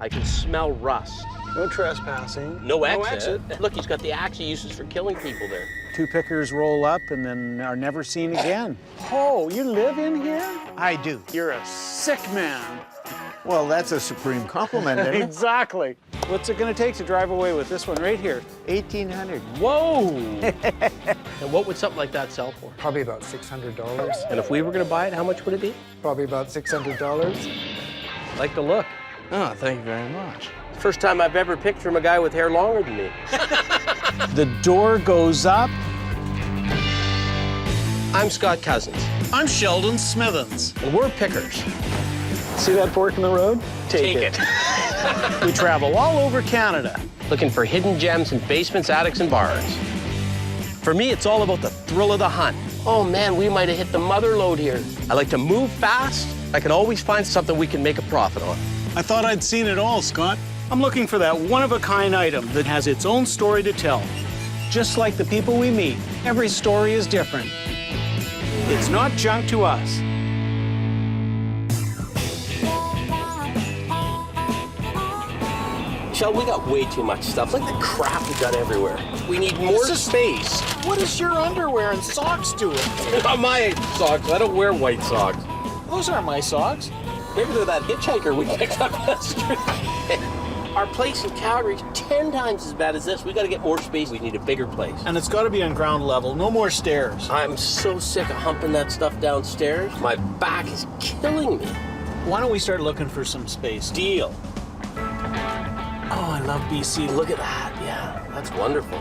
I can smell rust. No trespassing. No exit. Look, he's got the axe he uses for killing people there. Two pickers roll up and then are never seen again. Oh, you live in here? I do. You're a sick man. Well, that's a supreme compliment, isn't it? Exactly. What's it gonna take to drive away with this one right here? 1,800. Whoa! And what would something like that sell for? Probably about $600. And if we were gonna buy it, how much would it be? Probably about $600. Like the look. Oh, thank you very much. First time I've ever picked from a guy with hair longer than me. The door goes up. I'm Scott Cozens, I'm Sheldon Smithens. and we're pickers. See that fork in the road? Take it. We travel all over Canada. Looking for hidden gems in basements, attics, and barns. For me, it's all about the thrill of the hunt. Oh man, we might have hit the mother lode here. I like to move fast. I can always find something we can make a profit on. I thought I'd seen it all, Scott. I'm looking for that one-of-a-kind item that has its own story to tell. Just like the people we meet, every story is different. It's not junk to us. Shell, we got way too much stuff. Look at the crap we got everywhere. We need more space. What does your underwear and socks do? Not my socks. I don't wear white socks. Those aren't my socks. Maybe they're that hitchhiker we picked up on the street. Our place in Calgary's 10 times as bad as this. We got to get more space. We need a bigger place. And it's got to be on ground level, no more stairs. I'm so sick of humping that stuff downstairs. My back is killing me. Why don't we start looking for some space? Deal. Oh, I love BC. Look at that. Yeah, that's wonderful.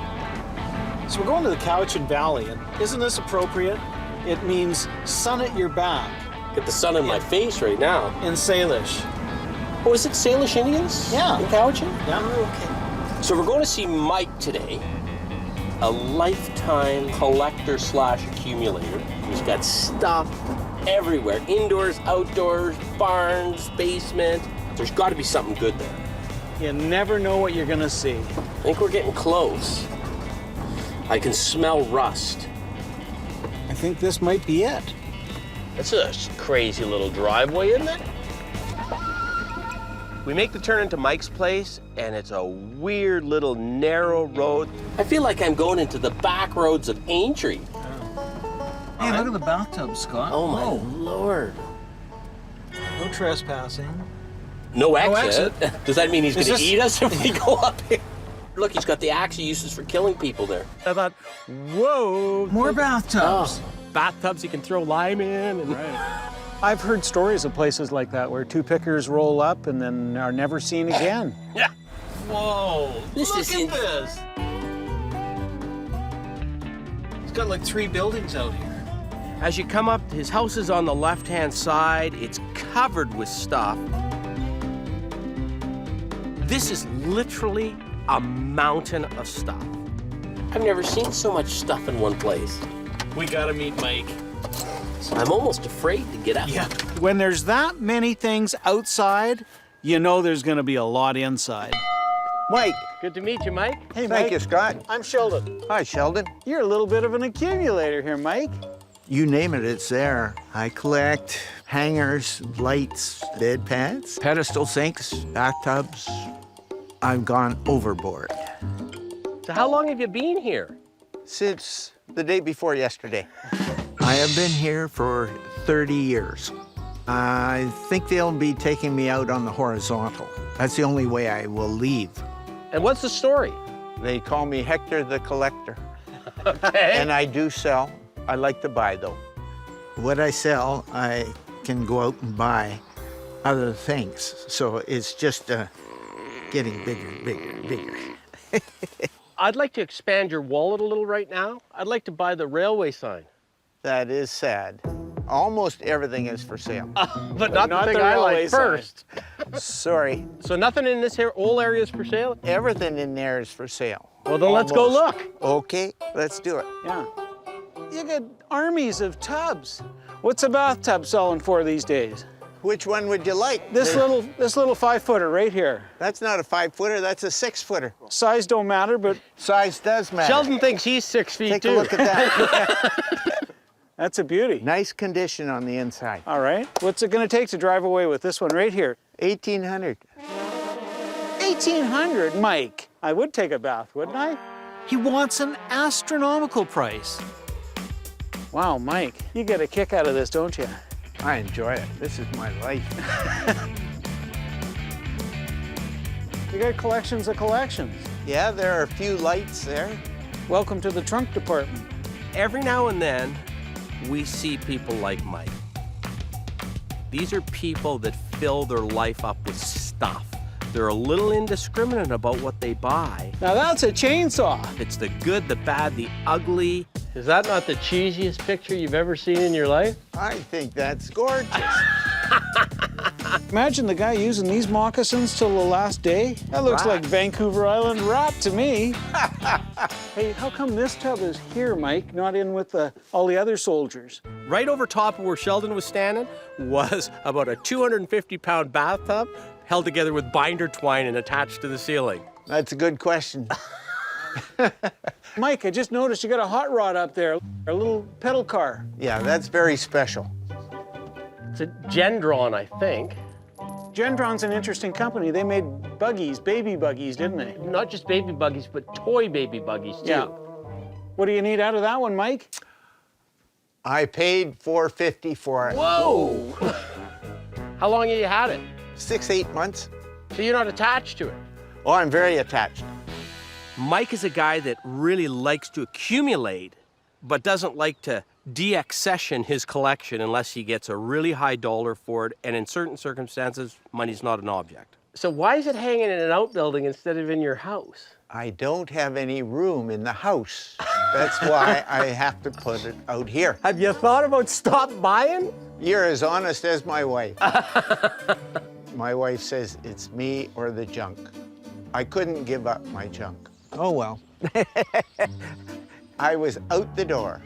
So we're going to the Cowichan Valley, and isn't this appropriate? It means sun at your back Get the sun in my face right now. in Salish. Oh, is it Salish Indians? Yeah. In Cowichan? Yeah. Oh, okay. So we're going to see Mike today, a lifetime collector slash accumulator. He's got stuff everywhere, indoors, outdoors, barns, basement. There's got to be something good there. You never know what you're gonna see. I think we're getting close. I can smell rust. I think this might be it. That's a crazy little driveway, isn't it? We make the turn into Mike's place, and it's a weird little narrow road. I feel like I'm going into the back roads of Aintree. Hey, look at the bathtub, Scott. Oh my Lord. No trespassing. No exit. No exit. Does that mean he's Is going to this- eat us if we go up here? Look, he's got the axe he uses for killing people there. I thought, whoa. More bathtubs. Bathtubs you can throw lime in. And... Right. I've heard stories of places like that where two pickers roll up and then are never seen again. Yeah. Whoa. This Look is at this. He's got like 3 buildings out here. As you come up, his house is on the left-hand side. It's covered with stuff. This is literally a mountain of stuff. I've never seen so much stuff in one place. We gotta meet Mike. I'm almost afraid to get out. Yeah. When there's that many things outside, you know there's gonna be a lot inside. Mike. Good to meet you, Mike. Hey, Thank Mike. you, Scott. I'm Sheldon. Hi, Sheldon. You're a little bit of an accumulator here, Mike. You name it, it's there. I collect hangers, lights, bed pads, pedestal sinks, bathtubs. I've gone overboard. So how long have you been here? Since the day before yesterday. I have been here for 30 years. I think they'll be taking me out on the horizontal. That's the only way I will leave. And what's the story? They call me Hector the Collector. Okay. And I do sell. I like to buy, though. What I sell, I can go out and buy other things. So it's just getting bigger, bigger, bigger. I'd like to expand your wallet a little right now. I'd like to buy the railway sign. That is sad. Almost everything is for sale. But not the thing I railway like sign. first. Sorry. So nothing in this whole area is for sale? Everything in there is for sale. Well, then let's go Almost. look. Okay, let's do it. Yeah. You got armies of tubs. What's a bathtub selling for these days? Which one would you like? This little 5-footer right here. That's not a 5-footer, that's a 6-footer. Size don't matter, but Size does matter. Sheldon thinks he's 6 feet Take too. a look at that. that's a beauty. Nice condition on the inside. All right. What's it gonna take to drive away with this one right here? 1,800. $1,800, Mike. I would take a bath, wouldn't I? He wants an astronomical price. Wow, Mike, you get a kick out of this, don't you? I enjoy it. This is my life. You got collections of collections. Yeah, there are a few lights there. Welcome to the trunk department. Every now and then, we see people like Mike. These are people that fill their life up with stuff. They're a little indiscriminate about what they buy. Now that's a chainsaw. It's the good, the bad, the ugly. Is that not the cheesiest picture you've ever seen in your life? I think that's gorgeous. Imagine the guy using these moccasins till the last day. That looks like Vancouver Island rat to me. Hey, how come this tub is here, Mike, not in with all the other soldiers? Right over top of where Sheldon was standing was about a 250-pound bathtub held together with binder twine and attached to the ceiling. That's a good question. Mike, I just noticed you got a hot rod up there, a little pedal car. Yeah, that's very special. It's a Gendron, I think. Gendron's an interesting company. They made buggies, baby buggies, didn't they? Not just baby buggies, but toy baby buggies, too. Yeah. What do you need out of that one, Mike? I paid $450 for it. Whoa! How long have you had it? 6-8 months. So you're not attached to it? Oh, I'm very attached. Mike is a guy that really likes to accumulate, but doesn't like to deaccession his collection unless he gets a really high dollar for it, and in certain circumstances, money's not an object. So why is it hanging in an outbuilding instead of in your house? I don't have any room in the house. That's why I have to put it out here. Have you thought about stop buying? You're as honest as my wife. My wife says it's me or the junk. I couldn't give up my junk. Oh, well. I was out the door.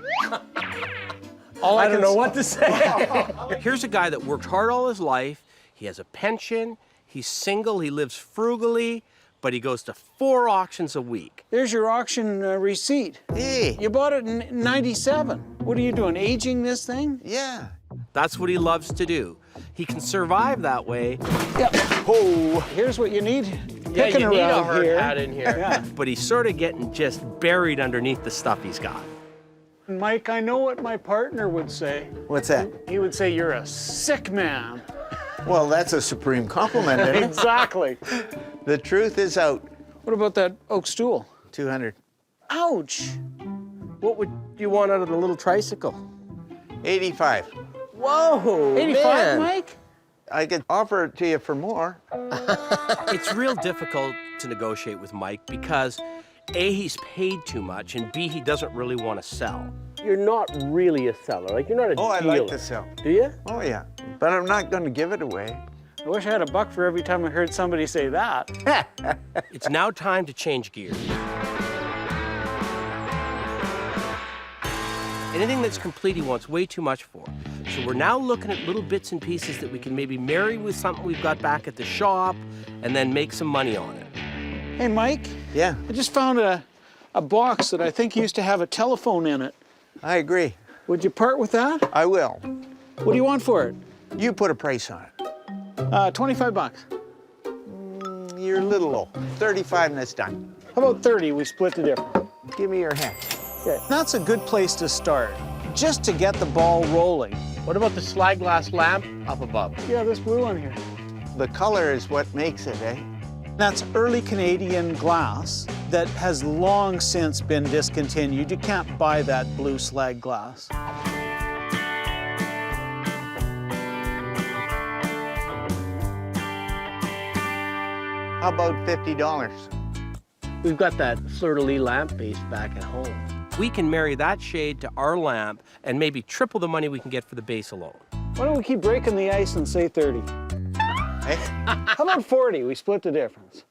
I don't know what to say. Here's a guy that worked hard all his life. He has a pension. He's single. He lives frugally, but he goes to 4 auctions a week. There's your auction receipt. Hey. You bought it in '97. What are you doing, aging this thing? Yeah. That's what he loves to do. He can survive that way. Yeah. Oh. Here's what you need. Yeah, Picking you need a around hard here. hat in here. Yeah. But he's sort of getting just buried underneath the stuff he's got. Mike, I know what my partner would say. What's that? He would say, you're a sick man. Well, that's a supreme compliment, isn't it? Exactly. The truth is out. What about that oak stool? 200. Ouch. What would you want out of the little tricycle? 85. Whoa, 85, man. Mike? I could offer it to you for more. It's real difficult to negotiate with Mike because A, he's paid too much, and B, he doesn't really want to sell. You're not really a seller. Like, you're not a Oh, dealer. I like to sell. Do you? Oh, yeah. But I'm not going to give it away. I wish I had $1 for every time I heard somebody say that. It's now time to change gears. Anything that's complete, he wants way too much for. So we're now looking at little bits and pieces that we can maybe marry with something we've got back at the shop and then make some money on it. Hey, Mike. Yeah, I just found a box that I think used to have a telephone in it. I agree. Would you part with that? I will. What do you want for it? You put a price on it. 25 bucks. You're a little low. 35 and it's done. How about 30? We split the difference. Give me your hand. Okay. That's a good place to start, just to get the ball rolling. What about the slide glass lamp up above? Yeah, this blue one here. The color is what makes it, eh? That's early Canadian glass that has long since been discontinued. You can't buy that blue slag glass. How about $50? We've got that fleur-de-lis lamp base back at home. We can marry that shade to our lamp and maybe triple the money we can get for the base alone. Why don't we keep breaking the ice and say 30? Eh? How about 40? We split the difference.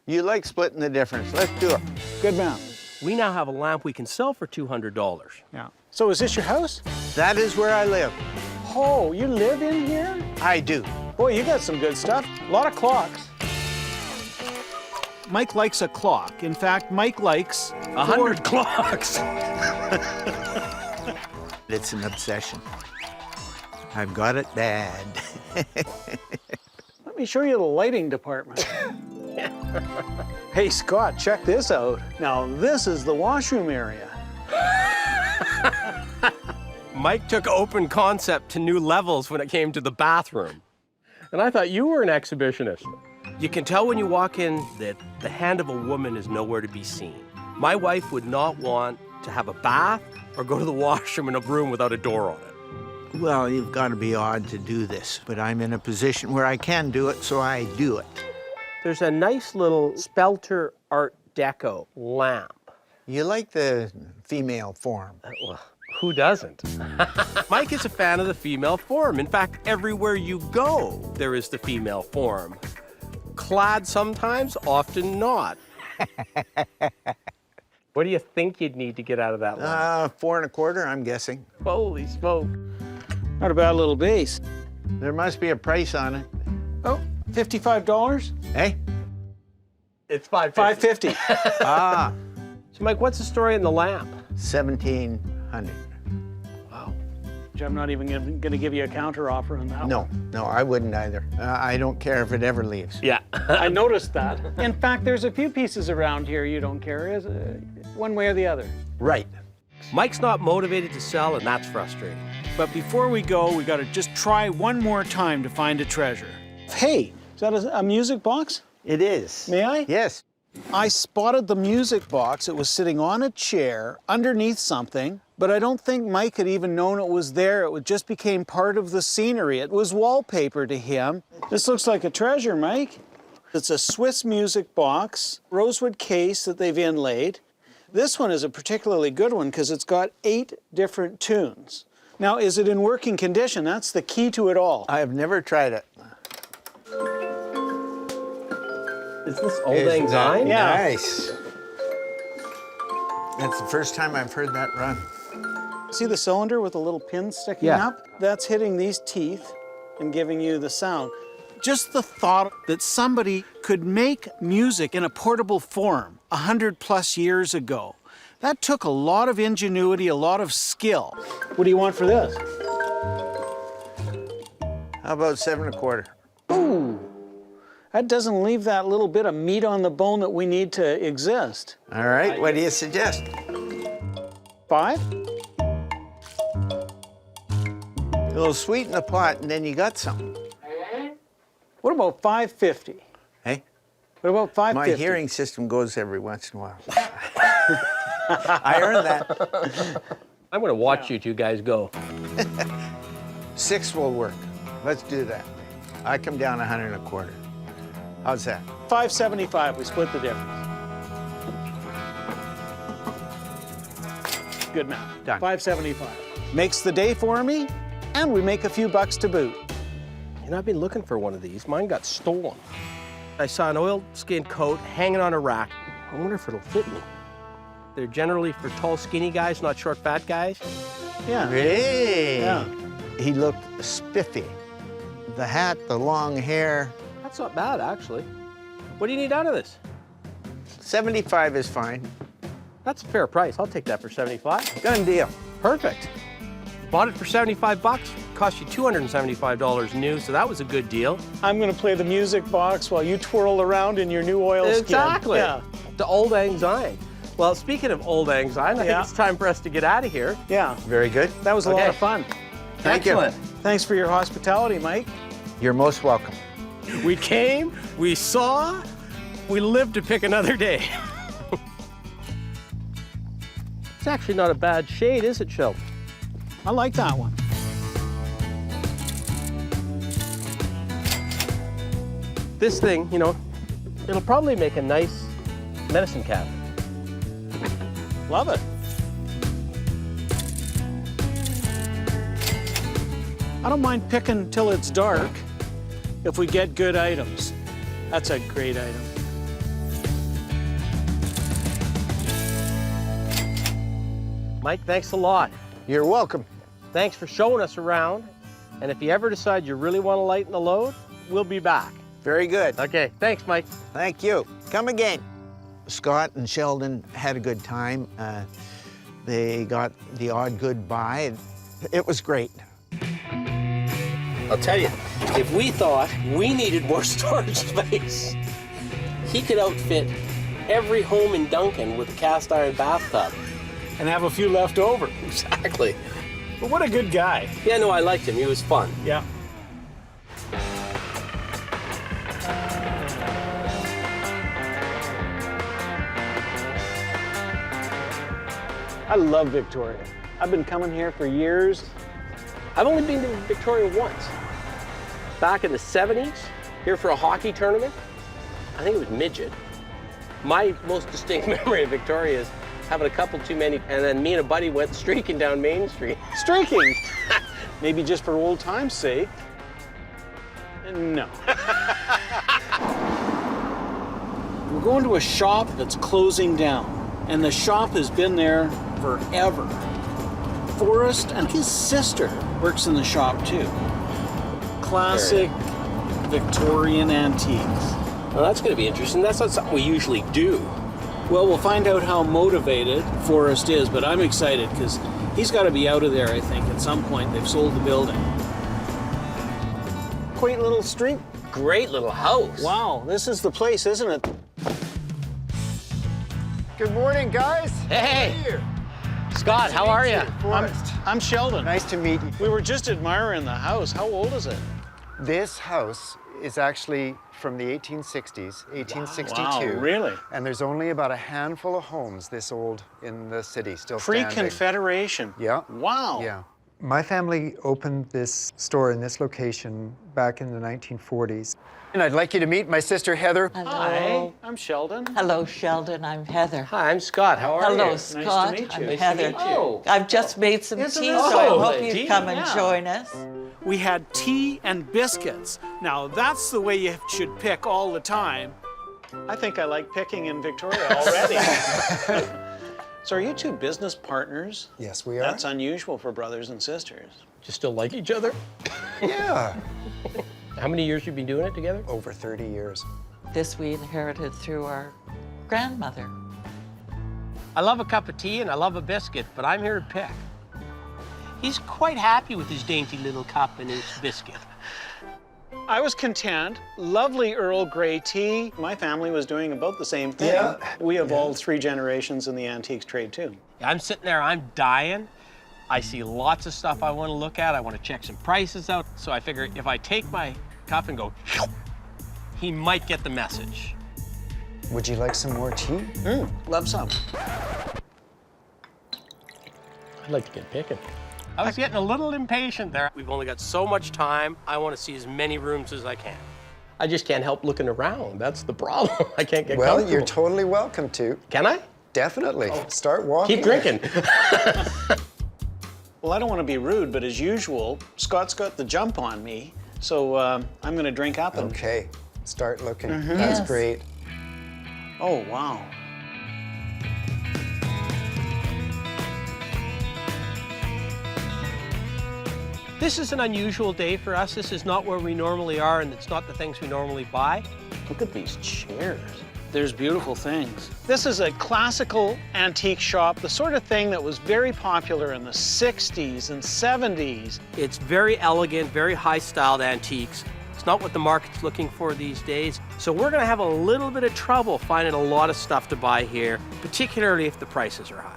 You like splitting the difference. Let's do it. Good man. We now have a lamp we can sell for $200. Yeah. So is this your house? That is where I live. Oh, you live in here? I do. Boy, you got some good stuff. A lot of clocks. Mike likes a clock. In fact, Mike likes 100 clocks. It's an obsession. I've got it bad. Let me show you the lighting department. Hey, Scott, check this out. Now, this is the washroom area. Mike took open concept to new levels when it came to the bathroom. And I thought you were an exhibitionist. You can tell when you walk in that the hand of a woman is nowhere to be seen. My wife would not want to have a bath or go to the washroom in a room without a door on it. Well, you've got to be odd to do this, but I'm in a position where I can do it, so I do it. There's a nice little Spelter Art Deco lamp. You like the female form. Well, who doesn't? Mike is a fan of the female form. In fact, everywhere you go, there is the female form. Clad sometimes, often not. What do you think you'd need to get out of that lamp? 4 1/4, I'm guessing. Holy smoke. Not a bad little base. There must be a price on it. Oh, $55? Hey? It's $5.50. $5.50. Ah, So, Mike, what's the story in the lamp? 1,700. Wow. I'm not even going to give you a counter offer on that one. No, I wouldn't either. I don't care if it ever leaves. Yeah. I noticed that. In fact, there's a few pieces around here you don't care, is it? One way or the other. Right. Mike's not motivated to sell, and that's frustrating. But before we go, we got to just try one more time to find a treasure. Hey, is that a music box? It is. May I? Yes. I spotted the music box. It was sitting on a chair underneath something, but I don't think Mike had even known it was there. It just became part of the scenery. It was wallpaper to him. This looks like a treasure, Mike. It's a Swiss music box, rosewood case that they've inlaid. This one is a particularly good one because it's got 8 different tunes. Now, is it in working condition? That's the key to it all. I have never tried it. Is this Old Isn't Lang that Syne? Yeah. Nice. That's the first time I've heard that run. See the cylinder with the little pin sticking Yeah. up? That's hitting these teeth and giving you the sound. Just the thought that somebody could make music in a portable form 100+ years ago, that took a lot of ingenuity, a lot of skill. What do you want for this? How about 7 1/4? Ooh, that doesn't leave that little bit of meat on the bone that we need to exist. All right, what do you suggest? 5? A little sweet in the pot, and then you got something. What about 5.50? Hey? What about 5.50? My hearing system goes every once in a while. I earned that. I'm going to watch you two guys go. 6 will work. Let's do that. I come down 100 1/4. How's that? 5.75, we split the difference. Good math. Done. 5.75. Makes the day for me, and we make a few bucks to boot. You know, I've been looking for one of these. Mine got stolen. I saw an oilskin coat hanging on a rack. I wonder if it'll fit me. They're generally for tall, skinny guys, not short, fat guys. Yeah. Hey! Yeah. He looked spiffy. The hat, the long hair. That's not bad, actually. What do you need out of this? 75 is fine. That's a fair price. I'll take that for 75. Done deal. Perfect. Bought it for 75 bucks. Cost you $275 new, so that was a good deal. I'm going to play the music box while you twirl around in your new oilskin. Exactly. Yeah. The Old Lang Syne. Well, speaking of Old Lang Syne, I think Yeah. it's time for us to get out of here. Yeah. Very good. That was a lot Okay. of fun. Thank you. Excellent. Thanks for your hospitality, Mike. You're most welcome. We came, we saw, we lived to pick another day. It's actually not a bad shade, is it, Sheldon? I like that one. This thing, you know, it'll probably make a nice medicine cabinet. Love it. I don't mind picking till it's dark if we get good items. That's a great item. Mike, thanks a lot. You're welcome. Thanks for showing us around. And if you ever decide you really want to lighten the load, we'll be back. Very good. Okay, thanks, Mike. Thank you. Come again. Scott and Sheldon had a good time. They got the odd good buy. It was great. I'll tell you, if we thought we needed more storage space, he could outfit every home in Duncan with a cast iron bathtub. And have a few left over. Exactly. But what a good guy. Yeah, no, I liked him. He was fun. Yeah. I love Victoria. I've been coming here for years. I've only been to Victoria once. Back in the 70s, here for a hockey tournament. I think it was midget. My most distinct memory of Victoria is having a couple too many, and then me and a buddy went streaking down Main Street. Streaking? Maybe just for old time's sake. No. We're going to a shop that's closing down, and the shop has been there forever. Forrest and his sister works in the shop too. Classic Victorian antiques. Well, that's going to be interesting. That's not something we usually do. Well, we'll find out how motivated Forrest is, but I'm excited because he's got to be out of there, I think, at some point. They've sold the building. Quaint little street. Great little house. Wow, this is the place, isn't it? Good morning, guys. Hey. Here. Scott, how are you? Forrest. I'm Sheldon. Nice to meet you. We were just admiring the house. How old is it? This house is actually from the 1860s, 1862. Wow, really? And there's only about a handful of homes this old in the city still standing. Pre-Confederation. Yeah. Wow. Yeah. My family opened this store in this location back in the 1940s. And I'd like you to meet my sister, Heather. Hello. Hi, I'm Sheldon. Hello, Sheldon. I'm Heather. Hi, I'm Scott. How are you? Hello, Scott. meet you. I'm Nice to Heather. meet you. Oh. I've just made some Isn't tea, it so I hope lovely? you come and Yeah. join us. We had tea and biscuits. Now, that's the way you should pick all the time. I think I like picking in Victoria already. So are you two business partners? Yes, we are. That's unusual for brothers and sisters. You still like each other? Yeah. How many years you been doing it together? Over 30 years. This we inherited through our grandmother. I love a cup of tea and I love a biscuit, but I'm here to pick. He's quite happy with his dainty little cup and his biscuit. I was content. Lovely Earl Grey tea. My family was doing about the same thing. Yeah. We have all 3 generations in the antiques trade too. I'm sitting there, I'm dying. I see lots of stuff I want to look at. I want to check some prices out. So I figure if I take my cup and go, he might get the message. Would you like some more tea? Love some. I'd like to get picking. I was getting a little impatient there. We've only got so much time. I want to see as many rooms as I can. I just can't help looking around. That's the problem. I can't get Well, comfortable. you're totally welcome to. Can I? Definitely. Start walking. Keep drinking. Well, I don't want to be rude, but as usual, Scott's got the jump on me. So I'm going to drink up and... Okay. Start looking. That's Yes. great. Oh, wow. This is an unusual day for us. This is not where we normally are, and it's not the things we normally buy. Look at these chairs. There's beautiful things. This is a classical antique shop, the sort of thing that was very popular in the 60s and 70s. It's very elegant, very high-styled antiques. It's not what the market's looking for these days. So we're gonna have a little bit of trouble finding a lot of stuff to buy here, particularly if the prices are high.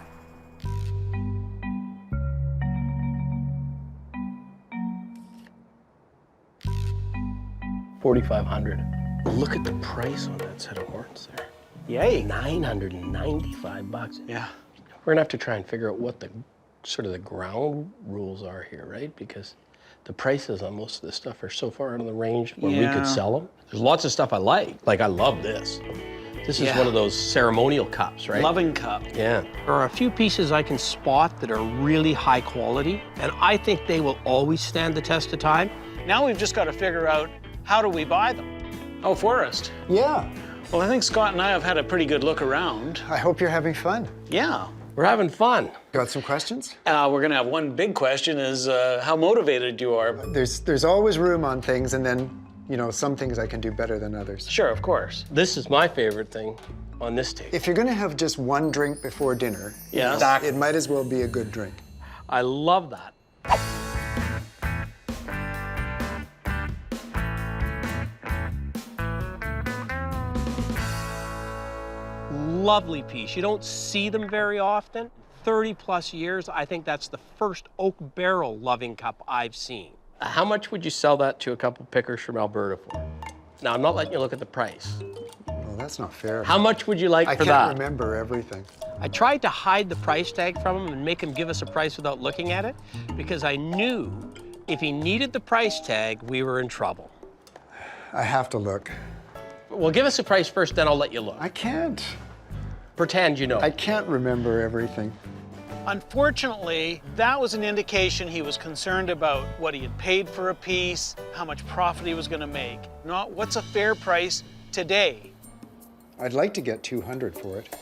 $4,500. Look at the price on that set of horns there. Yay. $995. Yeah. We're gonna have to try and figure out what the sort of the ground rules are here, right? Because the prices on most of this stuff are so far out of the range where we Yeah. could sell them. There's lots of stuff I like. Like I love this. This is Yeah. one of those ceremonial cups, right? Loving cup. Yeah. There are a few pieces I can spot that are really high quality, and I think they will always stand the test of time. Now we've just got to figure out how do we buy them. Oh, Forrest. Yeah. Well, I think Scott and I have had a pretty good look around. I hope you're having fun. Yeah. We're having fun. Got some questions? We're going to have one big question is how motivated you are. There's always room on things, and then, you know, some things I can do better than others. Sure, of course. This is my favorite thing on this table. If you're gonna have just one drink before dinner, Yes. it might as well be a good drink. I love that. Lovely piece. You don't see them very often. 30 plus years, I think that's the first oak barrel loving cup I've seen. How much would you sell that to a couple pickers from Alberta for? Now, I'm not letting you look at the price. Well, that's not fair. How much would you like I for can't that? remember everything. I tried to hide the price tag from him and make him give us a price without looking at it, because I knew if he needed the price tag, we were in trouble. I have to look. Well, give us a price first, then I'll let you look. I can't. Pretend you know. I can't remember everything. Unfortunately, that was an indication he was concerned about what he had paid for a piece, how much profit he was going to make, not what's a fair price today. I'd like to get 200 for it.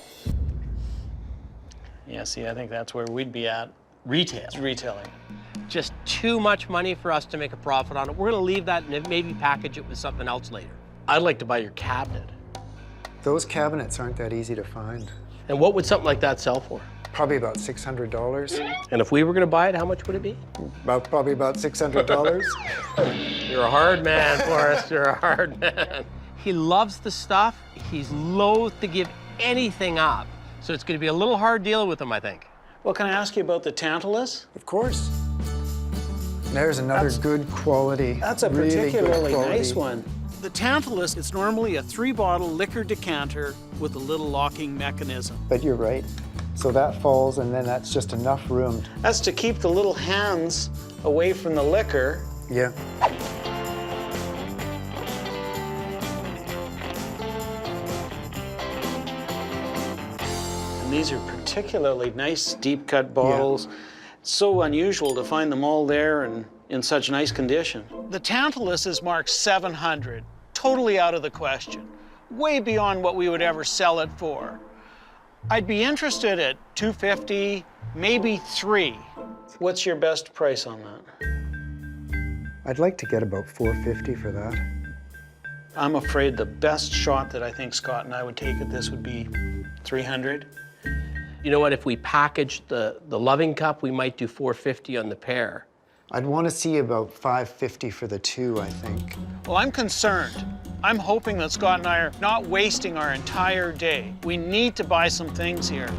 Yeah, see, I think that's where we'd be at. Retail. It's retailing. Just too much money for us to make a profit on it. We're gonna leave that and maybe package it with something else later. I'd like to buy your cabinet. Those cabinets aren't that easy to find. And what would something like that sell for? Probably about $600. And if we were gonna buy it, how much would it be? Probably about $600. You're a hard man, Forrest. You're a hard man. He loves the stuff. He's loath to give anything up. So it's gonna be a little hard dealing with him, I think. Well, can I ask you about the Tantalus? Of course. There's another good quality. That's a really good particularly quality. nice one. The Tantalus is normally a 3-bottle liquor decanter with a little locking mechanism. But you're right. So that falls, and then that's just enough room. That's to keep the little hands away from the liquor. Yeah. And these are particularly nice deep cut bottles. It's so unusual to find them all there and in such nice condition. The Tantalus is marked 700, totally out of the question, way beyond what we would ever sell it for. I'd be interested at $250, maybe $3. What's your best price on that? I'd like to get about $450 for that. I'm afraid the best shot that I think Scott and I would take at this would be $300. You know what, if we packaged the loving cup, we might do $450 on the pair. I'd want to see about $550 for the two, I think. Well, I'm concerned. I'm hoping that Scott and I are not wasting our entire day. We need to buy some things here.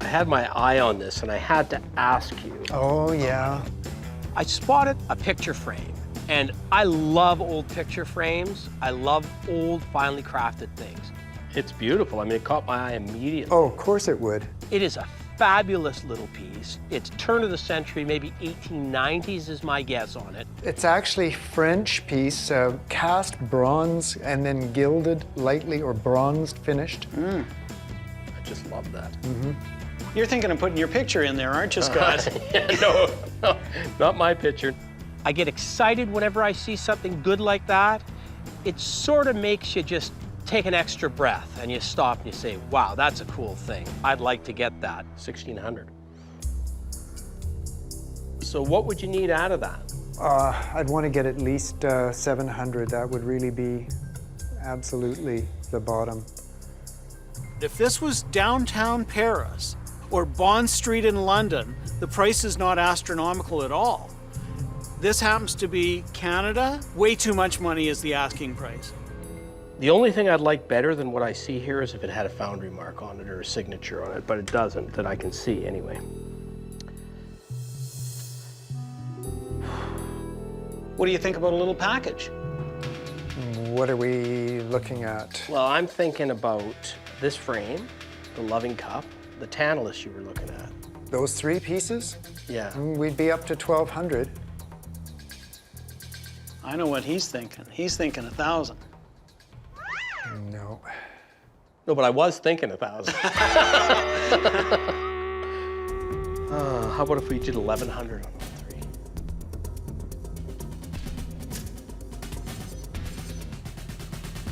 I had my eye on this and I had to ask you. Oh, yeah. I spotted a picture frame, and I love old picture frames. I love old, finely crafted things. It's beautiful. I mean, it caught my eye immediately. Oh, of course it would. It is a fabulous little piece. It's turn of the century, maybe 1890s is my guess on it. It's actually French piece, cast bronze and then gilded lightly or bronzed finished. I just love that. You're thinking of putting your picture in there, aren't you, Scott? No, not my picture. I get excited whenever I see something good like that. It sort of makes you just take an extra breath and you stop and you say, wow, that's a cool thing. I'd like to get that, 1600. So what would you need out of that? I'd want to get at least 700. That would really be absolutely the bottom. If this was downtown Paris or Bond Street in London, the price is not astronomical at all. This happens to be Canada. Way too much money is the asking price. The only thing I'd like better than what I see here is if it had a foundry mark on it or a signature on it, but it doesn't, that I can see anyway. What do you think about a little package? What are we looking at? Well, I'm thinking about this frame, the loving cup, the Tantalus you were looking at. Those three pieces? Yeah. We'd be up to 1,200. I know what he's thinking. He's thinking 1,000. No. No, but I was thinking 1,000. How about if we did 1,100 on all three?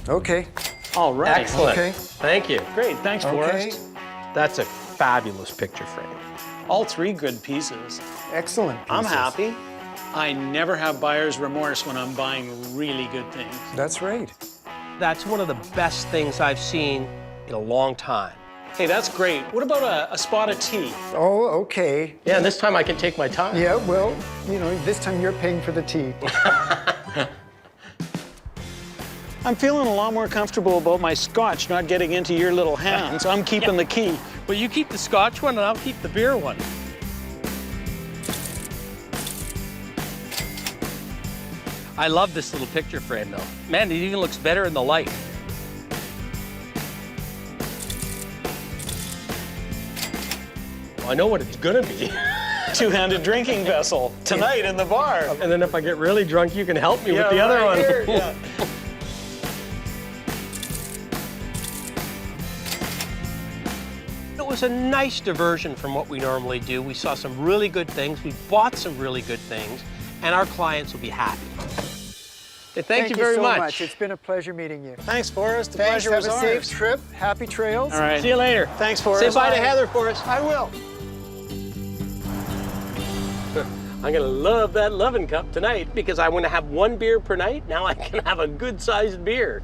Okay. All right. Excellent. Okay. Thank you. Great. Thanks, Okay. Forrest. That's a fabulous picture frame. All three good pieces. Excellent pieces. I'm happy. I never have buyer's remorse when I'm buying really good things. That's right. That's one of the best things I've seen in a long time. Hey, that's great. What about a spot of tea? Oh, okay. Yeah, and this time I can take my time. Yeah, well, you know, this time you're paying for the tea. I'm feeling a lot more comfortable about my scotch not getting into your little hands. I'm keeping the key. Well, you keep the Scotch one and I'll keep the beer one. I love this little picture frame though. Man, it even looks better in the light. Well, I know what it's gonna be. Two-handed drinking vessel tonight in the bar. And then if I get really drunk, you can help me with the other one. Here, yeah. It was a nice diversion from what we normally do. We saw some really good things, we bought some really good things, and our clients will be happy. Okay, thank you very so much. much. It's been a pleasure meeting you. Than's, Forrest. The Thanks. pleasure Have was a safe ours. trip. Happy trails. All right. See you later. Thanks, Forrest. Say bye to Heather for us. I will. I'm gonna love that loving cup tonight because I want to have one beer per night. Now I can have a good-sized beer.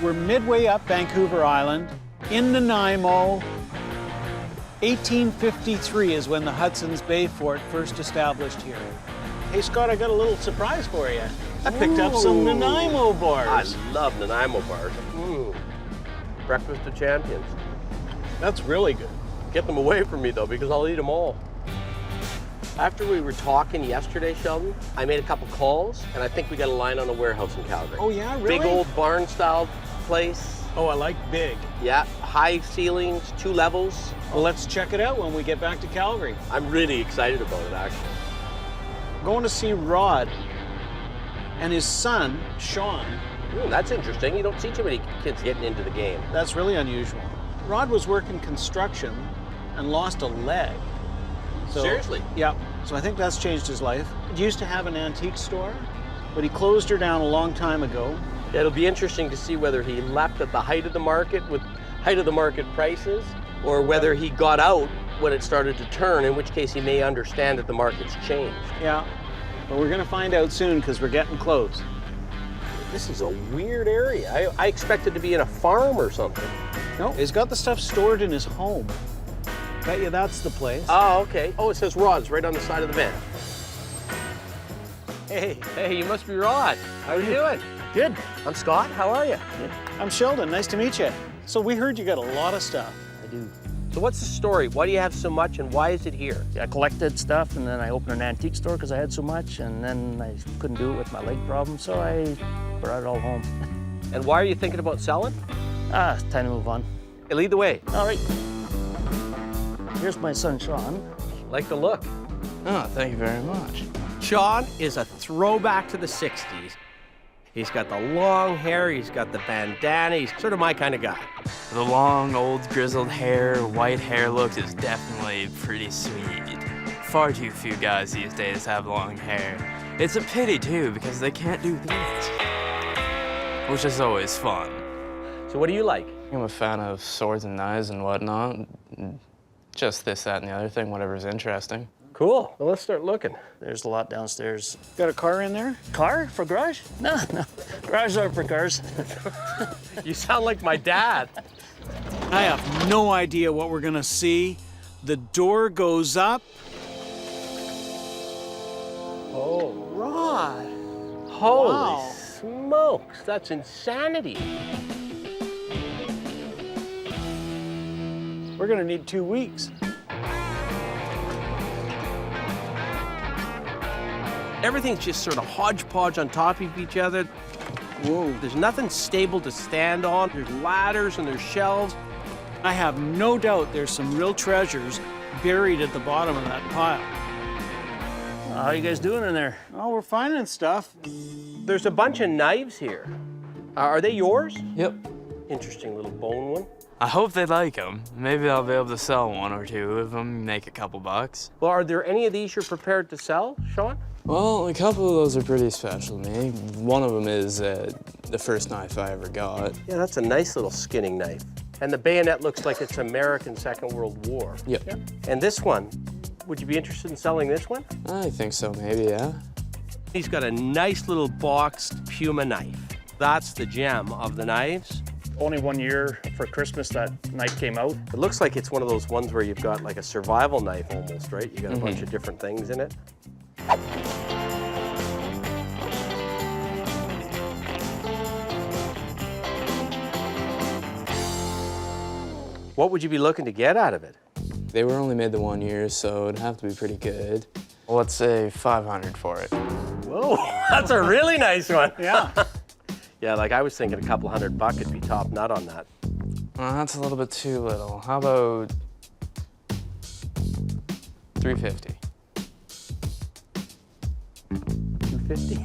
We're midway up Vancouver Island, in Nanaimo. 1853 is when the Hudson's Bay Fort first established here. Hey, Scott, I got a little surprise for you. I picked up some Nanaimo bars. I love Nanaimo bars. Breakfast of champions. That's really good. Get them away from me though, because I'll eat them all. After we were talking yesterday, Sheldon, I made a couple calls, and I think we got a line on a warehouse in Calgary. Oh, yeah? Really? Big old barn-style place. Oh, I like big. Yeah, high ceilings, 2 levels. Well, let's check it out when we get back to Calgary. I'm really excited about it, actually. Going to see Rod and his son, Sean. That's interesting. You don't see too many kids getting into the game. That's really unusual. Rod was working construction and lost a leg. So, Seriously? Yeah. So I think that's changed his life. He used to have an antique store, but he closed her down a long time ago. It'll be interesting to see whether he left at the height of the market with height of the market prices, or whether he got out when it started to turn, in which case he may understand that the market's changed. Yeah. But we're going to find out soon because we're getting close. This is a weird area. I expected to be in a farm or something. No, he's got the stuff stored in his home. Bet you that's the place. Oh, okay. Oh, it says Rod's right on the side of the van. Hey, you must be Rod. How are you doing? Good. I'm Scott. How are you? I'm Sheldon. Nice to meet you. So we heard you got a lot of stuff. I do. So what's the story? Why do you have so much, and why is it here? I collected stuff, and then I opened an antique store because I had so much, and then I couldn't do it with my leg problem, so I brought it all home. And why are you thinking about selling? It's time to move on. Hey, lead the way. All right. Here's my son, Sean. Like the look. Oh, thank you very much. Sean is a throwback to the 60s. He's got the long hair, he's got the bandana, he's sort of my kind of guy. The long, old, grizzled hair, white hair look is definitely pretty sweet. Far too few guys these days have long hair. It's a pity, too, because they can't do this, which is always fun. So what do you like? I'm a fan of swords and knives and whatnot. Just this, that, and the other thing, whatever's interesting. Cool. Well, let's start looking. There's a lot downstairs. Got a car in there? Car for garage? No. Garages are for cars. You sound like my dad. I have no idea what we're gonna see. The door goes up. Oh, Rod. Holy Wow. smokes, that's insanity. We're gonna need 2 weeks. Everything's just sort of hodgepodge on top of each other. Whoa. There's nothing stable to stand on. There's ladders and there's shelves. I have no doubt there's some real treasures buried at the bottom of that pile. How you guys doing in there? Oh, we're finding stuff. There's a bunch of knives here. Are they yours? Yep. Interesting little bone one. I hope they like them. Maybe I'll be able to sell 1 or 2 of them, make a couple bucks. Well, are there any of these you're prepared to sell, Sean? Well, a couple of those are pretty special to me. One of them is the first knife I ever got. Yeah, that's a nice little skinning knife. And the bayonet looks like it's American Second World War. Yep. Yeah. And this one, would you be interested in selling this one? I think so, maybe, yeah. He's got a nice little boxed Puma knife. That's the gem of the knives. Only 1 year for Christmas that knife came out. It looks like it's one of those ones where you've got like a survival knife almost, right? You got a bunch of different things in it. What would you be looking to get out of it? They were only made the 1 year, so it'd have to be pretty good. Let's say 500 for it. Whoa, that's a really nice one. Yeah. Yeah, like I was thinking a couple $100 would be top nut on that. Well, that's a little bit too little. How about 350? 250?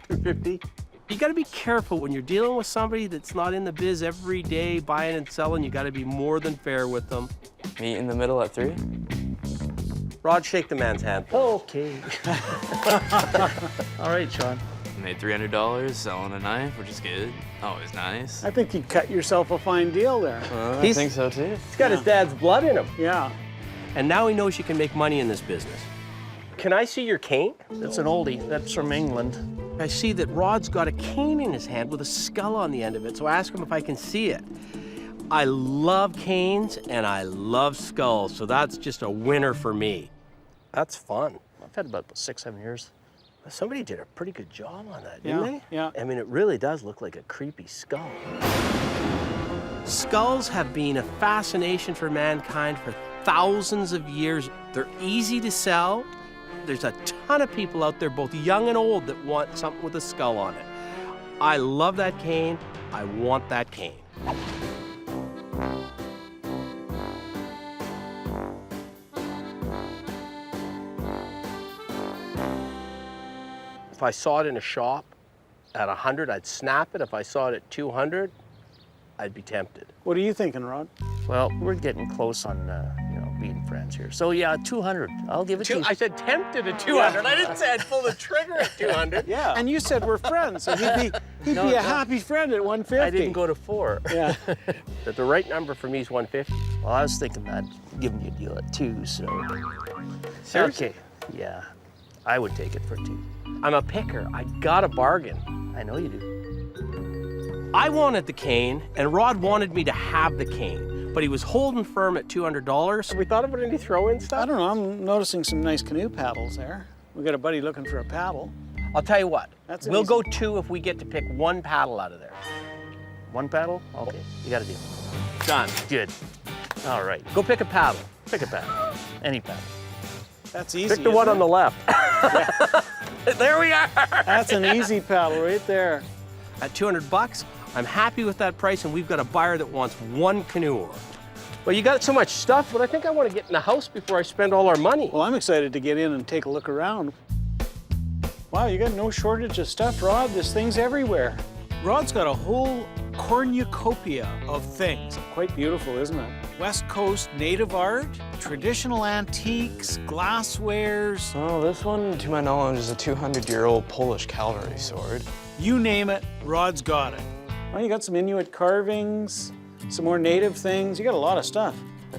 250? You gotta be careful when you're dealing with somebody that's not in the biz every day buying and selling. You gotta be more than fair with them. Meet in the middle at 3? Rod, shake the man's hand. Okay. All right, Sean. Made $300 selling a knife, which is good. Always nice. I think you cut yourself a fine deal there. I think so too. He's got his dad's blood in him. Yeah. And now he knows you can make money in this business. Can I see your cane? That's an oldie. That's from England. I see that Rod's got a cane in his hand with a skull on the end of it, so I ask him if I can see it. I love canes and I love skulls, so that's just a winner for me. That's fun. I've had about 6, 7 years. Somebody did a pretty good job on that, didn't they? Yeah. I mean, it really does look like a creepy skull. Skulls have been a fascination for mankind for thousands of years. They're easy to sell. There's a ton of people out there, both young and old, that want something with a skull on it. I love that cane. I want that cane. If I saw it in a shop at 100, I'd snap it. If I saw it at 200, I'd be tempted. What are you thinking, Rod? Well, we're getting close on, being friends here. So yeah, 200. I'll give it to you. I said tempted at 200. I didn't say I'd pull the trigger at 200. Yeah. And you said we're friends, so he'd be a happy friend at 150. I didn't go to 4. Yeah. But the right number for me is 150. Well, I was thinking I'd give you a deal at 2, so. Seriously? Okay. Yeah. I would take it for 2. I'm a picker. I got a bargain. I know you do. I wanted the cane, and Rod wanted me to have the cane, but he was holding firm at $200. Have we thought about any throw-in stuff? I don't know. I'm noticing some nice canoe paddles there. We got a buddy looking for a paddle. I'll tell you what. That's we'll easy. go 2 if we get to pick 1 paddle out of there. 1 paddle? Okay. You got a deal. Done. Good. All right. Go pick a paddle. Pick a paddle. Any paddle. That's easy. Pick the one on isn't the left. There we are. it? That's an easy paddle right there. At $200, I'm happy with that price, and we've got a buyer that wants 1 canoe. Well, you got so much stuff, but I think I want to get in the house before I spend all our money. Well, I'm excited to get in and take a look around. Wow, you got no shortage of stuff, Rod. This thing's everywhere. Rod's got a whole cornucopia of things. Quite beautiful, isn't it? West Coast native art, traditional antiques, glasswares. Oh, this one, to my knowledge, is a 200-year-old Polish cavalry sword. You name it, Rod's got it. Well, you got some Inuit carvings, some more native things. You got a lot of stuff.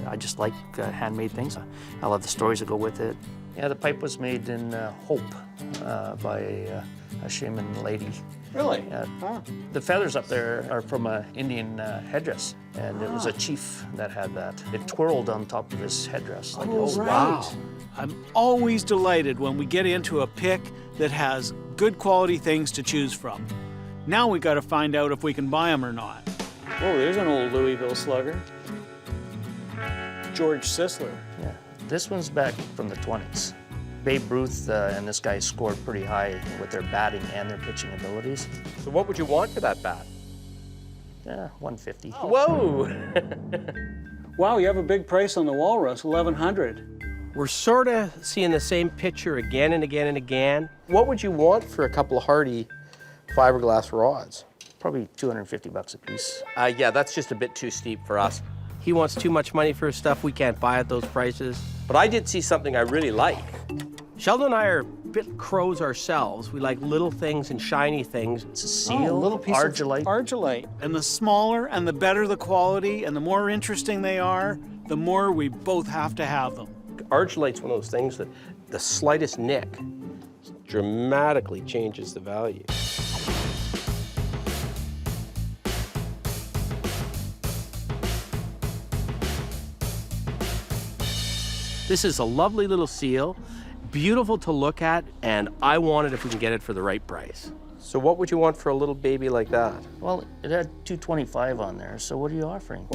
I just like handmade things. I love the stories that go with it. Yeah, the pipe was made in Hope by a shaman lady. Really? Yeah. Huh. The feathers up there are from an Indian headdress, and it was a chief that had that. It twirled on top of his headdress. Like Oh, right. Wow. I'm always delighted when we get into a pick that has good quality things to choose from. Now we got to find out if we can buy them or not. Oh, there's an old Louisville slugger. George Sisler. Yeah. This one's back from the 20s. Babe Ruth and this guy scored pretty high with their batting and their pitching abilities. So what would you want for that bat? Yeah, 150. Whoa! Wow, you have a big price on the walrus, $1,100. We're sort of seeing the same picture again and again and again. What would you want for a couple of hardy fiberglass rods? Probably $250 a piece. Yeah, that's just a bit too steep for us. He wants too much money for his stuff. We can't buy at those prices. But I did see something I really like. Sheldon and I are a bit crows ourselves. We like little things and shiny things. It's a seal, little piece argillite. of argillite. And the smaller and the better the quality and the more interesting they are, the more we both have to have them. Argillite's one of those things that the slightest nick dramatically changes the value. This is a lovely little seal, beautiful to look at, and I want it if we can get it for the right price. So what would you want for a little baby like that? Well, it had $225 on there, so what are you offering?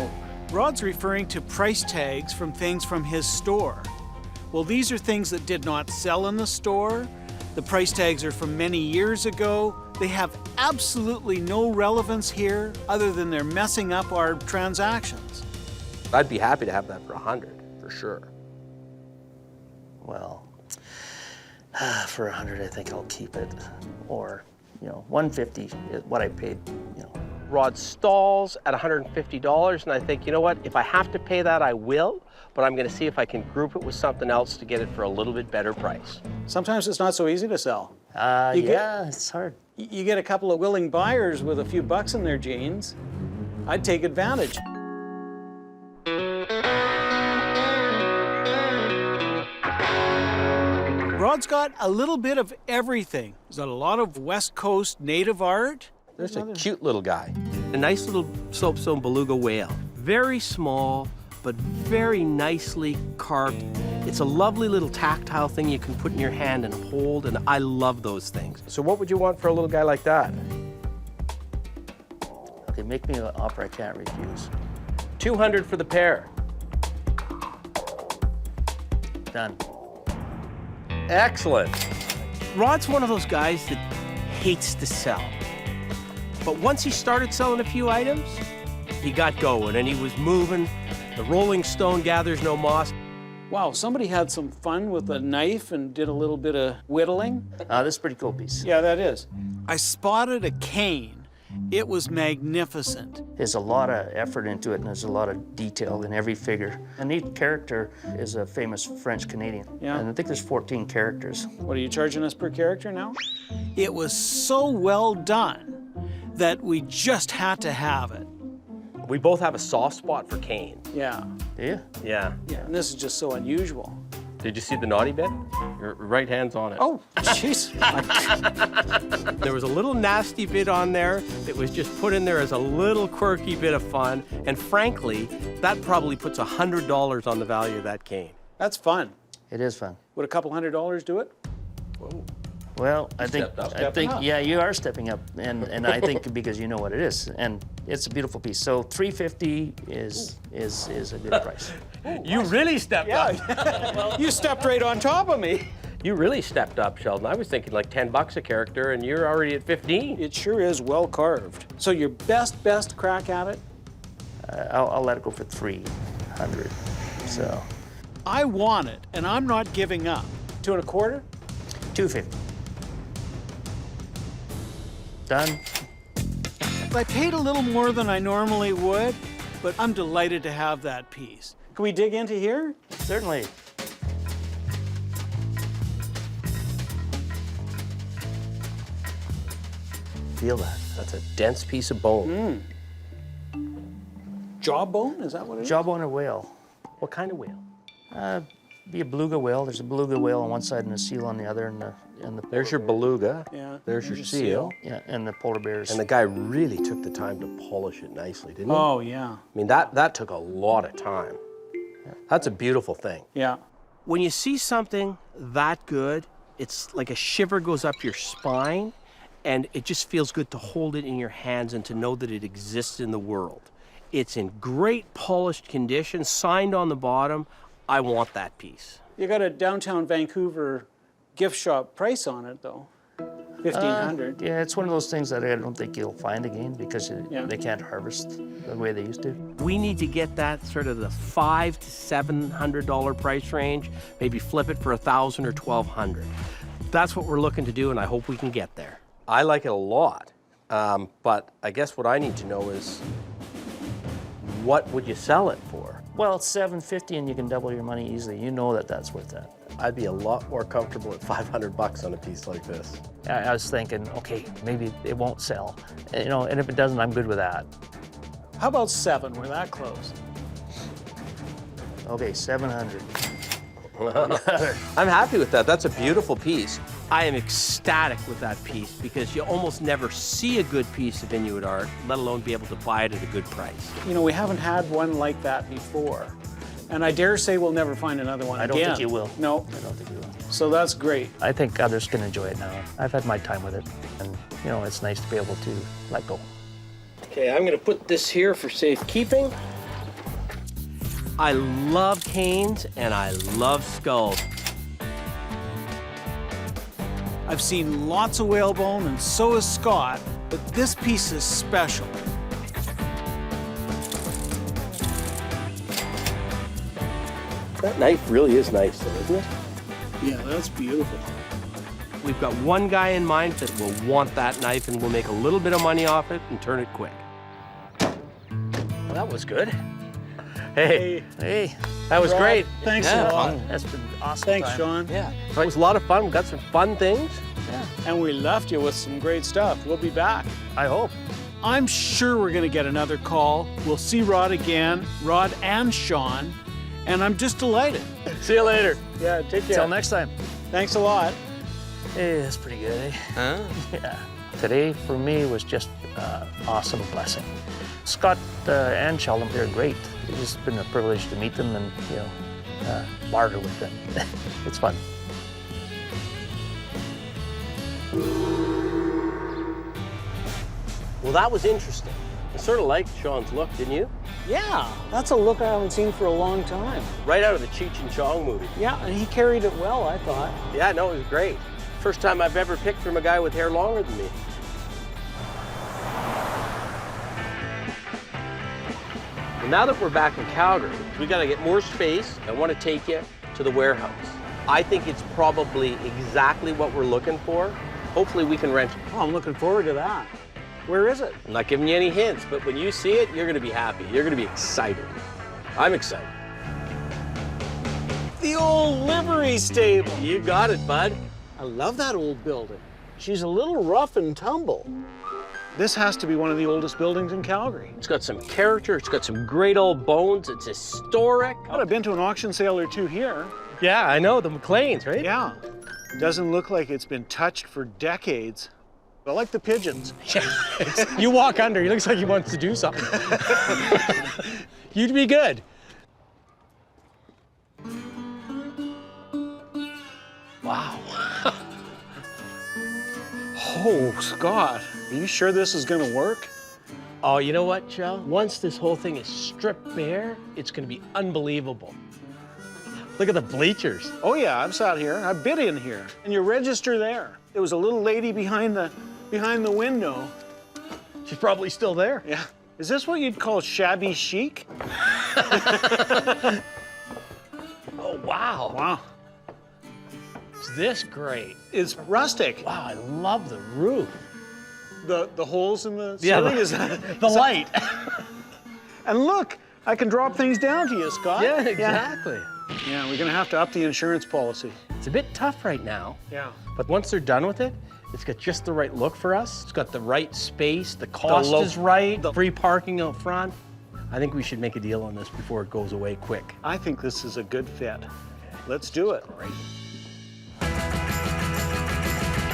Rod's referring to price tags from things from his store. Well, these are things that did not sell in the store. The price tags are from many years ago. They have absolutely no relevance here other than they're messing up our transactions. I'd be happy to have that for 100, for sure. Well, for 100, I think I'll keep it. Or, 150 is what I paid, Rod stalls at $150, and I think, you know what, if I have to pay that, I will, but I'm gonna see if I can group it with something else to get it for a little bit better price. Sometimes it's not so easy to sell. It's hard. You get a couple of willing buyers with a few bucks in their jeans. I'd take advantage. Rod's got a little bit of everything. He's got a lot of West Coast native art. There's a cute little guy. A nice little soapstone beluga whale. Very small, but very nicely carved. It's a lovely little tactile thing you can put in your hand and hold, and I love those things. So what would you want for a little guy like that? Okay, make me an offer I can't refuse. 200 for the pair. Done. Excellent. Rod's one of those guys that hates to sell. But once he started selling a few items, he got going and he was moving. The rolling stone gathers no moss. Wow, somebody had some fun with a knife and did a little bit of whittling. This is a pretty cool piece. Yeah, that is. I spotted a cane. It was magnificent. There's a lot of effort into it, and there's a lot of detail in every figure. And each character is a famous French Canadian. Yeah. And I think there's 14 characters. What are you charging us per character now? It was so well done that we just had to have it. We both have a soft spot for cane. Yeah. Do you? Yeah. Yeah, and this is just so unusual. Did you see the naughty bit? Your right hand's on it. Oh, jeez. There was a little nasty bit on there that was just put in there as a little quirky bit of fun. And frankly, that probably puts $100 on the value of that cane. That's fun. It is fun. Would a couple $100 do it? Whoa. Well, I think, Stepping up. yeah, you are stepping up, and I think because you know what it is, and it's a beautiful piece. So $350 is a good price. You really stepped up. You stepped right on top of me. You really stepped up, Sheldon. I was thinking like 10 bucks a character, and you're already at 15. It sure is well carved. So your best crack at it? I'll let it go for 300. So I want it, and I'm not giving up. 2 1/4? 250. Done. I paid a little more than I normally would, but I'm delighted to have that piece. Can we dig into here? Certainly. Feel that. That's a dense piece of bone. Jawbone? Is that what it is? Jawbone or whale? What kind of whale? Be a beluga whale. There's a beluga whale on one side and a seal on the other, and the There's your beluga. Yeah. There's your seal. yeah, and the polar bears. And the guy really took the time to polish it nicely, didn't he? Oh, yeah. I mean, that took a lot of time. That's a beautiful thing. Yeah. When you see something that good, it's like a shiver goes up your spine, and it just feels good to hold it in your hands and to know that it exists in the world. It's in great polished condition, signed on the bottom. I want that piece. You got a downtown Vancouver gift shop price on it, though. $1,500. Yeah, it's one of those things that I don't think you'll find again because Yeah. they can't harvest the way they used to. We need to get that sort of the $500 to $700 price range, maybe flip it for $1,000 or $1,200. That's what we're looking to do, and I hope we can get there. I like it a lot, but I guess what I need to know is what would you sell it for? Well, it's $750 and you can double your money easily. You know that that's worth that. I'd be a lot more comfortable at $500 on a piece like this. I was thinking, okay, maybe it won't sell. And if it doesn't, I'm good with that. How about 7? We're that close. Okay, 700. I'm happy with that. That's a beautiful piece. I am ecstatic with that piece because you almost never see a good piece of Inuit art, let alone be able to buy it at a good price. You know, we haven't had one like that before. And I dare say we'll never find another one I again. don't think you will. No. I don't think you will. So that's great. I think others can enjoy it now. I've had my time with it, and you know, it's nice to be able to let go. Okay, I'm gonna put this here for safekeeping. I love canes and I love skulls. I've seen lots of whalebone, and so has Scott, but this piece is special. That knife really is nice though, isn't it? Yeah, that's beautiful. We've got one guy in mind that will want that knife and will make a little bit of money off it and turn it quick. Well, that was good. Hey, that was Rod, great. Thanks Yeah, a lot. fun. That's been awesome. Thanks, time. Sean. Yeah. It was a lot of fun. We got some fun things. And we left you with some great stuff. We'll be back. I hope. I'm sure we're gonna get another call. We'll see Rod again, Rod and Sean, and I'm just delighted. See you later. Yeah, take care. Till next time. Thanks a lot. Hey, that's pretty good, eh? Huh? Yeah. Today, for me, was just awesome blessing. Scott and Sheldon, they're great. It's been a privilege to meet them and, you know, barter with them. It's fun. Well, that was interesting. I sort of liked Sean's look, didn't you? Yeah, that's a look I haven't seen for a long time. Right out of the Cheech and Chong movie. Yeah, and he carried it well, I thought. Yeah, no, it was great. First time I've ever picked from a guy with hair longer than me. Well, now that we're back in Calgary, we got to get more space. I want to take you to the warehouse. I think it's probably exactly what we're looking for. Hopefully we can rent it. Oh, I'm looking forward to that. Where is it? I'm not giving you any hints, but when you see it, you're going to be happy. You're going to be excited. I'm excited. The old livery stable. You got it, bud. I love that old building. She's a little rough and tumble. This has to be one of the oldest buildings in Calgary. It's got some character. It's got some great old bones. It's historic. I've been to an auction sale or two here. Yeah, I know. The McLeans, right? Yeah. Doesn't look like it's been touched for decades. I like the pigeons. You walk under, he looks like he wants to do something. You'd be good. Wow. Oh, Scott, are you sure this is gonna work? Oh, you know what, Shell? Once this whole thing is stripped bare, it's gonna be unbelievable. Look at the bleachers. Oh yeah, I've sat here, I've bid in here. And your register there. There was a little lady behind the window. She's probably still there. Yeah. Is this what you'd call shabby chic? Oh, wow. Wow. Is this great? It's rustic. Wow, I love the roof. The holes in the Yeah, ceiling is the light. And look, I can drop things down to you, Scott. Yeah, exactly. Yeah, we're gonna have to up the insurance policy. It's a bit tough right now. Yeah. But once they're done with it, it's got just the right look for us. It's got the right space. The cost is right. The free parking out front. I think we should make a deal on this before it goes away quick. I think this is a good fit. Let's do it. Great.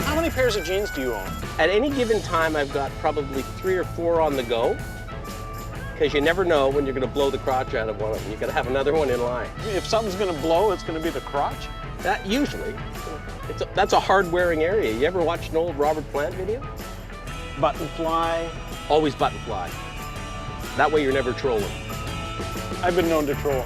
How many pairs of jeans do you own? At any given time, I've got probably 3 or 4 on the go, because you never know when you're going to blow the crotch out of one of them. You got to have another one in line. If something's gonna blow, it's gonna be the crotch. That usually, that's a hard-wearing area. You ever watched an old Robert Plant video? Button fly. Always button fly. That way you're never trolling. I've been known to troll.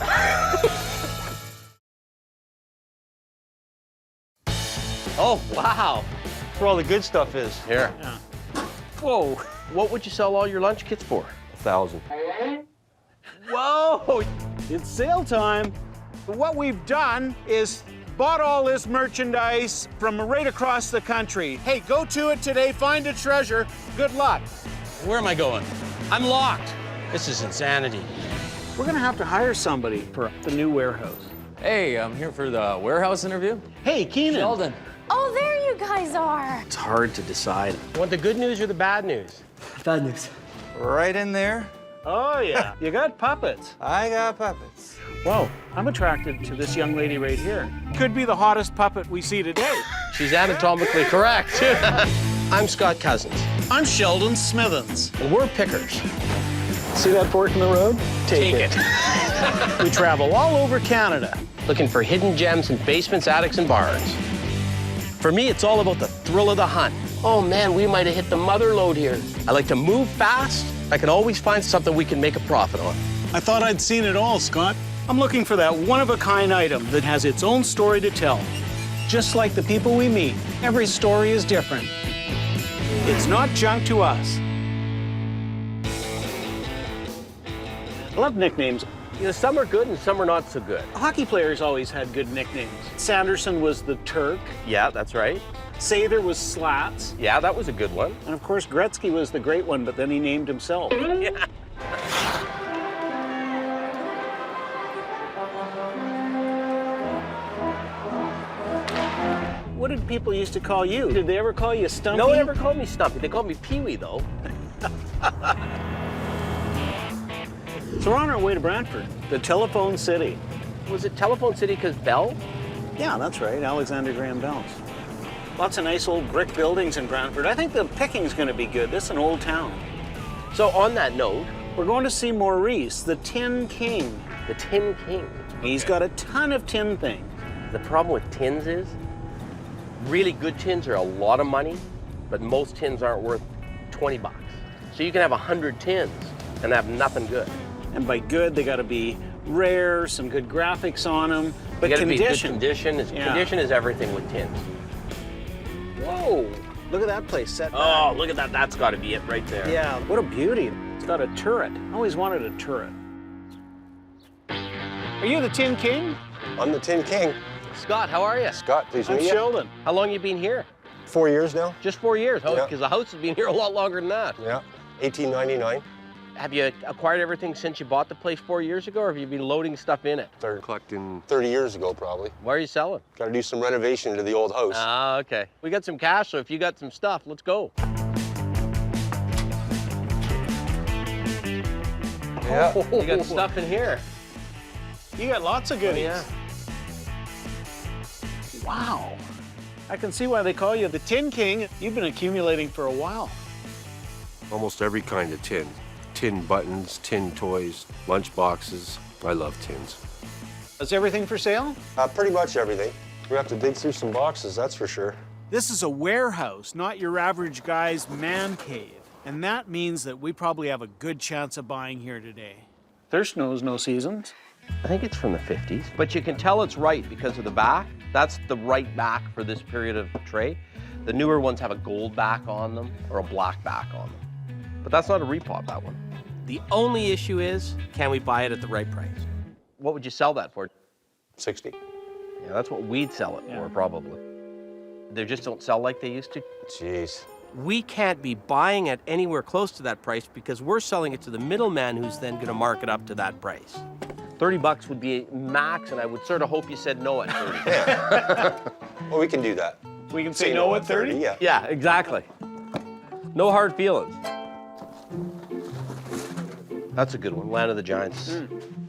Oh, wow. That's where all the good stuff is. Here. Yeah. Whoa. What would you sell all your lunch kits for? 1,000. Whoa! It's sale time. What we've done is bought all this merchandise from right across the country. Hey, go to it today, find a treasure. Good luck. Where am I going? I'm locked. This is insanity. We're gonna have to hire somebody for the new warehouse. Hey, I'm here for the warehouse interview. Hey, Keenan. Sheldon. Oh, there you guys are. It's hard to decide. Want the good news or the bad news? Bad news. Right in there, Oh, yeah. You got puppets. I got puppets. Whoa, I'm attracted to this young lady right here. Could be the hottest puppet we see today. She's anatomically correct. I'm Scott Cozens, I'm Sheldon Smithens. and we're pickers. See that fork in the road? Take it. We travel all over Canada. Looking for hidden gems in basements, attics, and barns. For me, it's all about the thrill of the hunt. Oh man, we might have hit the mother lode here. I like to move fast. I can always find something we can make a profit on. I thought I'd seen it all, Scott. I'm looking for that one-of-a-kind item that has its own story to tell. Just like the people we meet, every story is different. It's not junk to us. I love nicknames. You know, some are good and some are not so good. Hockey players always had good nicknames. Sanderson was the Turk. Yeah, that's right. Sather was Slats. Yeah, that was a good one. And of course, Gretzky was the great one, but then he named himself. Yeah. What did people used to call you? Did they ever call you Stumpy? No one ever called me Stumpy. They called me Pee-wee, though. So we're on our way to Brantford, the Telephone City. Was it Telephone City because Bell? Yeah, that's right, Alexander Graham Bell's. Lots of nice old brick buildings in Brantford. I think the picking's gonna be good. This is an old town. So on that note, we're going to see Maurice, the Tin King. The Tin King. He's got a ton of tin things. The problem with tins is, really good tins are a lot of money, but most tins aren't worth 20 bucks. So you can have 100 tins and have nothing good. And by good, they gotta be rare, some good graphics on them, but They gotta be good condition. condition. Condition is everything with tins. Whoa, look at that place set back. Oh, look at that. That's got to be it right there. Yeah, what a beauty. It's got a turret. I always wanted a turret. Are you the Tin King? I'm the Tin King. Scott, how are you? Scott, pleased to I'm meet you. Sheldon. How long you been here? 4 years now. Just 4 years. Oh, Yeah. because the house has been here a lot longer than that. Yeah, 1899. Have you acquired everything since you bought the place 4 years ago, or have you been loading stuff in it? Started collecting 30 years ago, probably. Why are you selling? Got to do some renovation to the old house. Ah, okay. We got some cash, so if you got some stuff, let's go. Yeah. You got stuff in here. You got lots of goodies. Yeah. Wow. I can see why they call you the Tin King. You've been accumulating for a while. Almost every kind of tin. Tin buttons, tin toys, lunch boxes. I love tins. Is everything for sale? Pretty much everything. We have to dig through some boxes, that's for sure. This is a warehouse, not your average guy's man cave. And that means that we probably have a good chance of buying here today. Thirst knows no seasons. I think it's from the 50s. But you can tell it's right because of the back. That's the right back for this period of tray. The newer ones have a gold back on them or a black back on them. But that's not a repop, that one. The only issue is, can we buy it at the right price? What would you sell that for? 60. Yeah, that's what we'd sell it for, probably. They just don't sell like they used to. Jeez. We can't be buying it anywhere close to that price because we're selling it to the middleman who's then gonna mark it up to that price. 30 bucks would be max, and I would sort of hope you said no at 30. Yeah. Well, we can do that. We can say no at 30? Yeah. Yeah, exactly. No hard feelings. That's a good one, Land of the Giants.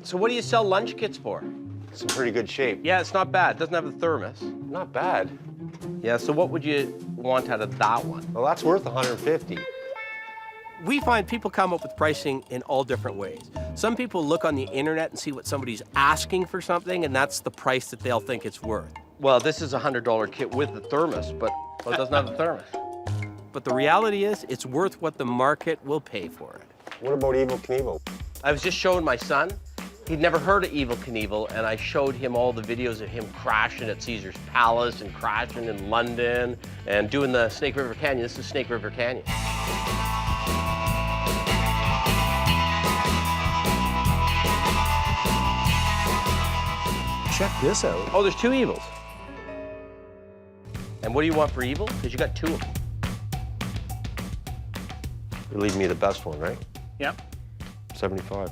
So what do you sell lunch kits for? It's in pretty good shape. Yeah, it's not bad. It doesn't have a thermos. Not bad. Yeah, so what would you want out of that one? Well, that's worth 150. We find people come up with pricing in all different ways. Some people look on the internet and see what somebody's asking for something, and that's the price that they'll think it's worth. Well, this is a $100 kit with the thermos, but it doesn't have the thermos. But the reality is, it's worth what the market will pay for it. What about Evel Knievel? I was just showing my son. He'd never heard of Evel Knievel, and I showed him all the videos of him crashing at Caesar's Palace and crashing in London and doing the Snake River Canyon. This is Snake River Canyon. Check this out. Oh, there's two Evils. And what do you want for Evel? Because you got two of them. You're leaving me the best one, right? Yep. 75.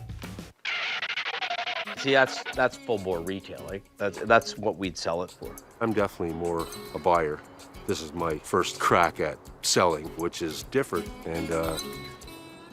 See, that's full bore retail. Like that's what we'd sell it for. I'm definitely more a buyer. This is my first crack at selling, which is different and a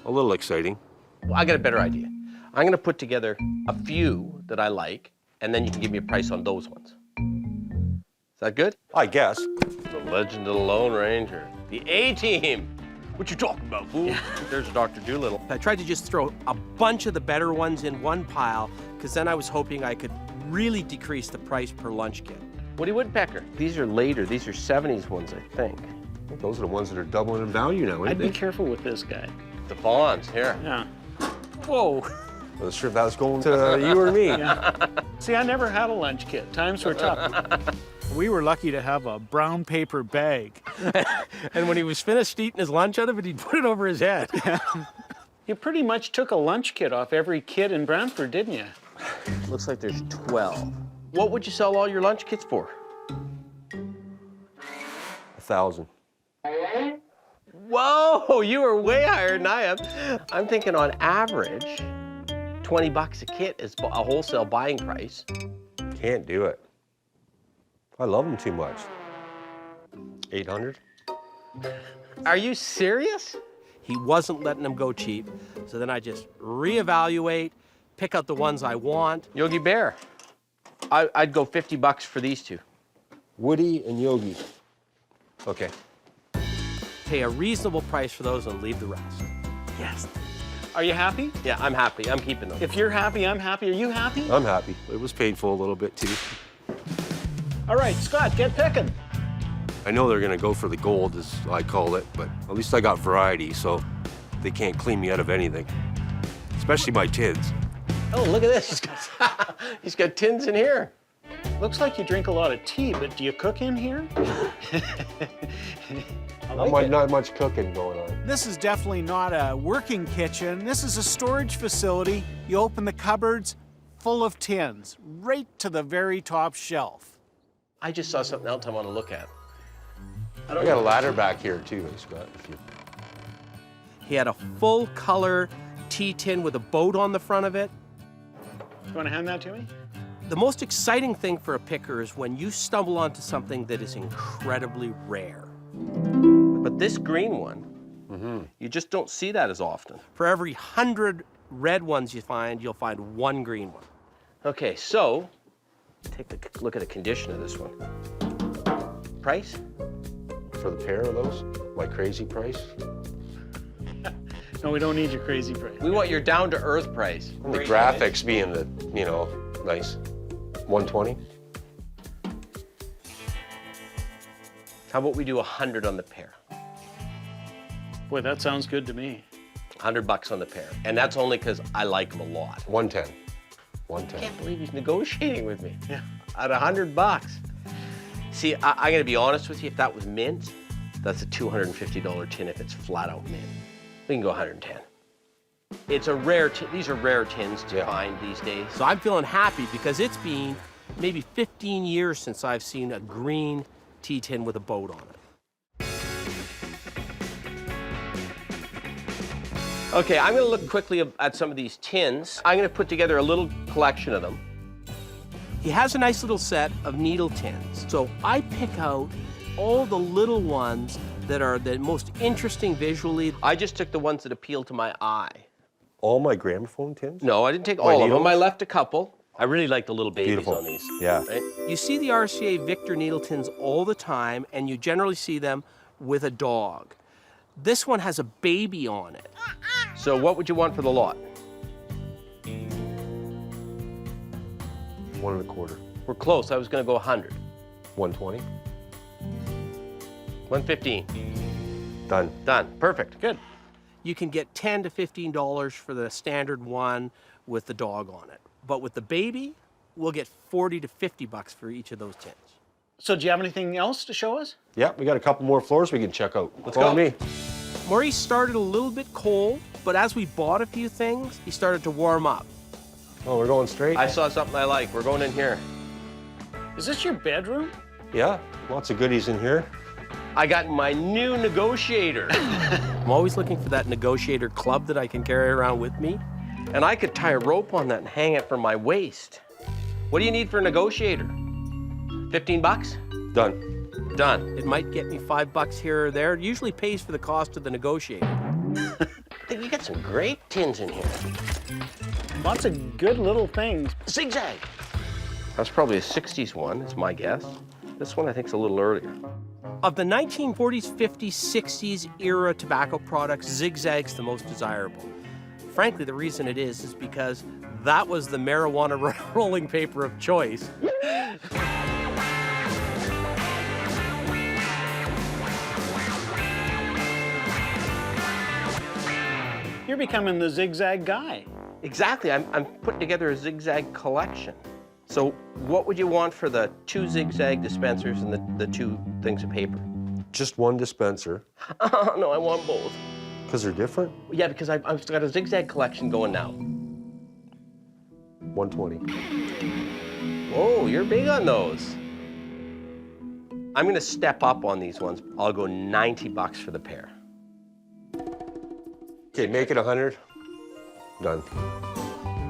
little exciting. Well, I got a better idea. I'm going to put together a few that I like, and then you can give me a price on those ones. Is that good? I guess. The Legend of the Lone Ranger. The A-Team. What you talking about, fool? There's Dr. Doolittle. I tried to just throw a bunch of the better ones in one pile, because then I was hoping I could really decrease the price per lunch kit. Woody Woodpecker. These are later. These are 70s ones, I think. Those are the ones that are doubling in value now, ain't I'd they? be careful with this guy. The Bonds, here. Yeah. Whoa. I was sure if that was going to you or me. Yeah. See, I never had a lunch kit. Times were tough. We were lucky to have a brown paper bag. And when he was finished eating his lunch out of it, he'd put it over his head. You pretty much took a lunch kit off every kid in Brantford, didn't you? Looks like there's 12. What would you sell all your lunch kits for? 1,000. Whoa, you are way higher than I am. I'm thinking on average, 20 bucks a kit is a wholesale buying price. Can't do it. I love them too much. 800? Are you serious? He wasn't letting them go cheap, so then I just reevaluate, pick out the ones I want. Yogi Bear, I'd go 50 bucks for these two. Woody and Yogi. Okay. Pay a reasonable price for those and leave the rest. Yes. Are you happy? Yeah, I'm happy. I'm keeping them. If you're happy, I'm happy. Are you happy? I'm happy. It was painful a little bit too. All right, Scott, get picking. I know they're gonna go for the gold, as I call it, but at least I got variety, so they can't clean me out of anything. Especially my tins. Oh, look at this. He's got tins in here. Looks like you drink a lot of tea, but do you cook in here? Not much cooking going on. This is definitely not a working kitchen. This is a storage facility. You open the cupboards, full of tins, right to the very top shelf. I just saw something else I want to look at. I got a ladder back here too, Scott. He had a full color tea tin with a boat on the front of it. You want to hand that to me? The most exciting thing for a picker is when you stumble onto something that is incredibly rare. But this green one, you just don't see that as often. For every 100 red ones you find, you'll find one green one. Okay, so take a look at the condition of this one. Price? For the pair of those, my crazy price. No, we don't need your crazy price. We want your down-to-earth price. And the graphics being the, nice. 120. How about we do 100 on the pair? Boy, that sounds good to me. 100 bucks on the pair. And that's only because I like them a lot. 110. I 110. can't believe he's negotiating with me. Yeah. At 100 bucks. See, I gotta be honest with you, if that was mint, that's a $250 tin if it's flat out mint. We can go 110. It's a rare tin. These are rare tins to find these days. So I'm feeling happy because it's been maybe 15 years since I've seen a green tea tin with a boat on it. Okay, I'm gonna look quickly at some of these tins. I'm gonna put together a little collection of them. He has a nice little set of needle tins. So I pick out all the little ones that are the most interesting visually. I just took the ones that appeal to my eye. All my gramophone tins? No, I didn't take all of them. I left a couple. I really like the little babies Beautiful. on these. Yeah. Right? You see the RCA Victor needle tins all the time, and you generally see them with a dog. This one has a baby on it. So what would you want for the lot? 1 1/4. We're close. I was going to go 100. 120. 115. Done. Done. Perfect. Good. You can get $10 to $15 for the standard one with the dog on it. But with the baby, we'll get 40 to 50 bucks for each of those tins. So do you have anything else to show us? Yeah, we got a couple more floors we can check out. Let's Follow go. me. Maurice started a little bit cold, but as we bought a few things, he started to warm up. Oh, we're going straight? I saw something I like. We're going in here. Is this your bedroom? Yeah, lots of goodies in here. I got my new negotiator. I'm always looking for that negotiator club that I can carry around with me. And I could tie a rope on that and hang it from my waist. What do you need for a negotiator? 15 bucks? Done. Done. It might get me $5 here or there. It usually pays for the cost of the negotiator. I think we got some great tins in here. Lots of good little things. Zigzag. That's probably a 60s one, it's my guess. This one I think is a little earlier. Of the 1940s, 50s, 60s era tobacco products, zigzag's the most desirable. Frankly, the reason it is because that was the marijuana rolling paper of choice. You're becoming the zigzag guy. Exactly, I'm putting together a zigzag collection. So what would you want for the 2 zigzag dispensers and the 2 things of paper? Just one dispenser. No, I want both. Because they're different? Yeah, because I've got a zigzag collection going now. 120. Whoa, you're big on those. I'm gonna step up on these ones. I'll go $90 for the pair. Okay, make it 100. Done.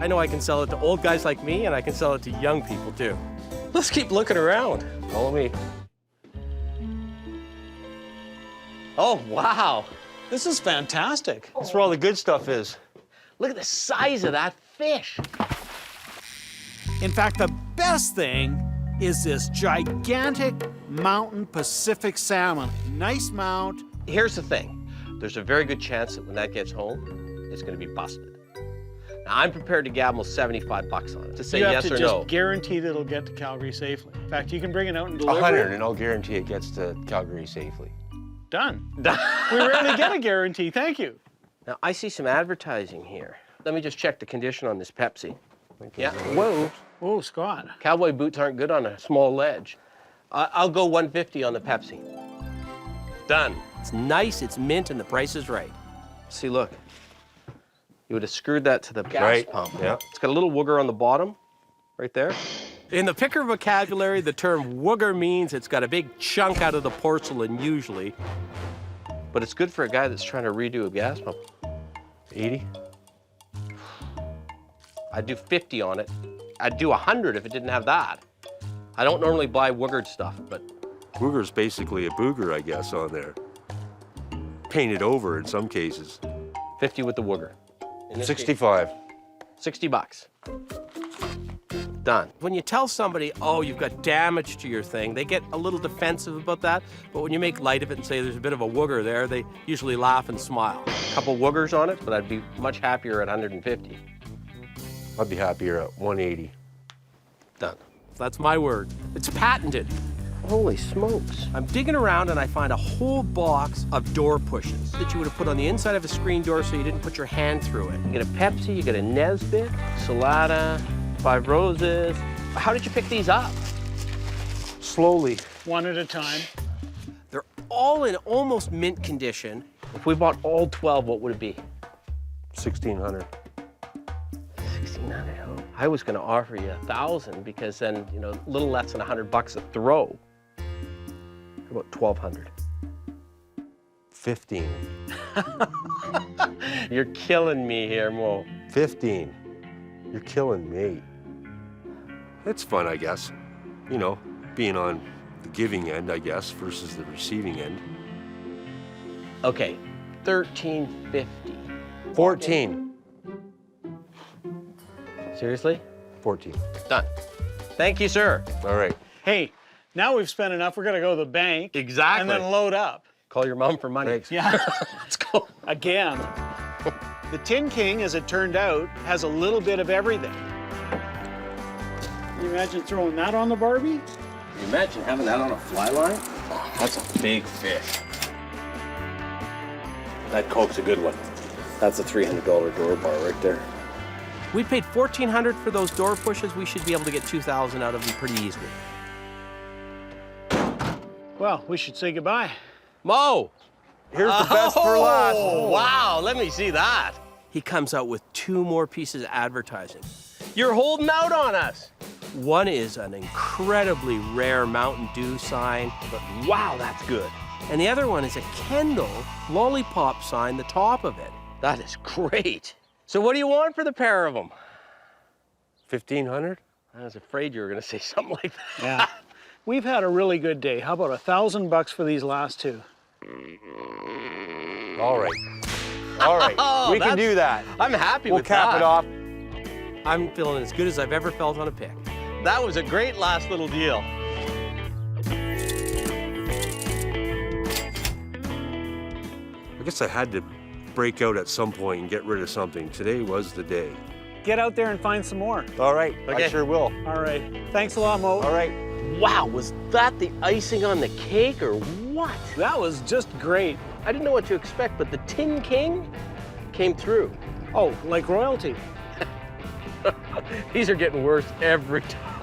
I know I can sell it to old guys like me, and I can sell it to young people too. Let's keep looking around. Follow me. Oh, wow. This is fantastic. That's where all the good stuff is. Look at the size of that fish. In fact, the best thing is this gigantic mountain Pacific salmon. Nice mount. Here's the thing. There's a very good chance that when that gets home, it's gonna be busted. Now, I'm prepared to gamble $75 on it, to say You have yes to or just no. guarantee that it'll get to Calgary safely. In fact, you can bring it out and deliver 100, it. and I'll guarantee it gets to Calgary safely. Done. We rarely get a guarantee, thank you. Now, I see some advertising here. Let me just check the condition on this Pepsi. Yeah, whoa. Oh, Scott. Cowboy boots aren't good on a small ledge. I'll go 150 on the Pepsi. Done. It's nice, it's mint, and the price is right. See, look. You would have screwed that to the gas pump. Yeah. It's got a little wooger on the bottom, right there. In the picker vocabulary, the term wooger means it's got a big chunk out of the porcelain, usually. But it's good for a guy that's trying to redo a gas pump. 80? I'd do 50 on it. I'd do 100 if it didn't have that. I don't normally buy woogered stuff, but... Booger's basically a booger, I guess, on there. Painted over in some cases. 50 with the wooger. 65. $60. Done. When you tell somebody, oh, you've got damage to your thing, they get a little defensive about that. But when you make light of it and say there's a bit of a wooger there, they usually laugh and smile. A couple woogers on it, but I'd be much happier at 150. I'd be happier at 180. Done. That's my word. It's patented. Holy smokes. I'm digging around and I find a whole box of door pushes that you would have put on the inside of a screen door so you didn't put your hand through it. You get a Pepsi, you get a Nesbit, Salada, 5 Roses. How did you pick these up? Slowly. One at a time. They're all in almost mint condition. If we bought all 12, what would it be? 1,600. 1,600. I was going to offer you 1,000 because then, you know, a little less than $100 a throw. How about 1,200? 15. You're killing me here, Mo. 15. You're killing me. It's fun, I guess. You know, being on the giving end, I guess, versus the receiving end. Okay, 1,350. 14. Seriously? 14. Done. Thank you, sir. All right. Hey, now we've spent enough, we're gonna go to the bank. Exactly. And then load up. Call your mom for money. Thanks. Yeah. Let's go. Again. The Tin King, as it turned out, has a little bit of everything. Can you imagine throwing that on the Barbie? Can you imagine having that on a fly line? Oh, that's a big fish. That Coke's a good one. That's a $300 door bar right there. We paid $1,400 for those door pushes. We should be able to get $2,000 out of them pretty easily. Well, we should say goodbye. Mo! Here's the best for last. Oh, wow, let me see that. He comes out with 2 more pieces of advertising. You're holding out on us. One is an incredibly rare Mountain Dew sign, but wow, that's good. And the other one is a Kendall lollipop sign, the top of it. That is great. So what do you want for the pair of them? 1,500? I was afraid you were going to say something like that. Yeah. We've had a really good day. How about $1,000 for these last 2? All right. All right. Oh, we can do that. I'm happy We'll with that. cap it off. I'm feeling as good as I've ever felt on a pick. That was a great last little deal. guess I had to break out at some point and get rid of something. Today was the day. Get out there and find some more. All right, Okay. I sure will. All right. Thanks a lot, Mo. All right. Wow, was that the icing on the cake or what? That was just great. I didn't know what to expect, but the Tin King came through. Oh, like royalty. These are getting worse every time.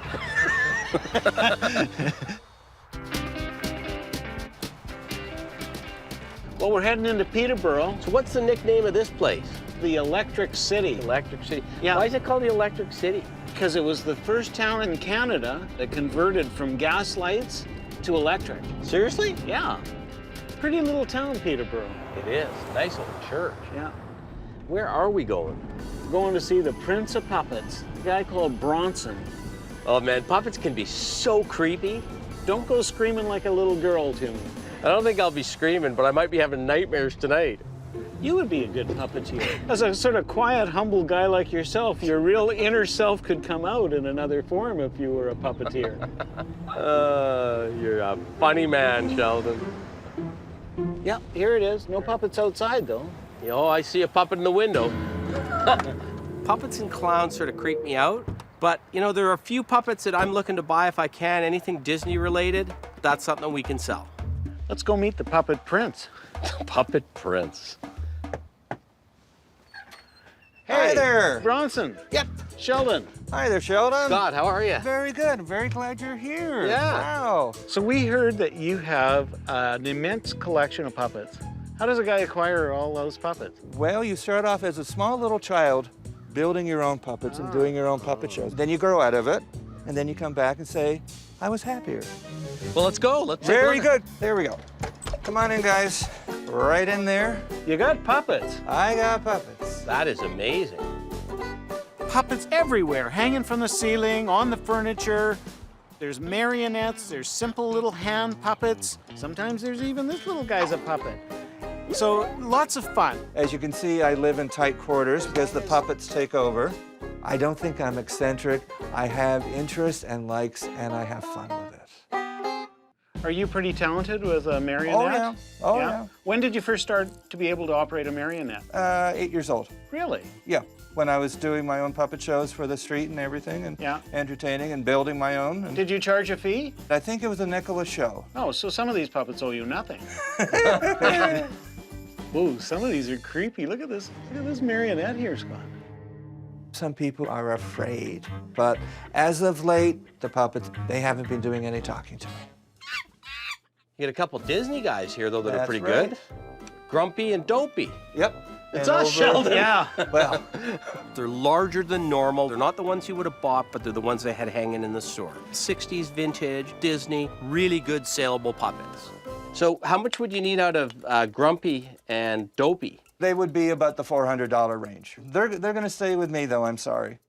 Well, we're heading into Peterborough, So what's the nickname of this place? the Electric City. Electric City. Yeah. Why is it called the Electric City? Because it was the first town in Canada that converted from gas lights to electric. Seriously? Yeah. Pretty little town, Peterborough. It is. Nice little church. Yeah. Where are we going? We're going to see the Prince of Puppets, a guy called Bronson. Oh man, puppets can be so creepy. Don't go screaming like a little girl to me. I don't think I'll be screaming, but I might be having nightmares tonight. You would be a good puppeteer. As a sort of quiet, humble guy like yourself, your real inner self could come out in another form if you were a puppeteer. You're a funny man, Sheldon. Yeah, here it is. No puppets outside, though. You know, I see a puppet in the window. Puppets and clowns sort of creep me out, but you know, there are a few puppets that I'm looking to buy if I can, anything Disney related. That's something we can sell. Let's go meet the puppet prince. Puppet Prince. Hey there. Bronson. Yep. Sheldon. Hi there, Sheldon. Scott, how are you? Very good. I'm very glad you're here. Yeah. Wow. So we heard that you have an immense collection of puppets. How does a guy acquire all those puppets? Well, you start off as a small little child building your own puppets and doing your own puppet shows. Then you grow out of it, and then you come back and say, I was happier. Well, let's go. Let's take a Very look. good. There we go. Come on in, guys. Right in there. You got puppets. I got puppets. That is amazing. Puppets everywhere, hanging from the ceiling, on the furniture. There's marionettes, there's simple little hand puppets. Sometimes there's even this little guy's a puppet. So lots of fun. As you can see, I live in tight quarters because the puppets take over. I don't think I'm eccentric. I have interest and likes, and I have fun with it. Are you pretty talented with a marionette? Oh, yeah. Oh, yeah. When did you first start to be able to operate a marionette? 8 years old. Really? Yeah. When I was doing my own puppet shows for the street and everything, and entertaining and building my own. And Did you charge a fee? I think it was a nickel a show. Oh, so some of these puppets owe you nothing. Whoa, some of these are creepy. Look at this marionette here, Scott. Some people are afraid, but as of late, the puppets, they haven't been doing any talking to me. You get a couple Disney guys here, though, that are That's pretty right. good. Grumpy and Dopey. Yep. It's And us, over- Sheldon. Yeah. Well, They're larger than normal. They're not the ones you would have bought, but they're the ones they had hanging in the store. 60s vintage, Disney, really good saleable puppets. So how much would you need out of Grumpy and Dopey? they would be about the $400 range. They're going to stay with me, though, I'm sorry.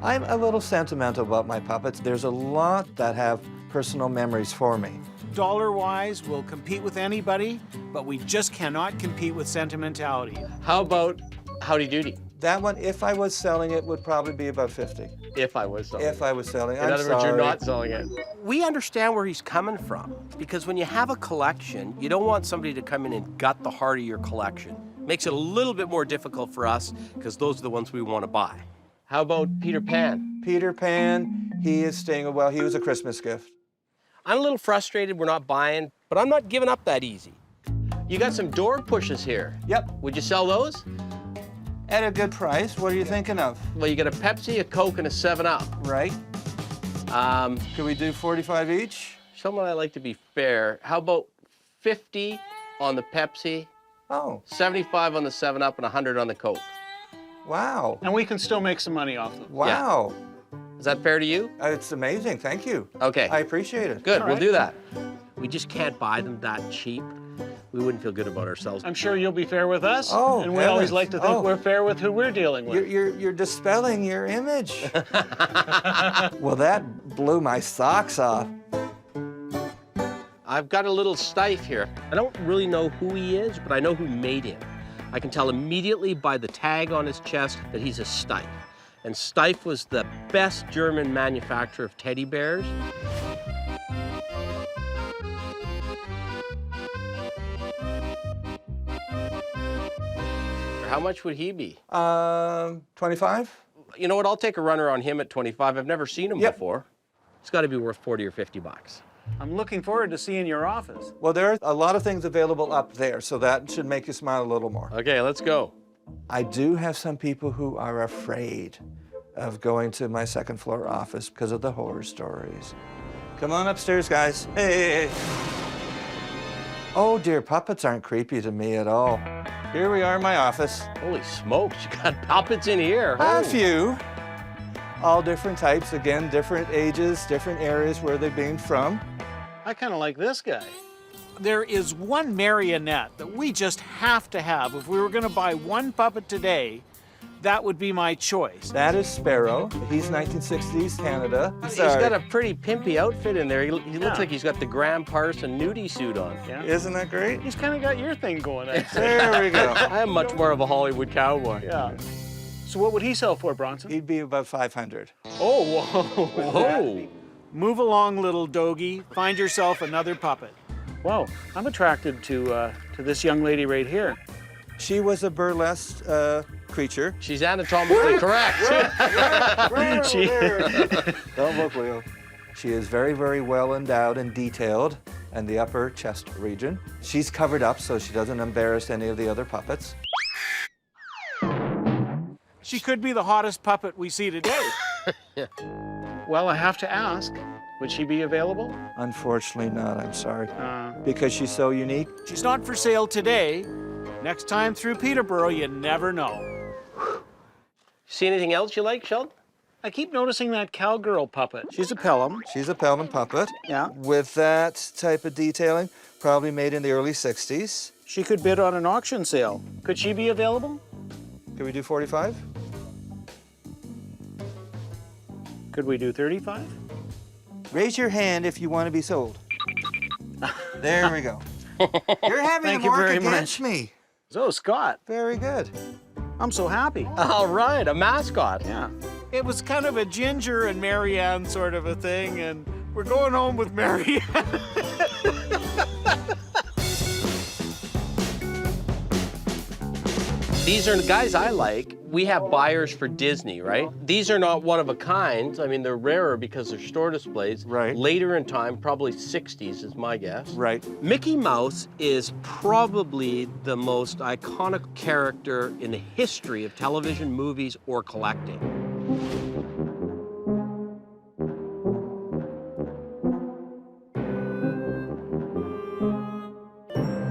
I'm a little sentimental about my puppets. There's a lot that have personal memories for me. Dollar-wise, we'll compete with anybody, but we just cannot compete with sentimentality. How about Howdy Doody? That one, if I was selling it, would probably be about 50. If I was selling If I was selling it. In I'm other words, you're sorry. not selling it. We understand where he's coming from, because when you have a collection, you don't want somebody to come in and gut the heart of your collection. Makes it a little bit more difficult for us, because those are the ones we want to buy. How about Peter Pan? Peter Pan, he is staying, well, he was a Christmas gift. I'm a little frustrated we're not buying, but I'm not giving up that easy. You got some door pushes here. Yep. Would you sell those? At a good price. What are you thinking of? Well, you got a Pepsi, a Coke, and a 7-Up. Right. Could we do 45 each? Sheldon and I like to be fair. How about 50 on the Pepsi, Oh, 75 on the 7-Up, and 100 on the Coke? wow. And we can still make some money off them. Wow. Is that fair to you? It's amazing. Thank you. Okay. I appreciate it. Good, All we'll right. do that. We just can't buy them that cheap. We wouldn't feel good about ourselves. I'm sure you'll be fair with us. Oh, and we always heavens. like to think Oh. we're fair with who we're dealing with. You're dispelling your image. Well, that blew my socks off. I've got a little Stife here. I don't really know who he is, but I know who made him. I can tell immediately by the tag on his chest that he's a Stife. And Stife was the best German manufacturer of teddy bears. How much would he be? 25? You know what? I'll take a runner on him at 25. I've never seen him before. It's got to be worth 40 or 50 bucks. I'm looking forward to seeing your office. Well, there are a lot of things available up there, so that should make you smile a little more. Okay, let's go. I do have some people who are afraid of going to my second floor office because of the horror stories. Come on upstairs, guys. Hey. Oh dear, puppets aren't creepy to me at all. Here we are in my office. Holy smokes, you got puppets in here. A few. All different types, again, different ages, different areas where they've been from. I kind of like this guy. There is one marionette that we just have to have. If we were going to buy one puppet today, that would be my choice. That is Sparrow. He's 1960s Canada. He's got a pretty pimpy outfit in there. He looks like he's got the Graham Parson nudie suit on. Yeah. Isn't that great? He's kind of got your thing going, I'd say. There we go. I am much more of a Hollywood cowboy. Yeah. So what would he sell for, Bronson? He'd be about 500. Oh, whoa. Whoa. Move along, little Douggee. Find yourself another puppet. Wow, I'm attracted to this young lady right here. She was a burlesque creature. She's anatomically correct. Don't look, Leo. She is very, very well endowed and detailed in the upper chest region. She's covered up so she doesn't embarrass any of the other puppets. She could be the hottest puppet we see today. Well, I have to ask, would she be available? Unfortunately not, I'm sorry. Because she's so unique. She's not for sale today. Next time through Peterborough, you never know. See anything else you like, Sheldon? I keep noticing that cowgirl puppet. She's a Pelham. She's a Pelham puppet. Yeah. With that type of detailing, probably made in the early 60s. She could bid on an auction sale. Could she be available? Could we do 45? Could we do 35? Raise your hand if you want to be sold. There we go. You're having Thank to you work very against much. me. So, Scott, Very good. I'm so happy. All right, a mascot. Yeah. It was kind of a Ginger and Marianne sort of a thing, and we're going home with Marianne. These are the guys I like. We have buyers for Disney, right? These are not one of a kind. I mean, they're rarer because they're store displays. Right. Later in time, probably 60s is my guess. Right. Mickey Mouse is probably the most iconic character in the history of television, movies, or collecting.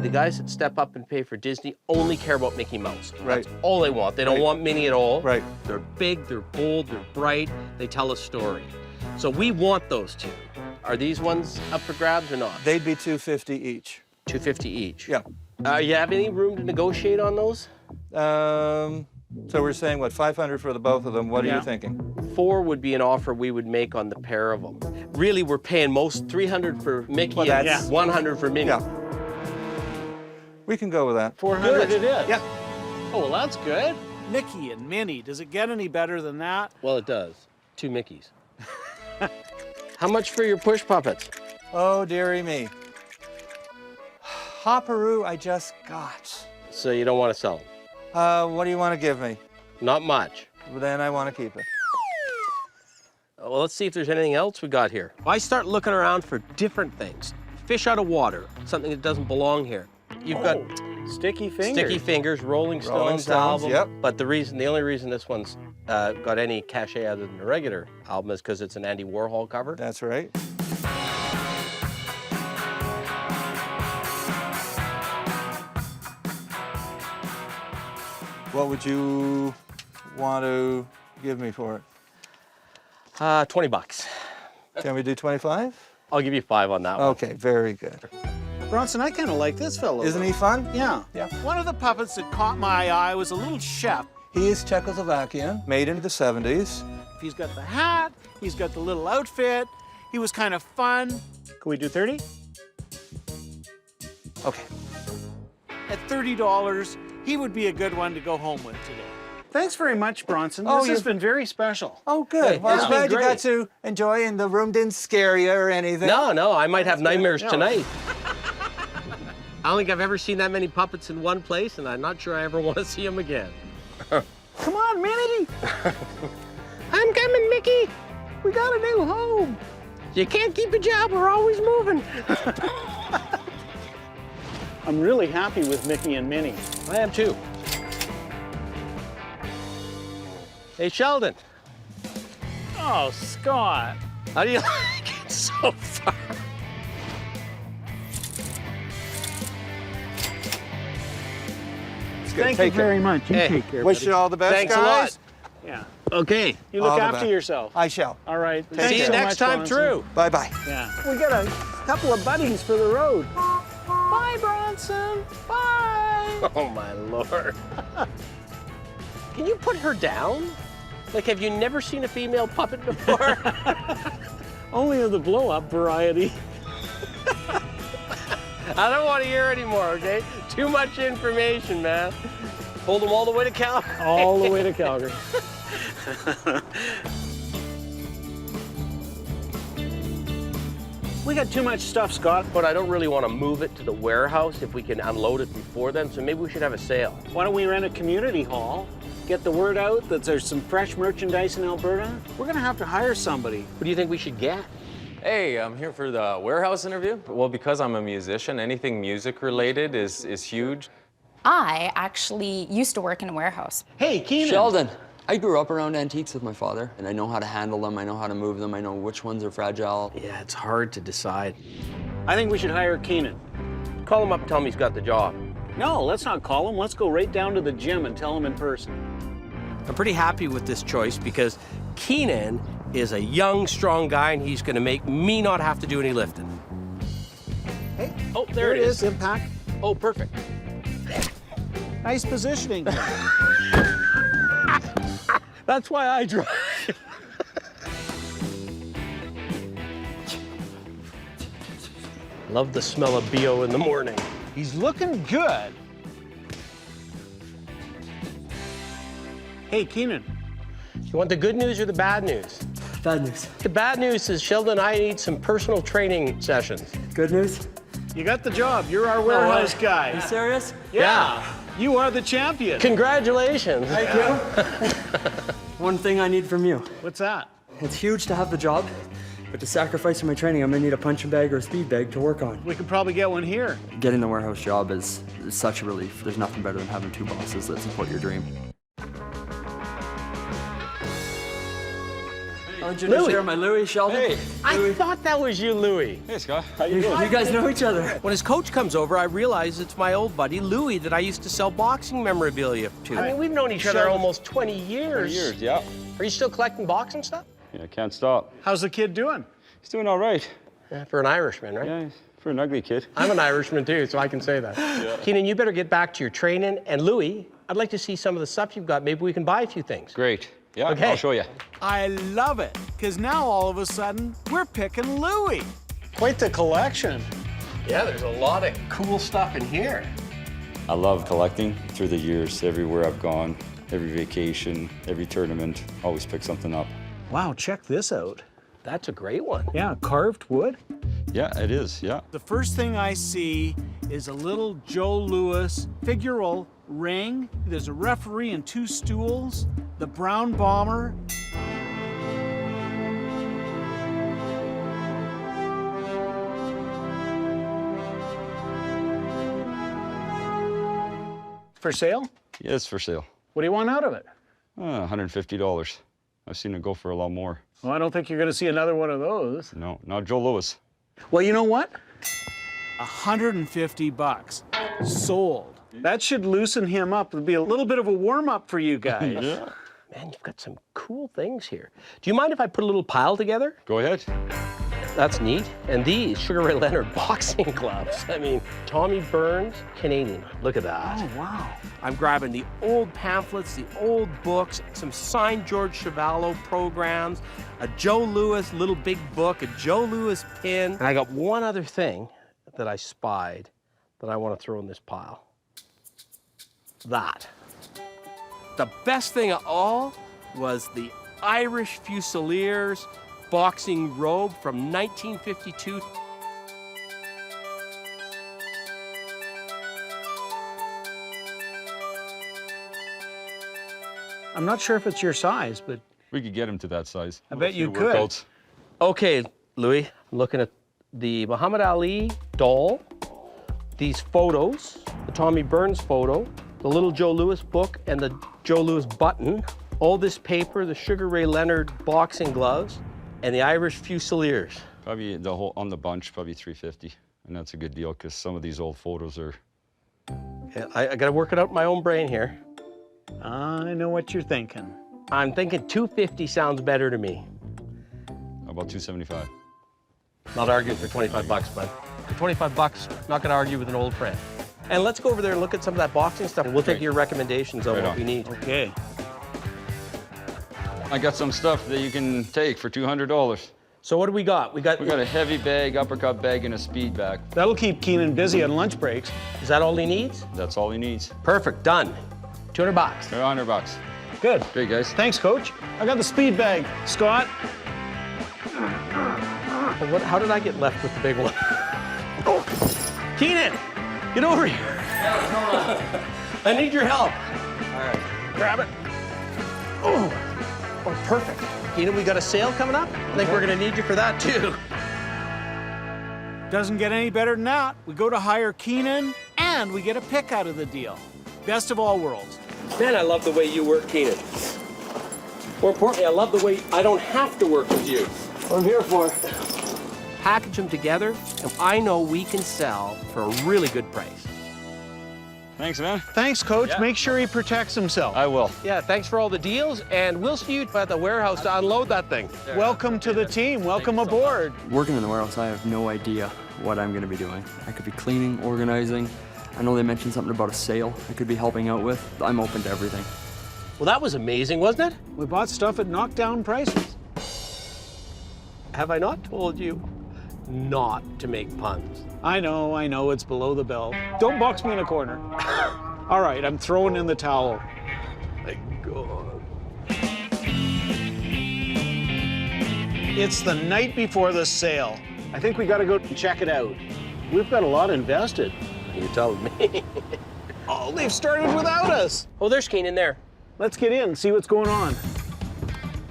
The guys that step up and pay for Disney only care about Mickey Mouse. Right. That's all they want. They don't want Minnie at all. Right. They're big, they're bold, they're bright, they tell a story. So we want those two. Are these ones up for grabs or not? They'd be $250 each. $250 each. Yeah. You have any room to negotiate on those? So we're saying, what, 500 for the both of them? What are you thinking? 4 would be an offer we would make on the pair of them. Really, we're paying most 300 for Mickey Well, and that's- 100 for Minnie. Yeah. We can go with that. 400 it is. Yeah. Oh, well, that's good. Mickey and Minnie, does it get any better than that? Well, it does. 2 Mickeys. How much for your push puppets? Oh, dearie me. Hopperoo I just got. So you don't want to sell them? What do you want to give me? Not much. Then I want to keep it. Well, let's see if there's anything else we got here. I start looking around for different things. Fish out of water, something that doesn't belong here. You've got Sticky Fingers. Sticky Fingers, Rolling Stones album. Yep. But the only reason this one's got any cachet other than the regular album is because it's an Andy Warhol cover. That's right. What would you want to give me for it? 20 bucks. Can we do 25? I'll give you 5 on that one. Okay, very good. Bronson, I kind of like this fellow. Isn't he fun? Yeah. Yeah. One of the puppets that caught my eye was a little chef. He is Czechoslovakian, made in the 70s. He's got the hat, he's got the little outfit, he was kind of fun. Can we do 30? Okay. At $30, he would be a good one to go home with today. Thanks very much, Bronson. Oh, This has been very special. Oh, good. Hey, Well, it's I'm been glad you got great. to enjoy and the room didn't scare you or anything. No, I might have nightmares No. tonight. I don't think I've ever seen that many puppets in one place, and I'm not sure I ever want to see them again. Come on, Minnie! I'm coming, Mickey! We got a new home! You can't keep a job, we're always moving. I'm really happy with Mickey and Minnie. I am too. Hey, Sheldon. Oh, Scott. How do you like it so far? Thank you very much. You take care, Wish buddy. you all the best, Thanks guys. a lot. Yeah. Okay. You look All the after best. yourself. I shall. All right. Take See you care. next time through. Bye-bye. Yeah. We got a couple of buddies for the road. Bye, Bronson. Bye. Oh, my Lord. Can you put her down? Like, have you never seen a female puppet before? Only of the blow-up variety. I don't want to hear anymore, okay? Too much information, man. Hold them all the way to Calgary. All the way to Calgary. We got too much stuff, Scott. But I don't really want to move it to the warehouse if we can unload it before then, so maybe we should have a sale. Why don't we rent a community hall, get the word out that there's some fresh merchandise in Alberta? We're gonna have to hire somebody. What do you think we should get? Hey, I'm here for the warehouse interview. Well, because I'm a musician, anything music related is huge. I actually used to work in a warehouse. Hey, Keenan. Sheldon. I grew up around antiques with my father, and I know how to handle them, I know how to move them, I know which ones are fragile. Yeah, it's hard to decide. I think we should hire Keenan. Call him up and tell him he's got the job. No, let's not call him. Let's go right down to the gym and tell him in person. I'm pretty happy with this choice because Keenan is a young, strong guy, and he's going to make me not have to do any lifting. Hey, Oh, there it is. Impact. Oh, perfect. Nice positioning. That's why I drive. Love the smell of BO in the morning. He's looking good. Hey, Keenan. You want the good news or the bad news? Bad news. The bad news is Sheldon and I need some personal training sessions. Good news? You got the job. You're our warehouse guy. Are you serious? Yeah. You are the champion. Congratulations. Thank you. One thing I need from you. What's that? It's huge to have the job, but to sacrifice for my training, I'm gonna need a punching bag or a speed bag to work on. We could probably get one here. Getting the warehouse job is such a relief. There's nothing better than having two bosses that support your dream. I'll introduce Louis. you to my Louis, Sheldon. Hey, I thought that was you, Louis. Hey, Scott. You guys know each other. When his coach comes over, I realize it's my old buddy, Louis, that I used to sell boxing memorabilia to. I mean, we've known each other almost 20 years. 20 years, yeah. Are you still collecting boxing stuff? Yeah, can't stop. How's the kid doing? He's doing all right. Yeah, for an Irishman, right? Yeah, for an ugly kid. I'm an Irishman too, so I can say that. Yeah. Keenan, you better get back to your training. And Louis, I'd like to see some of the stuff you've got. Maybe we can buy a few things. Great. Yeah, Okay. I'll show you. I love it, because now all of a sudden, we're picking Louis. Quite the collection. Yeah, there's a lot of cool stuff in here. I love collecting through the years. Everywhere I've gone, every vacation, every tournament, always pick something up. Wow, check this out. That's a great one. Yeah, carved wood. Yeah, it is, yeah. The first thing I see is a little Joe Louis figural ring. There's a referee and two stools, the brown bomber. For sale? Yeah, it's for sale. What do you want out of it? $150. I've seen it go for a lot more. Well, I don't think you're going to see another one of those. No, not Joe Louis. Well, you know what? $150. Sold. That should loosen him up. It'll be a little bit of a warm-up for you guys. Yeah. Man, you've got some cool things here. Do you mind if I put a little pile together? Go ahead. That's neat. And these Sugar Ray Leonard boxing gloves. I mean, Tommy Burns, Canadian. Look at that. Oh, wow. I'm grabbing the old pamphlets, the old books, some signed George Chevallo programs, a Joe Louis little big book, a Joe Louis pin. And I got one other thing that I spied that I want to throw in this pile. That. The best thing of all was the Irish Fusiliers boxing robe from 1952. I'm not sure if it's your size, but We could get him to that size. I bet you A few could. workouts. Okay, Louis, I'm looking at the Muhammad Ali doll, these photos, the Tommy Burns photo, the little Joe Louis book, and the Joe Louis button, all this paper, the Sugar Ray Leonard boxing gloves, and the Irish Fusiliers. Probably the whole, on the bunch, probably 350. And that's a good deal because some of these old photos are... Yeah, I gotta work it out in my own brain here. I know what you're thinking. I'm thinking 250 sounds better to me. About 275. Not arguing for 25 bucks, bud. For 25 bucks, not gonna argue with an old friend. And let's go over there and look at some of that boxing stuff. We'll take your recommendations on Right what on. we need. Okay. I got some stuff that you can take for $200. So what do we got? We got a heavy bag, uppercut bag, and a speed bag. That'll keep Keenan busy on lunch breaks. Is that all he needs? That's all he needs. Perfect, done. 200 bucks. 100 bucks. Good. Great, guys. Thanks, Coach. I got the speed bag. Scott? How did I get left with the big one? Oh, Keenan, get over here. I need your help. All right, grab it. Oh, perfect. Keenan, we got a sale coming up. I think we're gonna need you for that too. Doesn't get any better than that. We go to hire Keenan, and we get a pick out of the deal. Best of all worlds. Man, I love the way you work, Keenan. More importantly, I love the way I don't have to work with you. What I'm here for. Package them together, and I know we can sell for a really good price. Thanks, man. Thanks, Coach. Yeah. Make sure he protects himself. I will. Yeah, thanks for all the deals, and we'll see you at the warehouse to unload that thing. Welcome to the team. Welcome aboard. Working in the warehouse, I have no idea what I'm going to be doing. I could be cleaning, organizing. I know they mentioned something about a sale I could be helping out with. I'm open to everything. Well, that was amazing, wasn't it? We bought stuff at knockdown prices. Have I not told you not to make puns? I know, it's below the belt. Don't box me in a corner. All right, I'm throwing in the towel. My God. It's the night before the sale. I think we gotta go check it out. We've got a lot invested. You're telling me. Oh, they've started without us. Oh, there's Keenan there. Let's get in, see what's going on.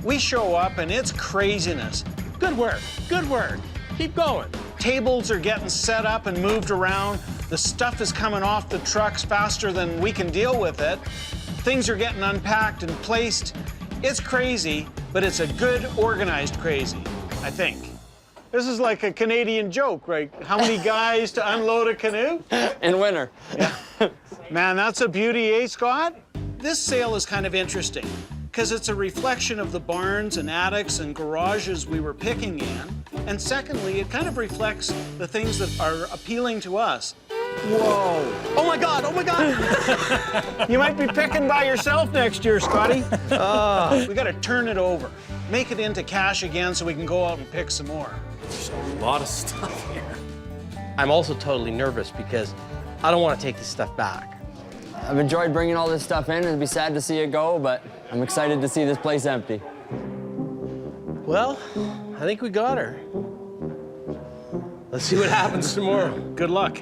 We show up and it's craziness. Good work, good work. Keep going. Tables are getting set up and moved around. The stuff is coming off the trucks faster than we can deal with it. Things are getting unpacked and placed. It's crazy, but it's a good, organized crazy, I think. This is like a Canadian joke, right? How many guys to unload a canoe? In winter. Yeah. Man, that's a beauty, eh, Scott? This sale is kind of interesting because it's a reflection of the barns and attics and garages we were picking in. And secondly, it kind of reflects the things that are appealing to us. Whoa. Oh my God, oh my God. You might be picking by yourself next year, Scotty. We gotta turn it over. Make it into cash again so we can go out and pick some more. There's a lot of stuff here. I'm also totally nervous because I don't want to take this stuff back. I've enjoyed bringing all this stuff in. It'd be sad to see it go, but I'm excited to see this place empty. Well, I think we got her. Let's see what happens tomorrow. Good luck.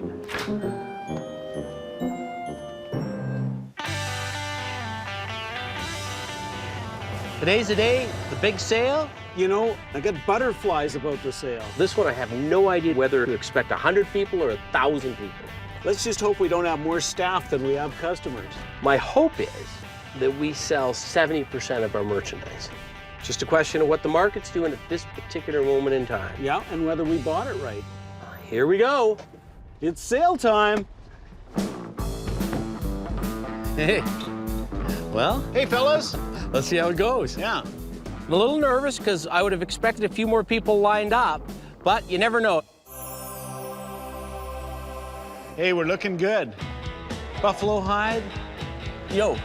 Today's the day, the big sale. You know, I got butterflies about the sale. This one, I have no idea whether to expect 100 people or 1,000 people. Let's just hope we don't have more staff than we have customers. My hope is that we sell 70% of our merchandise. Just a question of what the market's doing at this particular moment in time. Yeah, and whether we bought it right. Here we go. It's sale time. Hey. Well, hey, fellas. Let's see how it goes. Yeah. I'm a little nervous because I would have expected a few more people lined up, but you never know. Hey, we're looking good. Buffalo hide. Yo,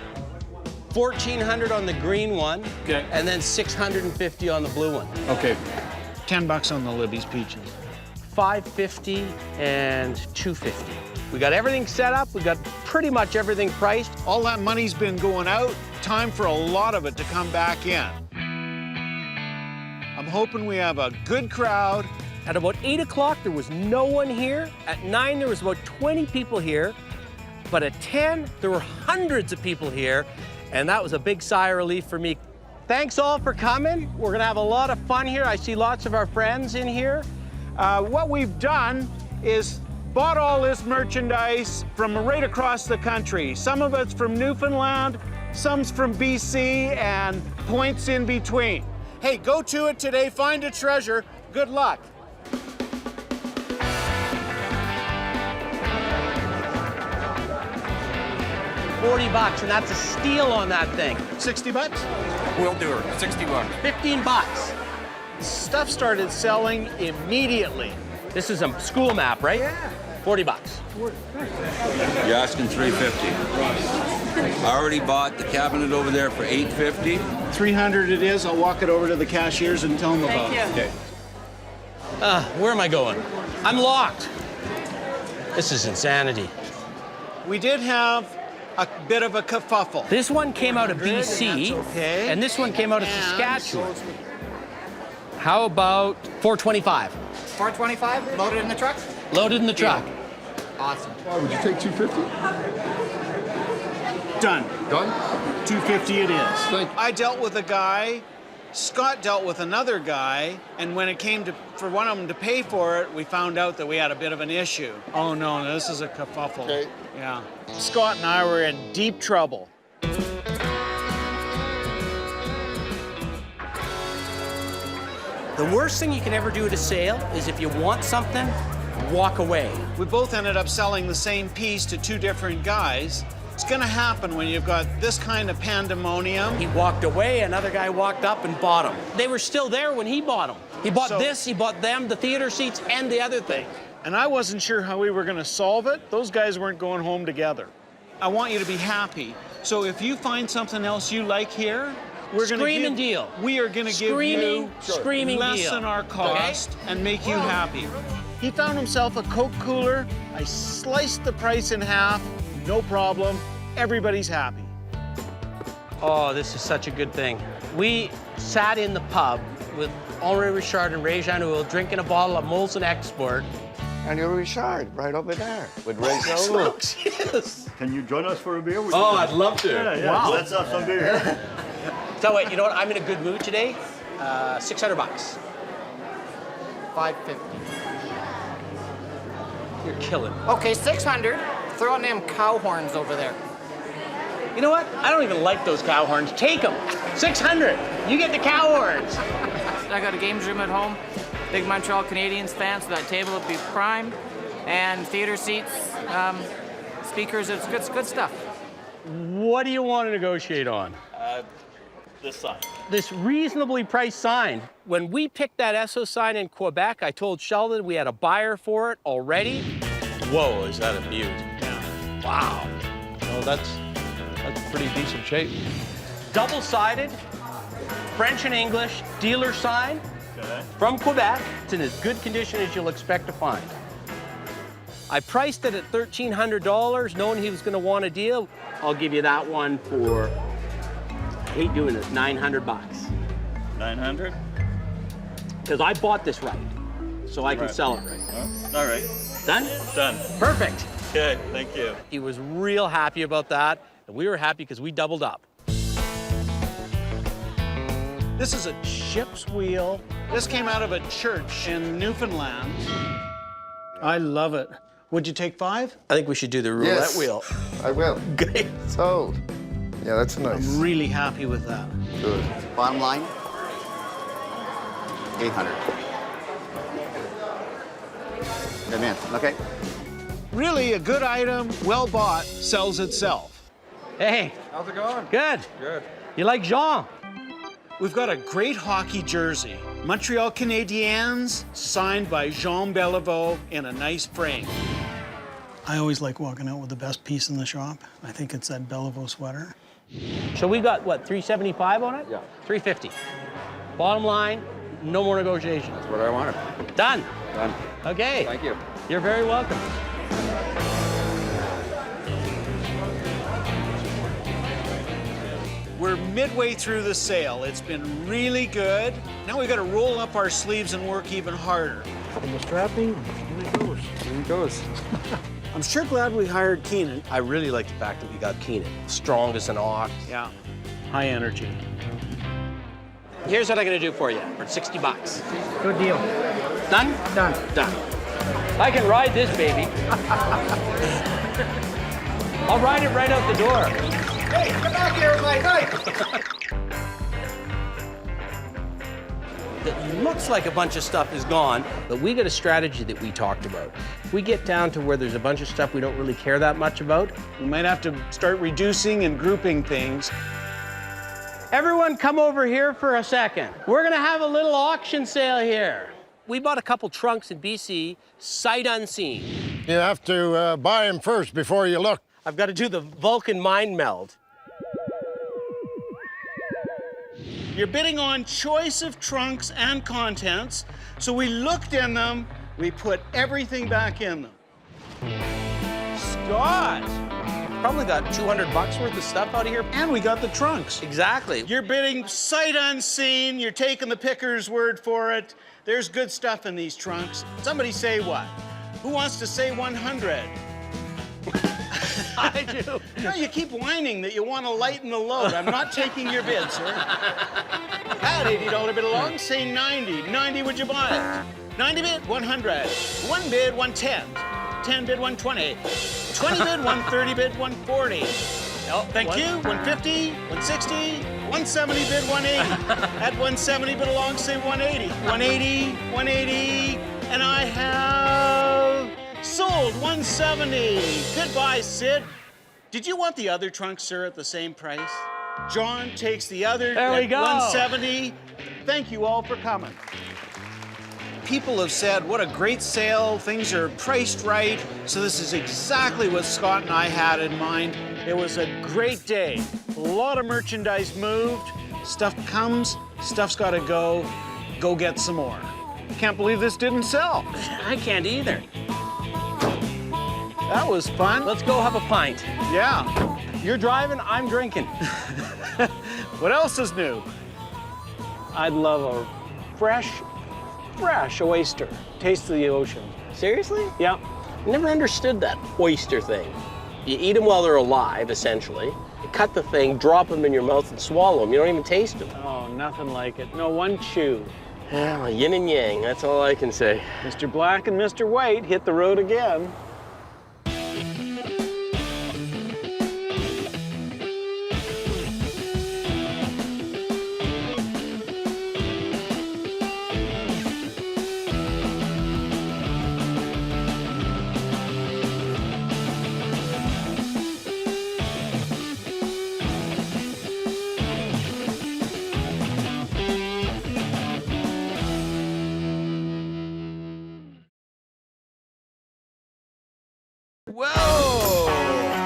1,400 on the green one, okay, and then 650 on the blue one. Okay. $10 on the Libby's peaches. 550 and 250. We got everything set up. We got pretty much everything priced. All that money's been going out. Time for a lot of it to come back in. I'm hoping we have a good crowd. At about 8 o'clock, there was no one here. At 9, there was about 20 people here. But at 10, there were hundreds of people here. And that was a big sigh of relief for me. Thanks all for coming. We're gonna have a lot of fun here. I see lots of our friends in here. What we've done is bought all this merchandise from right across the country. Some of it's from Newfoundland, some's from BC, and points in between. Hey, go to it today, find a treasure. Good luck. $40, and that's a steal on that thing. 60 bucks? We'll do her. 60 bucks. 15 bucks. Stuff started selling immediately. This is a school map, right? Yeah. 40 bucks. You're asking $350. I already bought the cabinet over there for $850. 300 it is. I'll walk it over to the cashiers and tell them about it. Okay. Where am I going? I'm locked. This is insanity. We did have a bit of a kerfuffle. This one came out of BC, okay. And this one came out of Saskatchewan. How about 425? 425, loaded in the truck? Loaded in the truck. Awesome. Why would you take 250? Done. Done? 250 it is. Thank you. I dealt with a guy, Scott dealt with another guy, and when it came to for one of them to pay for it, we found out that we had a bit of an issue. Oh no, this is a kerfuffle. Okay. Yeah. Scott and I were in deep trouble. The worst thing you can ever do at a sale is if you want something, walk away. We both ended up selling the same piece to two different guys. It's gonna happen when you've got this kind of pandemonium. He walked away, another guy walked up and bought them. They were still there when he bought them. He bought this, he bought them, the theater seats, and the other thing. And I wasn't sure how we were gonna solve it. Those guys weren't going home together. I want you to be happy. So if you find something else you like here, we're gonna Screaming deal. We are gonna give you Screaming less deal. than our cost and make you happy. He found himself a Coke cooler. I sliced the price in half, no problem. Everybody's happy. Oh, this is such a good thing. We sat in the pub with Henri Richard and Ray Jean drinking a bottle of Molson Export. And you're Richard, right over there, with Ray Jean. Yes. Can you join us for a beer? Oh, I'd love to. Yeah. Wow. Let's have some beer. So wait, you know what? I'm in a good mood today. 600 bucks. 550. You're killing me. Okay, 600. Throw on them cow horns over there. You know what? I don't even like those cow horns. Take them. 600. You get the cow horns. I got a games room at home. Big Montreal Canadiens fan, so that table will be prime. And theater seats, speakers, it's good stuff. What do you want to negotiate on? This sign. This reasonably priced sign. When we picked that Esso sign in Quebec, I told Sheldon we had a buyer for it already. Whoa, is that a beaut? Yeah. Wow. Well, that's pretty decent shape. Double-sided, French and English, dealer sign. Okay. From Quebec. It's in as good condition as you'll expect to find. I priced it at $1,300, knowing he was going to want a deal. I'll give you that one for, I hate doing this, 900 bucks. 900? Because I bought this right, so I can sell it right. All right. Done? Done. Perfect. Okay, thank you. He was real happy about that, and we were happy because we doubled up. This is a ship's wheel. This came out of a church in Newfoundland. I love it. Would you take 5? I think we should do the roulette Yes. wheel. I will. Great. Sold. Yeah, that's nice. I'm really happy with that. Good. Bottom line, 800. Good man. Okay. Really, a good item, well bought, sells itself. Hey. How's it going? Good. Good. You like Jean? We've got a great hockey jersey. Montreal Canadiens, signed by Jean Beliveau in a nice frame. I always like walking out with the best piece in the shop. I think it's that Beliveau sweater. So we got, what, 375 on it? Yeah. 350. Bottom line, no more negotiations. That's what I wanted. Done. Done. Okay. Thank you. You're very welcome. We're midway through the sale. It's been really good. Now we've got to roll up our sleeves and work even harder. From the strapping, here it goes. Here it goes. I'm sure glad we hired Keenan. I really like the fact that we got Keenan. Strong as an ox. Yeah, high energy. Here's what I'm gonna do for you for 60 bucks. Good deal. Done? Done. Done. I can ride this baby. I'll ride it right out the door. Hey, come back here with my knife. It looks like a bunch of stuff is gone, but we got a strategy that we talked about. If we get down to where there's a bunch of stuff we don't really care that much about, We might have to start reducing and grouping things. everyone come over here for a second. We're gonna have a little auction sale here. We bought a couple trunks in BC, sight unseen. You have to buy them first before you look. I've got to do the Vulcan mind meld. You're bidding on choice of trunks and contents, so we looked in them, we put everything back in them. Scott! Probably got 200 bucks worth of stuff out of here. And we got the trunks. Exactly. You're bidding sight unseen, you're taking the picker's word for it. There's good stuff in these trunks. Somebody say what? Who wants to say 100? I do. No, you keep whining that you want to lighten the load. I'm not taking your bid, sir. Had $80 bid along, say 90. 90, would you buy it? 90 bid, 100. 1 bid, 110. 10 bid, 120. 20 bid, 130 bid, 140. Thank you, 150, 160, 170 bid, 180. At 170 bid along, say 180. 180, 180, and I have sold 170. Goodbye, Sid. Did you want the other trunk, sir, at the same price? John takes the other There we at go. 170. Thank you all for coming. People have said, what a great sale, things are priced right. So this is exactly what Scott and I had in mind. It was a great day. A lot of merchandise moved, stuff comes, stuff's gotta go. Go get some more. Can't believe this didn't sell. I can't either. That was fun. Let's go have a pint. Yeah. You're driving, I'm drinking. What else is new? I'd love a fresh oyster. Taste of the ocean. Seriously? Yeah. I never understood that oyster thing. You eat them while they're alive, essentially. You cut the thing, drop them in your mouth, and swallow them. You don't even taste them. Oh, nothing like it. No, one chew. Yeah, well, yin and yang, that's all I can say. Mr. Black and Mr. White hit the road again. Whoa!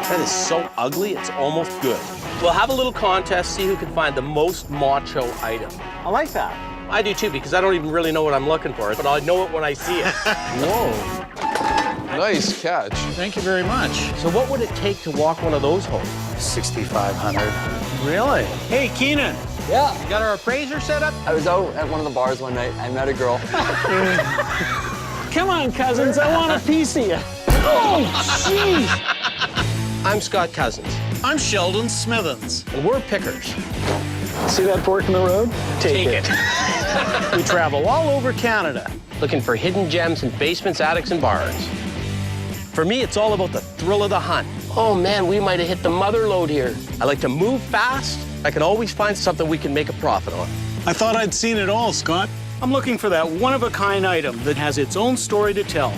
That is so ugly, it's almost good. We'll have a little contest, see who can find the most macho item. I like that. I do too, because I don't even really know what I'm looking for, but I know it when I see it. Whoa. Nice catch. Thank you very much. So what would it take to walk one of those home? 6,500. Really? Hey, Keenan. Yeah. You got our appraiser set up? I was out at one of the bars one night. I met a girl. Come on, Cozens, I want a piece of you. Oh, jeez. I'm Scott Cozens. I'm Sheldon Smithens. And we're pickers. See that fork in the road? Take it. We travel all over Canada. Looking for hidden gems in basements, attics, and barns. For me, it's all about the thrill of the hunt. Oh man, we might have hit the mother lode here. I like to move fast. I can always find something we can make a profit on. I thought I'd seen it all, Scott. I'm looking for that one-of-a-kind item that has its own story to tell.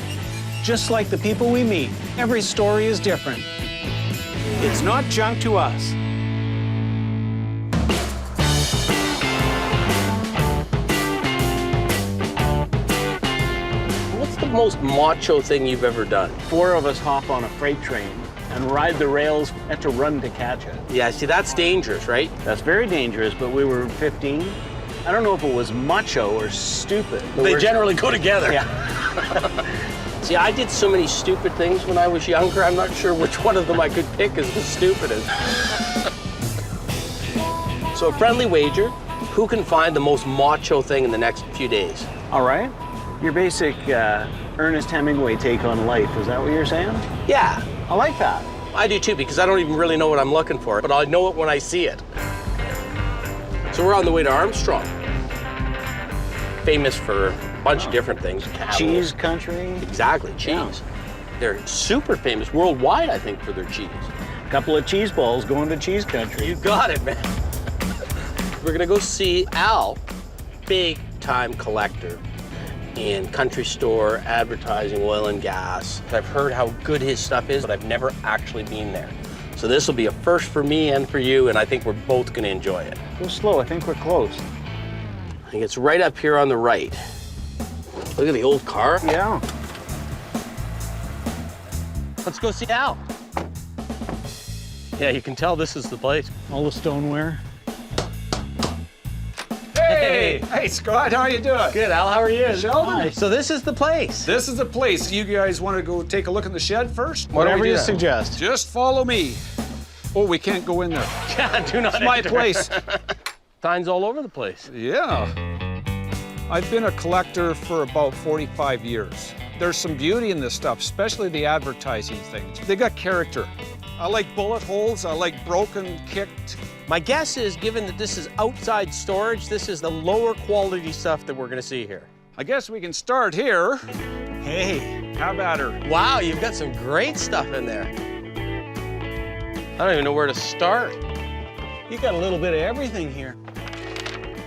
Just like the people we meet, every story is different. It's not junk to us. What's the most macho thing you've ever done? 4 of us hop on a freight train and ride the rails and to run to catch it. Yeah, see, that's dangerous, right? That's very dangerous, but we were 15. I don't know if it was macho or stupid. They generally go together. Yeah. See, I did so many stupid things when I was younger, I'm not sure which one of them I could pick as the stupidest. So a friendly wager, who can find the most macho thing in the next few days? All right. Your basic Ernest Hemingway take on life, is that what you're saying? Yeah, I like that. I do too, because I don't even really know what I'm looking for, but I know it when I see it. So we're on the way to Armstrong. Famous for a bunch of different things. Cattle. Cheese country? Exactly, cheese. Yeah. They're super famous worldwide, I think, for their cheese. A couple of cheese balls going to cheese country. You got it, man. We're gonna go see Al, big time collector in country store, advertising, oil and gas. I've heard how good his stuff is, but I've never actually been there. So this will be a first for me and for you, and I think we're both gonna enjoy it. Go slow, I think we're close. I think it's right up here on the right. Look at the old car. Yeah. Let's go see Al. Yeah, you can tell this is the place. All the stoneware. Hey, Scott, how you doing? Good, Al, how are you? Sheldon? Hi. So this is the place. This is the place. You guys want to go take a look in the shed first? Whatever you suggest. Just follow me. Oh, we can't go in there. Yeah, do not It's my enter. place. Signs all over the place. Yeah. I've been a collector for about 45 years. There's some beauty in this stuff, especially the advertising things. They got character. I like bullet holes. I like broken, kicked. My guess is, given that this is outside storage, this is the lower quality stuff that we're gonna see here. I guess we can start here. Hey, how about her? Wow, you've got some great stuff in there. I don't even know where to start. You got a little bit of everything here.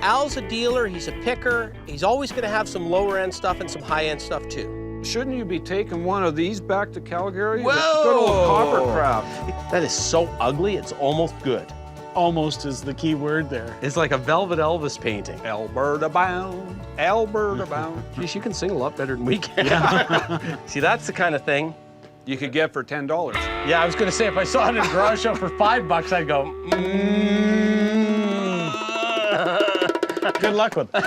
Al's a dealer, he's a picker. He's always gonna have some lower end stuff and some high end stuff too. Shouldn't you be taking one of these back to Calgary? Whoa! That good old copper craft. That is so ugly, it's almost good. Almost is the key word there. It's like a Velvet Elvis painting. Alberta bound, Alberta bound. Geez, you can sing a lot better than we can. Yeah. See, that's the kind of thing you could get for $10. Yeah, I was gonna say, if I saw it in a garage sale for $5, I'd go, Good luck with it.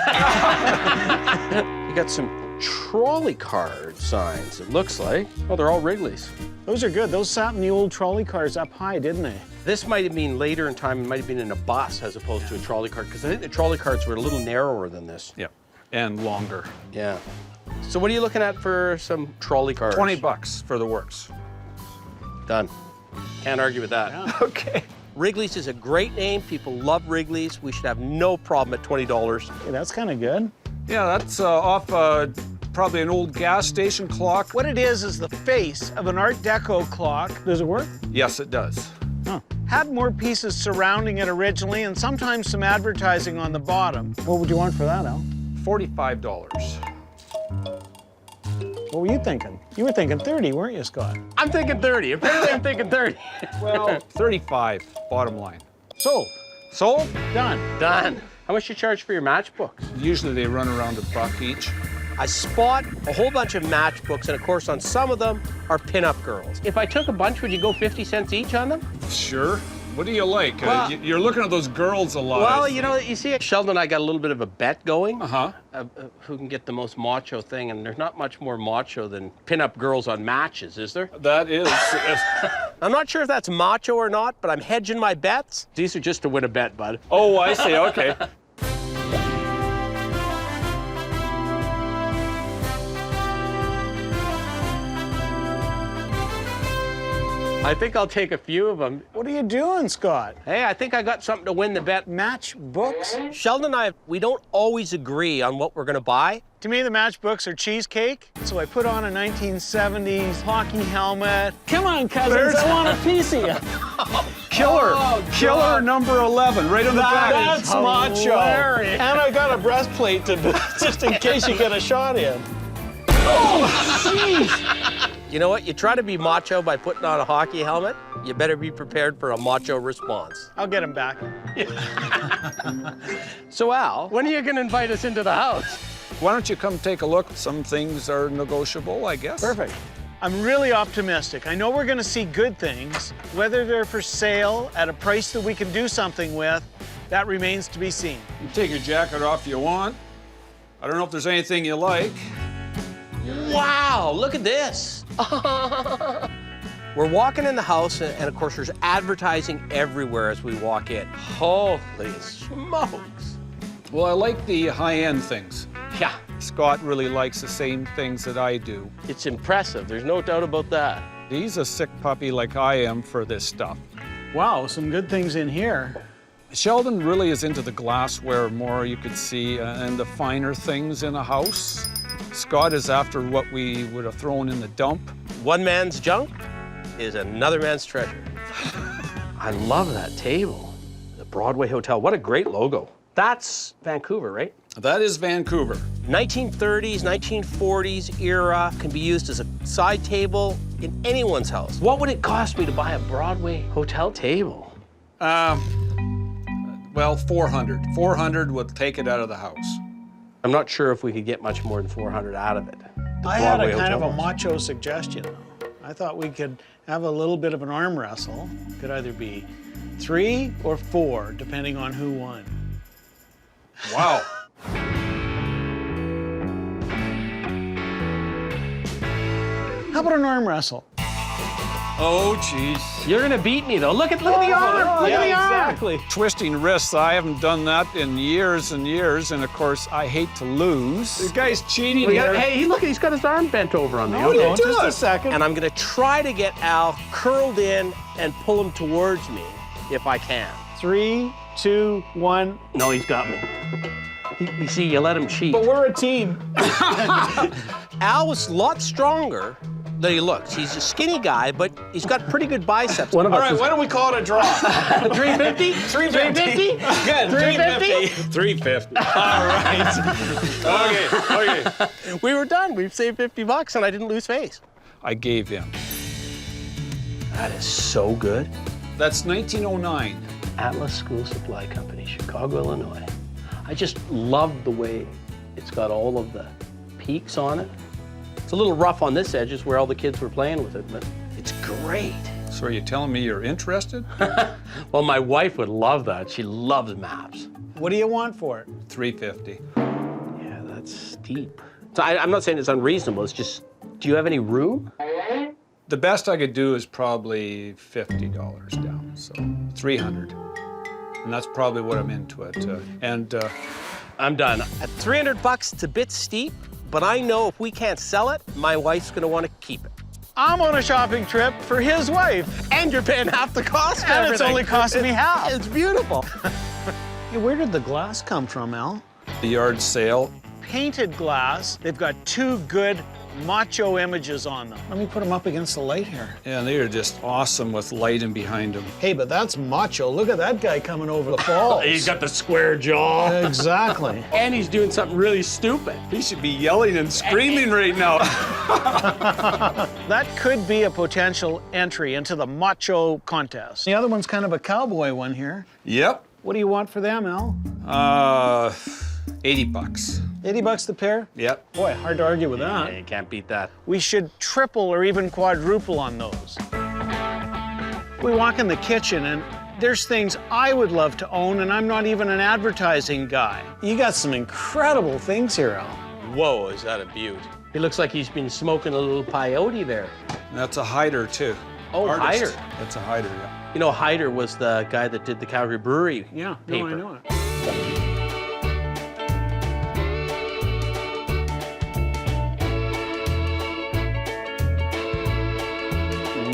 You got some trolley card signs, it looks like. Oh, they're all Wrigley's. Those are good. Those sat in the old trolley cars up high, didn't they? This might have been later in time, it might have been in a bus as opposed to a trolley cart, because I think the trolley carts were a little narrower than this. Yeah, and longer. Yeah. So what are you looking at for some trolley cars? $20 for the works. Done. Can't argue with that. Yeah. Okay. Wrigley's is a great name. People love Wrigley's. We should have no problem at $20. Hey, that's kind of good. Yeah, that's off probably an old gas station clock. What it is the face of an Art Deco clock. Does it work? Yes, it does. Huh. Had more pieces surrounding it originally and sometimes some advertising on the bottom. What would you want for that, Al? $45. What were you thinking? You were thinking 30, weren't you, Scott? I'm thinking 30. Apparently I'm thinking 30. Well, 35, bottom line. Sold. Sold? Done. Done. How much you charge for your matchbooks? Usually they run around $1 each. I spot a whole bunch of matchbooks, and of course on some of them are pinup girls. If I took a bunch, would you go 50 cents each on them? Sure. What do you like? Well, you're looking at those girls a lot. Well, you know, you see, Sheldon and I got a little bit of a bet going. Uh-huh. Who can get the most macho thing, and there's not much more macho than pinup girls on matches, is there? That is. I'm not sure if that's macho or not, but I'm hedging my bets. These are just to win a bet, bud. Oh, I see, okay. I think I'll take a few of them. What are you doing, Scott? Hey, I think I got something to win the bet. Matchbooks? Sheldon and I, we don't always agree on what we're gonna buy. To me, the matchbooks are cheesecake. So I put on a 1970s hockey helmet. Come on, Cozens, I want a piece of you. Killer. Oh, Killer number 11, right on the back. That's macho. And I got a breastplate to just in case you get a shot in. Oh, jeez. You know what? You try to be macho by putting on a hockey helmet, you better be prepared for a macho response. I'll get him back. So Al, when are you gonna invite us into the house? Why don't you come take a look? Some things are negotiable, I guess. Perfect. I'm really optimistic. I know we're gonna see good things. Whether they're for sale at a price that we can do something with, that remains to be seen. You take your jacket off if you want. I don't know if there's anything you like. Wow, look at this. We're walking in the house, and of course there's advertising everywhere as we walk in. Holy smokes. Well, I like the high-end things. Yeah, Scott really likes the same things that I do. It's impressive. There's no doubt about that. He's a sick puppy like I am for this stuff. Wow, some good things in here. Sheldon really is into the glassware more, you could see, and the finer things in a house. Scott is after what we would have thrown in the dump. One man's junk is another man's treasure. I love that table. The Broadway Hotel, what a great logo. That's Vancouver, right? That is Vancouver. 1930s, 1940s era, can be used as a side table in anyone's house. What would it cost me to buy a Broadway hotel table? Well, 400. 400 would take it out of the house. I'm not sure if we could get much more than 400 out of it. I had a kind of a macho suggestion, though. I thought we could have a little bit of an arm wrestle. Could either be 3 or 4, depending on who won. Wow. How about an arm wrestle? Oh, jeez. You're gonna beat me, though. Look at the arm. Look at the arm. Exactly. Twisting wrists, I haven't done that in years and years, and of course, I hate to lose. This guy's cheating here. Hey, look, he's got his arm bent over on me. Hold on just a second. And I'm gonna try to get Al curled in and pull him towards me, if I can. 3, 2, 1. No, he's got me. You see, you let him cheat. But we're a team. Al was a lot stronger than he looks. He's a skinny guy, but he's got pretty good biceps. All right, why don't we call it a draw? 350? 350? Good. 350? 350. All right. Okay. We were done. We've saved $50 and I didn't lose face. I gave in. That is so good. That's 1909. Atlas School Supply Company, Chicago, Illinois. I just love the way it's got all of the peaks on it. It's a little rough on this edge, is where all the kids were playing with it, but it's great. So are you telling me you're interested? Well, my wife would love that. She loves maps. What do you want for it? 350. Yeah, that's steep. So I'm not saying it's unreasonable. It's just, do you have any room? The best I could do is probably $50 down, so 300. And that's probably what I'm into it. I'm done. At $300, it's a bit steep, but I know if we can't sell it, my wife's gonna want to keep it. I'm on a shopping trip for his wife. And you're paying half the cost for And everything. it's only costing me half. It's beautiful. Hey, where did the glass come from, Al? The yard sale. Painted glass. They've got 2 good macho images on them. Let me put them up against the light here. Yeah, they are just awesome with lighting behind them. Hey, but that's macho. Look at that guy coming over the falls. He's got the square jaw. Exactly. And he's doing something really stupid. He should be yelling and screaming right now. That could be a potential entry into the macho contest. The other one's kind of a cowboy one here. Yep. What do you want for them, Al? $80. $80 the pair? Yep. Boy, hard to argue with that. Yeah, you can't beat that. We should triple or even quadruple on those. We walk in the kitchen and there's things I would love to own, and I'm not even an advertising guy. You got some incredible things here, Al. Whoa, is that a beaut? He looks like he's been smoking a little peyote there. That's a hider, too. Oh, Artist. Hyder. That's a hider, yeah. You know, Hyder was the guy that did the Calgary Brewery Yeah, paper. no, I know it.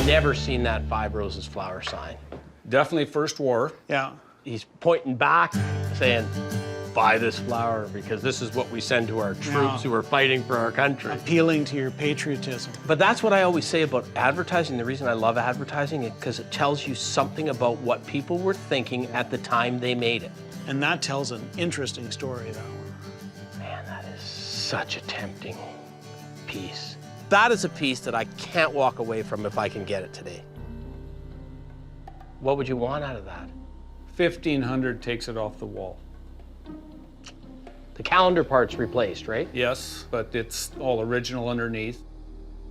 Never seen that 5 Roses flower sign. Definitely First War. Yeah. He's pointing back, saying, buy this flower because this is what we send to our troops who are fighting for our country. Appealing to your patriotism. But that's what I always say about advertising. The reason I love advertising is because it tells you something about what people were thinking at the time they made it. And that tells an interesting story, that one. Man, that is such a tempting piece. That is a piece that I can't walk away from if I can get it today. What would you want out of that? 1,500 takes it off the wall. The calendar part's replaced, right? Yes, but it's all original underneath.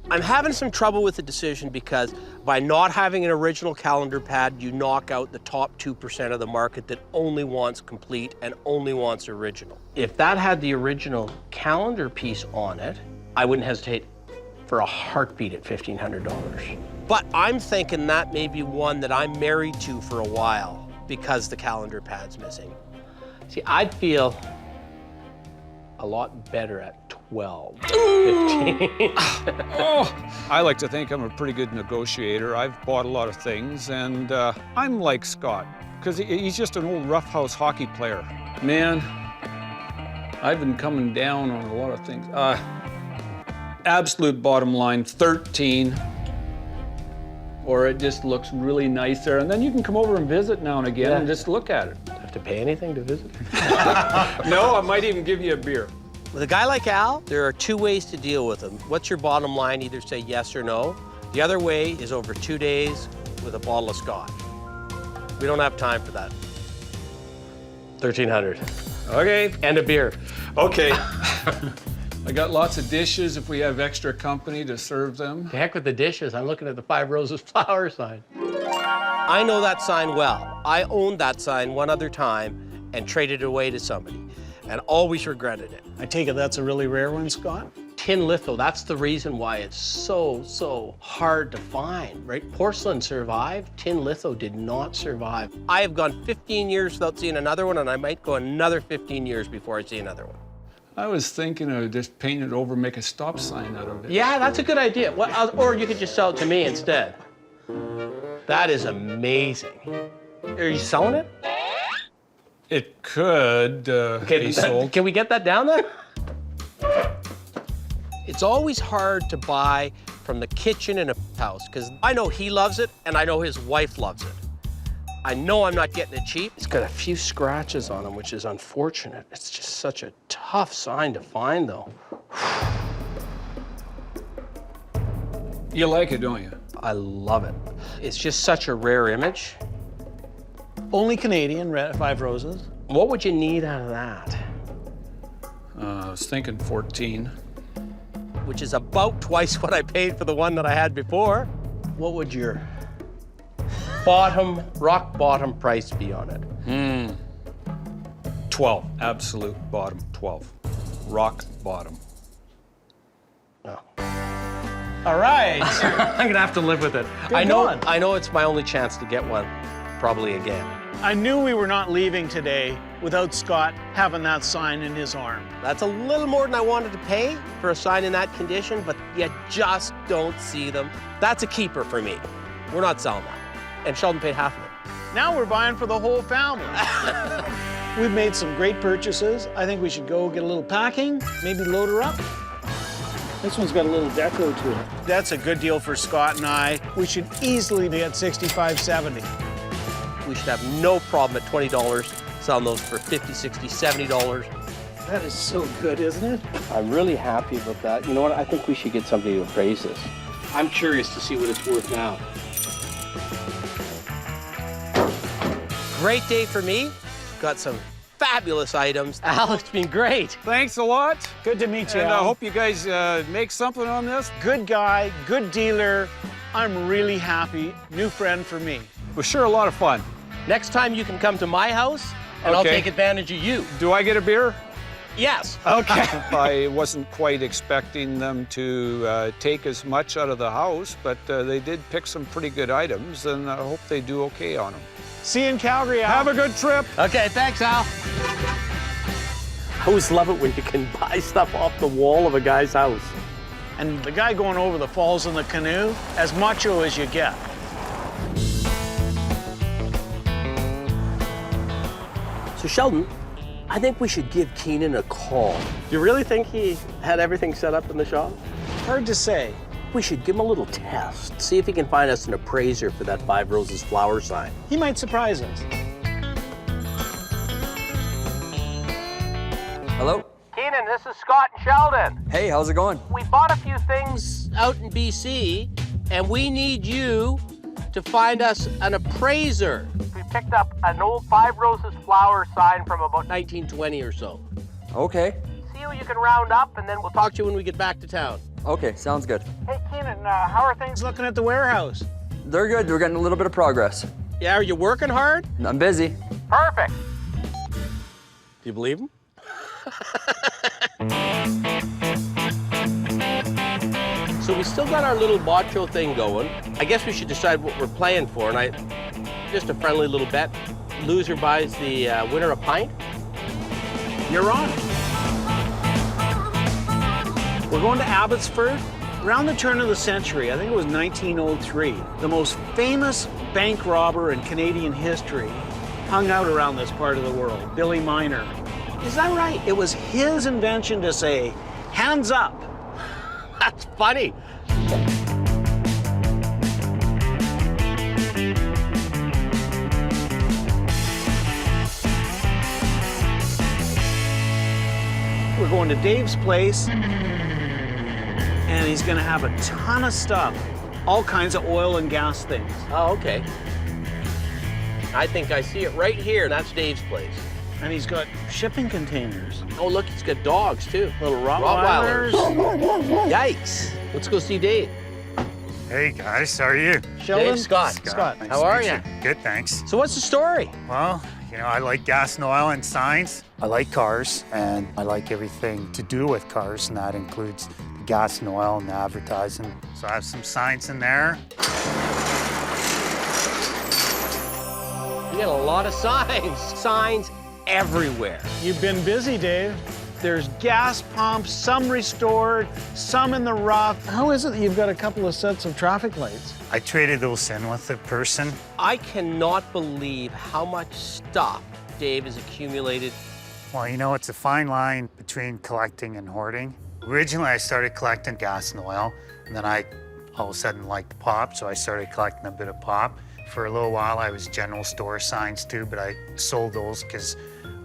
I'm having some trouble with the decision because by not having an original calendar pad, you knock out the top 2% of the market that only wants complete and only wants original. If that had the original calendar piece on it, I wouldn't hesitate for a heartbeat at $1,500. But I'm thinking that may be one that I'm married to for a while because the calendar pad's missing. See, I'd feel a lot better at 12, 15. I like to think I'm a pretty good negotiator. I've bought a lot of things, and I'm like Scott, because he's just an old roughhouse hockey player. Man, I've been coming down on a lot of things. Absolute bottom line, 13. Or it just looks really nice there. And then you can come over and visit now and again and just look at it. Have to pay anything to visit? No, I might even give you a beer. With a guy like Al, there are two ways to deal with him. What's your bottom line? Either say yes or no. The other way is over 2 days with a bottle of scotch. We don't have time for that. 1,300. Okay. And a beer. Okay. I got lots of dishes if we have extra company to serve them. The heck with the dishes. I'm looking at the 5 Roses flower sign. I know that sign well. I owned that sign one other time and traded it away to somebody and always regretted it. I take it that's a really rare one, Scott? Tin litho, that's the reason why it's so hard to find, right? Porcelain survived, tin litho did not survive. I have gone 15 years without seeing another one, and I might go another 15 years before I see another one. I was thinking of just painting it over, make a stop sign out of it. Yeah, that's a good idea. Or you could just sell it to me instead. That is amazing. Are you selling it? It could be sold. Can we get that down then? It's always hard to buy from the kitchen in a house because I know he loves it and I know his wife loves it. I know I'm not getting it cheap. It's got a few scratches on him, which is unfortunate. It's just such a tough sign to find, though. You like it, don't you? I love it. It's just such a rare image. Only Canadian, 5 Roses. What would you need out of that? I was thinking 14. Which is about twice what I paid for the one that I had before. What would your rock bottom price be on it? 12, absolute bottom, 12. Rock bottom. Oh. All right. I'm gonna have to live with it. I know it's my only chance to get one, probably again. I knew we were not leaving today without Scott having that sign in his arm. That's a little more than I wanted to pay for a sign in that condition, but you just don't see them. That's a keeper for me. We're not selling that. And Sheldon paid half of it. Now we're buying for the whole family. We've made some great purchases. I think we should go get a little packing, maybe load her up. This one's got a little deco to it. That's a good deal for Scott and I. We should easily be at $65.70. We should have no problem at $20 selling those for $50, $60, $70. That is so good, isn't it? I'm really happy about that. You know what? I think we should get somebody to appraise this. I'm curious to see what it's worth now. Great day for me. Got some fabulous items. Al, it's been great. Thanks a lot. Good to meet you, And I Al. hope you guys make something on this. Good guy, good dealer. I'm really happy. New friend for me. It was sure a lot of fun. Next time you can come to my house, and I'll take advantage of you. Do I get a beer? Yes. Okay. I wasn't quite expecting them to take as much out of the house, but they did pick some pretty good items, and I hope they do okay on them. See you in Calgary, Al. Have a good trip. Okay, thanks, Al. I always love it when you can buy stuff off the wall of a guy's house. And the guy going over the falls in the canoe, as macho as you get. So Sheldon, I think we should give Keenan a call. Do you really think he had everything set up in the shop? Hard to say. We should give him a little test. See if he can find us an appraiser for that 5 Roses flower sign. He might surprise us. Hello? Keenan, this is Scott and Sheldon. Hey, how's it going? We bought a few things Out in BC, and we need you to find us an appraiser. We picked up an old 5 Roses flower sign from about 1920 or so. Okay. See what you can round up, and then we'll Talk to you when we get back to town. Okay, sounds good. Hey, Keenan, how are things? Looking at the warehouse. They're good. We're getting a little bit of progress. Yeah, are you working hard? I'm busy. Perfect. Do you believe him? So we still got our little macho thing going. I guess we should decide what we're playing for, and just a friendly little bet. Loser buys the winner a pint. You're on. We're going to Abbotsford. Around the turn of the century, I think it was 1903, the most famous bank robber in Canadian history hung out around this part of the world, Billy Miner. Is that right? It was his invention to say, hands up. That's funny. We're going to Dave's place, and he's gonna have a ton of stuff, all kinds of oil and gas things. Oh, okay. I think I see it right here. That's Dave's place. And he's got shipping containers. Oh, look, he's got dogs, too. Little Rottweilers. Yikes. Let's go see Dave. Hey, guys, how are you? Sheldon? Dave, Scott. Nice How to are meet you? Good, thanks. So what's the story? Well, you know, I like gas and oil and signs. I like cars, and I like everything to do with cars, and that includes the gas and oil and the advertising. So I have some signs in there. You got a lot of signs. Signs everywhere. You've been busy, Dave. There's gas pumps, some restored, some in the rough. How is it that you've got a couple of sets of traffic lights? I traded those in with a person. I cannot believe how much stuff Dave has accumulated. Well, you know, it's a fine line between collecting and hoarding. Originally, I started collecting gas and oil, and then I all of a sudden liked pop, so I started collecting a bit of pop. For a little while, I was general store signs too, but I sold those because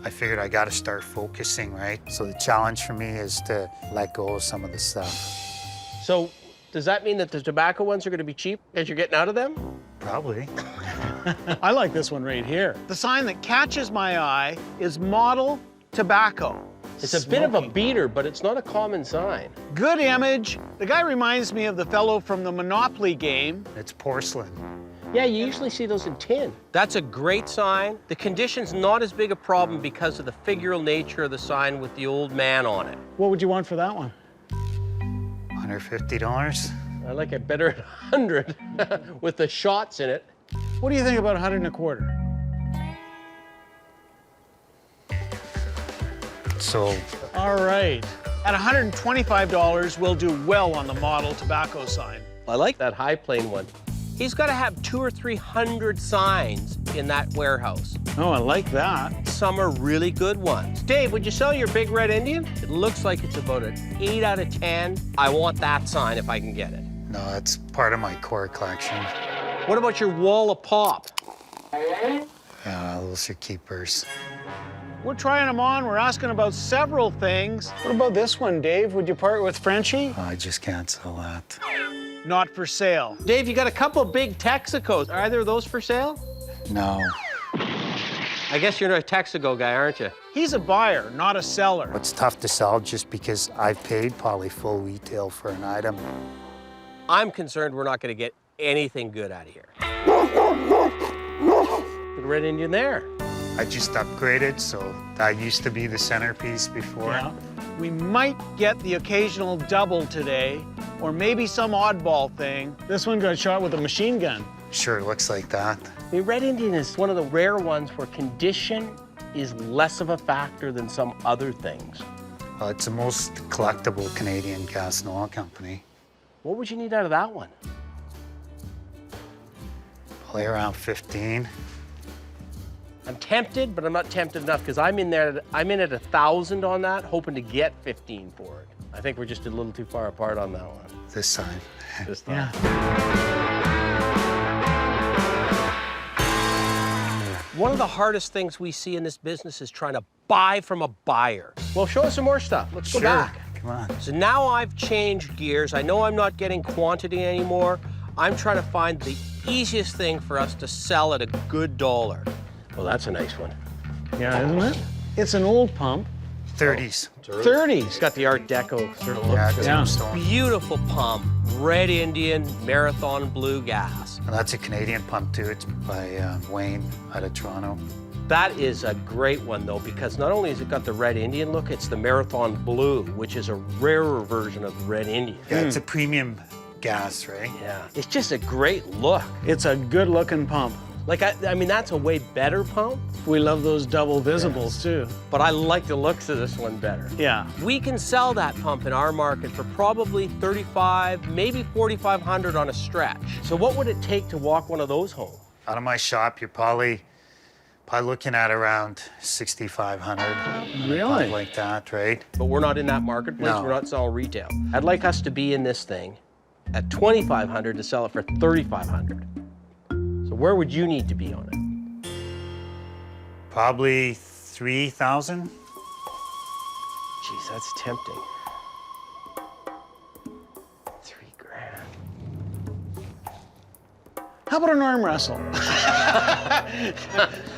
I figured I got to start focusing, right? So the challenge for me is to let go of some of the stuff. So does that mean that the tobacco ones are going to be cheap as you're getting out of them? Probably. I like this one right here. The sign that catches my eye is model tobacco. It's a bit of a beater, but it's not a common sign. Good image. The guy reminds me of the fellow from the Monopoly game. It's porcelain. Yeah, you usually see those in tin. That's a great sign. The condition's not as big a problem because of the figural nature of the sign with the old man on it. What would you want for that one? $150. I like it better at 100 with the shots in it. What do you think about 100 1/4? So. All right. At $125, we'll do well on the model tobacco sign. I like that high plane one. He's got to have 200 or 300 signs in that warehouse. Oh, I like that. Some are really good ones. Dave, would you sell your big red Indian? It looks like it's about an 8 out of 10. I want that sign if I can get it. No, that's part of my core collection. What about your wall of pop? Yeah, those are keepers. We're trying them on. We're asking about several things. What about this one, Dave? Would you part with Frenchie? I just can't sell that. Not for sale. Dave, you got a couple big Texacos. Are either of those for sale? No. I guess you're a Texaco guy, aren't you? He's a buyer, not a seller. It's tough to sell just because I've paid probably full retail for an item. I'm concerned we're not going to get anything good out of here. Good red Indian there. I just upgraded, so that used to be the centerpiece before. Yeah. We might get the occasional double today, or maybe some oddball thing. This one got shot with a machine gun. Sure, looks like that. I mean, red Indian is one of the rare ones where condition is less of a factor than some other things. Well, it's the most collectible Canadian gas and oil company. What would you need out of that one? Probably around 15. I'm tempted, but I'm not tempted enough because I'm in at 1,000 on that, hoping to get 15 for it. I think we're just a little too far apart on that one. This time. This time. One of the hardest things we see in this business is trying to buy from a buyer. Well, show us some more stuff. Let's go back. Come on. So now I've changed gears. I know I'm not getting quantity anymore. I'm trying to find the easiest thing for us to sell at a good dollar. Well, that's a nice one. Yeah, isn't it? It's an old pump. 30s. 30s. It's got the Art Deco sort of look. Yeah, Beautiful pump. Red Indian, Marathon Blue gas. And that's a Canadian pump too. It's by Wayne out of Toronto. That is a great one though, because not only has it got the Red Indian look, it's the Marathon Blue, which is a rarer version of the Red Indian. Yeah, it's a premium gas, right? Yeah. It's just a great look. It's a good looking pump. Like, I mean, that's a way better pump. We love those double visibles too. But I like the looks of this one better. Yeah. We can sell that pump in our market for probably $3,500, maybe $4,500 on a stretch. So what would it take to walk one of those home? Out of my shop, you're probably looking at around 6,500. Really? Like that, right? But we're not in that marketplace. No. We're not selling retail. I'd like us to be in this thing at $2,500 to sell it for $3,500. So where would you need to be on it? Probably 3,000. Jeez, that's tempting. $3,000. How about an arm wrestle?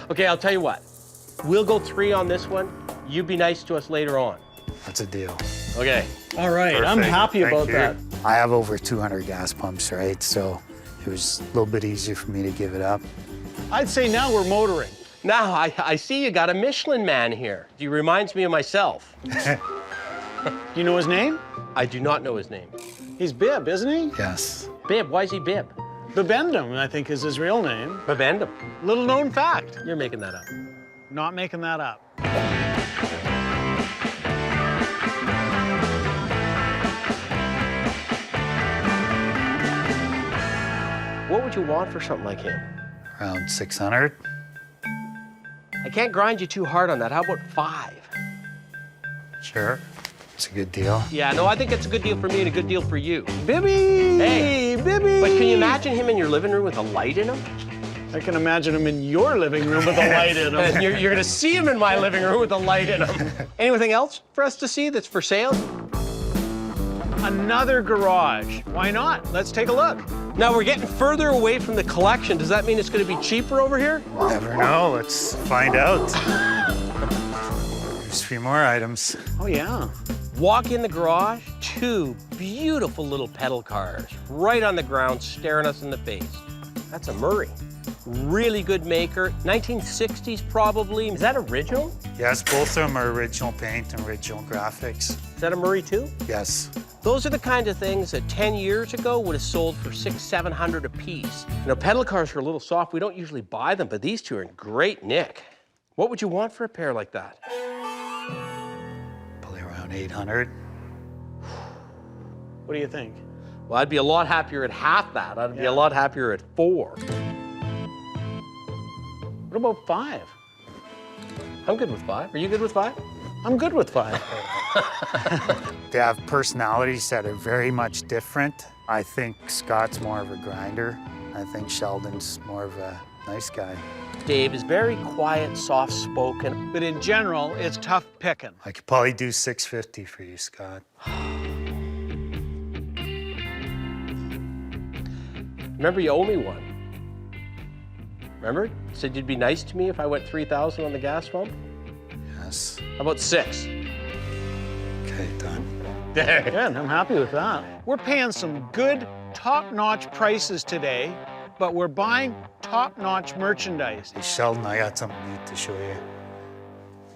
Okay, I'll tell you what. We'll go 3 on this one. You be nice to us later on. That's a deal. Okay. All right, I'm Perfect. happy Thank about you. that. I have over 200 gas pumps, right? So it was a little bit easier for me to give it up. I'd say now we're motoring. Now, I see you got a Michelin man here. He reminds me of myself. Do you know his name? I do not know his name. He's Bib, isn't he? Yes. Bib, why is he Bib? Bibendum, I think, is his real name. Bibendum. Little known fact. You're making that up. Not making that up. What would you want for something like him? Around 600. I can't grind you too hard on that. How about 5? Sure. It's a good deal. Yeah, no, I think it's a good deal for me and a good deal for you. Bibby! Hey, Bibby! But can you imagine him in your living room with a light in him? I can imagine him in your living room with a light in him. And you're going to see him in my living room with a light in him. Anything else for us to see that's for sale? Another garage. Why not? Let's take a look. Now, we're getting further away from the collection. Does that mean it's going to be cheaper over here? Never know. Let's find out. There's a few more items. Oh, yeah. Walk in the garage, 2 beautiful little pedal cars right on the ground staring us in the face. That's a Murray. Really good maker. 1960s probably. Is that original? Yes, both of them are original paint and original graphics. Is that a Murray too? Yes. Those are the kind of things that 10 years ago would have sold for $600, $700 a piece. You know, pedal cars are a little soft. We don't usually buy them, but these 2 are in great nick. What would you want for a pair like that? Probably around 800. What do you think? Well, I'd be a lot happier at half that. I'd be a lot happier at 4. What about 5? I'm good with 5. Are you good with 5? I'm good with 5. They have personalities that are very much different. I think Scott's more of a grinder. I think Sheldon's more of a nice guy. Dave is very quiet, soft-spoken. But in general, it's tough picking. I could probably do 650 for you, Scott. Remember, you owe me one. Remember? You said you'd be nice to me if I went 3,000 on the gas pump? Yes. How about 6? Okay, done. Good, I'm happy with that. We're paying some good, top-notch prices today, but we're buying top-notch merchandise. Hey, Sheldon, I got something neat to show you.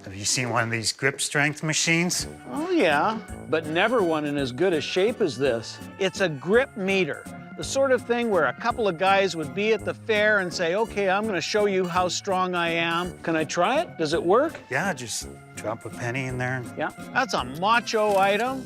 Have you seen one of these grip strength machines? Oh, yeah, but never one in as good a shape as this. It's a grip meter. The sort of thing where a couple of guys would be at the fair and say, okay, I'm gonna show you how strong I am. Can I try it? Does it work? Yeah, just drop a penny in there. Yeah, that's a macho item.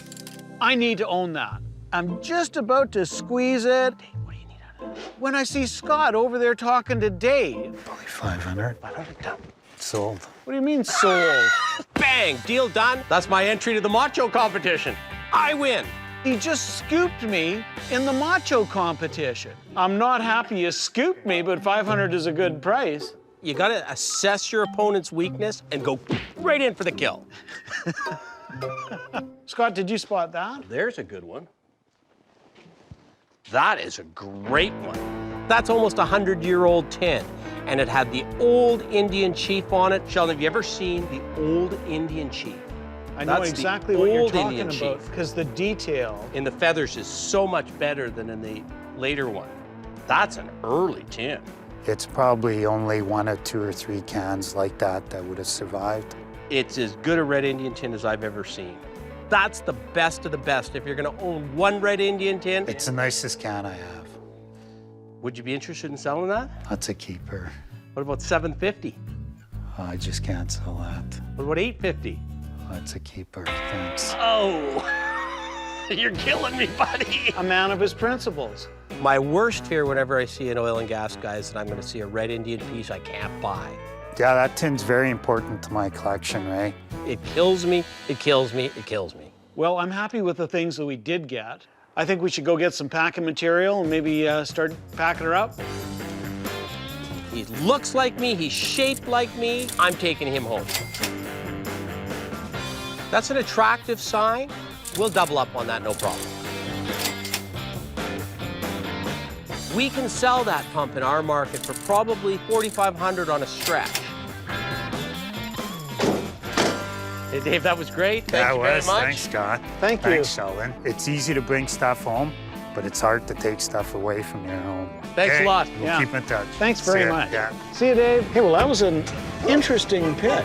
I need to own that. I'm just about to squeeze it. Dave, what do you need out of it? When I see Scott over there talking to Dave. Probably 500. 500 done. Sold. What do you mean sold? Bang, deal done. That's my entry to the macho competition. I win. He just scooped me in the macho competition. I'm not happy you scooped me, but 500 is a good price. You gotta assess your opponent's weakness and go right in for the kill. Scott, did you spot that? There's a good one. That is a great one. That's almost a 100-year-old tin, and it had the old Indian chief on it. Sheldon, have you ever seen the old Indian chief? I know That's exactly the what you're old talking Indian about, chief. because the detail. In the feathers is so much better than in the later one. That's an early tin. It's probably only 1 or 2 or 3 cans like that that would have survived. It's as good a red Indian tin as I've ever seen. That's the best of the best. If you're gonna own one red Indian tin. It's the nicest can I have. Would you be interested in selling that? That's a keeper. What about $750? I just can't sell that. What about $850? That's a keeper, thanks. Oh, you're killing me, buddy. A man of his principles. My worst fear whenever I see an oil and gas guy is that I'm going to see a red Indian piece I can't buy. Yeah, that tin's very important to my collection, Ray. It kills me, it kills me, it kills me. Well, I'm happy with the things that we did get. I think we should go get some packing material and maybe start packing her up. He looks like me, he's shaped like me. I'm taking him home. That's an attractive sign. We'll double up on that, no problem. We can sell that pump in our market for probably $4,500 on a stretch. Hey, Dave, that was great. Thank you very much. Thanks, Scott. Thank you. Thanks, Sheldon. It's easy to bring stuff home, but it's hard to take stuff away from your home. Thanks a lot. We'll keep in touch. Thanks See very ya. much. Yeah. See you, Dave. Hey, well, that was an interesting pick.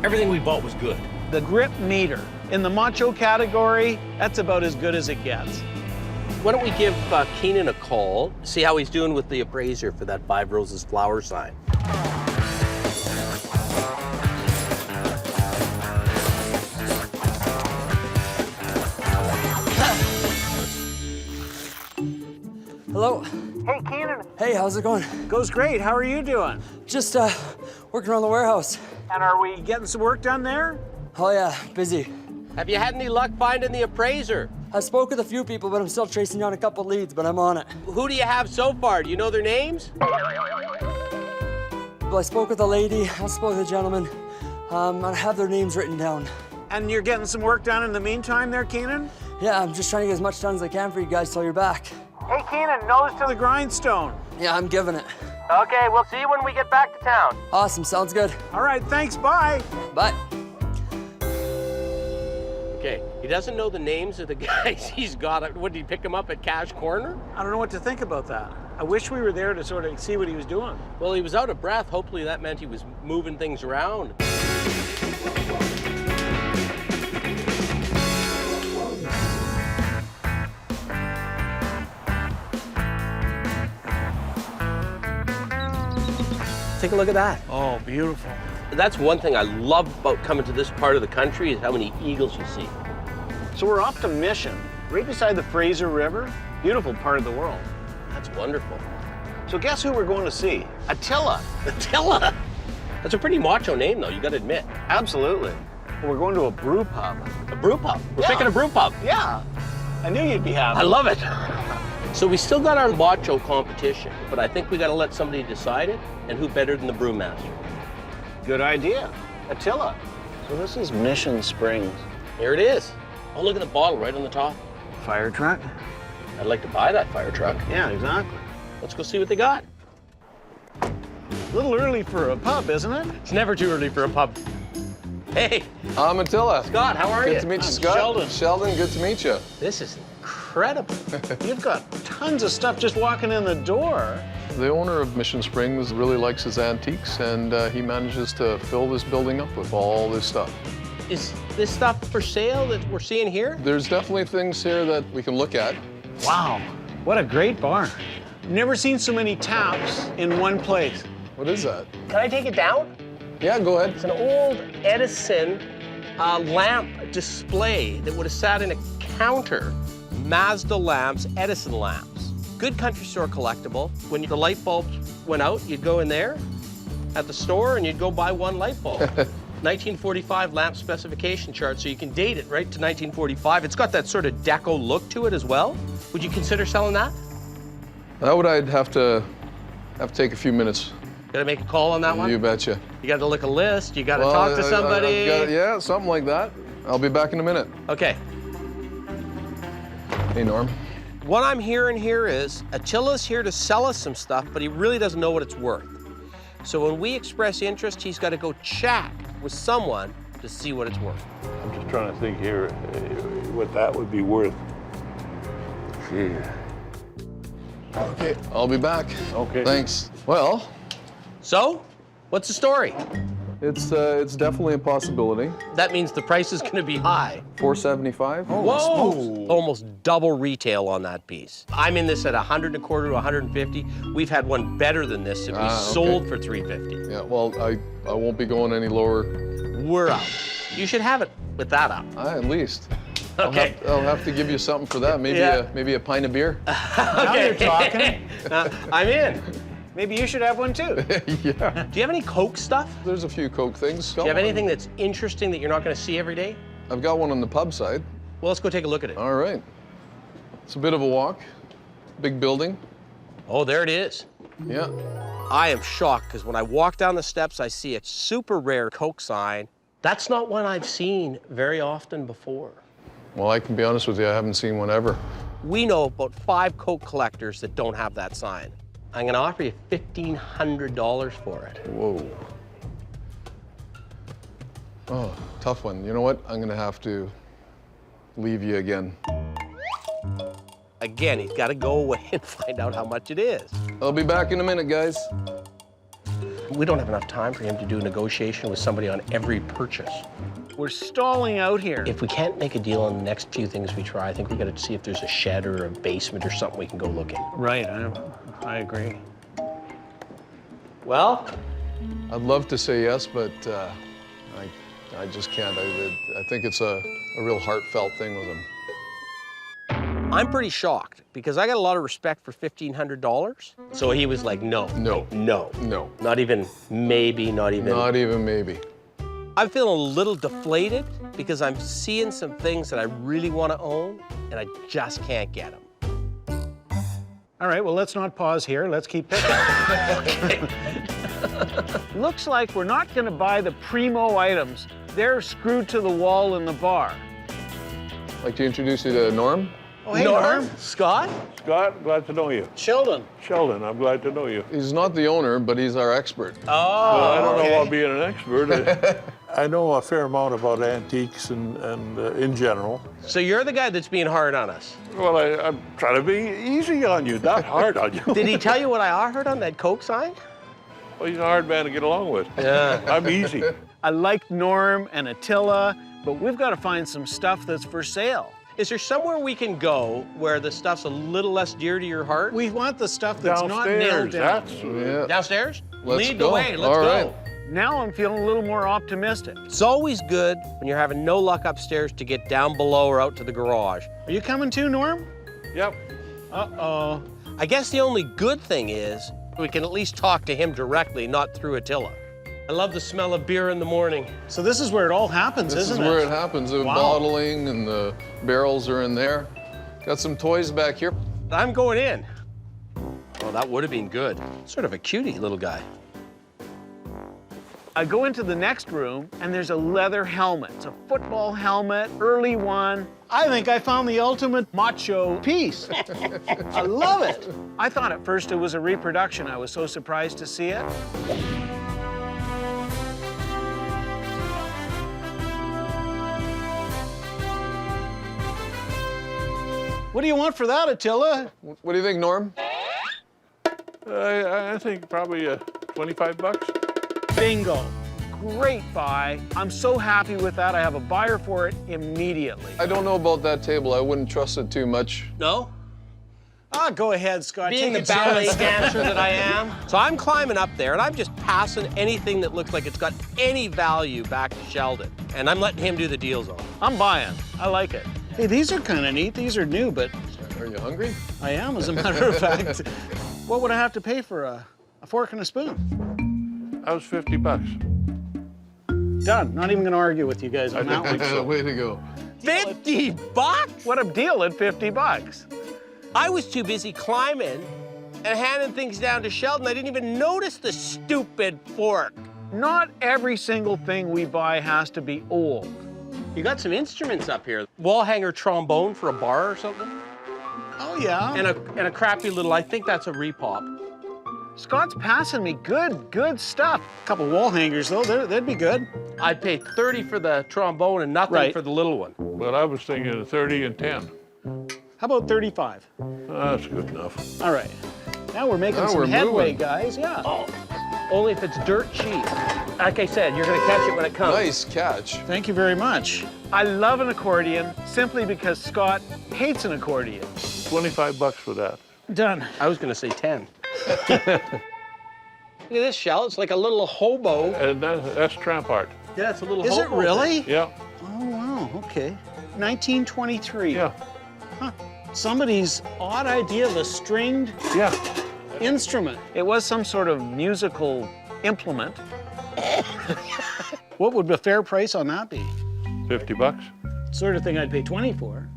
Everything we bought was good. The grip meter. In the macho category, that's about as good as it gets. Why don't we give Keenan a call, see how he's doing with the appraiser for that 5 Roses flower sign. Hello. Hey, Keenan. Hey, how's it going? Goes great. How are you doing? Just working around the warehouse. And are we getting some work done there? Oh yeah, busy. Have you had any luck finding the appraiser? I spoke with a few people, but I'm still tracing down a couple leads, but I'm on it. Who do you have so far? Do you know their names? Well, I spoke with a lady, I spoke with a gentleman. I have their names written down. And you're getting some work done in the meantime there, Keenan? Yeah, I'm just trying to get as much done as I can for you guys till you're back. Hey, Keenan, nose to the grindstone. Yeah, I'm giving it. Okay, we'll see you when we get back to town. Awesome, sounds good. All right, thanks, bye. Bye. Okay, he doesn't know the names of the guys he's got. What, did he pick them up at Cash Corner? I don't know what to think about that. I wish we were there to sort of see what he was doing. Well, he was out of breath. Hopefully that meant he was moving things around. Take a look at that. Oh, beautiful. That's one thing I love about coming to this part of the country is how many eagles you see. So we're off to Mission, right beside the Fraser River. Beautiful part of the world. That's wonderful. So guess who we're going to see? Attila. Attila? That's a pretty macho name, though, you gotta admit. Absolutely. We're going to a brew pub. A brew pub? We're picking a brew pub? Yeah. I knew you'd be happy. I love it. So we still got our macho competition, but I think we gotta let somebody decide it, and who better than the brewmaster? Good idea. Attila. So this is Mission Springs. Here it is. Oh, look at the bottle right on the top. Fire truck? I'd like to buy that fire truck. Yeah, exactly. Let's go see what they got. A little early for a pub, isn't it? It's never too early for a pub. Hey. I'm Attila. Scott, how are you? Good to meet you, Scott. Sheldon. Sheldon, good to meet you. This is incredible. You've got tons of stuff just walking in the door. The owner of Mission Springs really likes his antiques, and he manages to fill this building up with all this stuff. Is this stuff for sale that we're seeing here? There's definitely things here that we can look at. Wow, what a great barn. Never seen so many taps in one place. What is that? Can I take it down? Yeah, go ahead. It's an old Edison lamp display that would have sat in a counter. Mazda lamps, Edison lamps. Good country store collectible. When the light bulbs went out, you'd go in there at the store and you'd go buy one light bulb. 1945 lamp specification chart, so you can date it right to 1945. It's got that sort of deco look to it as well. Would you consider selling that? That would I'd have to take a few minutes. Got to make a call on that one? You betcha. You got to look a list. You got to talk to somebody. Yeah, something like that. I'll be back in a minute. Okay. Hey, Norm. What I'm hearing here is Attila's here to sell us some stuff, but he really doesn't know what it's worth. So when we express interest, he's got to go chat with someone to see what it's worth. I'm just trying to think here what that would be worth. Gee. Okay, I'll be back. Okay. Thanks. Well. So, what's the story? It's definitely a possibility. That means the price is going to be high. $475. Whoa! Almost double retail on that piece. I'm in this at $100 and a quarter to $150. We've had one better than this that we sold for $350. Yeah, well, I won't be going any lower. We're up. You should have it with that up. At least. Okay. I'll have to give you something for that. Maybe maybe a pint of beer. Now you're talking. I'm in. Maybe you should have one too. Yeah. Do you have any Coke stuff? There's a few Coke things. Do you have anything that's interesting that you're not going to see every day? I've got one on the pub side. Well, let's go take a look at it. All right. It's a bit of a walk. Big building. Oh, there it is. Yeah. I am shocked because when I walk down the steps, I see a super rare Coke sign. That's not one I've seen very often before. Well, I can be honest with you, I haven't seen one ever. We know about 5 Coke collectors that don't have that sign. I'm going to offer you $1,500 for it. Whoa. Oh, tough one. You know what? I'm going to have to leave you again. Again, he's got to go away and find out how much it is. I'll be back in a minute, guys. We don't have enough time for him to do a negotiation with somebody on every purchase. We're stalling out here. If we can't make a deal on the next few things we try, I think we got to see if there's a shed or a basement or something we can go look in. Right, I agree. Well? I'd love to say yes, but I just can't. I think it's a real heartfelt thing with him. I'm pretty shocked because I got a lot of respect for $1,500. So he was like, no. No. No. No. Not even maybe, not even. Not even maybe. I'm feeling a little deflated because I'm seeing some things that I really want to own and I just can't get them. All right, well, let's not pause here. Let's keep picking. Looks like we're not going to buy the primo items. They're screwed to the wall in the bar. I'd like to introduce you to Norm. Oh, hey, Norm. Scott? Scott, glad to know you. Sheldon. Sheldon, I'm glad to know you. He's not the owner, but he's our expert. Well, I don't know about being an expert. I know a fair amount about antiques and in general. So you're the guy that's being hard on us. Well, I'm trying to be easy on you, not hard on you. Did he tell you what I heard on that Coke sign? Well, he's a hard man to get along with. Yeah. I'm easy. I like Norm and Attila, but we've got to find some stuff that's for sale. Is there somewhere we can go where the stuff's a little less dear to your heart? We want the stuff that's not nailed down. Downstairs? Let's Lead go. the way. Let's All go. right. Now I'm feeling a little more optimistic. It's always good when you're having no luck upstairs to get down below or out to the garage. Are you coming too, Norm? Yep. Uh-oh. I guess the only good thing is we can at least talk to him directly, not through Attila. I love the smell of beer in the morning. So this is where it all happens, isn't it? This is where it happens. The bottling and the barrels are in there. Got some toys back here. I'm going in. Oh, that would have been good. Sort of a cutie little guy. I go into the next room, and there's a leather helmet. It's a football helmet, early one. I think I found the ultimate macho piece. I love it. I thought at first it was a reproduction. I was so surprised to see it. What do you want for that, Attila? What do you think, Norm? I think probably 25 bucks. Bingo. Great buy. I'm so happy with that. I have a buyer for it immediately. I don't know about that table. I wouldn't trust it too much. No? Ah, go ahead, Scott. Being the ballet dancer that I am. So I'm climbing up there, and I'm just passing anything that looks like it's got any value back to Sheldon. And I'm letting him do the deals on it. I'm buying. I like it. Hey, these are kind of neat. These are new, but... Are you hungry? I am, as a matter of fact. What would I have to pay for a fork and a spoon? That was 50 bucks. Done. Not even going to argue with you guys on that one. Way to go. 50 bucks? What a deal at 50 bucks. I was too busy climbing and handing things down to Sheldon. I didn't even notice the stupid fork. Not every single thing we buy has to be old. You got some instruments up here. Wall hanger trombone for a bar or something? Oh, yeah. And a crappy little, I think that's a repop. Scott's passing me good stuff. A couple wall hangers, though, that'd be good. I'd pay 30 for the trombone and nothing for the little one. But I was thinking 30 and 10. How about 35? That's good enough. All right. Now we're making Now some we're headway, moving. guys. Yeah. Oh, only if it's dirt cheap. like I said, you're gonna catch it when it comes. Nice catch. Thank you very much. I love an accordion simply because Scott hates an accordion. 25 bucks for that. Done. I was gonna say 10. Look at this shell. It's like a little hobo. And that's tramp art. Yeah, it's a little Is it hobo really? thing. Yeah. Oh, wow, okay. 1923. Yeah. Huh. Somebody's odd idea of a stringed instrument. It was some sort of musical implement. What would a fair price on that be? 50 bucks. Sort of thing I'd pay 20 for.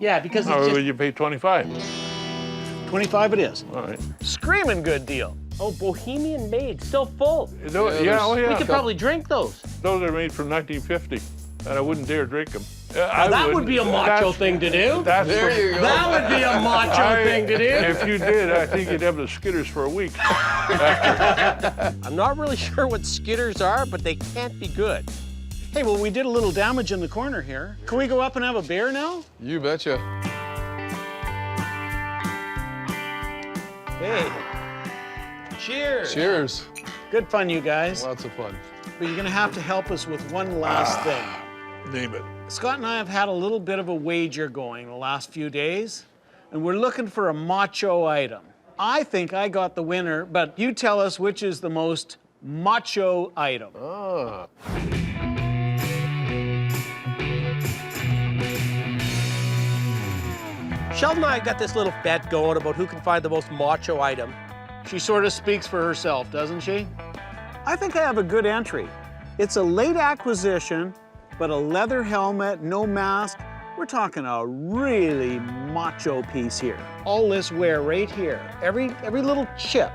Yeah, because it's Or just... would you pay 25? 25 it is. All right. Screaming good deal. Oh, Bohemian made, still full. Yeah, We could probably drink those. Those are made from 1950, and I wouldn't dare drink them. That would be a macho thing to do. There you go. That would be a macho thing to do. If you did, I think you'd have the skitters for a week. I'm not really sure what skitters are, but they can't be good. Hey, well, we did a little damage in the corner here. Can we go up and have a beer now? You betcha. Hey. Cheers. Cheers. Good fun, you guys. Lots of fun. But you're gonna have to help us with one last thing. Name it. Scott and I have had a little bit of a wager going the last few days, and we're looking for a macho item. I think I got the winner, but you tell us which is the most macho item. Ah. Sheldon and I got this little bet going about who can find the most macho item. She sort of speaks for herself, doesn't she? I think I have a good entry. It's a late acquisition, but a leather helmet, no mask. We're talking a really macho piece here. All this wear right here, every little chip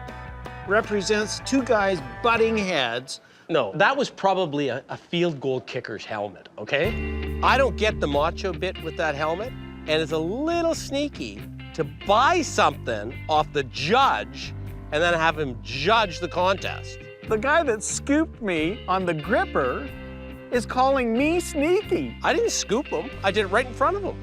represents two guys butting heads. No, that was probably a field goal kicker's helmet, okay? I don't get the macho bit with that helmet, and it's a little sneaky to buy something off the judge and then have him judge the contest. The guy that scooped me on the gripper is calling me sneaky. I didn't scoop him. I did it right in front of him.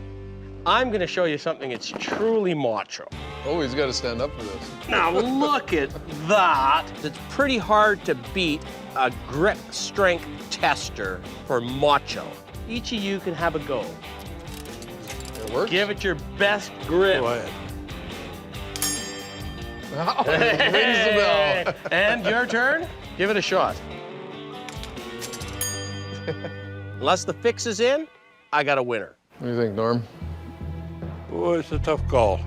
I'm gonna show you something that's truly macho. Oh, he's got to stand up for this. Now look at that. It's pretty hard to beat a grip strength tester for macho. Each of you can have a go. It works. Give it your best grip. Go ahead. Oh, it rings the bell. And your turn. Give it a shot. Unless the fix is in, I got a winner. What do you think, Norm? Oh, it's a tough call.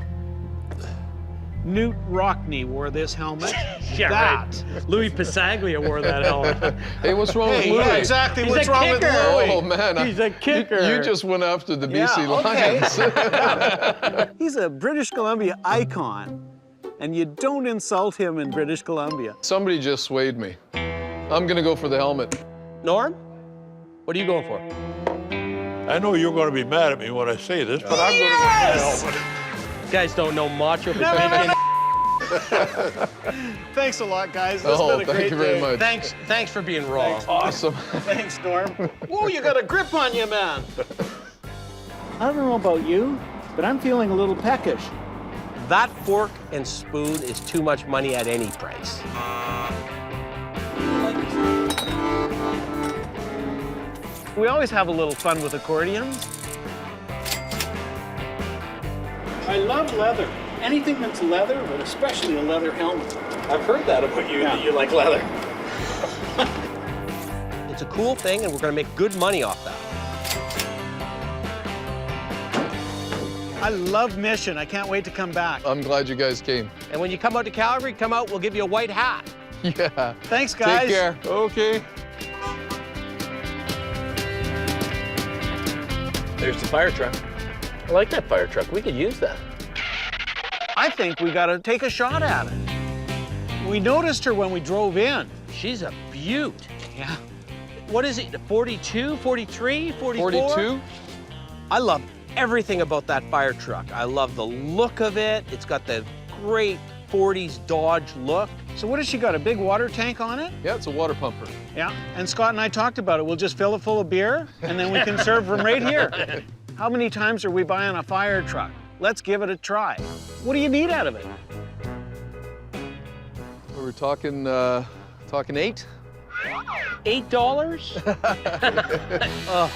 Newt Rockney wore this helmet. Yeah, right. Louis Passaglia wore that helmet. Hey, what's wrong with Hey, Louis? yeah, exactly. He's What's a wrong with kicker. Louis? Oh, man. He's a kicker. You just went after the BC okay. Lions. He's a British Columbia icon, and you don't insult him in British Columbia. Somebody just swayed me. I'm going to go for the helmet. Norm, what are you going for? I know you're going to be mad at me when I say this, but I'm going to go for the helmet. You guys don't know macho. Thanks a lot, guys. This has Oh, been a great thank you very day. much. Thanks for being raw. Awesome. Thanks, Norm. Whoa, you got a grip on you, man. I don't know about you, but I'm feeling a little peckish. That fork and spoon is too much money at any price. We always have a little fun with accordions. I love leather. Anything that's leather, but especially a leather helmet. I've heard that about you, that you like leather. It's a cool thing, and we're going to make good money off that. I love Mission. I can't wait to come back. I'm glad you guys came. And when you come out to Calgary, come out, we'll give you a white hat. Yeah. Thanks, guys. Take care. Okay. There's the fire truck. I like that fire truck. We could use that. I think we got to take a shot at it. We noticed her when we drove in. She's a beaut. Yeah. What is it, 42, 43, 44? 42? I love everything about that fire truck. I love the look of it. It's got the great 40s Dodge look. So what has she got, a big water tank on it? Yeah, it's a water pumper. Yeah, and Scott and I talked about it. We'll just fill it full of beer, and then we can serve them right here. How many times are we buying a fire truck? Let's give it a try. What do you need out of it? We're talking 8? $8? Oh,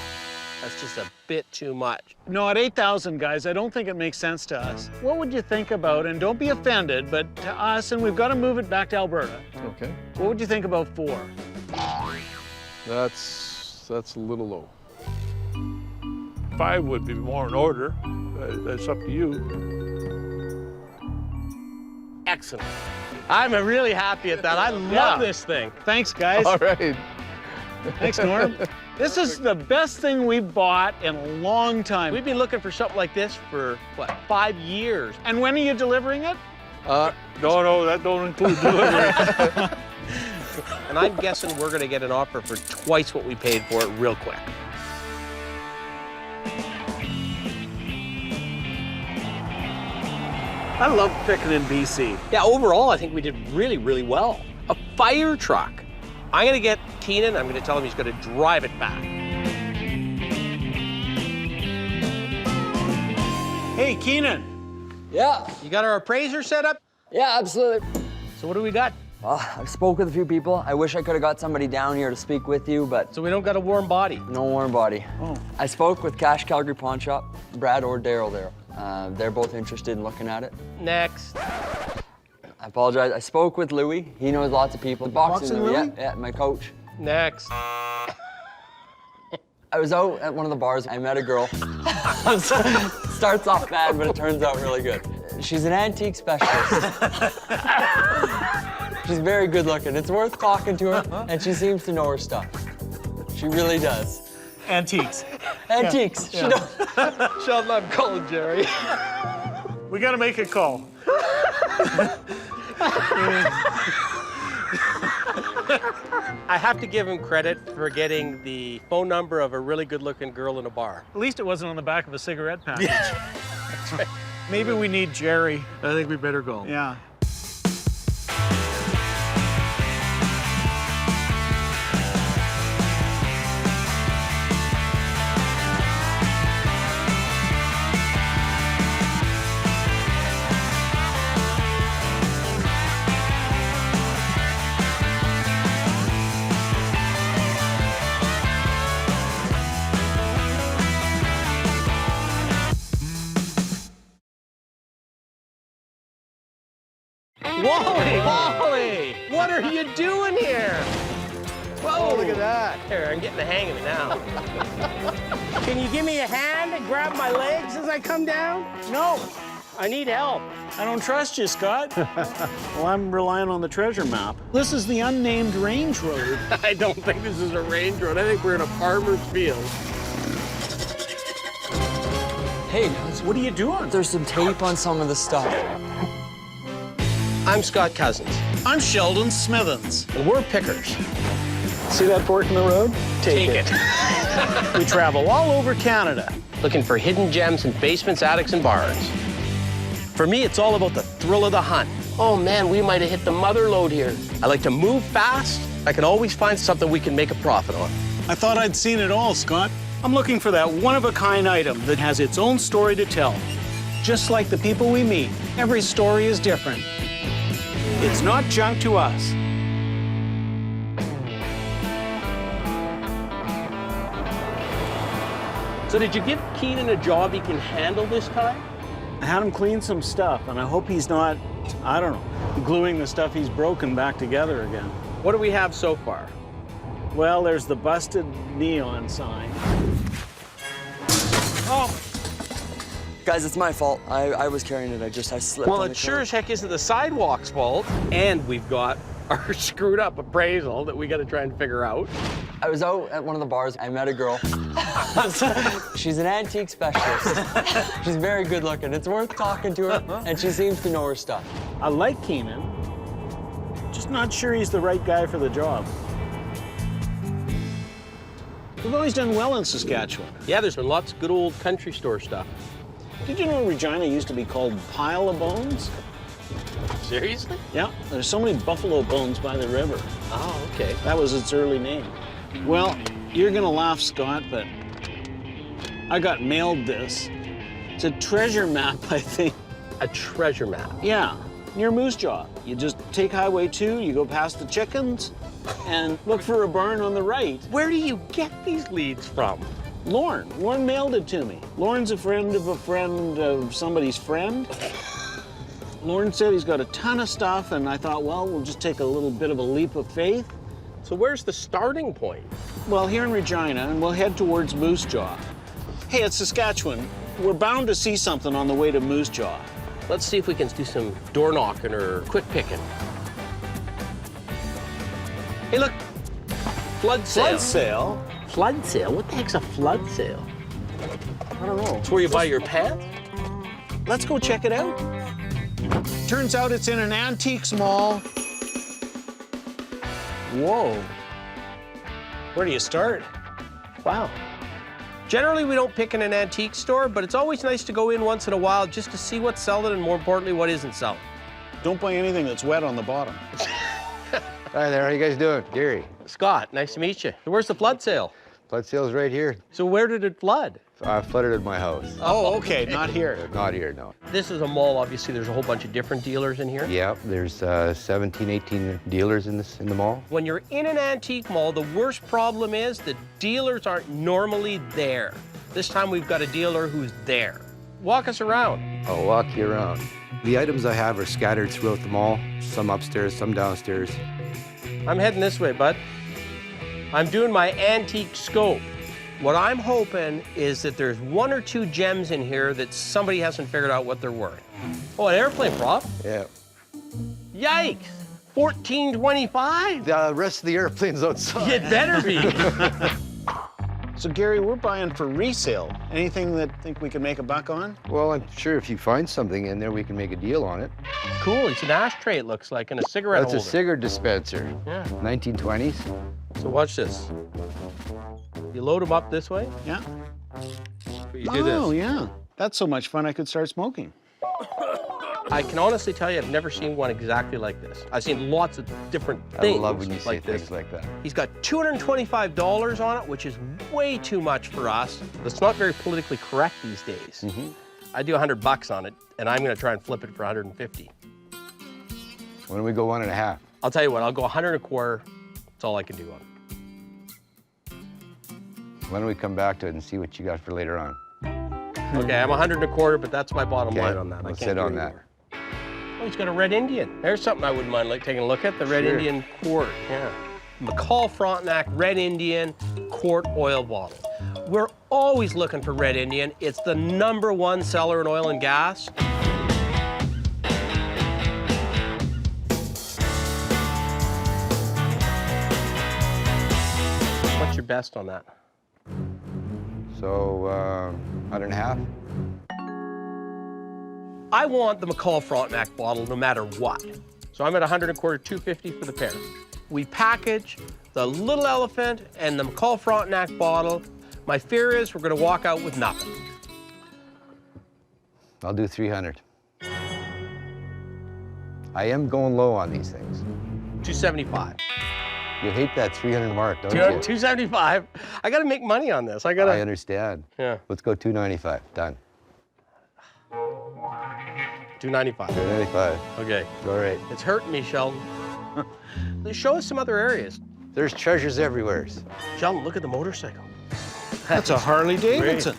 that's just a bit too much. No, at 8,000, guys, I don't think it makes sense to us. What would you think about, and don't be offended, but to us, and we've got to move it back to Alberta. Okay. What would you think about 4? That's a little low. 5 would be more in order. That's up to you. Excellent. I'm really happy at that. I love this thing. Thanks, guys. All right. Thanks, Norm. This is the best thing we've bought in a long time. We've been looking for something like this for, what, 5 years? And when are you delivering it? No, that don't include delivery. And I'm guessing we're going to get an offer for twice what we paid for it real quick. I love picking in BC. Yeah, overall, I think we did really, really well. A fire truck. I'm going to get Keenan. I'm going to tell him he's going to drive it back. Hey, Keenan. Yeah. You got our appraiser set up? Yeah, absolutely. So what do we got? Well, I've spoke with a few people. I wish I could have got somebody down here to speak with you, but... So we don't got a warm body? No warm body. Oh. I spoke with Cash Calgary Pawn Shop, Brad or Daryl there. They're both interested in looking at it. Next. I apologize. I spoke with Louis. He knows lots of people. Boxing Louis? Yeah, my coach. Next. I was out at one of the bars. I met a girl. Starts off bad, but it turns out really good. She's an antique specialist. She's very good looking. It's worth talking to her, and she seems to know her stuff. She really does. Antiques. Antiques. Yeah. She knows. Sheldon, I'm calling Jerry. We got to make a call. I have to give him credit for getting the phone number of a really good-looking girl in a bar. At least it wasn't on the back of a cigarette package. That's right. Maybe we need Jerry. I think we better go. Yeah. Wally! What are you doing here? Whoa, look at that. Here, I'm getting the hang of it now. Can you give me a hand and grab my legs as I come down? No. I need help. I don't trust you, Scott. Well, I'm relying on the treasure map. This is the unnamed range road. I don't think this is a range road. I think we're in a farmer's field. Hey, what are you doing? There's some tape on some of the stuff. I'm Scott Cozens. I'm Sheldon Smithens. And we're pickers. See that fork in the road? Take it. We travel all over Canada. Looking for hidden gems in basements, attics, and barns. For me, it's all about the thrill of the hunt. Oh man, we might have hit the mother lode here. I like to move fast. I can always find something we can make a profit on. I thought I'd seen it all, Scott. I'm looking for that one-of-a-kind item that has its own story to tell. Just like the people we meet, every story is different. It's not junk to us. So did you give Keenan a job he can handle this time? I had him clean some stuff, and I hope he's not, I don't know, gluing the stuff he's broken back together again. What do we have so far? Well, there's the busted neon sign. Oh! Guys, it's my fault. I was carrying it. I slipped. Well, it sure as heck isn't the sidewalk's fault. And we've got our screwed up appraisal that we got to try and figure out. I was out at one of the bars. I met a girl. She's an antique specialist. She's very good looking. It's worth talking to her, and she seems to know her stuff. I like Keenan. Just not sure he's the right guy for the job. We've always done well in Saskatchewan. Yeah, there's been lots of good old country store stuff. Did you know Regina used to be called Pile of Bones? Seriously? Yeah, there's so many buffalo bones by the river. Oh, okay. That was its early name. Well, you're gonna laugh, Scott, but I got mailed this. It's a treasure map, I think. A treasure map? Yeah. near Moose Jaw. You just take Highway 2, you go past the chickens, and look for a barn on the right. Where do you get these leads from? Lorne mailed it to me. Lorne's a friend of somebody's friend. Lorne said he's got a ton of stuff, and I thought, well, we'll just take a little bit of a leap of faith. So where's the starting point? Well, here in Regina, and we'll head towards Moose Jaw. Hey, it's Saskatchewan. We're bound to see something on the way to Moose Jaw. Let's see if we can do some door knocking or quick picking. Hey, look, flood sale. Flood sale? Flood sale? What the heck's a flood sale? I don't know. It's where you buy your pants? Let's go check it out. Turns out it's in an antiques mall. Whoa. Where do you start? Wow. Generally, we don't pick in an antique store, but it's always nice to go in once in a while just to see what's selling and, more importantly, what isn't selling. Don't buy anything that's wet on the bottom. Hi there, how you guys doing? Gary. Scott, nice to meet you. Where's the flood sale? Flood sale's right here. So where did it flood? Flooded at my house. Oh, okay, not here. Not here, no. This is a mall, obviously. There's a whole bunch of different dealers in here. Yep, there's 17, 18 dealers in the mall. When you're in an antique mall, the worst problem is the dealers aren't normally there. This time we've got a dealer who's there. Walk us around. I'll walk you around. The items I have are scattered throughout the mall, some upstairs, some downstairs. I'm heading this way, bud. I'm doing my antique scope. What I'm hoping is that there's one or two gems in here that somebody hasn't figured out what they're worth. Oh, an airplane prop? Yeah. Yikes! $14.25? The rest of the airplane's outside. It better be. So, Gary, we're buying for resale. Anything that think we can make a buck on? Well, I'm sure if you find something in there, we can make a deal on it. Cool, it's an ashtray, it looks like, and a cigarette holder. That's a cigarette dispenser. Yeah. 1920s. So watch this. You load them up this way. Yeah. You do this. Oh, yeah. That's so much fun, I could start smoking. I can honestly tell you, I've never seen one exactly like this. I've seen lots of different things. I love when you say like things this. like that. He's got $225 on it, which is way too much for us. It's not very politically correct these days. I do $100 on it, and I'm going to try and flip it for 150. When do we go 1.5? I'll tell you what, I'll go 100 1/4. That's all I can do on it. Why don't we come back to it and see what you got for later on? Okay, I'm 100 1/4, but that's my bottom line on that. Let's I can't sit do on that. anymore. Oh, he's got a red Indian. There's something I wouldn't mind like taking a look at, the red Indian quart, yeah. McCall Frontenac Red Indian quart oil bottle. We're always looking for red Indian. It's the #1 seller in oil and gas. What's your best on that? So, 1.5? I want the McCall Frontenac bottle no matter what. So I'm at 100 1/4, $250 for the pair. We package the little elephant and the McCall Frontenac bottle. My fear is we're gonna walk out with nothing. I'll do 300. I am going low on these things. 275. You hate that 300 mark, don't you? 275. I gotta make money on this. I understand. Yeah. Let's go 295. Done. 295. 295. Okay. All right. It's hurting me, Sheldon. Show us some other areas. There's treasures everywhere. Sheldon, look at the motorcycle. That's a Harley Davidson.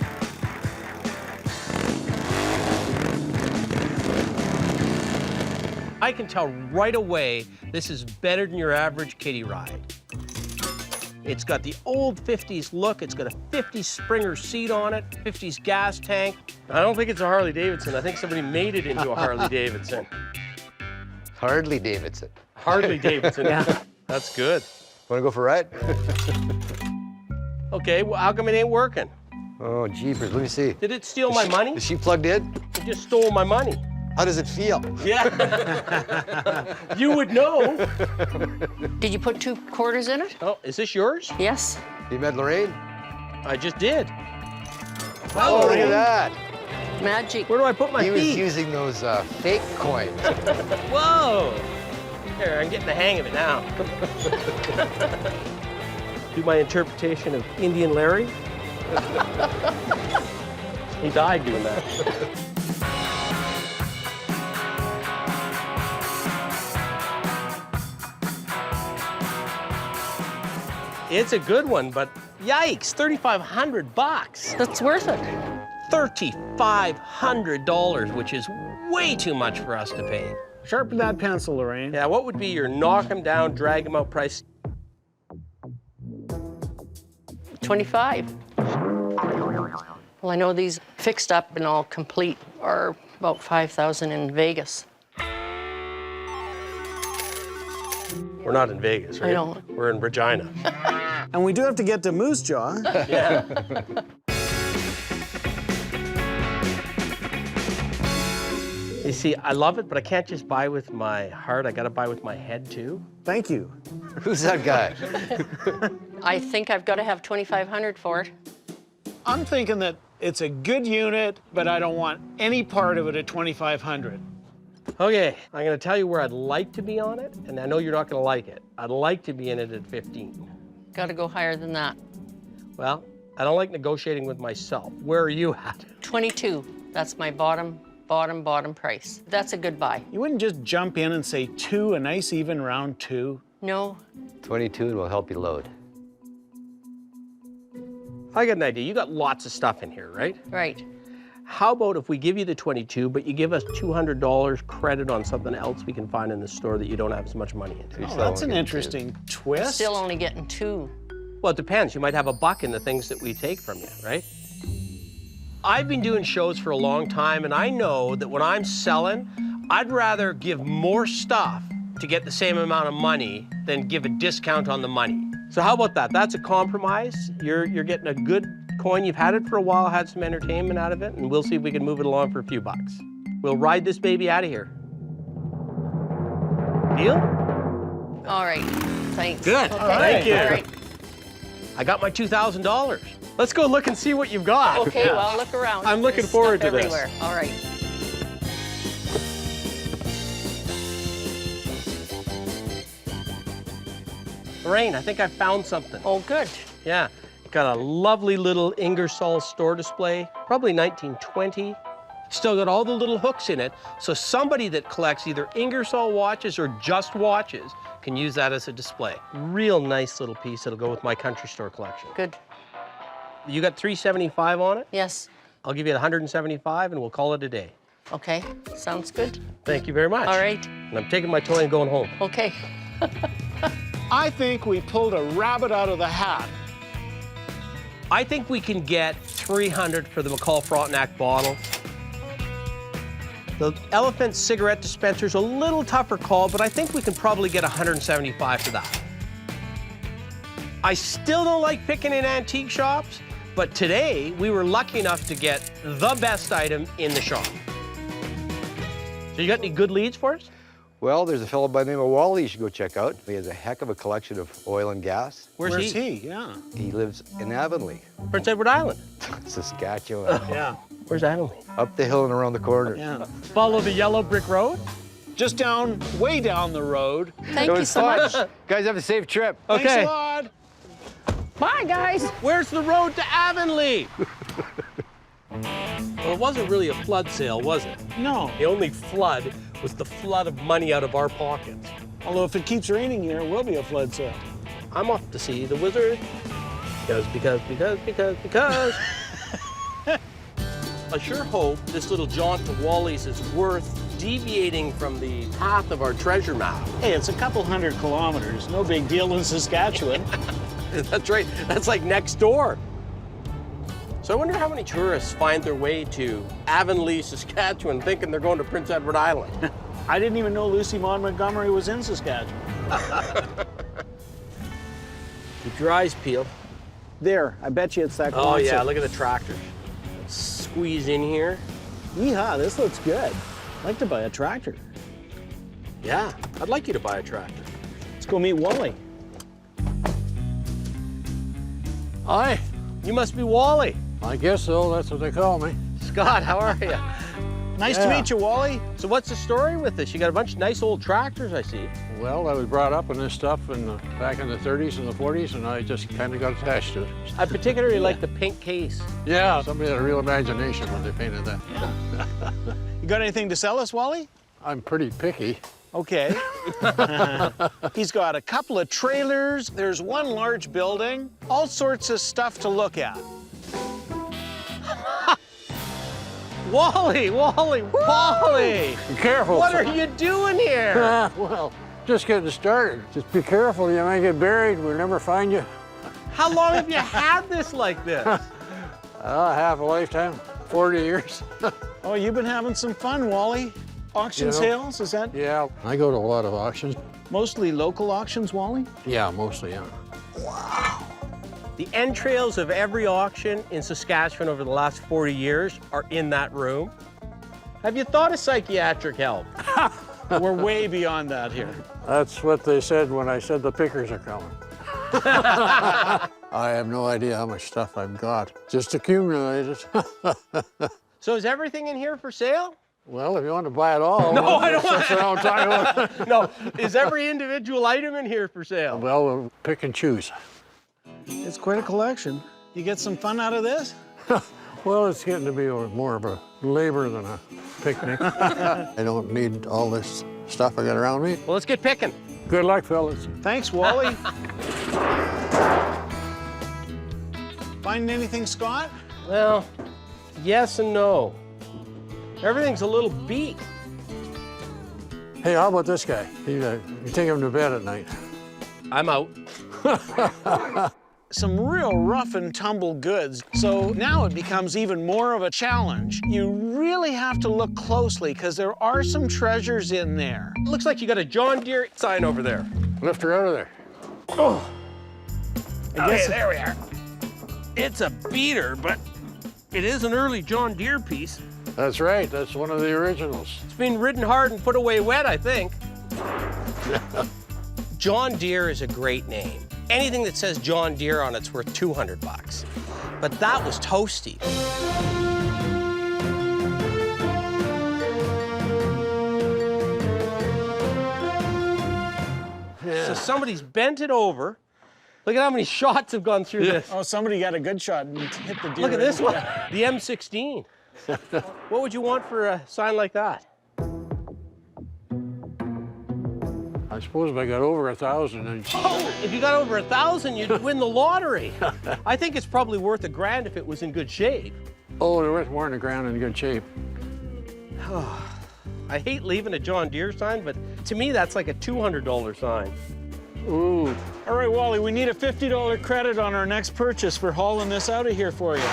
I can tell right away this is better than your average kiddie ride. It's got the old 50s look. It's got a 50s Springer seat on it, 50s gas tank. I don't think it's a Harley Davidson. I think somebody made it into a Harley Davidson. Harley Davidson. Harley Davidson. Yeah. That's good. Want to go for a ride? Okay, well, how come it ain't working? Oh, jeepers, let me see. Did it steal my money? Is she plugged in? It just stole my money. How does it feel? Yeah. You would know. Did you put 2 quarters in it? Oh, is this yours? Yes. You met Lorraine? I just did. Oh, look at that. Magic. Where do I put my He feet? was using those fake coins. Whoa! Here, I'm getting the hang of it now. Do my interpretation of Indian Larry. He died doing that. It's a good one, but yikes, 3,500 bucks. That's worth it. $3,500, which is way too much for us to pay. Sharpen that pencil, Lorraine. Yeah, what would be your knock 'em down, drag 'em out price? 25. Well, I know these fixed up and all complete are about 5,000 in Vegas. We're not in Vegas, right? I know. We're in Regina. And we do have to get to Moose Jaw. Yeah. You see, I love it, but I can't just buy with my heart. I gotta buy with my head too. Thank you. Who's that guy? I think I've got to have 2,500 for it. I'm thinking that it's a good unit, but I don't want any part of it at 2,500. Okay, I'm gonna tell you where I'd like to be on it, and I know you're not gonna like it. I'd like to be in it at 15. Got to go higher than that. Well, I don't like negotiating with myself. Where are you at? 22. That's my bottom price. That's a good buy. You wouldn't just jump in and say 2, a nice even round 2? No. 22 and we'll help you load. I got an idea. You got lots of stuff in here, right? Right. How about if we give you the 22, but you give us $200 credit on something else we can find in the store that you don't have as much money into? Oh, that's an interesting twist. Still only getting 2. Well, it depends. You might have $1 in the things that we take from you, right? I've been doing shows for a long time, and I know that when I'm selling, I'd rather give more stuff to get the same amount of money than give a discount on the money. So how about that? That's a compromise. You're getting a good coin. You've had it for a while, had some entertainment out of it, and we'll see if we can move it along for a few bucks. We'll ride this baby out of here. Deal? All right. Thanks. Good. Okay. Thank you. All right. I got my $2,000. Let's go look and see what you've got. Okay, well, look around. I'm looking There's forward stuff to this. everywhere. All right. Lorraine, I think I found something. Oh, good. Yeah, got a lovely little Ingersoll store display, probably 1920. Still got all the little hooks in it, so somebody that collects either Ingersoll watches or just watches can use that as a display. Real nice little piece that'll go with my country store collection. Good. You got $375 on it? Yes. I'll give you $175 and we'll call it a day. Okay. Sounds good. Thank you very much. All right. And I'm taking my toy and going home. Okay. I think we pulled a rabbit out of the hat. I think we can get $300 for the McCall Frontenac bottle. The Elephant cigarette dispenser's a little tougher call, but I think we can probably get $175 for that. I still don't like picking in antique shops, but today we were lucky enough to get the best item in the shop. So you got any good leads for us? Well, there's a fellow by the name of Wally you should go check out. He has a heck of a collection of oil and gas. Where's he? Yeah. He lives in Avonlea, Prince Edward Island. Saskatchewan. Yeah. Where's Avonlea? Up the hill and around the corner. Yeah. Follow the yellow brick road? Just down, way down the road. Thank It you was so fun. much. Guys, have a safe trip. Okay. Thanks a lot. Bye, guys. Where's the road to Avonlea? Well, it wasn't really a flood sale, was it? No. The only flood was the flood of money out of our pockets. Although if it keeps raining here, it will be a flood sale. I'm off to see the wizard. Because. I sure hope this little jaunt to Wally's is worth deviating from the path of our treasure map. Hey, it's a couple 100 kilometers. No big deal in Saskatchewan. That's right. That's like next door. So I wonder how many tourists find their way to Avonlea, Saskatchewan, thinking they're going to Prince Edward Island. I didn't even know Lucy Maud Montgomery was in Saskatchewan. Keep your eyes peeled. There, I bet you it's that Oh concert. yeah, look at the tractors. Squeeze in here. Yeehaw, this looks good. I'd like to buy a tractor. Yeah, I'd like you to buy a tractor. Let's go meet Wally. Hi, you must be Wally. I guess so, that's what they call me. Scott, how are you? Nice to meet you, Wally. So what's the story with this? You got a bunch of nice old tractors, I see. Well, I was brought up in this stuff back in the 30s and the 40s, and I just kind of got attached to it. I particularly like the pink case. Yeah, somebody had a real imagination when they painted that. You got anything to sell us, Wally? I'm pretty picky. Okay. He's got a couple of trailers. There's one large building. All sorts of stuff to look at. Wally! Be careful. What are you doing here? Well, just getting started. Just be careful. You might get buried. We'll never find you. How long have you had this like this? Half a lifetime, 40 years. Oh, you've been having some fun, Wally. Auction sales, is that? Yeah, I go to a lot of auctions. Mostly local auctions, Wally? Yeah, mostly, yeah. Wow. The entrails of every auction in Saskatchewan over the last 40 years are in that room. Have you thought of psychiatric help? We're way beyond that here. That's what they said when I said the pickers are coming. I have no idea how much stuff I've got. Just accumulated. So is everything in here for sale? Well, if you want to buy it all. No, I don't that's what I'm talking about. No, is every individual item in here for sale? Well, we'll pick and choose. It's quite a collection. You get some fun out of this? Well, it's getting to be more of a labor than a picnic. I don't need all this stuff I got around me. Well, let's get picking. Good luck, fellas. Thanks, Wally. Find anything, Scott? Well, yes and no. Everything's a little beat. Hey, how about this guy? You take him to bed at night. I'm out. Some real rough and tumble goods. So now it becomes even more of a challenge. You really have to look closely because there are some treasures in there. Looks like you got a John Deere sign over there. Lift her out of there. Oh. Okay, there we are. It's a beater, but it is an early John Deere piece. That's right. That's one of the originals. It's been ridden hard and put away wet, I think. John Deere is a great name. Anything that says John Deere on it's worth 200 bucks. But that was toasty. Yeah. So somebody's bent it over. Look at how many shots have gone through this. Oh, somebody got a good shot and hit the deer. Look at this one, the M16. What would you want for a sign like that? I suppose if I got over 1,000, then... Oh, if you got over 1,000, you'd win the lottery. I think it's probably worth $1,000 if it was in good shape. Oh, they're worth more than $1,000 in good shape. I hate leaving a John Deere sign, but to me, that's like a $200 sign. Ooh. All right, Wally, we need a $50 credit on our next purchase for hauling this out of here for you.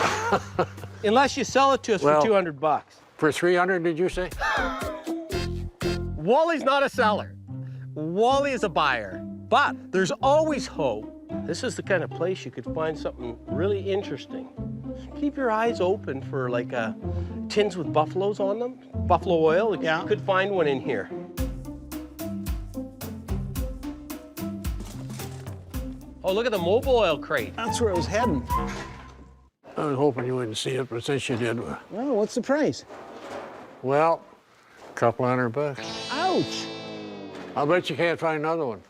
Unless you sell it to us for 200 bucks. For 300, did you say? Wally's not a seller. Wally is a buyer. But there's always hope. This is the kind of place you could find something really interesting. Keep your eyes open for like tins with buffaloes on them. Buffalo oil, you could find one in here. Oh, look at the mobile oil crate. That's where I was heading. I was hoping you wouldn't see it, but since you did... Well, what's the price? Well, a couple $100. Ouch. I'll bet you can't find another one.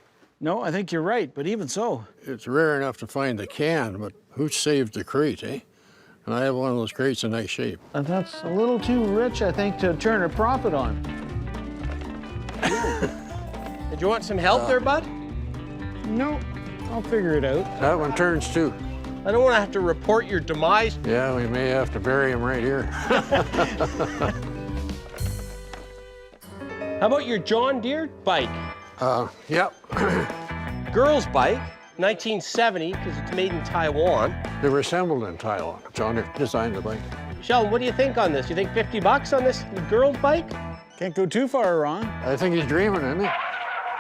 No, I think you're right, but even so. It's rare enough to find the can, but who saved the crate, eh? And I have one of those crates in nice shape. And that's a little too rich, I think, to turn a profit on. Did you want some help there, bud? No, I'll figure it out. That one turns too. I don't want to have to report your demise. Yeah, we may have to bury him right here. How about your John Deere bike? Yep. Girl's bike, 1970, because it's made in Taiwan. They were assembled in Taiwan. John Deere designed the bike. Sheldon, what do you think on this? You think 50 bucks on this girl's bike? Can't go too far wrong. I think he's dreaming, isn't he?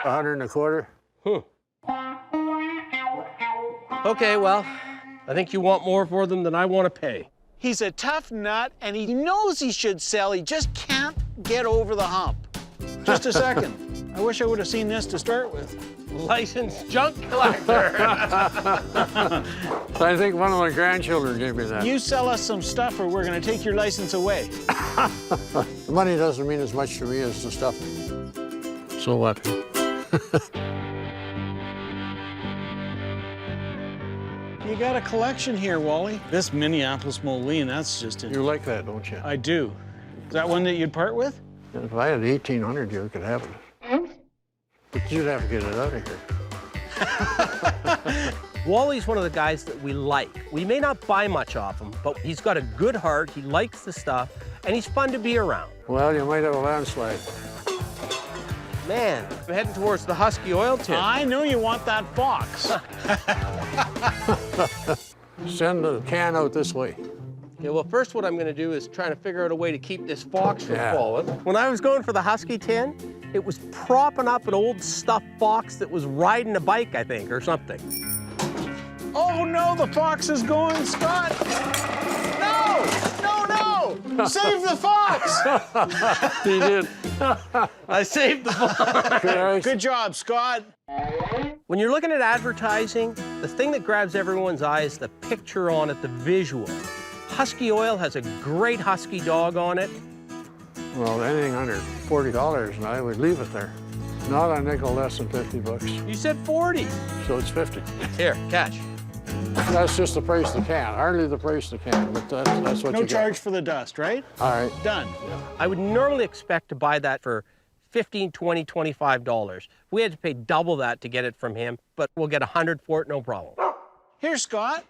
125. Okay, well, I think you want more for them than I want to pay. He's a tough nut, and he knows he should sell. He just can't get over the hump. Just a second. I wish I would have seen this to start with. Licensed junk collector. I think one of my grandchildren gave me that. You sell us some stuff or we're going to take your license away. The money doesn't mean as much to me as the stuff. So what? You got a collection here, Wally. This Minneapolis Moline, that's just it. You like that, don't you? I do. Is that one that you'd part with? If I had 1,800, you could have it. But you'd have to get it out of here. Wally's one of the guys that we like. We may not buy much off him, but he's got a good heart, he likes the stuff, and he's fun to be around. Well, you might have a landslide. Man, I'm heading towards the Husky oil tin. I knew you want that fox. Send the can out this way. Okay, well, first what I'm going to do is try to figure out a way to keep this fox from Yeah. falling. When I was going for the Husky tin, it was propping up an old stuffed fox that was riding a bike, I think, or something. Oh no, the fox is going, Scott! No! No, no! Save the fox! He did. I saved the fox. Good job, Scott. When you're looking at advertising, the thing that grabs everyone's eye is the picture on it, the visual. Husky oil has a great husky dog on it. Well, anything under $40, and I would leave it there. Not a nickel less than 50 bucks. You said 40. So it's 50. Here, catch. That's just the price of the can, hardly the price of the can, but that's what No you get. charge for the dust, right? All right. Done. I would normally expect to buy that for $15, $20, $25. We had to pay double that to get it from him, but we'll get $100 for it, no problem. Here, Scott.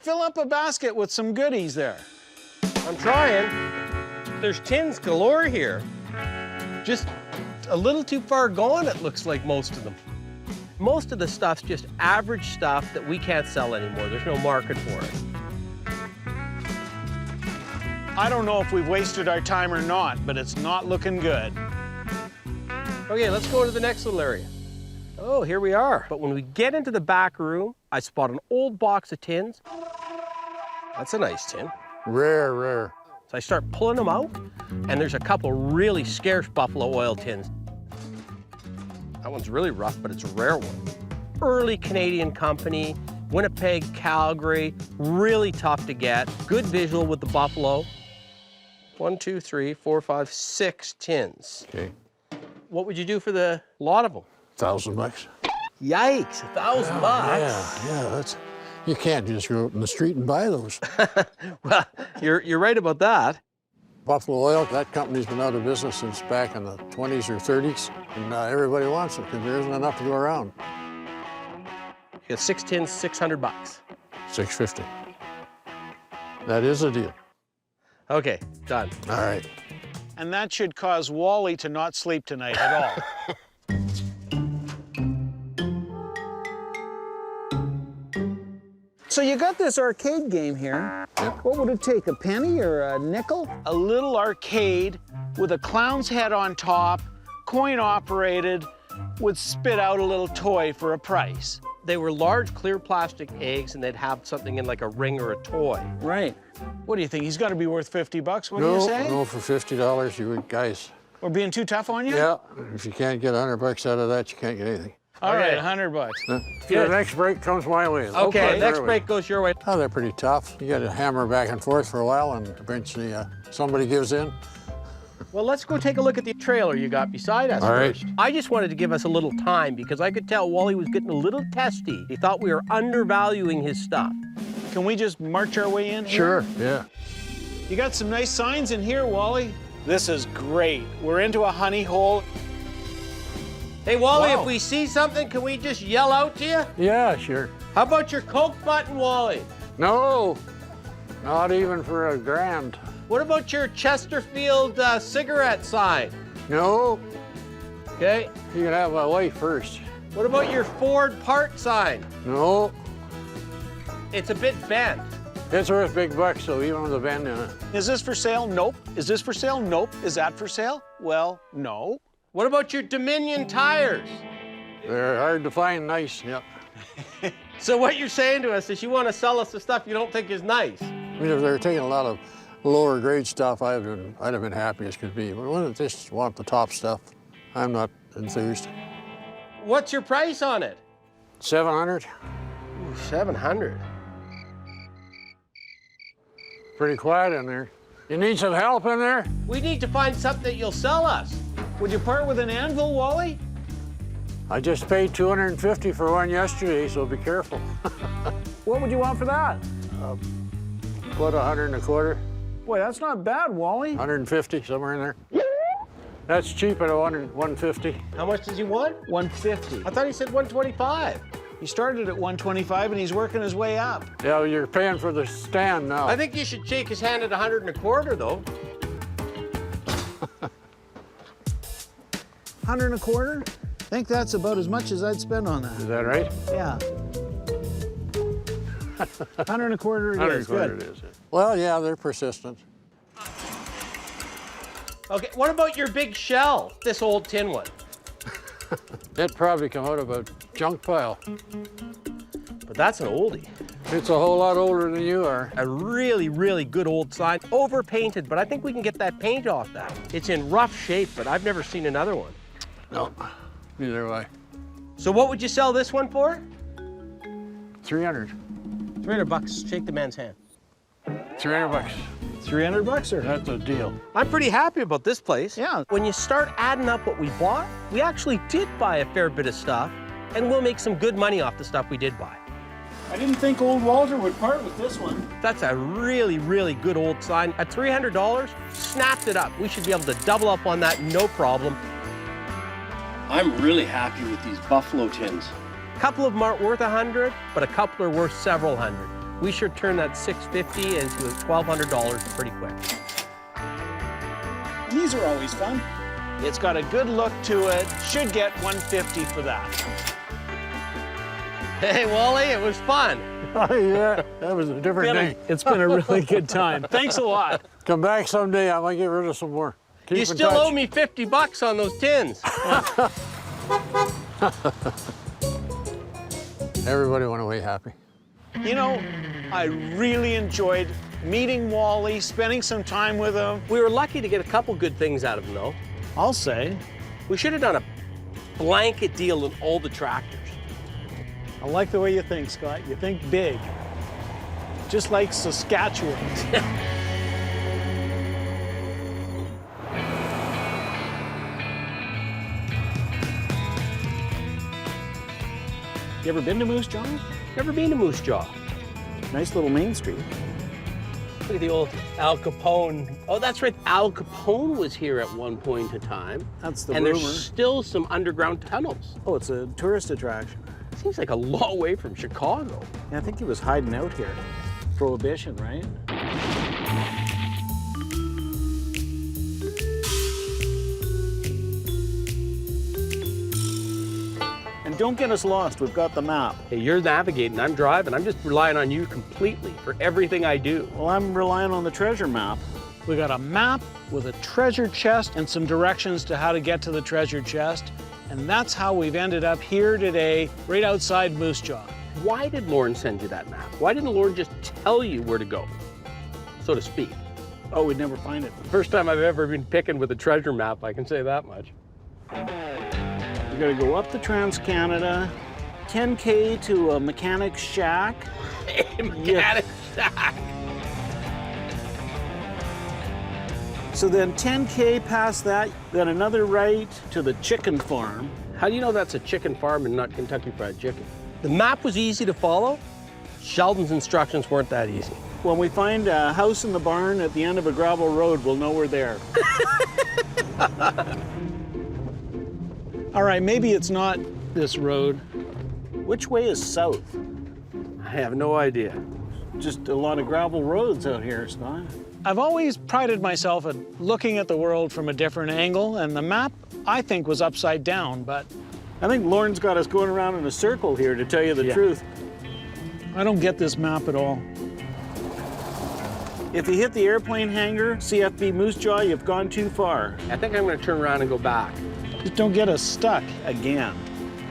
Fill up a basket with some goodies there. I'm trying. There's tins galore here. Just a little too far gone, it looks like, most of them. Most of the stuff's just average stuff that we can't sell anymore. There's no market for it. I don't know if we've wasted our time or not, but it's not looking good. Okay, let's go to the next little area. Oh, here we are. But when we get into the back room, I spot an old box of tins. That's a nice tin. Rare, rare. So I start pulling them out, and there's a couple really scarce buffalo oil tins. That one's really rough, but it's a rare one. Early Canadian company, Winnipeg, Calgary, really tough to get. Good visual with the buffalo. 1, 2, 3, 4, 5, 6 tins. Okay. What would you do for the lot of them? $1,000 bucks. Yikes, $1,000 bucks. Yeah, that's. You can't just go out in the street and buy those. Well, you're right about that. Buffalo Oil, that company's been out of business since back in the 20s or 30s, and everybody wants them because there isn't enough to go around. You got 6 tins, $600. $650. That is a deal. Okay, done. All right. And that should cause Wally to not sleep tonight at all. So you got this arcade game here. Yep. What would it take, a penny or a nickel? A little arcade with a clown's head on top, coin operated, would spit out a little toy for a price. They were large, clear plastic eggs, and they'd have something in like a ring or a toy. Right. What do you think? He's got to be worth 50 bucks, what do you say? No, for $50, you would, guys. We're being too tough on you? Yeah, if you can't get $100 out of that, you can't get anything. All right, 100 bucks. The next break comes my way. Okay, next break goes your way. Oh, they're pretty tough. You got to hammer back and forth for a while, and eventually somebody gives in. Well, let's go take a look at the trailer you got beside us All right. first. I just wanted to give us a little time because I could tell Wally was getting a little testy. He thought we were undervaluing his stuff. Can we just march our way in here? Sure, yeah. You got some nice signs in here, Wally. This is great. We're into a honey hole. Hey, Wally, Wow. if we see something, can we just yell out to you? Yeah, sure. How about your Coke button, Wally? No, not even for a grand. What about your Chesterfield cigarette sign? No. Okay. You can have my wife first. What about your Ford part sign? No. It's a bit bent. It's worth big bucks, so even with a bend in it. Is this for sale? Nope. Is this for sale? Nope. Is that for sale? Well, no. What about your Dominion tires? They're hard to find nice, yep. So what you're saying to us is you want to sell us the stuff you don't think is nice? I mean, if they were taking a lot of lower grade stuff, I'd have been happy as could be. But when they just want the top stuff, I'm not enthused. What's your price on it? 700. Ooh, 700. Pretty quiet in there. You need some help in there? We need to find something that you'll sell us. Would you part with an anvil, Wally? I just paid $250 for one yesterday, so be careful. What would you want for that? About 100 and a quarter, Boy, that's not bad, Wally. 150, somewhere in there. That's cheap at 150. How much does he want? 150. I thought he said 125. He started at 125 and he's working his way up. Yeah, you're paying for the stand now. I think you should shake his hand at 125, though. 125? I think that's about as much as I'd spend on that. Is that right? Yeah. 125 it is. Good. It is. Well, yeah, they're persistent. Okay, what about your big shell? This old tin one. It'd probably come out of a junk pile. But that's an oldie. It's a whole lot older than you are. A really, really good old sign. Overpainted, but I think we can get that paint off that. It's in rough shape, but I've never seen another one. No, neither have I. So what would you sell this one for? 300. 300 bucks. Shake the man's hand. 300 bucks. 300 bucks, sir. That's a deal. I'm pretty happy about this place. Yeah. When you start adding up what we bought, we actually did buy a fair bit of stuff, and we'll make some good money off the stuff we did buy. I didn't think old Walter would part with this one. That's a really, really good old sign. At $300, snapped it up. We should be able to double up on that, no problem. I'm really happy with these buffalo tins. A couple of them aren't worth 100, but a couple are worth several hundred. We should turn that $650 into $1,200 pretty quick. These are always fun. It's got a good look to it. Should get 150 for that. Hey, Wally, it was fun. Oh, yeah, that was a different day. It's been a really good time. Thanks a lot. Come back someday, I might get rid of some more. Keep You in still touch. owe me 50 bucks on those tins. Everybody went away happy. You know, I really enjoyed meeting Wally, spending some time with him. We were lucky to get a couple good things out of him, though. I'll say. We should have done a blanket deal on all the tractors. I like the way you think, Scott. You think big. Just like Saskatchewan. You ever been to Moose Jaw? Never been to Moose Jaw. Nice little main street. Look at the old Al Capone. Oh, that's right. Al Capone was here at one point in time. That's the and rumor. There's still some underground tunnels. Oh, it's a tourist attraction. Seems like a long way from Chicago. Yeah, I think he was hiding out here. Prohibition, right? And don't get us lost, we've got the map. Hey, you're navigating, I'm driving. I'm just relying on you completely for everything I do. Well, I'm relying on the treasure map. We got a map with a treasure chest and some directions to how to get to the treasure chest. And that's how we've ended up here today, right outside Moose Jaw. Why did Lauren send you that map? Why didn't Lauren just tell you where to go, so to speak? Oh, we'd never find it. First time I've ever been picking with a treasure map, I can say that much. You gotta go up the Trans-Canada, 10K to a mechanic's shack. Mechanic's shack. So then 10K past that, then another right to the chicken farm. How do you know that's a chicken farm and not Kentucky Fried Chicken? The map was easy to follow. Sheldon's instructions weren't that easy. When we find a house in the barn at the end of a gravel road, we'll know we're there. All right, maybe it's not this road. Which way is south? I have no idea. Just a lot of gravel roads out here, Scott. I've always prided myself at looking at the world from a different angle, and the map, I think, was upside down, but I think Lauren's got us going around in a circle here, to tell you the truth. I don't get this map at all. If you hit the airplane hangar, CFB Moose Jaw, you've gone too far. I think I'm gonna turn around and go back. Just don't get us stuck again.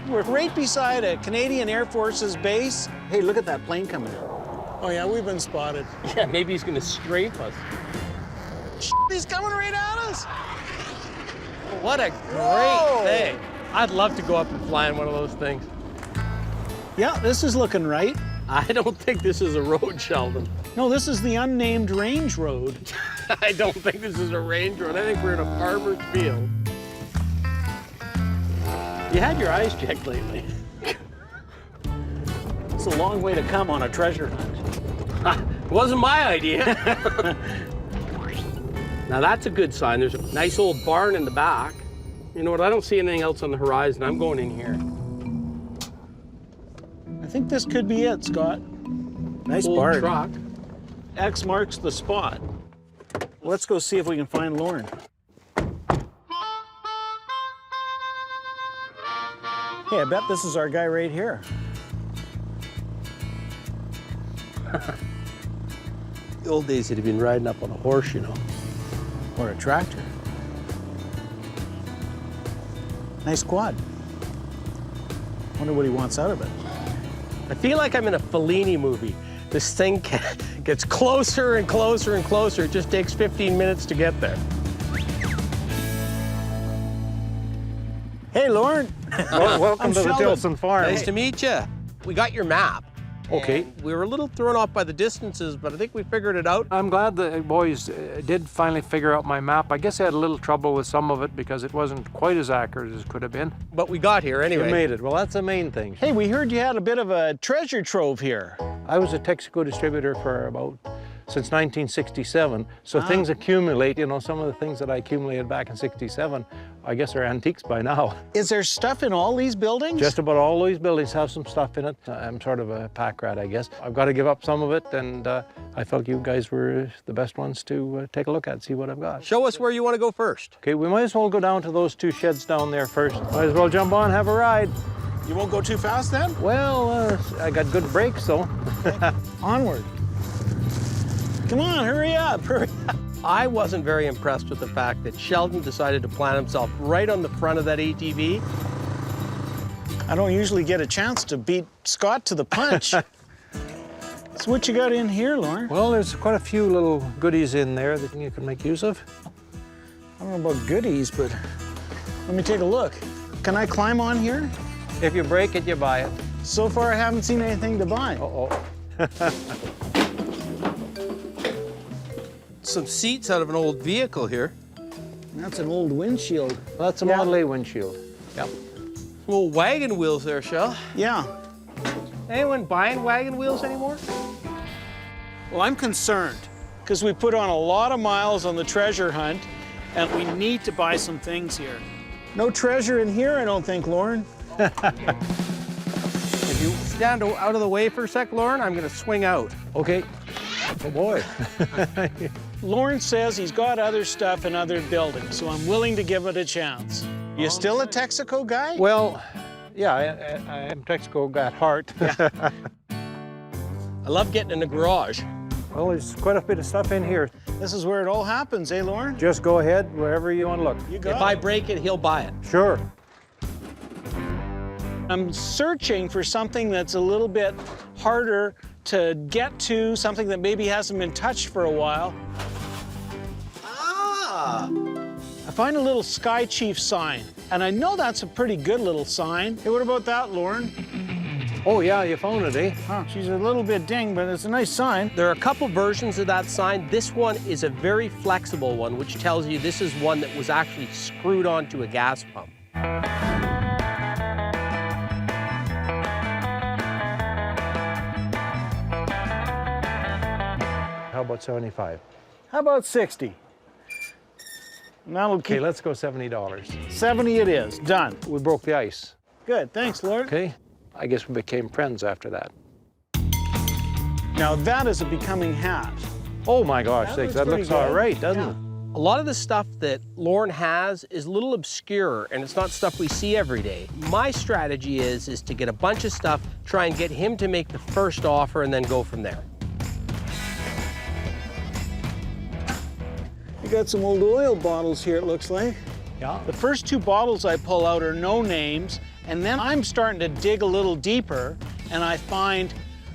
We're right beside a Canadian Air Force's base. Hey, look at that plane coming in. Oh yeah, we've been spotted. Yeah, maybe he's gonna strafe us. He's coming right at us. What a great thing. I'd love to go up and fly in one of those things. Yeah, this is looking right. I don't think this is a road, Sheldon. No, this is the unnamed range road. I don't think this is a range road. I think we're in a farmer's field. You had your eyes checked lately. It's a long way to come on a treasure hunt. It wasn't my idea. Now that's a good sign. There's a nice old barn in the back. You know what, I don't see anything else on the horizon. I'm going in here. I think this could be it, Scott. Nice Old barn. truck. X marks the spot. Let's go see if we can find Lauren. Hey, I bet this is our guy right here. The old days he'd have been riding up on a horse, you know. Or a tractor. Nice quad. Wonder what he wants out of it. I feel like I'm in a Fellini movie. This thing gets closer and closer and closer. It just takes 15 minutes to get there. Hey, Lauren. Welcome to the Sheldon. Tilson farm. Nice to meet you. We got your map. Okay. And we were a little thrown off by the distances, but I think we figured it out. I'm glad the boys did finally figure out my map. I guess I had a little trouble with some of it because it wasn't quite as accurate as it could have been. But we got here anyway. You made it. Well, that's the main thing. Hey, we heard you had a bit of a treasure trove here. I was a Texaco distributor for since 1967, so things accumulate. You know, some of the things that I accumulated back in '67, I guess are antiques by now. Is there stuff in all these buildings? Just about all these buildings have some stuff in it. I'm sort of a pack rat, I guess. I've got to give up some of it, and I felt you guys were the best ones to take a look at, see what I've got. Show us where you want to go first. Okay, we might as well go down to those two sheds down there first. Might as well jump on, have a ride. You won't go too fast then? Well, I got good brakes, though. Onward. Come on, hurry up, hurry up. I wasn't very impressed with the fact that Sheldon decided to plant himself right on the front of that ATV. I don't usually get a chance to beat Scott to the punch. So what you got in here, Lauren? Well, there's quite a few little goodies in there that you can make use of. I don't know about goodies, but let me take a look. Can I climb on here? If you break it, you buy it. So far, I haven't seen anything to buy. Uh-oh. Some seats out of an old vehicle here. That's an old windshield. That's a Model A windshield. Yep. Some old wagon wheels there, Shell. Yeah. Anyone buying wagon wheels anymore? Well, I'm concerned because we put on a lot of miles on the treasure hunt and we need to buy some things here. No treasure in here, I don't think, Lauren. If you stand out of the way for a sec, Lauren, I'm going to swing out. Okay. Oh, boy. Lauren says he's got other stuff in other buildings, so I'm willing to give it a chance. You still a Texaco guy? Well, yeah, I am Texaco at heart. I love getting in the garage. Well, there's quite a bit of stuff in here. This is where it all happens, eh, Lauren? Just go ahead wherever you want to look. You got If I break it, he'll buy it. Sure. I'm searching for something that's a little bit harder to get to, something that maybe hasn't been touched for a while. Ah! I find a little Sky Chief sign, and I know that's a pretty good little sign. Hey, what about that, Lauren? Oh, yeah, you found it, eh? Huh, she's a little bit dinged, but it's a nice sign. There are a couple versions of that sign. This one is a very flexible one, which tells you this is one that was actually screwed onto a gas pump. How about 75? How about 60? And that'll Okay, keep... let's go $70. 70 it is, done. We broke the ice. Good, thanks, Lauren. Okay. I guess we became friends after that. Now that is a becoming hat. Oh my gosh, sakes, that looks all right, doesn't it? A lot of the stuff that Lauren has is a little obscure, and it's not stuff we see every day. My strategy is to get a bunch of stuff, try and get him to make the first offer, and then go from there. You got some old oil bottles here, it looks like. Yeah. The first two bottles I pull out are no names, and then I'm starting to dig a little deeper, and I find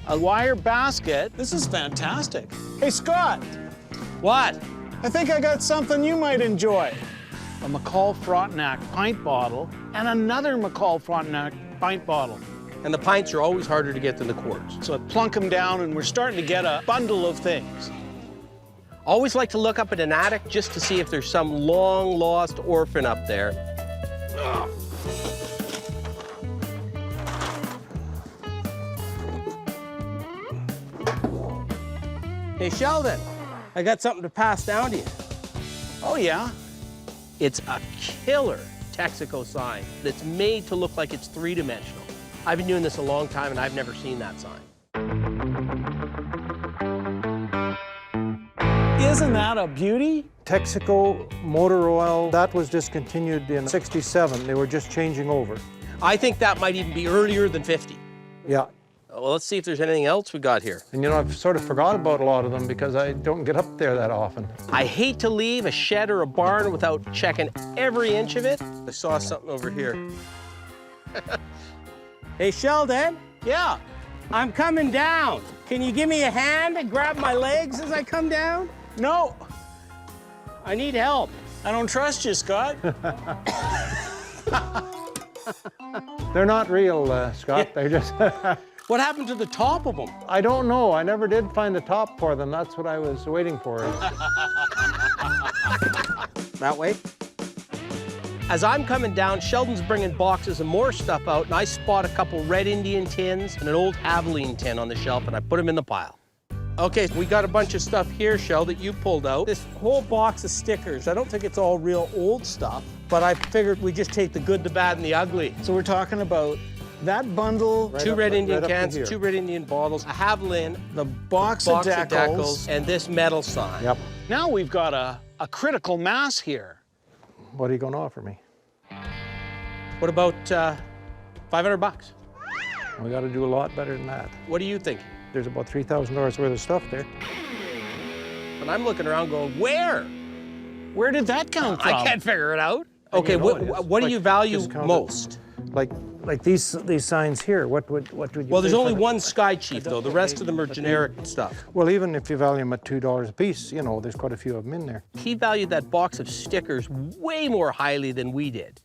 a wire basket. This is fantastic. Hey, Scott. What? I think I got something you might enjoy. A McCall Frontenac pint bottle and another McCall Frontenac pint bottle. And the pints are always harder to get than the quarts. So I plunk them down, and we're starting to get a bundle of things. Always like to look up at an attic just to see if there's some long-lost orphan up there. Ugh. Hey, Sheldon, I got something to pass down to you. Oh, yeah? It's a killer Texaco sign that's made to look like it's three-dimensional. I've been doing this a long time, and I've never seen that sign. Isn't that a beauty? Texaco motor oil, that was discontinued in '67. They were just changing over. I think that might even be earlier than 50. Yeah. Well, let's see if there's anything else we got here. And you know, I've sort of forgot about a lot of them because I don't get up there that often. I hate to leave a shed or a barn without checking every inch of it. I saw something over here. Hey, Sheldon? Yeah. I'm coming down. Can you give me a hand and grab my legs as I come down? No. I need help. I don't trust you, Scott. They're not real, Scott. They're just... What happened to the top of them? I don't know. I never did find the top for them. That's what I was waiting for. That way. As I'm coming down, Sheldon's bringing boxes of more stuff out, and I spot a couple red Indian tins and an old Haveline tin on the shelf, and I put them in the pile. Okay, we got a bunch of stuff here, Shel, that you pulled out. This whole box of stickers, I don't think it's all real old stuff, but I figured we'd just take the good, the bad, and the ugly. So we're talking about that bundle, Two red Indian cans, two red Indian bottles, a Haveline, the box of decals, and this metal sign. Yep. Now we've got a critical mass here. What are you going to offer me? What about 500 bucks? We got to do a lot better than that. What do you think? There's about $3,000 worth of stuff there. But I'm looking around going, where? Where did that come from? I can't figure it out. Okay, what do you value most? Like these signs here, what would you Well, there's pay only for one Sky Chief, though. The rest of them are generic stuff. Well, even if you value them at $2 a piece, you know, there's quite a few of them in there. He valued that box of stickers way more highly than we did.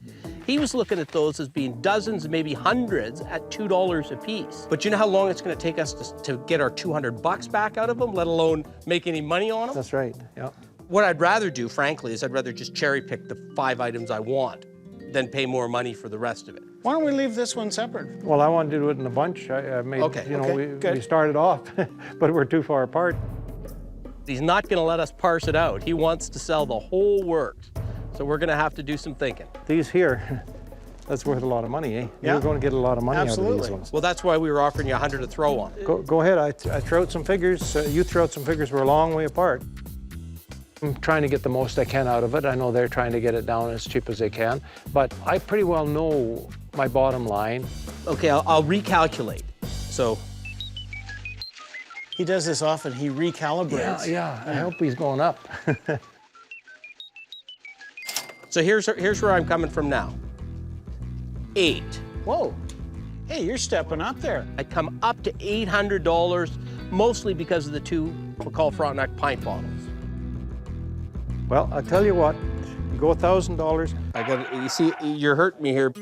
He was looking at those as being dozens, maybe hundreds, at $2 a piece. But you know how long it's going to take us to get our 200 bucks back out of them, let alone make any money on them? That's right, yeah. What I'd rather do, frankly, is I'd rather just cherry pick the 5 items I want than pay more money for the rest of it. Why don't we leave this one separate? Well, I wanted to do it in a bunch. I made, we started off, but we're too far apart. He's not going to let us parse it out. He wants to sell the whole works. So we're going to have to do some thinking. These here, that's worth a lot of money, eh? Yeah. You're going to get a lot of money out of these ones. Well, that's why we were offering you 100 to throw on. Go ahead. I throw out some figures. You throw out some figures. We're a long way apart. I'm trying to get the most I can out of it. I know they're trying to get it down as cheap as they can, but I pretty well know my bottom line. Okay, I'll recalculate. So. He does this often. He recalibrates. Yeah, I hope he's going up. So here's where I'm coming from now. 8. Whoa. Hey, you're stepping up there. I come up to $800, mostly because of the 2 McCall Frontenac pint bottles. Well, I'll tell you what, you go $1,000. You see, you're hurting me here.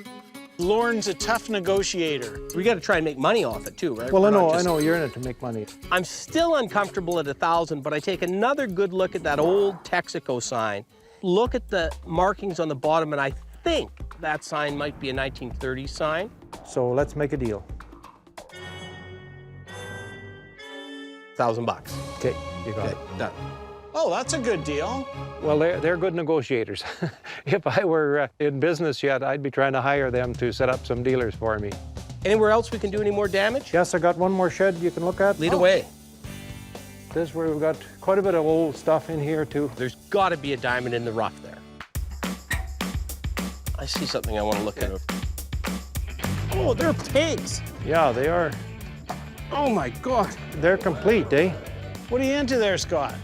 Lorne's a tough negotiator. We got to try and make money off it too, right? Well, I know, you're in it to make money. I'm still uncomfortable at 1,000, but I take another good look at that old Texaco sign, look at the markings on the bottom, and I think that sign might be a 1930s sign. So let's make a deal. $1,000. Okay, you got it. Done. Oh, that's a good deal. Well, they're good negotiators. If I were in business yet, I'd be trying to hire them to set up some dealers for me. Anywhere else we can do any more damage? Yes, I got one more shed you can look at. Lead away. This is where we've got quite a bit of old stuff in here, too. There's got to be a diamond in the rough there. I see something I want to look at. Oh, they're pigs. Yeah, they are. Oh, my God. They're complete, eh? What are you into there, Scott?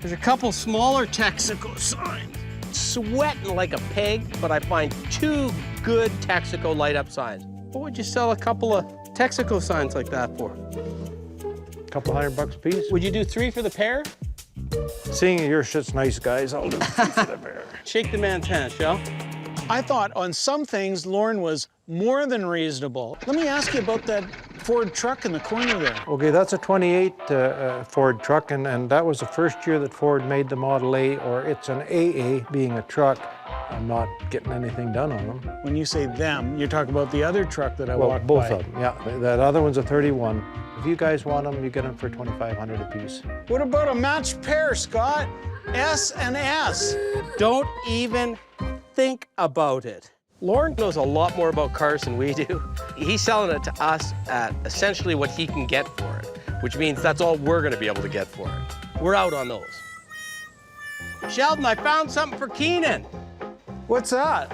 There's a couple smaller Texaco signs. Sweating like a pig, but I find 2 good Texaco light-up signs. What would you sell a couple of Texaco signs like that for? A couple $100 a piece. Would you do 3 for the pair? Seeing your shit's nice, guys, I'll do 3 for the pair. Shake the man's hand, Shel. I thought on some things Lorne was more than reasonable. Let me ask you about that Ford truck in the corner there. Okay, that's a 28 Ford truck, and that was the first year that Ford made the Model A, or it's an AA, being a truck. I'm not getting anything done on them. When you say them, you're talking about the other truck that I Well, walked both by. of them, yeah. That other one's a 31. If you guys want them, you get them for $2,500 apiece. What about a matched pair, Scott? S and S. Don't even think about it. Lauren knows a lot more about cars than we do. He's selling it to us at essentially what he can get for it, which means that's all we're gonna be able to get for it. We're out on those. Sheldon, I found something for Keenan. What's that?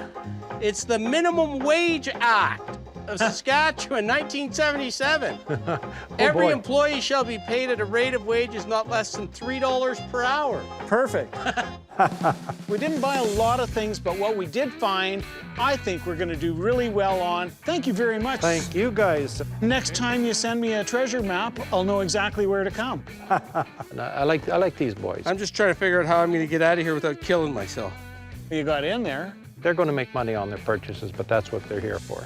It's the Minimum Wage Act of Saskatchewan, 1977. Every boy. employee shall be paid at a rate of wages not less than $3 per hour. Perfect. We didn't buy a lot of things, but what we did find, I think we're going to do really well on. Thank you very much. Thank you, guys. Next time you send me a treasure map, I'll know exactly where to come. I like these boys. I'm just trying to figure out how I'm going to get out of here without killing myself. You got in there. They're going to make money on their purchases, but that's what they're here for.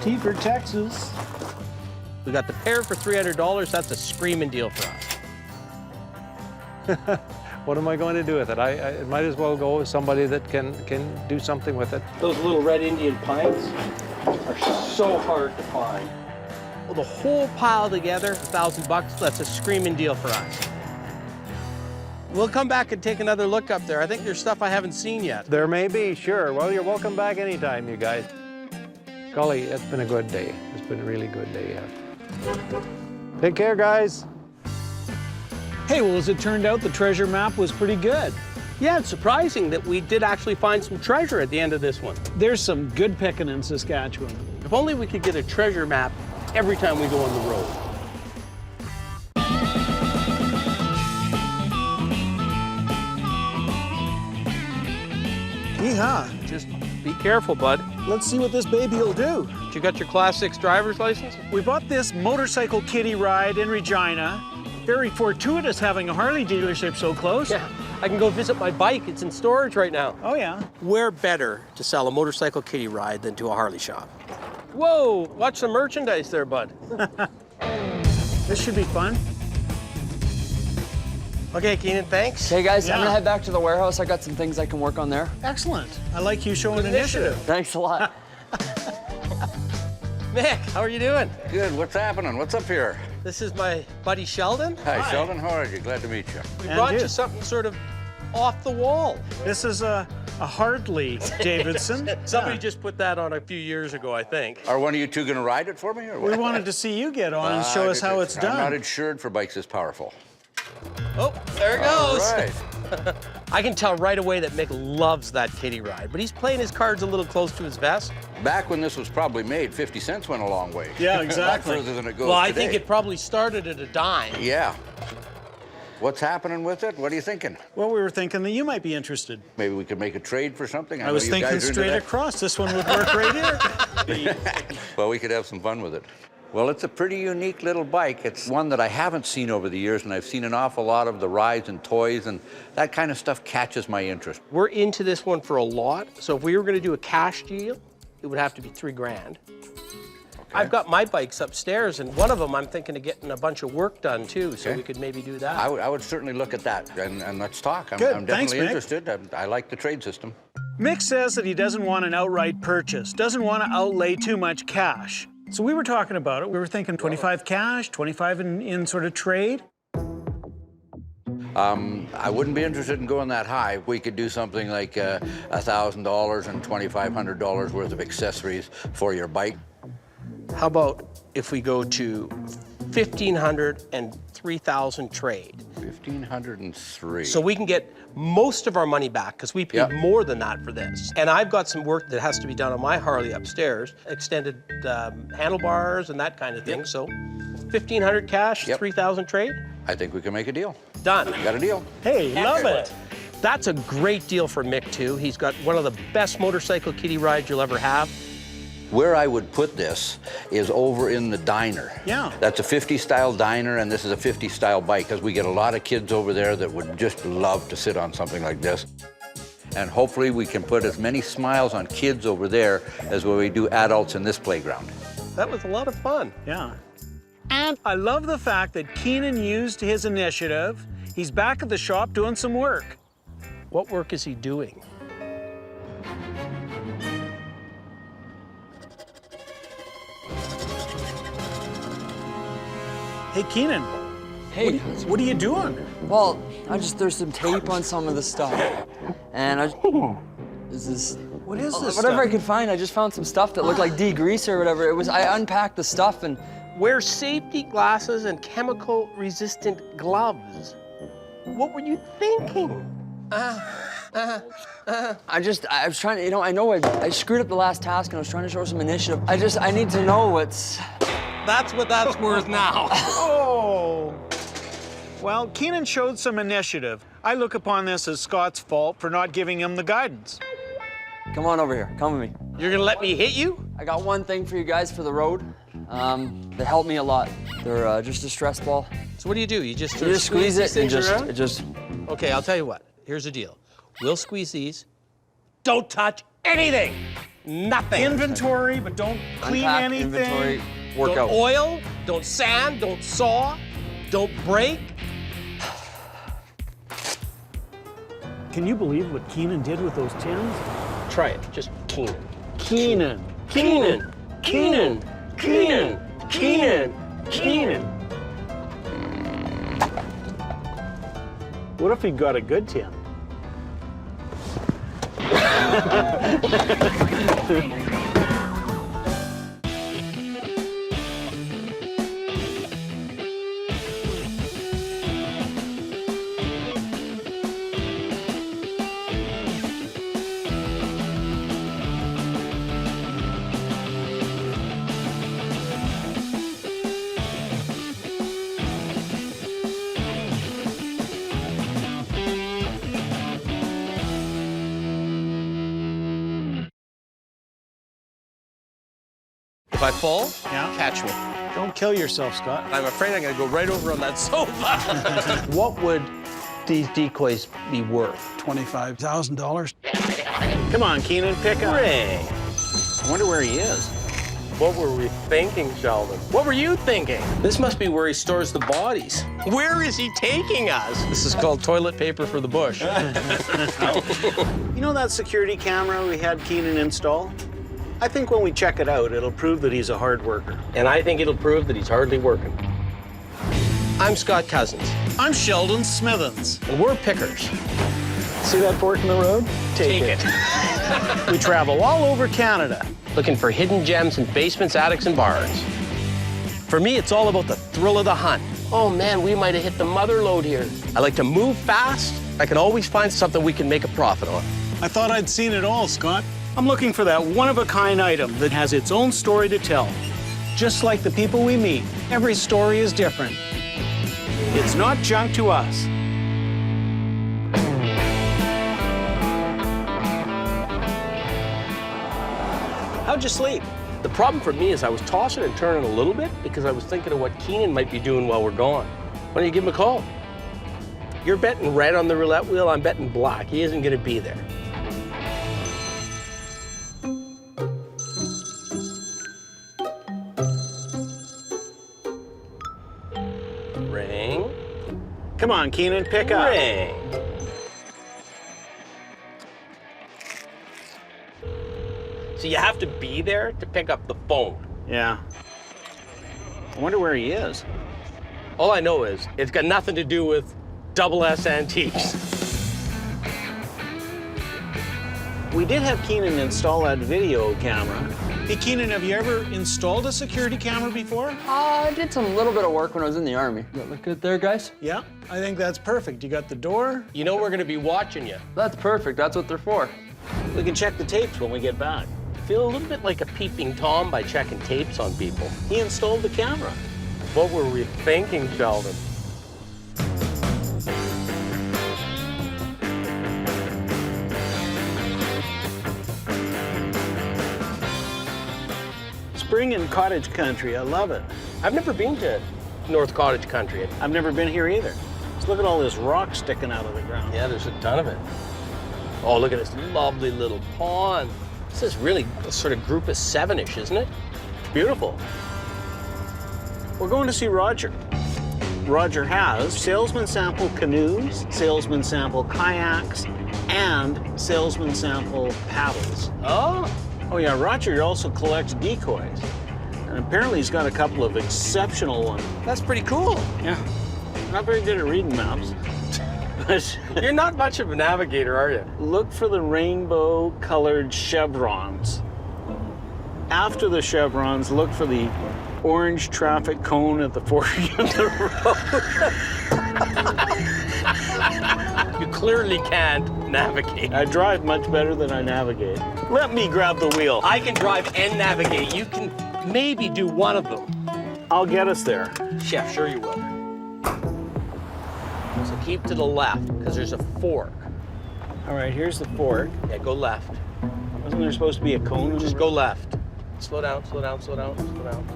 T for Texas. We got the pair for $300. That's a screaming deal for us. What am I going to do with it? I might as well go with somebody that can do something with it. Those little red Indian pines are so hard to find. Well, the whole pile together, $1,000, that's a screaming deal for us. We'll come back and take another look up there. I think there's stuff I haven't seen yet. There may be, sure. Well, you're welcome back anytime, you guys. Golly, it's been a good day. It's been a really good day, yeah. Take care, guys. Hey, well, as it turned out, the treasure map was pretty good. Yeah, it's surprising that we did actually find some treasure at the end of this one. There's some good picking in Saskatchewan. If only we could get a treasure map every time we go on the road. Yeehaw. Just be careful, bud. Let's see what this baby will do. You got your Class 6 driver's license? We bought this motorcycle kiddie ride in Regina. Very fortuitous having a Harley dealership so close. Yeah, I can go visit my bike. It's in storage right now. Oh, yeah. Where better to sell a motorcycle kiddie ride than to a Harley shop? Whoa, watch the merchandise there, bud. This should be fun. Okay, Keenan, thanks. Hey guys, Yeah. I'm gonna head back to the warehouse. I got some things I can work on there. Excellent. I like you showing initiative. Thanks a lot. Mick, how are you doing? Good. What's happening? What's up here? This is my buddy Sheldon. Hi, Sheldon. How are you? Glad to meet you. We And brought you. you something sort of off the wall. This is a Hartley Davidson. Somebody just put that on a few years ago, I think. Are one of you two going to ride it for me, or what? We wanted to see you get on and show us how it's I'm not done. insured for bikes this powerful. Oh, there it goes. All right. I can tell right away that Mick loves that kiddie ride, but he's playing his cards a little close to his vest. Back when this was probably made, 50 cents went a long way. Yeah, exactly. A lot further than it goes Well, I today. think it probably started at a dime. Yeah. What's happening with it? What are you thinking? Well, we were thinking that you might be interested. Maybe we could make a trade for something? I know was you thinking guys are into straight that. across. This one would work right here. Well, we could have some fun with it. Well, it's a pretty unique little bike. It's one that I haven't seen over the years, and I've seen an awful lot of the rides and toys, and that kind of stuff catches my interest. We're into this one for a lot, so if we were gonna do a cash deal, it would have to be $3 grand. I've got my bikes upstairs, and one of them I'm thinking of getting a bunch of work done too, so we could maybe do that. I would certainly look at that, and let's talk. I'm Good. definitely Thanks, Mick. interested. I like the trade system. Mick says that he doesn't want an outright purchase, doesn't want to outlay too much cash. So we were talking about it. We were thinking 25 cash, 25 in sort of trade. I wouldn't be interested in going that high. We could do something like $1,000 and $2,500 worth of accessories for your bike. How about if we go to $1,500 and $3,000 trade? 1,503. So we can get most of our money back because we paid more than that for this. And I've got some work that has to be done on my Harley upstairs, extended handlebars and that kind of thing. So 1,500 cash, 3,000 trade. I think we can make a deal. Done. Got a deal. Hey, love it. That's a great deal for Mick too. He's got one of the best motorcycle kiddie rides you'll ever have. Where I would put this is over in the diner. Yeah. That's a 50 style diner, and this is a 50 style bike, because we get a lot of kids over there that would just love to sit on something like this. And hopefully we can put as many smiles on kids over there as what we do adults in this playground. That was a lot of fun. Yeah. And I love the fact that Keenan used his initiative. He's back at the shop doing some work. What work is he doing? Hey, Keenan. Hey. What are you doing? Well, there's some tape on some of the stuff. And What is this whatever stuff? I could find, I just found some stuff that looked like degreaser or whatever. I unpacked the stuff and... Wear safety glasses and chemical-resistant gloves. What were you thinking? I was trying to, I screwed up the last task and I was trying to show some initiative. I need to know what's... That's what that's worth now. Oh. Well, Keenan showed some initiative. I look upon this as Scott's fault for not giving him the guidance. Come on over here, come with me. You're gonna let me hit you? I got one thing for you guys for the road. They help me a lot. They're just a stress ball. So what do? You just squeeze it and around? it just... Okay, I'll tell you what. Here's the deal. We'll squeeze these. Don't touch anything. Nothing. Inventory, but don't clean Unpack, anything. inventory, work Don't out. oil, don't sand, don't saw, don't break. Can you believe what Keenan did with those tins? Try it, just Keenan. Keenan. Keenan. Keenan. Keenan. Keenan. Keenan. What if he got a good tin? If I fall, Yeah. catch me. Don't kill yourself, Scott. I'm afraid I'm gonna go right over on that sofa. What would these decoys be worth? $25,000. Come on, Keenan, pick up. Ray. I wonder where he is. What were we thinking, Sheldon? What were you thinking? This must be where he stores the bodies. Where is he taking us? This is called toilet paper for the bush. You know that security camera we had Keenan install? I think when we check it out, it'll prove that he's a hard worker. And I think it'll prove that he's hardly working. I'm Scott Cozens, I'm Sheldon Smithens. and we're pickers. See that fork in the road? Take it. We travel all over Canada. Looking for hidden gems in basements, attics, and barns. For me, it's all about the thrill of the hunt. Oh man, we might have hit the mother lode here. I like to move fast. I can always find something we can make a profit on. I thought I'd seen it all, Scott. I'm looking for that one-of-a-kind item that has its own story to tell. Just like the people we meet, every story is different. It's not junk to us. How'd you sleep? The problem for me is I was tossing and turning a little bit because I was thinking of what Keenan might be doing while we're gone. Why don't you give him a call? You're betting red on the roulette wheel, I'm betting black. He isn't gonna be there. Ring. Come on, Keenan, pick up. Ring. So you have to be there to pick up the phone. Yeah. I wonder where he is. All I know is it's got nothing to do with double S antiques. We did have Keenan install that video camera. Hey, Keenan, have you ever installed a security camera before? I did some little bit of work when I was in the Army. Does that look good there, guys? Yeah, I think that's perfect. You got the door. You know we're gonna be watching you. That's perfect. That's what they're for. We can check the tapes when we get back. Feel a little bit like a peeping Tom by checking tapes on people. He installed the camera. What were we thinking, Sheldon? Spring and cottage country, I love it. I've never been to North Cottage country. I've never been here either. Just look at all this rock sticking out of the ground. Yeah, there's a ton of it. Oh, look at this lovely little pond. This is really a sort of group of seven-ish, isn't it? Beautiful. We're going to see Roger. Roger has salesman sample canoes, salesman sample kayaks, and salesman sample paddles. Oh? Oh yeah, Roger also collects decoys. And apparently he's got a couple of exceptional ones. That's pretty cool. Yeah. Not very good at reading maps. But You're not much of a navigator, are you? look for the rainbow-colored chevrons. After the chevrons, look for the orange traffic cone at the fork of the road. You clearly can't navigate. I drive much better than I navigate. Let me grab the wheel. I can drive and navigate. You can maybe do one of them. I'll get us there. Chef, sure you will. So keep to the left, because there's a fork. All right, here's the fork. Yeah, go left. Wasn't there supposed to be a cone? Just go left. Slow down, slow down, slow down, slow down.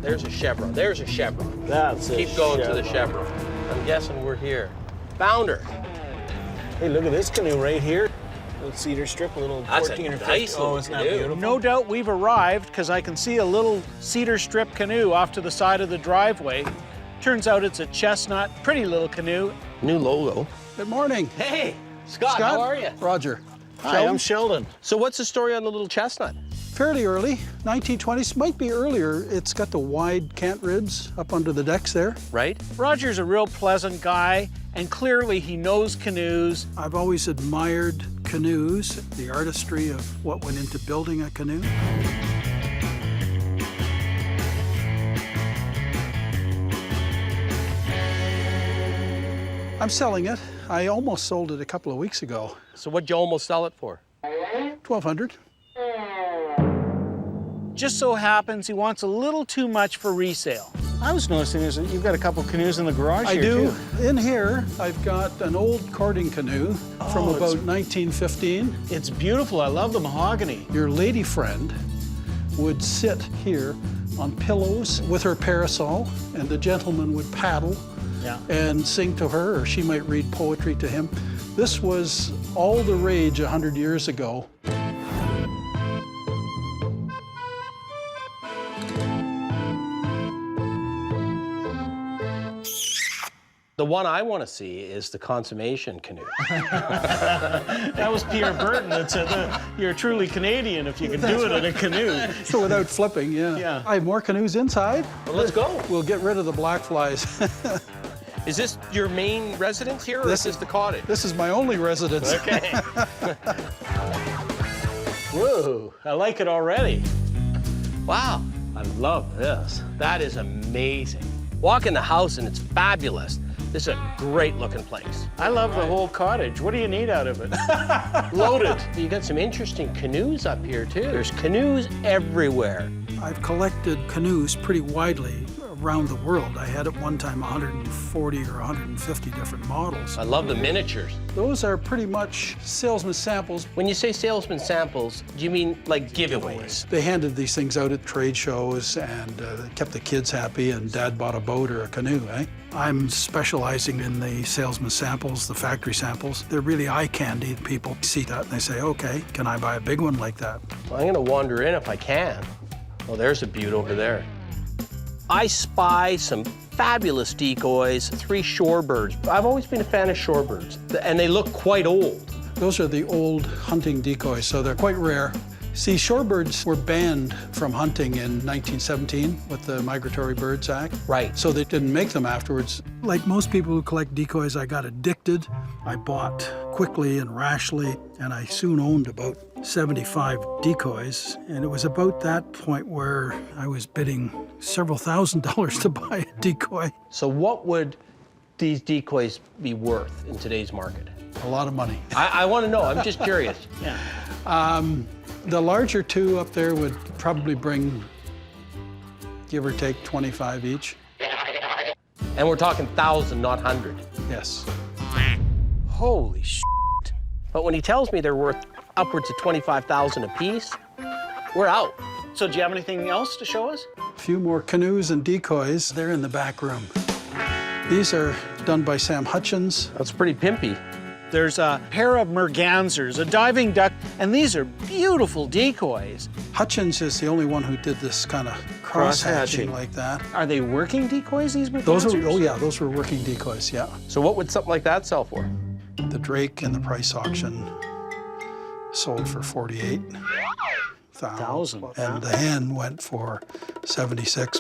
There's a chevron. There's a chevron. That's it. Keep going to the chevron. I'm guessing we're here. Found her. Hey, look at this canoe right here. Little cedar strip, a little That's 14 a or 15. nice little isn't that canoe. beautiful? No doubt we've arrived because I can see a little cedar strip canoe off to the side of the driveway. Turns out it's a chestnut, pretty little canoe. New logo. Good morning. Hey, Scott, how are you? Roger. Hi, I'm Sheldon. So what's the story on the little chestnut? Fairly early, 1920s, might be earlier. It's got the wide cant ribs up under the decks there. Right? Roger's a real pleasant guy, and clearly he knows canoes. I've always admired canoes, the artistry of what went into building a canoe. I'm selling it. I almost sold it a couple of weeks ago. So what'd you almost sell it for? $1,200. Just so happens he wants a little too much for resale. I was noticing you've got a couple canoes in the garage I here, do. too. In here, I've got an old courting canoe from Oh, about 1915. It's beautiful. I love the mahogany. Your lady friend would sit here on pillows with her parasol, and the gentleman would paddle and sing to her, or she might read poetry to him. This was all the rage 100 years ago. The one I want to see is the consummation canoe. That was Pierre Burton that said that you're truly Canadian if you can do it in a canoe. So without flipping, yeah. I have more canoes inside. Well, let's go. We'll get rid of the black flies. Is this your main residence here, or is this the cottage? This is my only residence. Okay. Whoa, I like it already. Wow. I love this. That is amazing. Walk in the house and it's fabulous. This is a great looking place. I love the whole cottage. What do you need out of it? Loaded. You got some interesting canoes up here too. There's canoes everywhere. I've collected canoes pretty widely around the world. I had at one time 140 or 150 different models. I love the miniatures. Those are pretty much salesman samples. When you say salesman samples, do you mean like giveaways? They handed these things out at trade shows and kept the kids happy, and Dad bought a boat or a canoe, eh? I'm specializing in the salesman samples, the factory samples. They're really eye candy. People see that and they say, okay, can I buy a big one like that? Well, I'm gonna wander in if I can. Oh, there's a beaut over there. I spy some fabulous decoys, 3 shorebirds. I've always been a fan of shorebirds, and they look quite old. Those are the old hunting decoys, so they're quite rare. See, shorebirds were banned from hunting in 1917 with the Migratory Birds Act. Right. So they didn't make them afterwards. Like most people who collect decoys, I got addicted. I bought quickly and rashly, and I soon owned about 75 decoys. And it was about that point where I was bidding several $1,000s to buy a decoy. So what would these decoys be worth in today's market? A lot of money. I want to know. I'm just curious. The larger 2 up there would probably bring, give or take, 25 each. And we're talking 1,000, not 100. Yes. Holy shit. But when he tells me they're worth upwards of 25,000 a piece, we're out. So do you have anything else to show us? A few more canoes and decoys. They're in the back room. These are done by Sam Hutchins. That's pretty pimpy. There's a pair of mergansers, a diving duck, and these are beautiful decoys. Hutchins is the only one who did this kind of cross-hatching like that. Are they working decoys, these mergansers? Those are, oh yeah, those were working decoys, yeah. So what would something like that sell for? The Drake in the price auction sold for 48. $1,000. And the hen went for 76.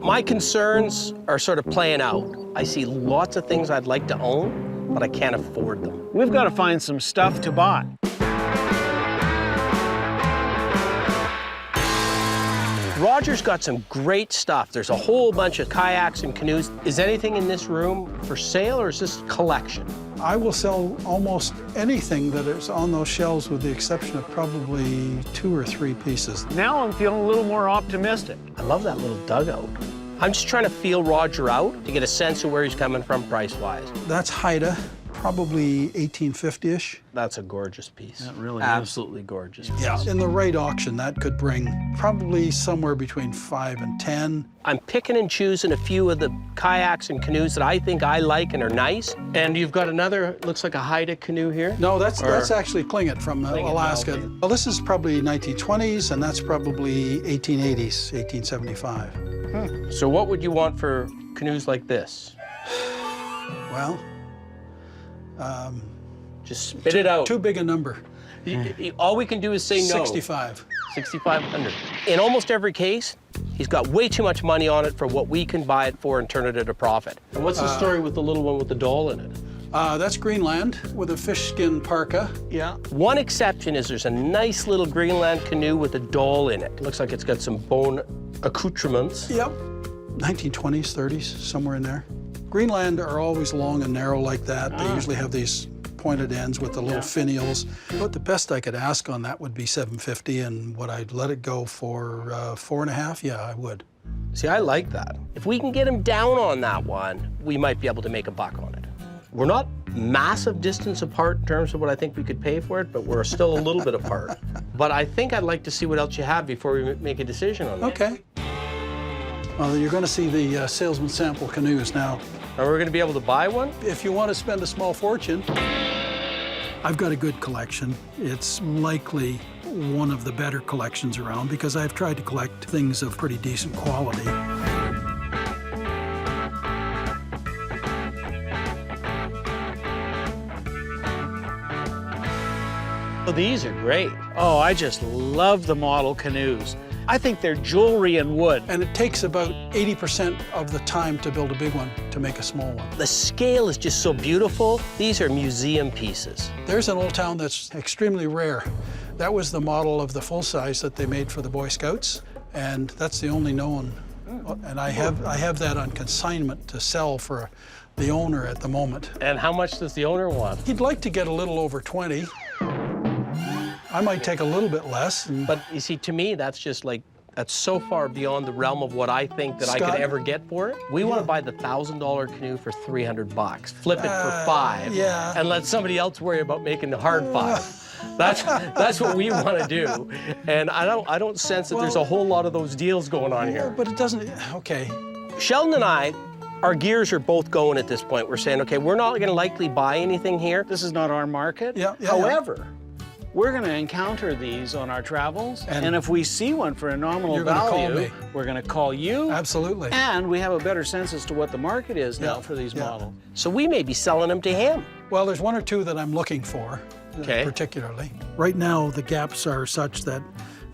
My concerns are sort of playing out. I see lots of things I'd like to own, but I can't afford them. We've got to find some stuff to buy. Roger's got some great stuff. There's a whole bunch of kayaks and canoes. Is anything in this room for sale, or is this a collection? I will sell almost anything that is on those shelves with the exception of probably 2 or 3 pieces. Now I'm feeling a little more optimistic. I love that little dugout. I'm just trying to feel Roger out to get a sense of where he's coming from price-wise. That's Haida, probably 1850-ish. That's a gorgeous piece. That really Absolutely gorgeous piece. Yeah, in the right auction, that could bring probably somewhere between 5 and 10. I'm picking and choosing a few of the kayaks and canoes that I think I like and are nice. And you've got another, looks like a Haida canoe here? No, that's actually Klingit from Alaska. okay. Well, this is probably 1920s, and that's probably 1880s, 1875. So what would you want for canoes like this? Well, just spit it out. Too big a number. All we can do is say no. 65. 6,500. In almost every case, he's got way too much money on it for what we can buy it for and turn it at a profit. And what's the story with the little one with the doll in it? That's Greenland with a fish skin parka. Yeah. One exception is there's a nice little Greenland canoe with a doll in it. Looks like it's got some bone accoutrements. Yep. 1920s, 30s, somewhere in there. Greenland are always long and narrow like that. They usually have these pointed ends with the little finials. But the best I could ask on that would be $750, and would I let it go for 4.5? Yeah, I would. See, I like that. If we can get him down on that one, we might be able to make a buck on it. We're not massive distance apart in terms of what I think we could pay for it, but we're still a little bit apart. But I think I'd like to see what else you have before we make a decision on that. Okay. Well, you're going to see the salesman sample canoes now. Are we going to be able to buy one? If you want to spend a small fortune. I've got a good collection. It's likely one of the better collections around because I've tried to collect things of pretty decent quality. Oh, these are great. Oh, I just love the model canoes. I think they're jewelry and wood. And it takes about 80% of the time to build a big one to make a small one. The scale is just so beautiful. These are museum pieces. There's an old town that's extremely rare. That was the model of the full size that they made for the Boy Scouts, and that's the only known. And I have that on consignment to sell for the owner at the moment. And how much does the owner want? He'd like to get a little over 20. I might take a little bit less. But you see, to me, that's just like, that's so far beyond the realm of what I think that I could ever get for it. We want to buy the $1,000 canoe for $300, flip it for $5, and let somebody else worry about making the hard $5. That's what we want to do, and I don't sense that there's a whole lot of those deals going on here. But it doesn't. Okay. Sheldon and I, our gears are both going at this point. We're saying, okay, we're not going to likely buy anything here. This is not our market. However, we're going to encounter these on our travels, and if we see one for a nominal value, we're going to call you. Absolutely. And we have a better sense as to what the market is now for these models. So we may be selling them to him. Well, there's 1 or 2 that I'm looking for, particularly. Right now, the gaps are such that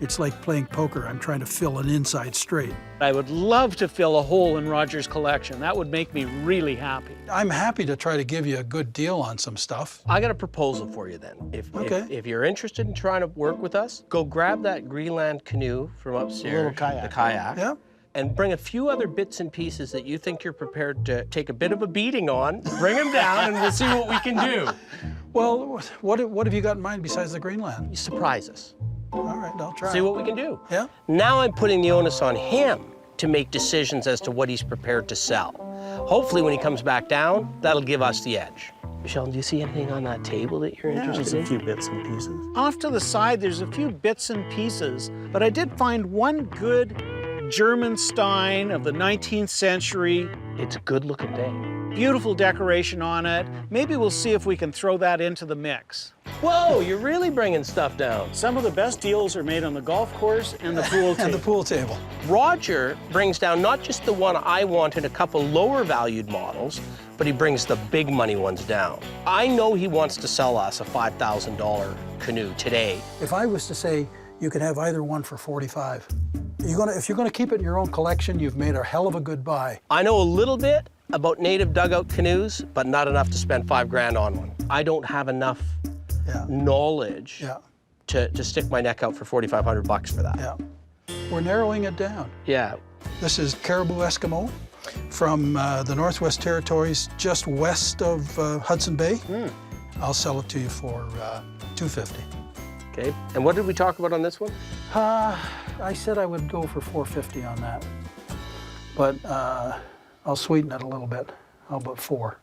it's like playing poker. I'm trying to fill an inside straight. I would love to fill a hole in Roger's collection. That would make me really happy. I'm happy to try to give you a good deal on some stuff. I got a proposal for you then. If you're interested in trying to work with us, go grab that Greenland canoe from upstairs, little kayak. the kayak, Yeah. and bring a few other bits and pieces that you think you're prepared to take a bit of a beating on. Bring them down, and we'll see what we can do. Well, what have you got in mind besides the Greenland? You surprise us. All right, I'll try. See what we can do. Yeah. Now I'm putting the onus on him to make decisions as to what he's prepared to sell. Hopefully when he comes back down, that'll give us the edge. Sheldon, do you see anything on that table that you're interested in? a few bits and pieces. Off to the side, there's a few bits and pieces, but I did find one good German Stein of the 19th century. It's a good looking thing. Beautiful decoration on it. Maybe we'll see if we can throw that into the mix. Whoa, you're really bringing stuff down. Some of the best deals are made on the golf course and the pool table. And the pool table. Roger brings down not just the one I wanted, a couple lower valued models, but he brings the big money ones down. I know he wants to sell us a $5,000 canoe today. If I was to say you could have either one for 45, if you're gonna keep it in your own collection, you've made a hell of a good buy. I know a little bit about native dugout canoes, but not enough to spend $5,000 on one. I don't have enough knowledge to stick my neck out for $4,500 for that. Yeah. We're narrowing it down. Yeah. This is Caribou Eskimo from the Northwest Territories, just west of Hudson Bay. I'll sell it to you for $250. Okay. And what did we talk about on this one? I said I would go for $450 on that, but I'll sweeten it a little bit. How about $400?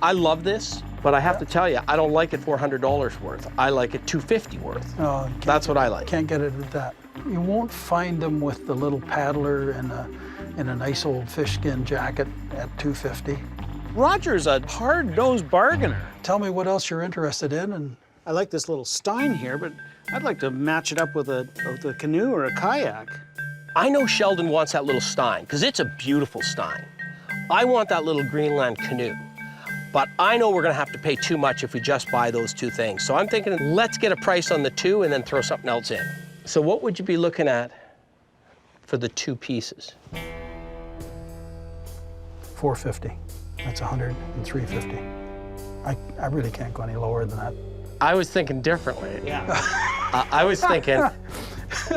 I love this, but I have to tell you, I don't like it $400 worth. I like it $250 worth. Oh, that's what I like. Can't get it at that. You won't find them with the little paddler and a nice old fish skin jacket at $250. Roger's a hard-nosed bargainer. Tell me what else you're interested in. And I like this little Stein here, but I'd like to match it up with a canoe or a kayak. I know Sheldon wants that little Stein, because it's a beautiful Stein. I want that little Greenland canoe. But I know we're gonna have to pay too much if we just buy those two things. So I'm thinking, let's get a price on the two and then throw something else in. So what would you be looking at for the two pieces? $450. That's $100 and $350. I really can't go any lower than that. I was thinking differently. Yeah. I was thinking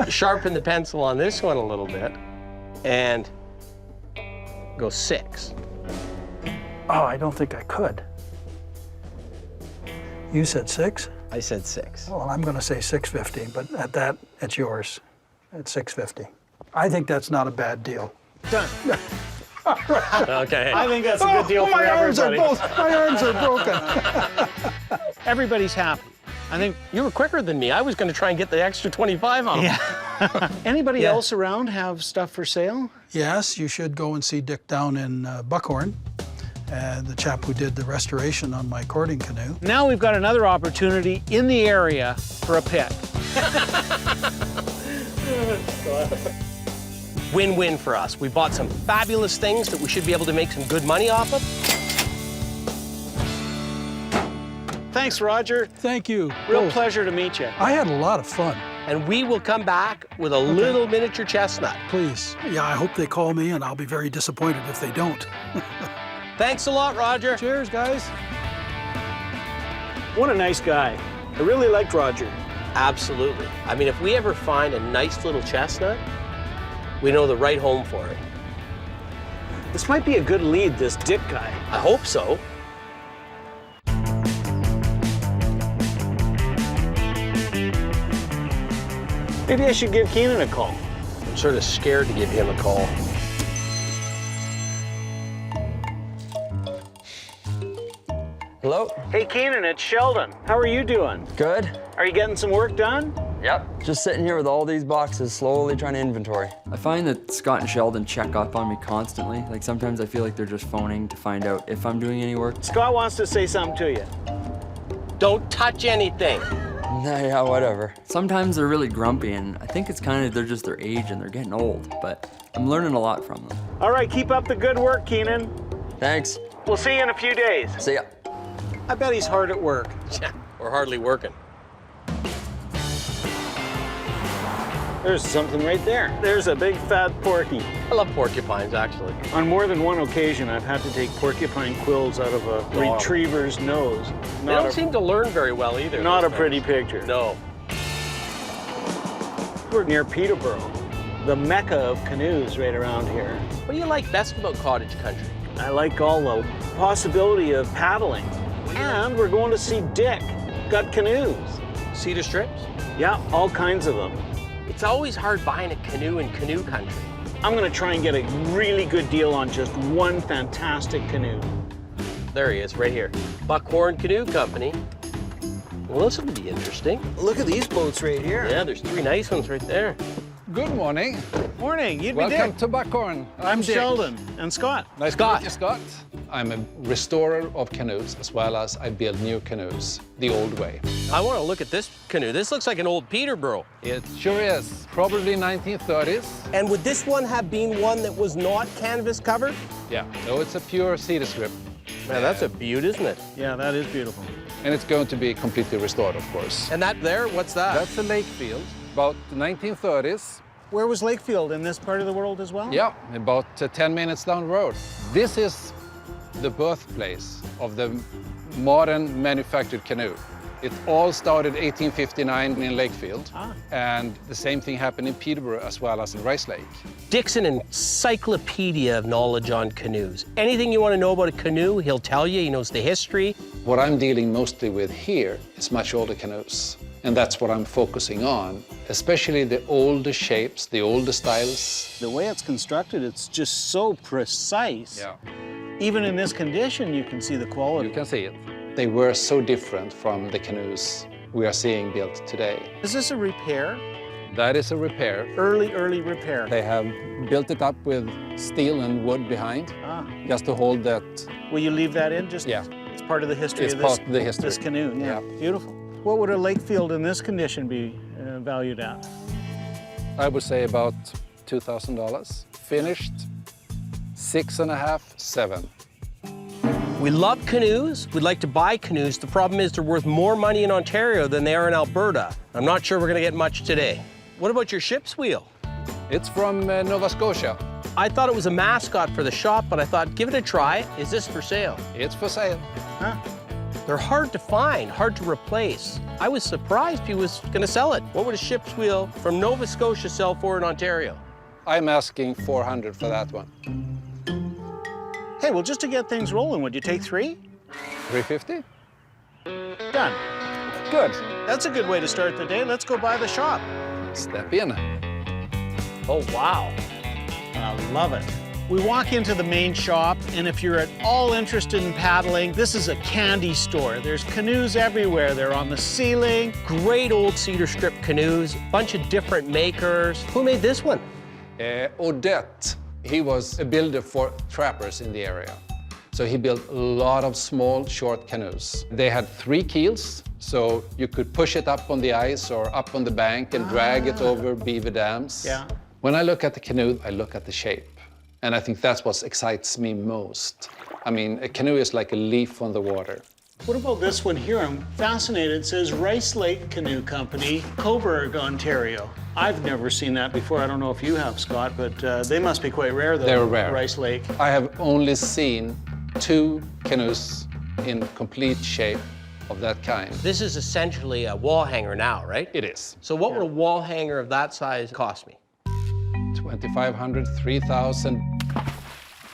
sharpen the pencil on this one a little bit and go $6. Oh, I don't think I could. You said $6? I said $6. Well, I'm going to say $650, but at that, it's yours. It's $650. I think that's not a bad deal. Done. Okay. I think that's a good deal for everybody. My arms are broken. Everybody's happy. I think you were quicker than me. I was going to try and get the extra 25 on them. Yeah. Anybody else around have stuff for sale? Yes, you should go and see Dick down in Buckhorn, the chap who did the restoration on my courting canoe. Now we've got another opportunity in the area for a pick. Win-win for us. We bought some fabulous things that we should be able to make some good money off of. Thanks, Roger. Thank you. Real pleasure to meet you. I had a lot of fun. And we will come back with a little miniature chestnut. Please. Yeah, I hope they call me, and I'll be very disappointed if they don't. Thanks a lot, Roger. Cheers, guys. What a nice guy. I really liked Roger. Absolutely. I mean, if we ever find a nice little chestnut, we know the right home for it. This might be a good lead, this Dick guy. I hope so. Maybe I should give Keenan a call. I'm sort of scared to give him a call. Hello? Hey, Keenan, it's Sheldon. How are you doing? Good. Are you getting some work done? Yep. Just sitting here with all these boxes, slowly trying to inventory. I find that Scott and Sheldon check up on me constantly. Like sometimes I feel like they're just phoning to find out if I'm doing any work. Scott wants to say something to you. Don't touch anything. Yeah, whatever. Sometimes they're really grumpy, and I think it's kind of they're just their age and they're getting old, but I'm learning a lot from them. All right, keep up the good work, Keenan. Thanks. We'll see you in a few days. See ya. I bet he's hard at work. We're hardly working. There's something right there. There's a big fat porky. I love porcupines, actually. On more than one occasion, I've had to take porcupine quills out of a retriever's nose. They don't seem to learn very well either. Not a pretty picture. No. We're near Peterborough, the mecca of canoes right around here. What do you like best about cottage country? I like all the possibility of paddling. And we're going to see Dick. Got canoes. Cedar strips? Yeah, all kinds of them. It's always hard buying a canoe in canoe country. I'm gonna try and get a really good deal on just one fantastic canoe. There he is, right here. Buckhorn Canoe Company. Well, this will be interesting. Look at these boats right here. Yeah, there's 3 nice ones right there. Good morning. Morning. You'd Welcome be to Buckhorn. I'm Dick. Sheldon. And Scott. Nice to meet you, Scott. I'm a restorer of canoes, as well as I build new canoes, the old way. I want to look at this canoe. This looks like an old Peterborough. It sure is. Probably 1930s. And would this one have been one that was not canvas covered? Yeah. No, it's a pure cedar strip. Man, that's a beaut, isn't it? Yeah, that is beautiful. And it's going to be completely restored, of course. And that there, what's that? That's a lake field, about the 1930s. Where was Lakefield, in this part of the world as well? Yeah, about 10 minutes down the road. This is the birthplace of the modern manufactured canoe. It all started 1859 in Lakefield, and the same thing happened in Peterborough as well as in Rice Lake. Dick's an encyclopedia of knowledge on canoes. Anything you want to know about a canoe, he'll tell you. He knows the history. What I'm dealing mostly with here is much older canoes, and that's what I'm focusing on, especially the older shapes, the older styles. The way it's constructed, it's just so precise. Yeah. Even in this condition, you can see the quality. You can see it. They were so different from the canoes we are seeing built today. Is this a repair? That is a repair. Early repair. They have built it up with steel and wood behind, just to hold that. Will you leave that in? Just yeah. It's part of the history It's of this, part of the history. this canoe. Yeah. Beautiful. What would a lake field in this condition be valued at? I would say about $2,000. Finished, 6.5, 7. We love canoes. We'd like to buy canoes. The problem is they're worth more money in Ontario than they are in Alberta. I'm not sure we're going to get much today. What about your ship's wheel? It's from Nova Scotia. I thought it was a mascot for the shop, but I thought, give it a try. Is this for sale? It's for sale. Huh? They're hard to find, hard to replace. I was surprised he was going to sell it. What would a ship's wheel from Nova Scotia sell for in Ontario? I'm asking $400 for that one. Hey, well, just to get things rolling, would you take 3? $350? Done. Good. That's a good way to start the day. Let's go by the shop. Step in. Oh, wow. I love it. We walk into the main shop, and if you're at all interested in paddling, this is a candy store. There's canoes everywhere. They're on the ceiling. Great old cedar strip canoes, bunch of different makers. Who made this one? Odette. He was a builder for trappers in the area. So he built a lot of small, short canoes. They had 3 keels, so you could push it up on the ice or up on the bank and drag it over beaver dams. Yeah. When I look at the canoe, I look at the shape. And I think that's what excites me most. I mean, a canoe is like a leaf on the water. What about this one here? I'm fascinated. It says Rice Lake Canoe Company, Cobourg, Ontario. I've never seen that before. I don't know if you have, Scott, but they must be quite rare, though. They're rare. Rice Lake. I have only seen 2 canoes in complete shape of that kind. This is essentially a wall hanger now, right? It is. So what would a wall hanger of that size cost me? $2,500, $3,000.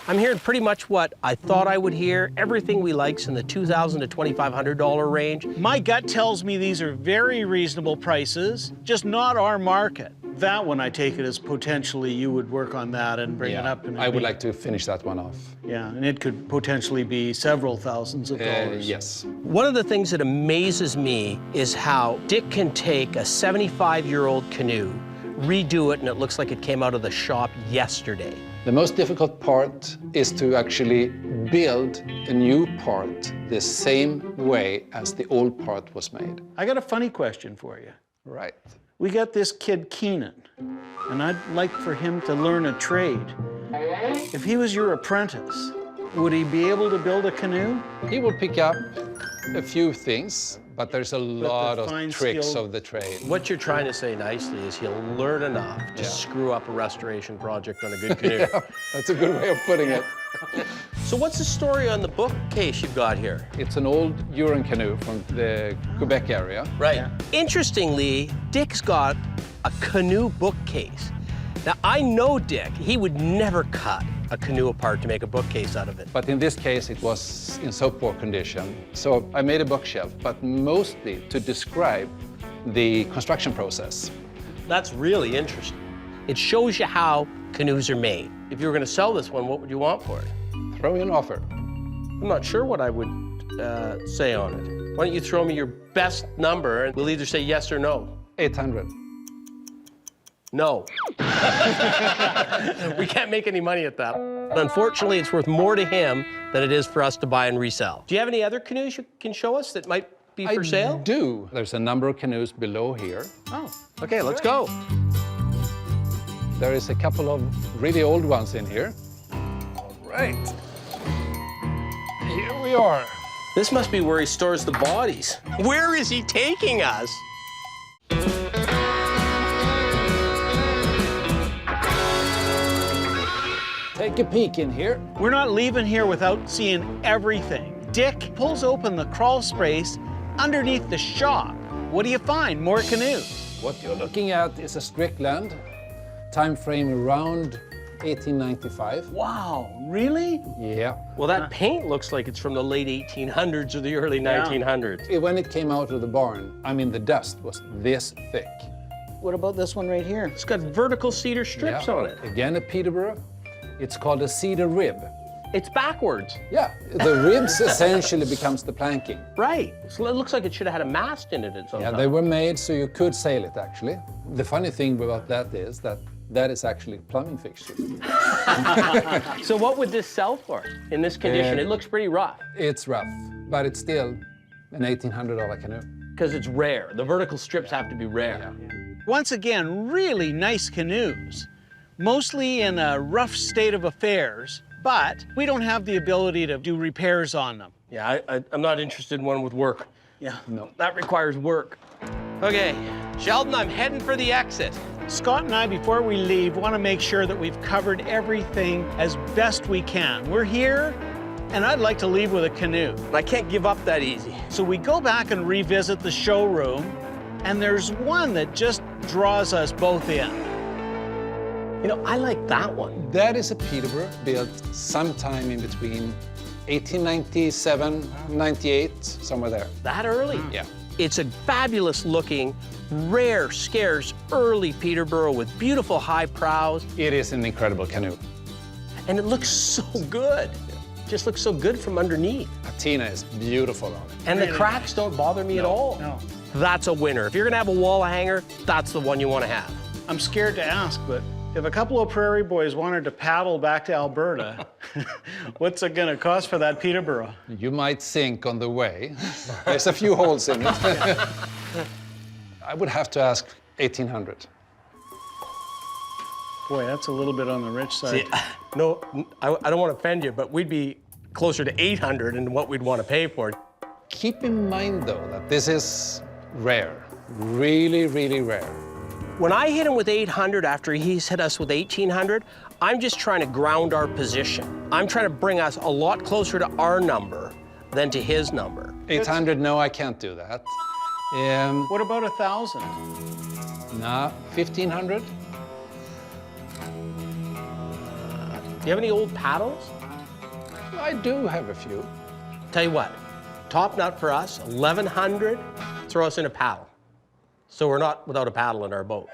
I'm hearing pretty much what I thought I would hear. Everything we like's in the $2,000 to $2,500 range. My gut tells me these are very reasonable prices, just not our market. That one, I take it as potentially you would work on that and bring it up. And I would like to finish that one off. Yeah, and it could potentially be several thousands of dollars. Yes. One of the things that amazes me is how Dick can take a 75-year-old canoe, redo it, and it looks like it came out of the shop yesterday. The most difficult part is to actually build a new part the same way as the old part was made. I got a funny question for you. Right. We got this kid Keenan, and I'd like for him to learn a trade. If he was your apprentice, would he be able to build a canoe? He would pick up a few things, but there's a lot of tricks skill- of the trade. What you're trying to say nicely is he'll learn enough to screw up a restoration project on a good canoe. Yeah, that's a good way of putting it. So what's the story on the bookcase you've got here? It's an old Huron canoe from the Quebec area. Right. Yeah. Interestingly, Dick's got a canoe bookcase. Now, I know Dick. He would never cut a canoe apart to make a bookcase out of it. But in this case, it was in so poor condition. So I made a bookshelf, but mostly to describe the construction process. That's really interesting. It shows you how canoes are made. If you were going to sell this one, what would you want for it? Throw me an offer. I'm not sure what I would say on it. Why don't you throw me your best number, and we'll either say yes or no. 800. No. We can't make any money at that. Unfortunately, it's worth more to him than it is for us to buy and resell. Do you have any other canoes you can show us that might be for sale? I do. There's a number of canoes below here. Oh, okay, let's go. There is a couple of really old ones in here. All right. Here we are. This must be where he stores the bodies. Where is he taking us? Take a peek in here. We're not leaving here without seeing everything. Dick pulls open the crawl space underneath the shop. What do you find? More canoes. What you're looking at is a Strickland, time frame around 1895. Wow, really? Yeah. Well, that paint looks like it's from the late 1800s or the early 1900s. When it came out of the barn, I mean, the dust was this thick. What about this one right here? It's got vertical cedar strips on it. Again, a Peterborough. It's called a cedar rib. It's backwards. Yeah, the ribs essentially becomes the planking. Right. So it looks like it should have had a mast in it at some Yeah, time. they were made so you could sail it, actually. The funny thing about that is that is actually a plumbing fixture. So what would this sell for in this condition? It looks pretty rough. It's rough, but it's still an $1,800 canoe. Because it's rare. The vertical strips have to be rare. Yeah. Once again, really nice canoes. Mostly in a rough state of affairs, but we don't have the ability to do repairs on them. Yeah, I'm not interested in one with work. Yeah. No. That requires work. Okay, Sheldon, I'm heading for the exit. Scott and I, before we leave, want to make sure that we've covered everything as best we can. We're here, and I'd like to leave with a canoe. I can't give up that easy. So we go back and revisit the showroom, and there's one that just draws us both in. You know, I like that one. That is a Peterborough built sometime in between 1897, 98, somewhere there. That early? Yeah. It's a fabulous looking, rare, scarce, early Peterborough with beautiful high prows. It is an incredible canoe. And it looks so good. Just looks so good from underneath. Patina is beautiful on it. And the cracks don't bother me at all. No. That's a winner. If you're gonna have a wall hanger, that's the one you wanna have. I'm scared to ask, but if a couple of prairie boys wanted to paddle back to Alberta, what's it gonna cost for that Peterborough? You might sink on the way. There's a few holes in it. I would have to ask 1,800. Boy, that's a little bit on the rich side. See, no, I don't want to offend you, but we'd be closer to 800 in what we'd want to pay for it. Keep in mind, though, that this is rare. Really, really rare. When I hit him with 800 after he's hit us with 1,800, I'm just trying to ground our position. I'm trying to bring us a lot closer to our number than to his number. 800, no, I can't do that. What about 1,000? Nah, 1,500. Do you have any old paddles? I do have a few. Tell you what, top nut for us, 1,100, throw us in a paddle. So we're not without a paddle in our boat.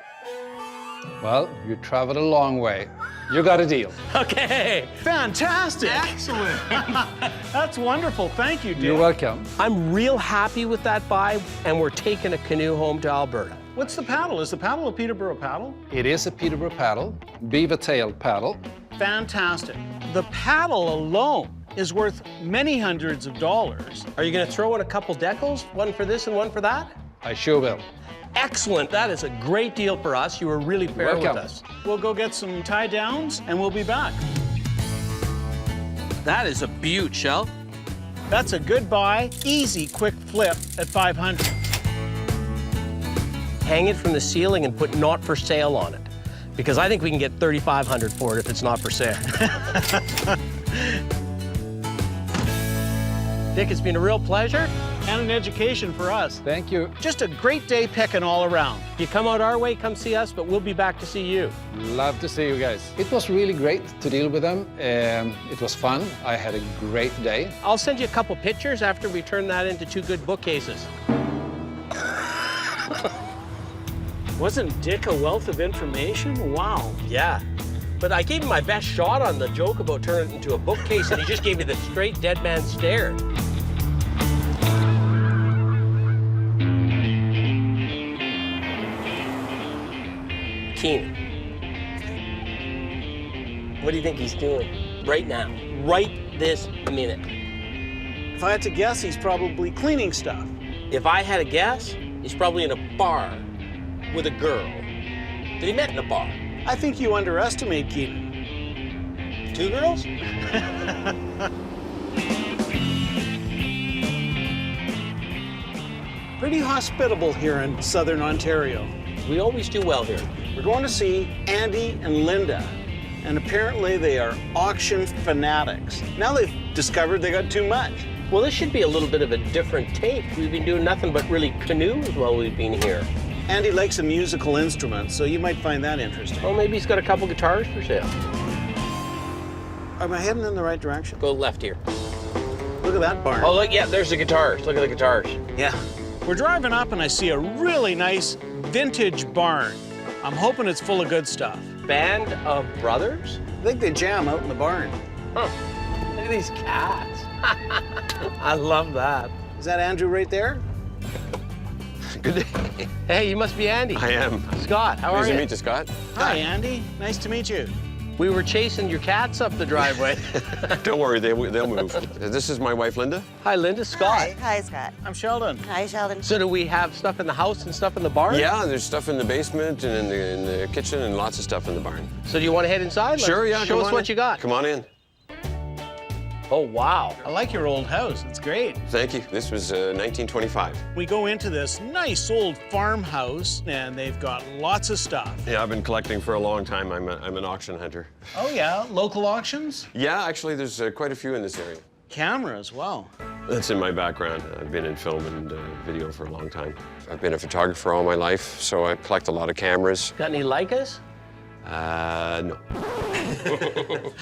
Well, you traveled a long way. You got a deal. Okay. Fantastic. Excellent. That's wonderful. Thank you, Dick. You're welcome. I'm real happy with that buy, and we're taking a canoe home to Alberta. What's the paddle? Is the paddle a Peterborough paddle? It is a Peterborough paddle, beaver-tailed paddle. Fantastic. The paddle alone is worth many hundreds of dollars. Are you going to throw in a couple decals? One for this and one for that? I sure will. Excellent. That is a great deal for us. You were really fair with us. We'll go get some tie downs and we'll be back. That is a beaut, Shell. That's a good buy, easy, quick flip at 500. Hang it from the ceiling and put not for sale on it. Because I think we can get 3,500 for it if it's not for sale. Dick, it's been a real pleasure. And an education for us. Thank you. Just a great day picking all around. If you come out our way, come see us, but we'll be back to see you. Love to see you guys. It was really great to deal with them. It was fun. I had a great day. I'll send you a couple pictures after we turn that into 2 good bookcases. Wasn't Dick a wealth of information? Wow. Yeah. But I gave him my best shot on the joke about turning it into a bookcase, and he just gave me the straight dead man stare. Keenan. What do you think he's doing right now? Right this minute? If I had to guess, he's probably cleaning stuff. If I had a guess, he's probably in a bar with a girl that he met in a bar. I think you underestimate Keenan. 2 girls? Pretty hospitable here in southern Ontario. We always do well here. We're going to see Andy and Linda, and apparently they are auction fanatics. Now they've discovered they got too much. Well, this should be a little bit of a different take. We've been doing nothing but really canoes while we've been here. Andy likes a musical instrument, so you might find that interesting. Well, maybe he's got a couple guitars for sale. Am I heading in the right direction? Go left here. Look at that barn. Oh, look, yeah, there's the guitars. Look at the guitars. Yeah. We're driving up and I see a really nice vintage barn. I'm hoping it's full of good stuff. Band of brothers? I think they jam out in the barn. Huh. Look at these cats. I love that. Is that Andrew right there? Good day. Hey, you must be Andy. I am. Scott, how are you? Nice to meet you, Scott. Hi, Andy. Nice to meet you. We were chasing your cats up the driveway. Don't worry, they'll move. This is my wife, Linda. Hi, Linda. Scott. Hi, Scott. I'm Sheldon. Hi, Sheldon. So do we have stuff in the house and stuff in the barn? Yeah, there's stuff in the basement and in the kitchen and lots of stuff in the barn. So do you want to head inside? Sure, yeah. Show us what you got. Come on in. Oh, wow. I like your old house. It's great. Thank you. This was 1925. We go into this nice old farmhouse, and they've got lots of stuff. Yeah, I've been collecting for a long time. I'm an auction hunter. Oh, yeah? Local auctions? Yeah, actually, there's quite a few in this area. Camera as well. That's in my background. I've been in film and video for a long time. I've been a photographer all my life, so I collect a lot of cameras. Got any Leicas? No.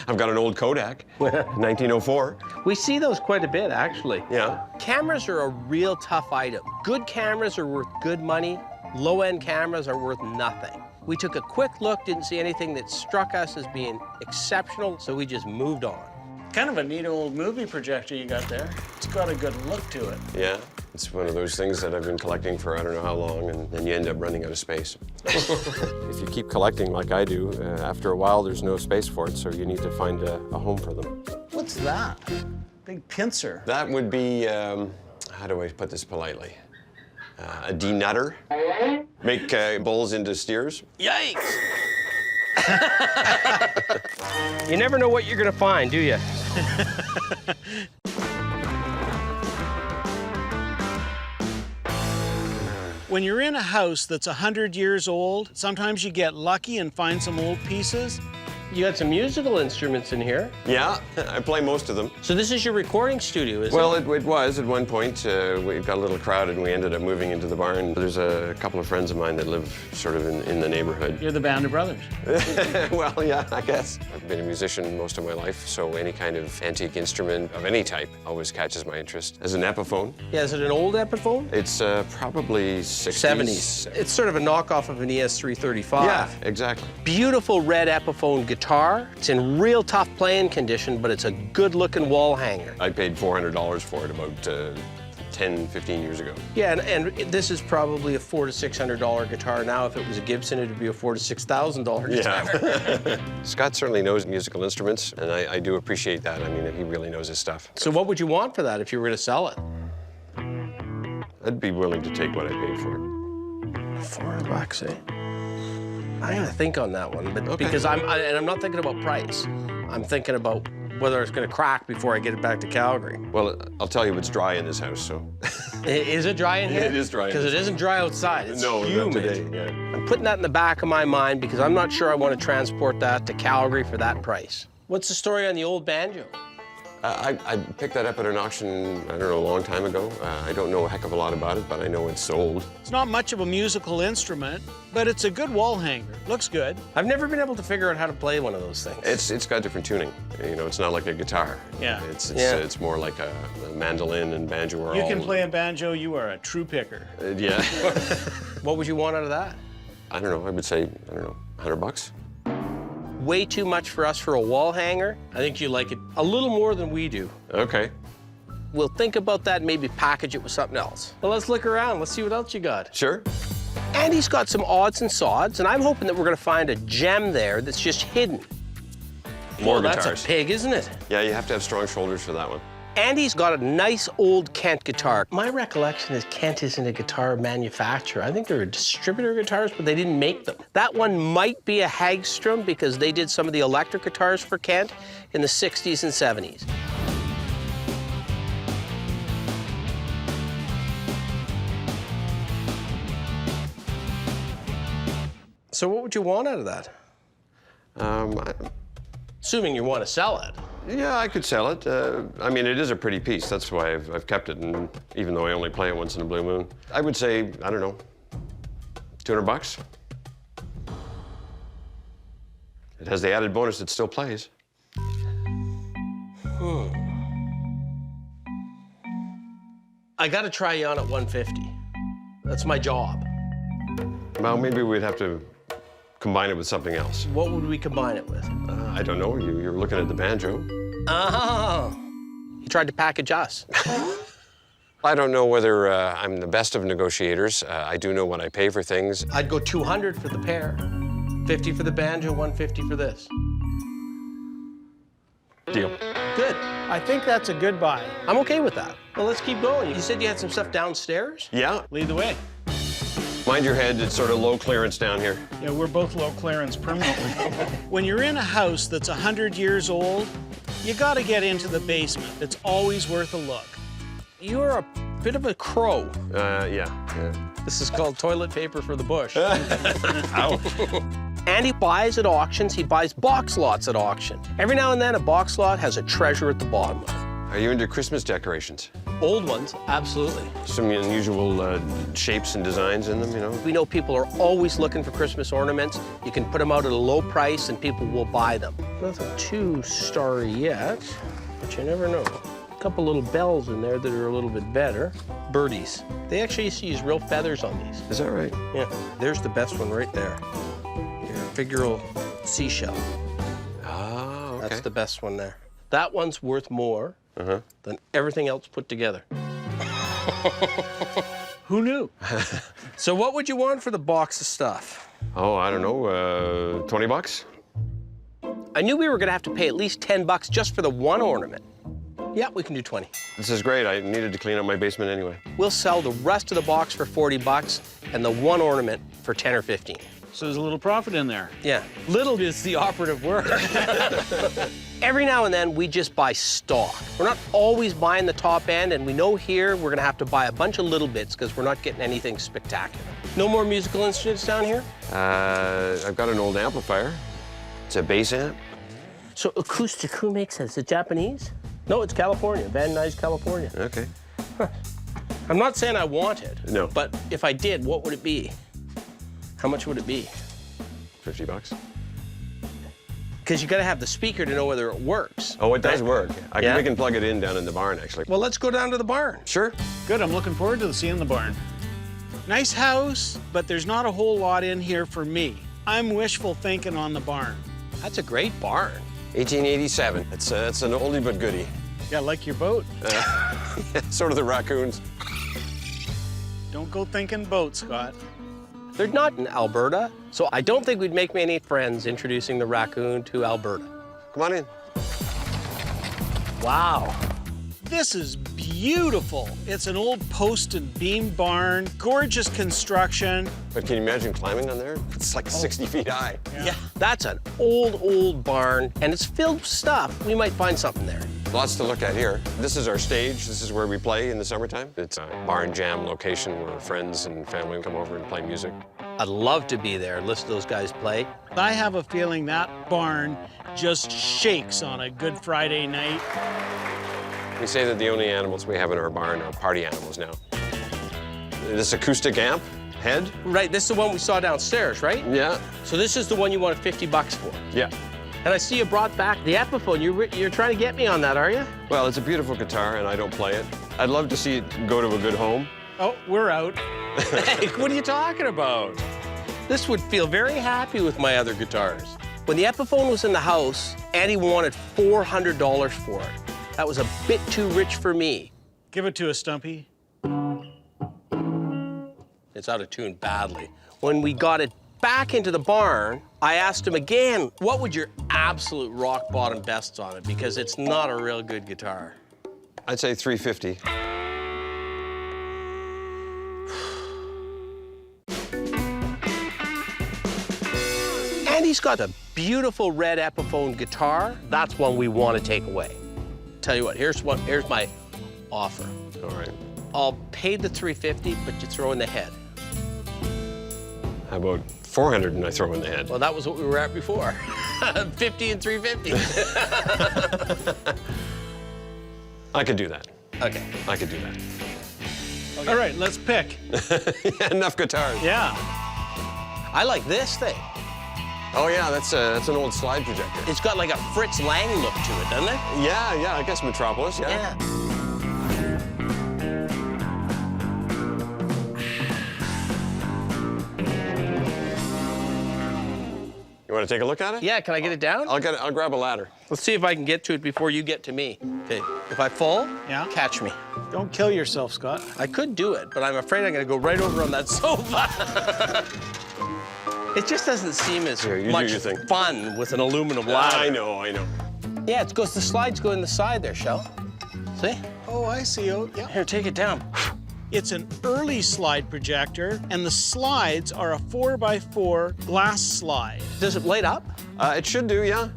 I've got an old Kodak, 1904. We see those quite a bit, actually. Yeah. Cameras are a real tough item. Good cameras are worth good money. Low-end cameras are worth nothing. We took a quick look, didn't see anything that struck us as being exceptional, so we just moved on. Kind of a neat old movie projector you got there. It's got a good look to it. Yeah, it's one of those things that I've been collecting for I don't know how long, and then you end up running out of space. If you keep collecting like I do, after a while there's no space for it, so you need to find a home for them. What's that? Big pincer. That would be, how do I put this politely? A denutter. Make bulls into steers. Yikes! You never know what you're gonna find, do you? When you're in a house that's 100 years old, sometimes you get lucky and find some old pieces. You got some musical instruments in here. Yeah, I play most of them. So this is your recording studio, is Well, it? it was at one point. We got a little crowded and we ended up moving into the barn. There's a couple of friends of mine that live sort of in the neighborhood. You're the band of brothers. Well, yeah, I guess. I've been a musician most of my life, so any kind of antique instrument of any type always catches my interest. As an Epiphone. Yeah, is it an old Epiphone? It's probably 60s. 70s. It's sort of a knockoff of an ES335. Yeah, exactly. Beautiful red Epiphone guitar. It's in real tough playing condition, but it's a good-looking wall hanger. I paid $400 for it about 10, 15 years ago. Yeah, and this is probably a $400 to $600 guitar now. If it was a Gibson, it'd be a $4,000 to $6,000 guitar. Yeah. Scott certainly knows musical instruments, and I do appreciate that. I mean, he really knows his stuff. So what would you want for that if you were going to sell it? I'd be willing to take what I paid for it. $400, eh? I'm gonna think on that one, but Okay. because I'm not thinking about price. I'm thinking about whether it's gonna crack before I get it back to Calgary. Well, I'll tell you, it's dry in this house, so. Is it dry in here? It is dry in Because this it isn't dry outside. It's No, humid. not today. Yeah. I'm putting that in the back of my mind because I'm not sure I want to transport that to Calgary for that price. What's the story on the old banjo? I picked that up at an auction, I don't know, a long time ago. I don't know a heck of a lot about it, but I know it's sold. It's not much of a musical instrument, but it's a good wall hanger. Looks good. I've never been able to figure out how to play one of those things. It's got different tuning. You know, it's not like a guitar. Yeah. It's more like a mandolin and banjo are You all. can play a banjo, you are a true picker. Yeah. What would you want out of that? I don't know, I would say, I don't know, $100? Way too much for us for a wall hanger. I think you like it a little more than we do. Okay. We'll think about that and maybe package it with something else. Well, let's look around. Let's see what else you got. Sure. And he's got some odds and sods, and I'm hoping that we're gonna find a gem there that's just hidden. More That's guitars. a pig, isn't it? Yeah, you have to have strong shoulders for that one. Andy's got a nice old Kent guitar. My recollection is Kent isn't a guitar manufacturer. I think they're a distributor of guitars, but they didn't make them. That one might be a Hagstrom because they did some of the electric guitars for Kent in the 60s and 70s. So what would you want out of that? Assuming you want to sell it. Yeah, I could sell it. I mean, it is a pretty piece. That's why I've kept it, and even though I only play it once in a blue moon. I would say, I don't know, 200 bucks. It has the added bonus it still plays. I got to try you on at 150. That's my job. Well, maybe we'd have to combine it with something else. What would we combine it with? I don't know. You're looking at the banjo. Oh, he tried to package us. I don't know whether I'm the best of negotiators. I do know what I pay for things. I'd go 200 for the pair, 50 for the banjo, 150 for this. Deal. Good. I think that's a good buy. I'm okay with that. Well, let's keep going. You said you had some stuff downstairs? Yeah. Lead the way. Mind your head, it's sort of low clearance down here. Yeah, we're both low clearance permanently. When you're in a house that's 100 years old, you gotta get into the basement. It's always worth a look. You're a bit of a crow. Yeah. This is called toilet paper for the bush. Ouch. And he buys at auctions. He buys box lots at auction. Every now and then, a box lot has a treasure at the bottom of it. Are you into Christmas decorations? Old ones, absolutely. Some unusual shapes and designs in them, you know? We know people are always looking for Christmas ornaments. You can put them out at a low price and people will buy them. Nothing too starry yet, but you never know. A couple little bells in there that are a little bit better. Birdies. They actually used to use real feathers on these. Is that right? Yeah. There's the best one right there. Your figural seashell. Ah, okay. That's the best one there. That one's worth more than everything else put together. Who knew? So what would you want for the box of stuff? Oh, I don't know, 20 bucks? I knew we were gonna have to pay at least 10 bucks just for the one ornament. Yeah, we can do 20. This is great. I needed to clean up my basement anyway. We'll sell the rest of the box for 40 bucks and the one ornament for 10 or 15. So there's a little profit in there. Yeah, little is the operative word. Every now and then, we just buy stock. We're not always buying the top end, and we know here we're gonna have to buy a bunch of little bits because we're not getting anything spectacular. No more musical instruments down here? I've got an old amplifier. It's a bass amp. So acoustic, who makes that? Is it Japanese? No, it's California, Van Nuys, California. Okay. I'm not saying I want it. No. But if I did, what would it be? How much would it be? 50 bucks. Because you got to have the speaker to know whether it works. Oh, it does work. Yeah? We can plug it in down in the barn, actually. Well, let's go down to the barn. Sure. Good, I'm looking forward to seeing the barn. Nice house, but there's not a whole lot in here for me. I'm wishful thinking on the barn. That's a great barn. 1887. It's an oldie but goodie. Yeah, like your boat. Sort of the raccoons. Don't go thinking boat, Scott. They're not in Alberta, so I don't think we'd make many friends introducing the raccoon to Alberta. Come on in. Wow. This is beautiful. It's an old post and beam barn, gorgeous construction. But can you imagine climbing on there? It's like 60 feet high. Yeah, that's an old barn, and it's filled with stuff. We might find something there. Lots to look at here. This is our stage. This is where we play in the summertime. It's a barn jam location where friends and family come over and play music. I'd love to be there and listen to those guys play. I have a feeling that barn just shakes on a Good Friday night. We say that the only animals we have in our barn are party animals now. This acoustic amp head. Right, this is the one we saw downstairs, right? Yeah. So this is the one you wanted 50 bucks for. Yeah. And I see you brought back the Epiphone. You're trying to get me on that, are you? Well, it's a beautiful guitar, and I don't play it. I'd love to see it go to a good home. Oh, we're out. Hey, what are you talking about? This would feel very happy with my other guitars. When the Epiphone was in the house, Andy wanted $400 for it. That was a bit too rich for me. Give it to us, Stumpy. Isn't It's out of tune badly. When we got it back into the barn, I asked him again, what would your absolute rock bottom bests on it? Because it's not a real good guitar. I'd say 350. And he's got a beautiful red Epiphone guitar. That's one we want to take away. Tell you what, here's my offer. All right. I'll pay the 350, but you throw in the head. How about 400 and I throw in the head? Well, that was what we were at before. 50 and 350. I could do that. Okay. I could do that. All right, let's pick. Yeah, enough guitars. Yeah. I like this thing. Oh yeah, that's an old slide projector. It's got like a Fritz Lang look to it, doesn't it? Yeah, I guess Metropolis, yeah. You want to take a look at it? Yeah, can I get it down? I'll grab a ladder. Let's see if I can get to it before you get to me. Okay, if I fall, catch me. Don't kill yourself, Scott. I could do it, but I'm afraid I'm gonna go right over on that sofa. It just doesn't seem as much fun with an aluminum ladder. I know. Yeah, the slides go in the side there, Shell. See? Oh, I see. Oh, yeah. Here, take it down. It's an early slide projector, and the slides are a 4x4 glass slide. Does it light up? It should do, yeah.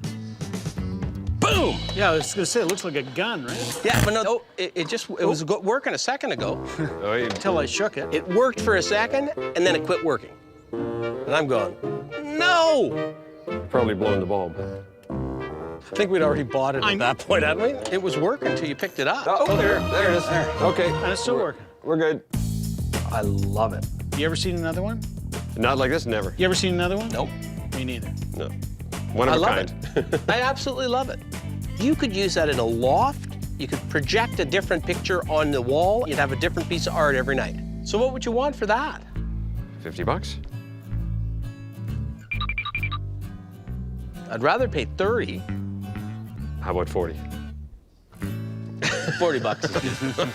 Boom! Yeah, I was gonna say, it looks like a gun, right? Yeah, but no, it was working a second ago. Until I shook it. It worked for a second, and then it quit working. And I'm going, no! Probably blown the bulb. I think we'd already bought it at that point, hadn't we? It was working until you picked it up. Oh, there it is. There. Okay. And it's still working. We're good. I love it. You ever seen another one? Not like this, never. You ever seen another one? Nope. Me neither. No. One of a kind. I absolutely love it. You could use that in a loft. You could project a different picture on the wall. You'd have a different piece of art every night. So what would you want for that? $50. I'd rather pay 30. How about 40? 40 bucks is good.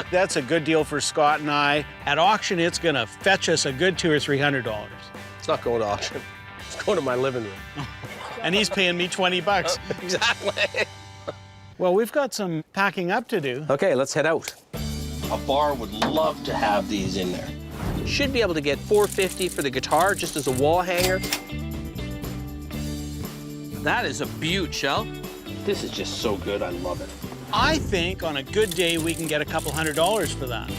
That's a good deal for Scott and I. At auction, it's gonna fetch us a good $200 or $300. It's not going to auction. It's going to my living room. And he's paying me 20 bucks. Exactly. Well, we've got some packing up to do. Okay, let's head out. A bar would love to have these in there. Should be able to get $450 for the guitar just as a wall hanger. That is a beaut, Shell. This is just so good, I love it. I think on a good day, we can get a couple $100 for that.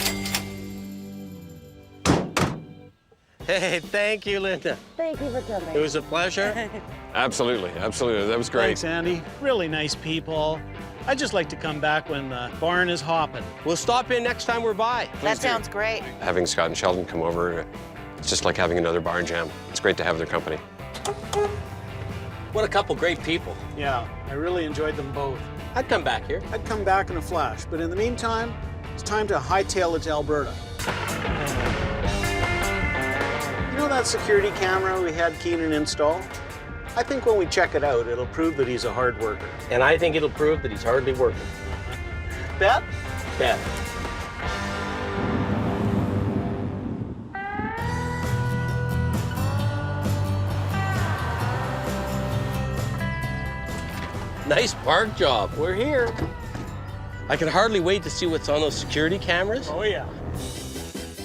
Hey, thank you, Linda. Thank you for coming. It was a pleasure. Absolutely. That was great. Thanks, Andy. Really nice people. I'd just like to come back when the barn is hopping. We'll stop in next time we're by. That sounds great. Having Scott and Sheldon come over, it's just like having another barn jam. It's great to have their company. What a couple great people. Yeah, I really enjoyed them both. I'd come back here. I'd come back in a flash, but in the meantime, it's time to hightail it to Alberta. You know that security camera we had Keenan install? I think when we check it out, it'll prove that he's a hard worker. And I think it'll prove that he's hardly working. Bet? Bet. Nice park job. We're here. I can hardly wait to see what's on those security cameras. Oh, yeah.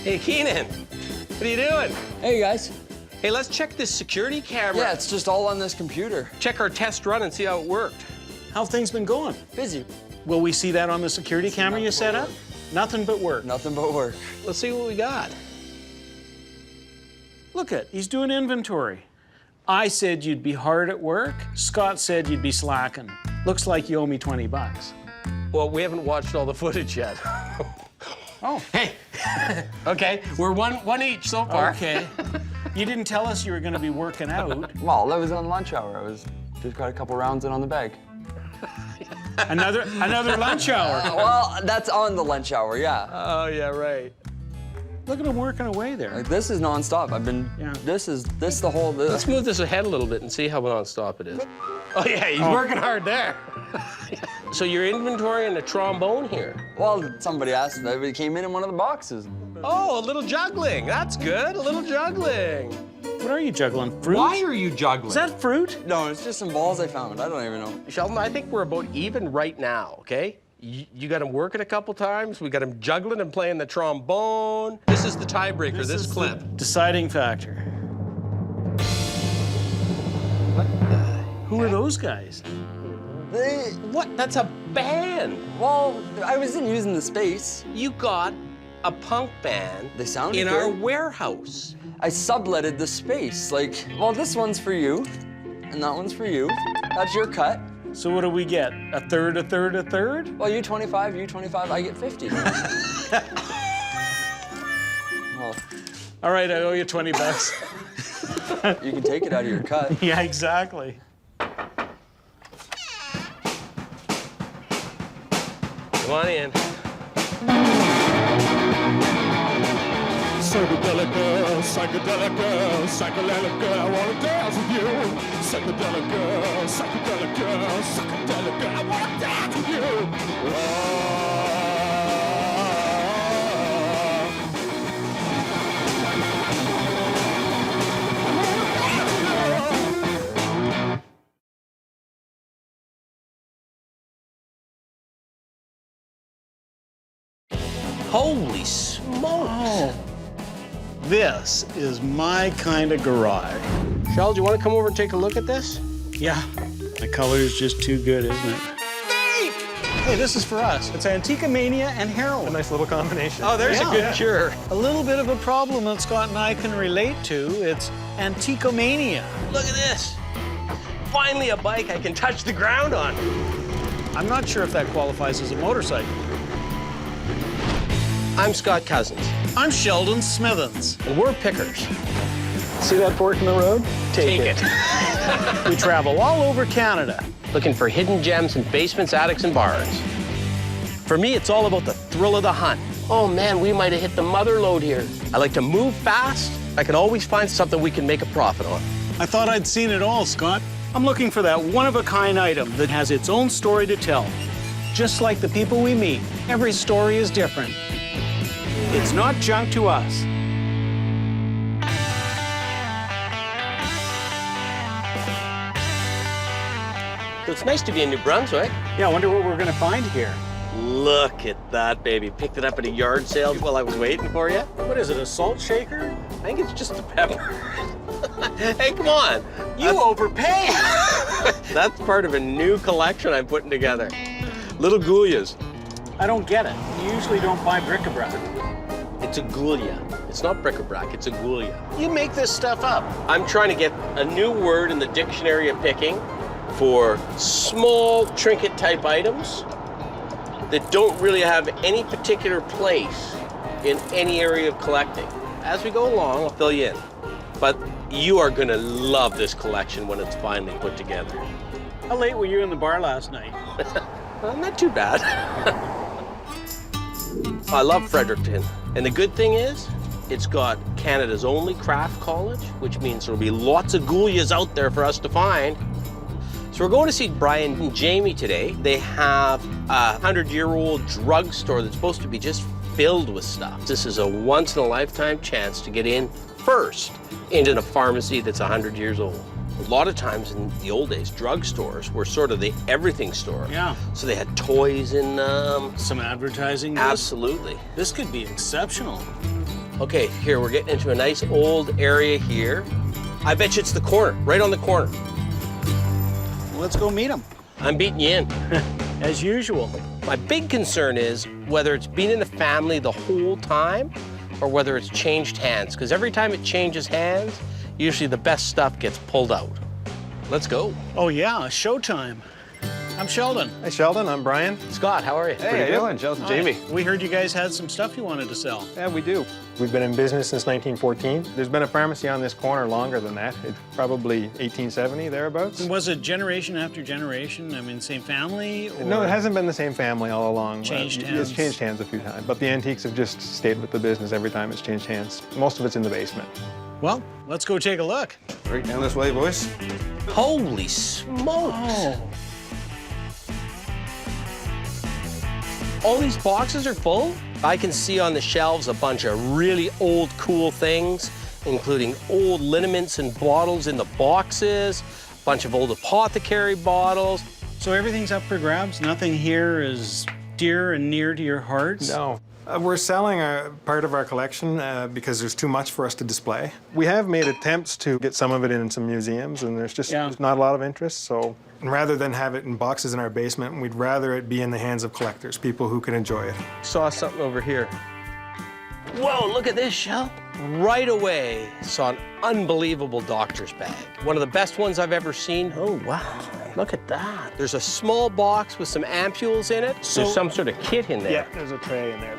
Hey, Keenan. What are you doing? Hey, guys. Hey, let's check this security camera. Yeah, it's just all on this computer. Check our test run and see how it worked. How things been going? Busy. Will we see that on the security camera you set up? Nothing but work. Nothing but work. Let's see what we got. Look at, he's doing inventory. I said you'd be hard at work. Scott said you'd be slacking. Looks like you owe me 20 bucks. Well, we haven't watched all the footage yet. Oh. Hey. Okay, we're one each so far. Okay. You didn't tell us you were going to be working out. Well, that was on lunch hour. I was just got a couple rounds in on the bag. Another lunch hour. Well, that's on the lunch hour, yeah. Oh, yeah, right. Look at him working away there. Like, this is nonstop. I've been, this the whole. Let's move this ahead a little bit and see how nonstop it is. Oh, yeah, he's working hard there. So you're inventorying a trombone here? Well, somebody asked if it came in one of the boxes. Oh, a little juggling. That's good, a little juggling. What are you juggling? Fruit? Why are you juggling? Is that fruit? No, it's just some balls I found. I don't even know. Sheldon, I think we're about even right now, okay? You got him working a couple times. We got him juggling and playing the trombone. This is the tiebreaker, this clip. Deciding factor. Who are those guys? What? That's a band. Well, I wasn't using the space. You got a punk band They sounded in good. our warehouse. I subletted the space. Like, well, this one's for you, and that one's for you. That's your cut. So what do we get? A third, a third, a third? Well, you 25, you 25, I get 50. Well, all right, I owe you 20 bucks. you can take it out of your cut. Yeah, exactly. Come on in. Psychedelic girl, psychedelic girl, psychedelic girl, I wanna dance with you. Psychedelic girl, psychedelic girl, psychedelic girl, I wanna dance with you. Holy smokes. Oh. This is my kind of garage. Sheldon, do you want to come over and take a look at this? Yeah, the color is just too good, isn't it? Hey, this is for us. It's Antiquomania and heroin. A nice little combination. Oh, there's a good cure. A little bit of a problem that Scott and I can relate to. It's Antiquomania. Look at this. Finally a bike I can touch the ground on. I'm not sure if that qualifies as a motorcycle. I'm Scott Cozens. I'm Sheldon Smithens. And we're pickers. See that fork in the road? Take it. We travel all over Canada. Looking for hidden gems in basements, attics, and barns. For me, it's all about the thrill of the hunt. Oh man, we might have hit the mother lode here. I like to move fast. I can always find something we can make a profit on. I thought I'd seen it all, Scott. I'm looking for that one-of-a-kind item that has its own story to tell. Just like the people we meet, every story is different. It's not junk to us. So it's nice to be in New Brunswick. Yeah, I wonder what we're gonna find here. Look at that, baby. Picked it up at a yard sale while I was waiting for you. What is it, a salt shaker? I think it's just the pepper. Hey, come on. You overpaid. That's part of a new collection I'm putting together. Little Goulias. I don't get it. You usually don't buy bric-a-brac. It's a Goulia. It's not bric-a-brac, it's a Goulia. You make this stuff up. I'm trying to get a new word in the dictionary of picking for small trinket type items that don't really have any particular place in any area of collecting. As we go along, I'll fill you in. But you are gonna love this collection when it's finally put together. How late were you in the bar last night? Well, not too bad. I love Fredericton. And the good thing is, it's got Canada's only craft college, which means there'll be lots of Goulias out there for us to find. So we're going to see Brian and Jamie today. They have a 100-year-old drugstore that's supposed to be just filled with stuff. This is a once-in-a-lifetime chance to get in first into a pharmacy that's 100 years old. A lot of times in the old days, drugstores were sort of the everything store. Yeah. So they had toys in them. Some advertising. Absolutely. This could be exceptional. Okay, here, we're getting into a nice old area here. I bet you it's the corner, right on the corner. Let's go meet them. I'm beating you in. As usual. My big concern is whether it's been in the family the whole time or whether it's changed hands, because every time it changes hands, usually the best stuff gets pulled out. Let's go. Oh yeah, showtime. I'm Sheldon. Hey, Sheldon, I'm Brian. Scott, how are you? Hey, how you doing? Sheldon, Jamie. We heard you guys had some stuff you wanted to sell. Yeah, we do. We've been in business since 1914. There's been a pharmacy on this corner longer than that. It's probably 1870, thereabouts. Was it generation after generation? I mean, same family? Or No, it hasn't been the same family all along. Changed hands? It's changed hands a few times, but the antiques have just stayed with the business every time it's changed hands. Most of it's in the basement. Well, let's go take a look. Right down this way, boys. Holy smokes. Oh. All these boxes are full? I can see on the shelves a bunch of really old, cool things, including old liniments and bottles in the boxes, a bunch of old apothecary bottles. So everything's up for grabs? Nothing here is dear and near to your hearts? No. We're selling part of our collection because there's too much for us to display. We have made attempts to get some of it in some museums, and there's not a lot of interest, so rather than have it in boxes in our basement, we'd rather it be in the hands of collectors, people who can enjoy it. Saw something over here. Whoa, look at this, Shell. Right away, saw an unbelievable doctor's bag. One of the best ones I've ever seen. Oh, wow. Look at that. There's a small box with some ampules in it. So there's some sort of kit in there. Yeah, there's a tray in there.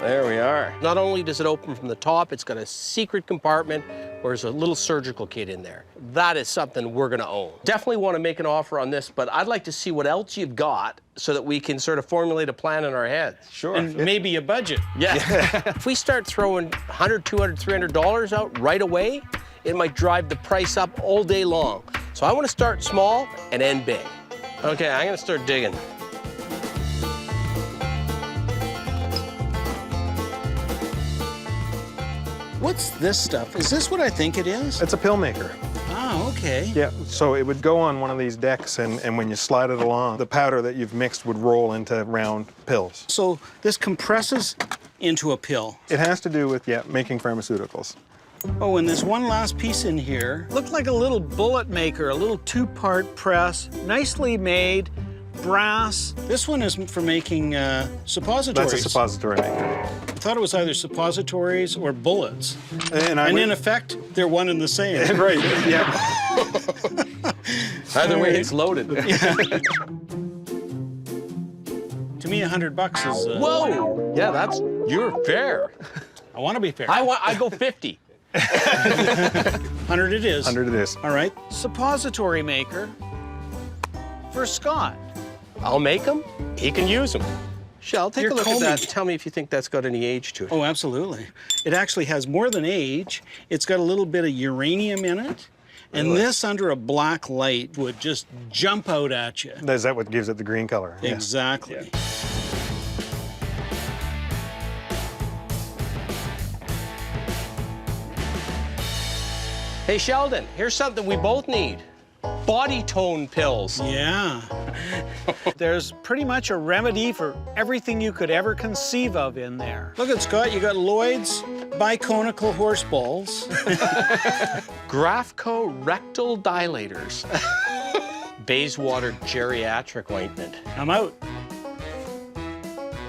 There we are. Not only does it open from the top, it's got a secret compartment where there's a little surgical kit in there. That is something we're gonna own. Definitely wanna make an offer on this, but I'd like to see what else you've got so that we can sort of formulate a plan in our heads. Sure. And maybe a budget. Yeah. If we start throwing $100, $200, $300 out right away, it might drive the price up all day long. So I wanna start small and end big. Okay, I'm gonna start digging. What's this stuff? Is this what I think it is? It's a pill maker. Oh, okay. Yeah, so it would go on one of these decks, and when you slide it along, the powder that you've mixed would roll into round pills. So this compresses into a pill. It has to do with, making pharmaceuticals. Oh, and there's one last piece in here. Looked like a little bullet maker, a little two-part press, nicely made, brass. This one is for making suppositories. That's a suppository maker. I thought it was either suppositories or bullets. And in effect, they're one and the same. Right, yeah. Either way, it's loaded. To me, $100 is... Whoa! Yeah, you're fair. I want to be fair. I go 50. 100 it is. 100 it is. All right. Suppository maker for Scott. I'll make them. He can use them. Shell, take a look at that. Tell me if you think that's got any age to it. Oh, absolutely. It actually has more than age. It's got a little bit of uranium in it. And this under a black light would just jump out at you. Is that what gives it the green color? Exactly. Yeah. Hey, Sheldon, here's something we both need. Body tone pills. Yeah. There's pretty much a remedy for everything you could ever conceive of in there. Look at Scott, you got Lloyd's biconical horse balls. Graphco rectal dilators. Bayswater geriatric ointment. I'm out.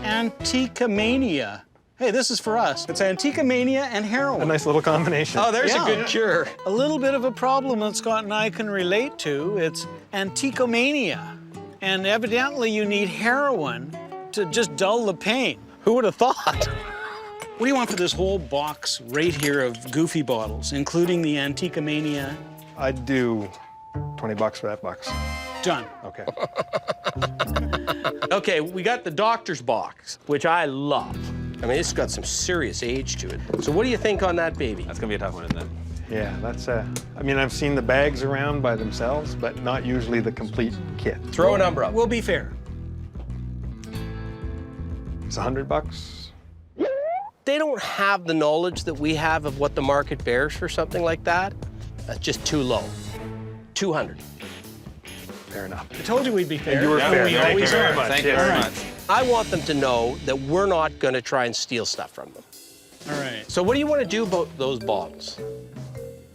Antiquomania. Hey, this is for us. It's Antiquomania and heroin. A nice little combination. Oh, there's a good cure. A little bit of a problem that Scott and I can relate to. It's Antiquomania. And evidently you need heroin to just dull the pain. Who would have thought? What do you want for this whole box right here of goofy bottles, including the Antiquomania? I'd do $20 for that box. Done. Okay. Okay, we got the doctor's box, which I love. I mean, it's got some serious age to it. So what do you think on that baby? That's gonna be a tough one, isn't it? Yeah, that's, I mean, I've seen the bags around by themselves, but not usually the complete kit. Throw a number up. We'll be fair. It's $100. They don't have the knowledge that we have of what the market bears for something like that. That's just too low. 200. Fair enough. I told you we'd be fair. And you were fair. We always are. Thank you very much. I want them to know that we're not going to try and steal stuff from them. All right. So what do you want to do about those bottles?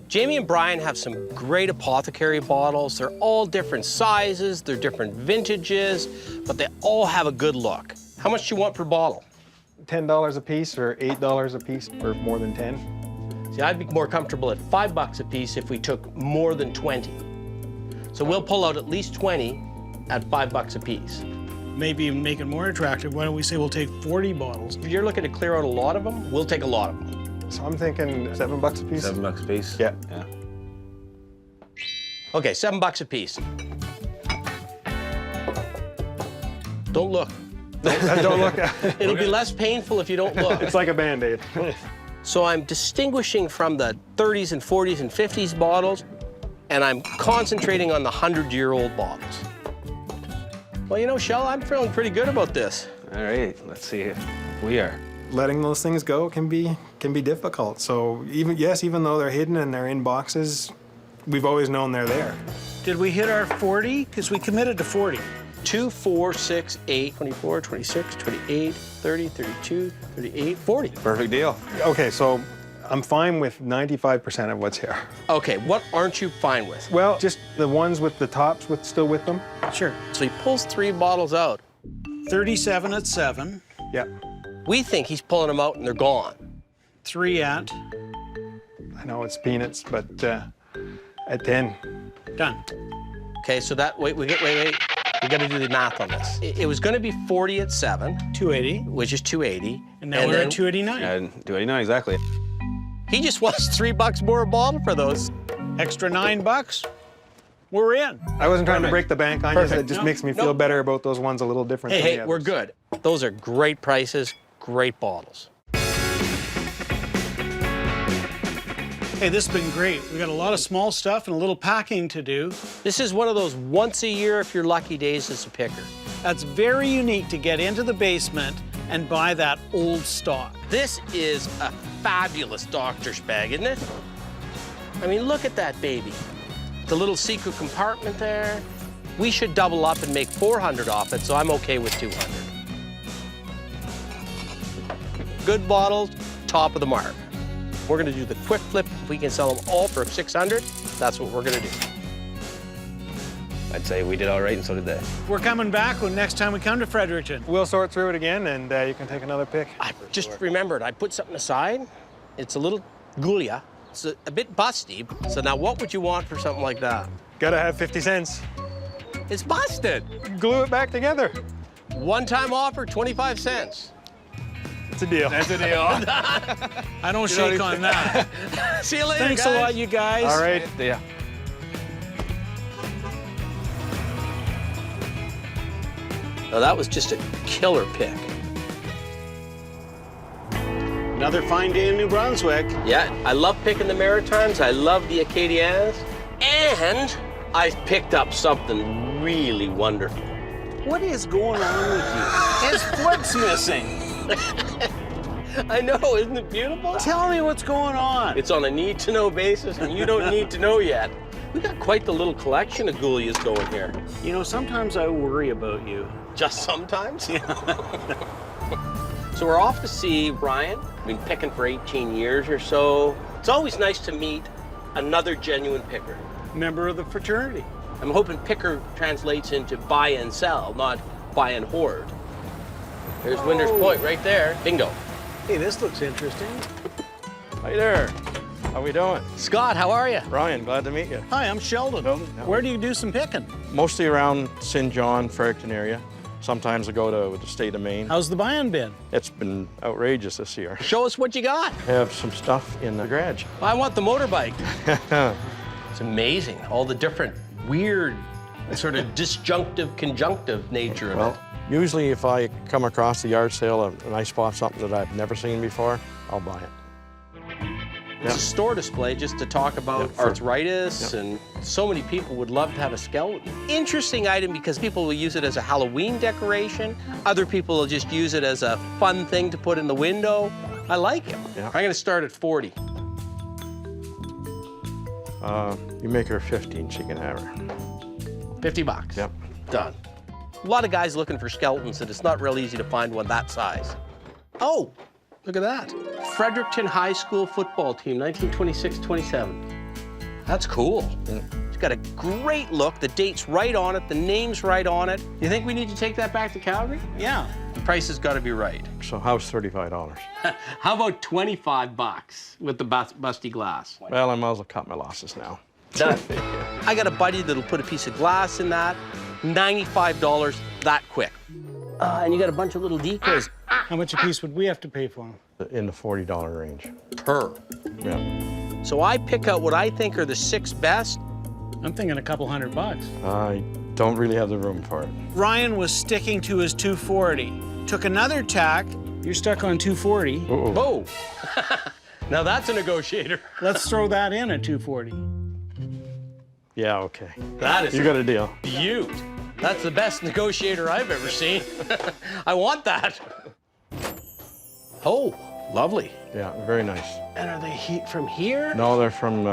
Jamie and Brian have some great apothecary bottles. They're all different sizes, they're different vintages, but they all have a good look. How much do you want per bottle? $10 a piece or $8 a piece for more than 10? See, I'd be more comfortable at $5 a piece if we took more than 20. So we'll pull out at least 20 at $5 a piece. Maybe make it more attractive. Why don't we say we'll take 40 bottles? If you're looking to clear out a lot of them, we'll take a lot of them. So I'm thinking $7 a piece. $7 a piece? Yeah. Okay, $7 a piece. Don't look. Don't look. It'll be less painful if you don't look. It's like a Band-Aid. So I'm distinguishing from the 30s and 40s and 50s bottles, and I'm concentrating on the 100-year-old bottles. Well, you know, Shell, I'm feeling pretty good about this. All right, let's see if we are. Letting those things go can be difficult. So even though they're hidden and they're in boxes, we've always known they're there. Did we hit our 40? Because we committed to 40. 2, 4, 6, 8, 24, 26, 28, 30, 32, 38, 40. Perfect deal. Okay, so I'm fine with 95% of what's here. Okay, what aren't you fine with? Well, just the ones with the tops still with them. Sure. So he pulls 3 bottles out. 37 at 7. Yeah. We think he's pulling them out and they're gone. 3 at. I know it's peanuts, but at 10. Done. Okay, so that, wait. We got to do the math on this. It was going to be 40 at 7. 280. Which is 280. And now we're at 289. Yeah, 289, exactly. He just wants $3 more a bottle for those. Extra $9. We're in. I wasn't trying to break the bank on you. It just No, makes me feel better about those ones a little different. than the Hey, we're others. good. Those are great prices, great bottles. Hey, this has been great. We got a lot of small stuff and a little packing to do. This is one of those once a year, if you're lucky, days as a picker. That's very unique to get into the basement and buy that old stock. This is a fabulous doctor's bag, isn't it? I mean, look at that baby. The little secret compartment there. We should double up and make 400 off it, so I'm okay with 200. Good bottles, top of the mark. We're gonna do the quick flip. If we can sell them all for 600, that's what we're gonna do. I'd say we did all right, and so did they. We're coming back next time we come to Fredericton. We'll sort through it again, and you can take another pick. I just remembered, I put something aside. It's a little gulia. It's a bit busty. So now what would you want for something like that? Gotta have 50 cents. It's busted. Glue it back together. One-time offer, 25 cents. It's a deal. That's a deal. I don't shake on that. See you later, Thanks guys. a lot, you guys. All right. Yeah. Now that was just a killer pick. Another fine day in New Brunswick. Yeah, I love picking the Maritimes. I love the Acadians. And I picked up something really wonderful. What is going on with you? His foot's missing. I know, isn't it beautiful? Tell me what's going on. It's on a need-to-know basis, and you don't need to know yet. We got quite the little collection of Goulias going here. You know, sometimes I worry about you. Just sometimes? So we're off to see Ryan. Been picking for 18 years or so. It's always nice to meet another genuine picker. Member of the fraternity. I'm hoping picker translates into buy and sell, not buy and hoard. There's Winter's Point right there. Bingo. Hey, this looks interesting. Hi there. How we doing? Scott, how are you? Ryan, glad to meet you. Hi, I'm Sheldon. Where do you do some picking? Mostly around St. John, Fredericton area. Sometimes I go to the state of Maine. How's the buying been? It's been outrageous this year. Show us what you got. I have some stuff in the garage. I want the motorbike. It's amazing, all the different weird, sort of disjunctive, conjunctive nature of it. Usually if I come across the yard sale and I spot something that I've never seen before, I'll buy it. It's a store display just to talk about arthritis, and so many people would love to have a skeleton. Interesting item because people will use it as a Halloween decoration. Other people will just use it as a fun thing to put in the window. I like it. Yeah. I'm gonna start at 40. You make her 15, she can have her. $50. Yep. Done. A lot of guys looking for skeletons, and it's not real easy to find one that size. Oh, look at that. Fredericton High School football team, 1926-27. That's cool. It's got a great look. The date's right on it. The name's right on it. You think we need to take that back to Calgary? Yeah. The price has got to be right. So how's $35? How about $25 with the busty glass? Well, I might as well cut my losses now. Done. I got a buddy that'll put a piece of glass in that. $95 that quick. And you got a bunch of little decoys. How much a piece would we have to pay for them? In the $40 range. Per. Yeah. So I pick out what I think are the 6 best. I'm thinking a couple $100. I don't really have the room for it. Ryan was sticking to his 240. Took another tack. You're stuck on 240. Uh-oh. Whoa. Now that's a negotiator. Let's throw that in at 240. Yeah, okay. That is You got a deal. beaut. That's the best negotiator I've ever seen. I want that. Oh, lovely. Yeah, very nice. And are they from here? No, they're from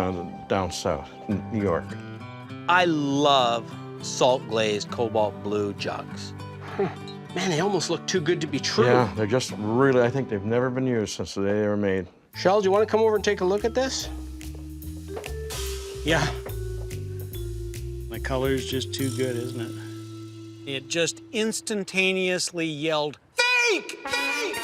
down south, New York. I love salt glazed cobalt blue jugs. Man, they almost look too good to be true. Yeah, they're just really, I think they've never been used since the day they were made. Shell, do you want to come over and take a look at this? Yeah. The color's just too good, isn't it? It just instantaneously yelled, fake! Fake!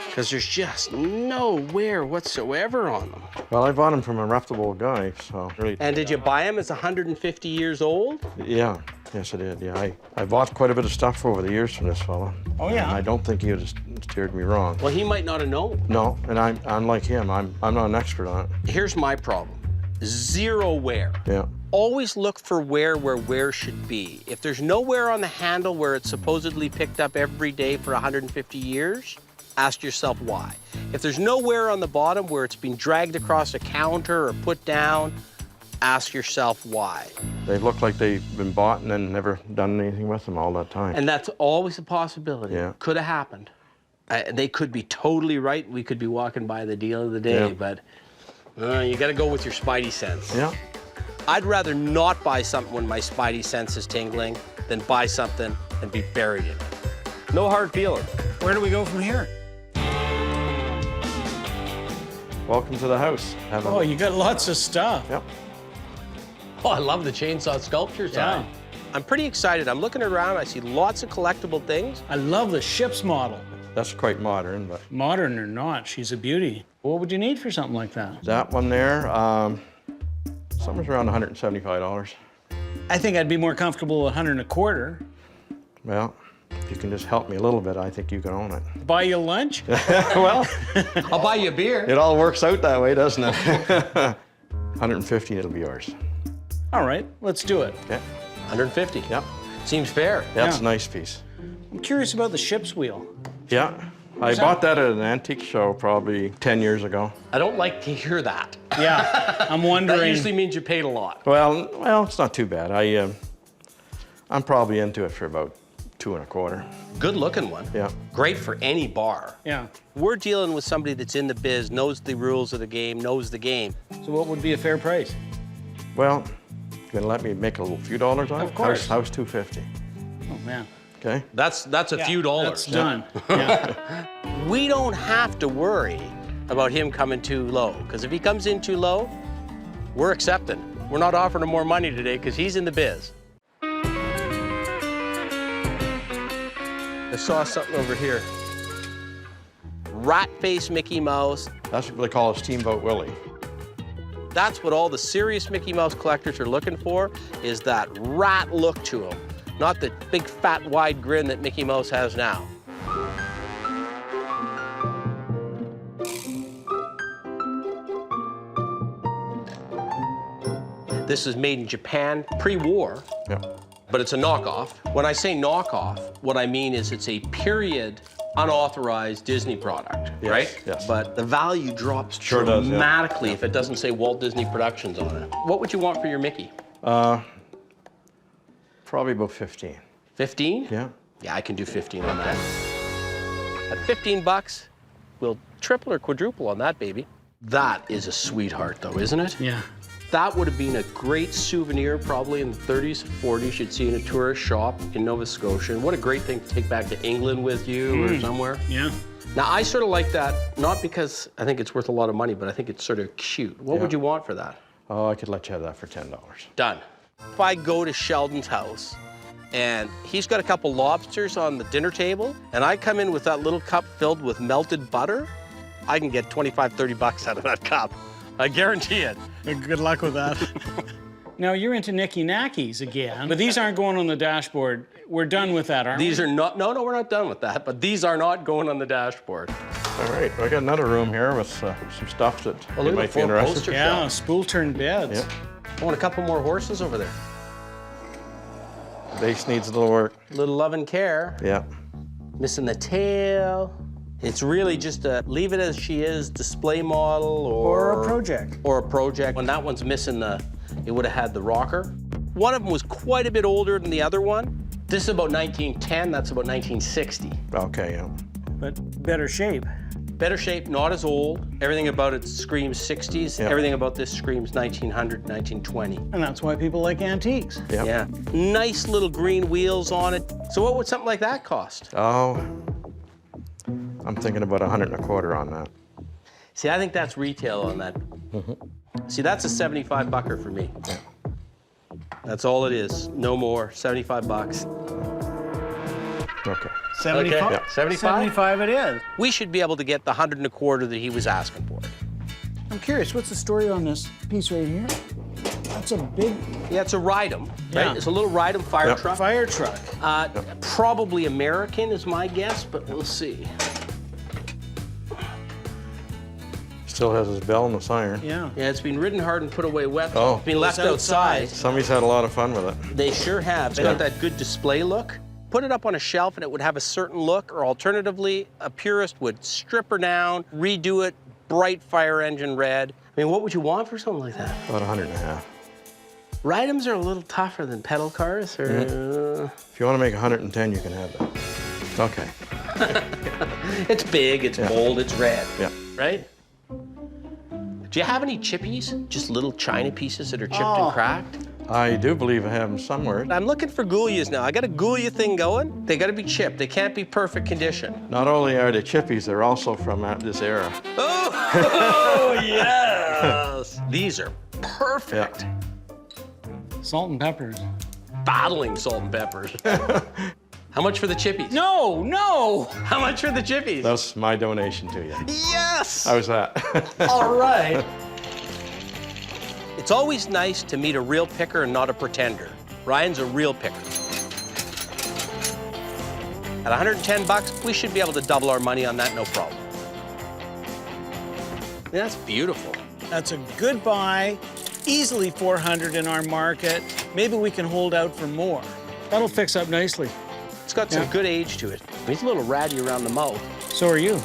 Because there's just no wear whatsoever on them. Well, I bought them from a reputable guy, so really. And did you buy them as 150 years old? Yeah, yes I did, yeah. I bought quite a bit of stuff over the years from this fella. Oh, yeah? And I don't think he would have steered me wrong. Well, he might not have known. No, and I'm like him, I'm not an expert on it. Here's my problem. Zero wear. Yeah. Always look for wear where wear should be. If there's no wear on the handle where it's supposedly picked up every day for 150 years, ask yourself why. If there's no wear on the bottom where it's been dragged across a counter or put down, ask yourself why. They look like they've been bought and then never done anything with them all that time. And that's always a possibility. Yeah. Could have happened. They could be totally right. We could be walking by the deal of the day, Yeah. but you got to go with your spidey sense. Yeah. I'd rather not buy something when my spidey sense is tingling than buy something and be buried in it. No hard feelings. Where do we go from here? Welcome to the house. Oh, you got lots of stuff. Yep. Oh, I love the chainsaw sculpture side. Yeah. I'm pretty excited. I'm looking around. I see lots of collectible things. I love the ship's model. That's quite modern, but. Modern or not, she's a beauty. What would you need for something like that? That one there, something's around $175. I think I'd be more comfortable with 100 and a quarter. Well, if you can just help me a little bit, I think you can own it. Buy you lunch? Well, I'll buy you a beer. it all works out that way, doesn't it? 150, it'll be yours. All right, let's do it. Okay. 150. Yep. Seems fair. That's Yeah. a nice piece. I'm curious about the ship's wheel. Yeah. I bought that at an antique show probably 10 years ago. I don't like to hear that. Yeah, I'm wondering. That usually means you paid a lot. Well, it's not too bad. I'm probably into it for about 2 1/4. Good looking one. Yeah. Great for any bar. Yeah. We're dealing with somebody that's in the biz, knows the rules of the game, knows the game. So what would be a fair price? Well, you gonna let me make a few dollars on it? Of course. How's $250? Oh, man. Okay. That's a few dollars. That's done. Yeah. We don't have to worry about him coming too low, because if he comes in too low, we're accepting. We're not offering him more money today because he's in the biz. I saw something over here. Rat-faced Mickey Mouse. That's what they call a Steamboat Willie. That's what all the serious Mickey Mouse collectors are looking for, is that rat look to him, not the big, fat, wide grin that Mickey Mouse has now. This is made in Japan pre-war, Yeah. but it's a knockoff. When I say knockoff, what I mean is it's a period unauthorized Disney product, Yes, right? yes. But the value drops Sure does, yeah. dramatically if it doesn't say Walt Disney Productions on it. What would you want for your Mickey? Probably about 15. 15? Yeah. Yeah, I can do 15 on that. At 15 bucks, we'll triple or quadruple on that baby. That is a sweetheart though, isn't it? Yeah. That would have been a great souvenir probably in the 30s, 40s. You'd see in a tourist shop in Nova Scotia. And what a great thing to take back to England with you or somewhere. Yeah. Now, I sort of like that, not because I think it's worth a lot of money, but I think it's sort of cute. What would you want for that? Oh, I could let you have that for $10. Done. If I go to Sheldon's house and he's got a couple lobsters on the dinner table and I come in with that little cup filled with melted butter, I can get 25, 30 bucks out of that cup. I guarantee it. Good luck with that. Now, you're into Nicky Knackies again, but these aren't going on the dashboard. We're done with that, aren't we? These are not, no, we're not done with that, but these are not going on the dashboard. All right, I got another room here with some stuff that Oh, you look at might the be four interested posters. in. Yeah, spool-turned beds. Yep. I want a couple more horses over there. Base needs a little work. Little love and care. Yeah. Missing the tail. It's really just a leave it as she is display model Or a project. Or a project. When that one's missing it would have had the rocker. One of them was quite a bit older than the other one. This is about 1910, that's about 1960. Okay, yeah. But better shape. Better shape, not as old. Everything about it screams 60s. Yeah. Everything about this screams 1900, 1920. And that's why people like antiques. Yeah. Yeah. Nice little green wheels on it. So what would something like that cost? Oh, I'm thinking about 125 on that. See, I think that's retail on that. See, that's a 75 bucker for me. That's all it is. No more. 75 bucks. Okay. 75? Okay. Yeah. 75? 75 it is. We should be able to get the 125 that he was asking for. I'm curious, what's the story on this piece right here? That's a big... Yeah, it's a Rydom, right? Yeah. It's a little Rydom fire Yep. truck. Fire truck. Probably American is my guess, but we'll see. Still has his bell and the siren. Yeah. Yeah, it's been ridden hard and put away wet. Oh. It's been left It's outside. outside. Somebody's had a lot of fun with it. They sure have. It's got that good display look. Put it up on a shelf and it would have a certain look, or alternatively, a purist would strip her down, redo it, bright fire engine red. I mean, what would you want for something like that? About 150. Rydoms are a little tougher than pedal cars, or... If you want to make 110, you can have that. Okay. It's big, it's bold, it's red. Yeah. Right? Do you have any chippies? Just little china pieces that are chipped and cracked? I do believe I have them somewhere. I'm looking for Goulias now. I got a Goulia thing going. They got to be chipped. They can't be perfect condition. Not only are they chippies, they're also from this era. Oh yes! These are perfect. Yeah. Salt and peppers. Battling salt and peppers. How much for the chippies? No, no! How much for the chippies? That's my donation to you. Yes! How's that? All right. It's always nice to meet a real picker and not a pretender. Ryan's a real picker. At 110 bucks, we should be able to double our money on that, no problem. That's beautiful. That's a good buy. Easily 400 in our market. Maybe we can hold out for more. That'll fix up nicely. It's got some good age to it. He's a little ratty around the mouth. So are you.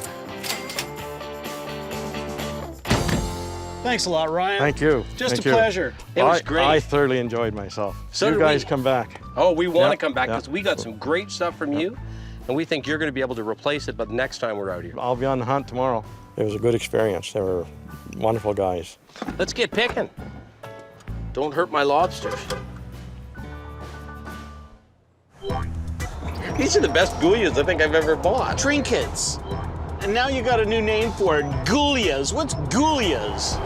Thanks a lot, Ryan. Thank you. Just Thank a you. pleasure. It was great. I thoroughly enjoyed myself. So you did guys we. come back. Oh, we want to Yep, come back yep. because we got some great stuff from you, and we think you're going to be able to replace it by the next time we're out here. I'll be on the hunt tomorrow. It was a good experience. They were wonderful guys. Let's get picking. Don't hurt my lobsters. These are the best Goulias I think I've ever bought. Trinkets. And now you got a new name for it, Goulias. What's Goulias?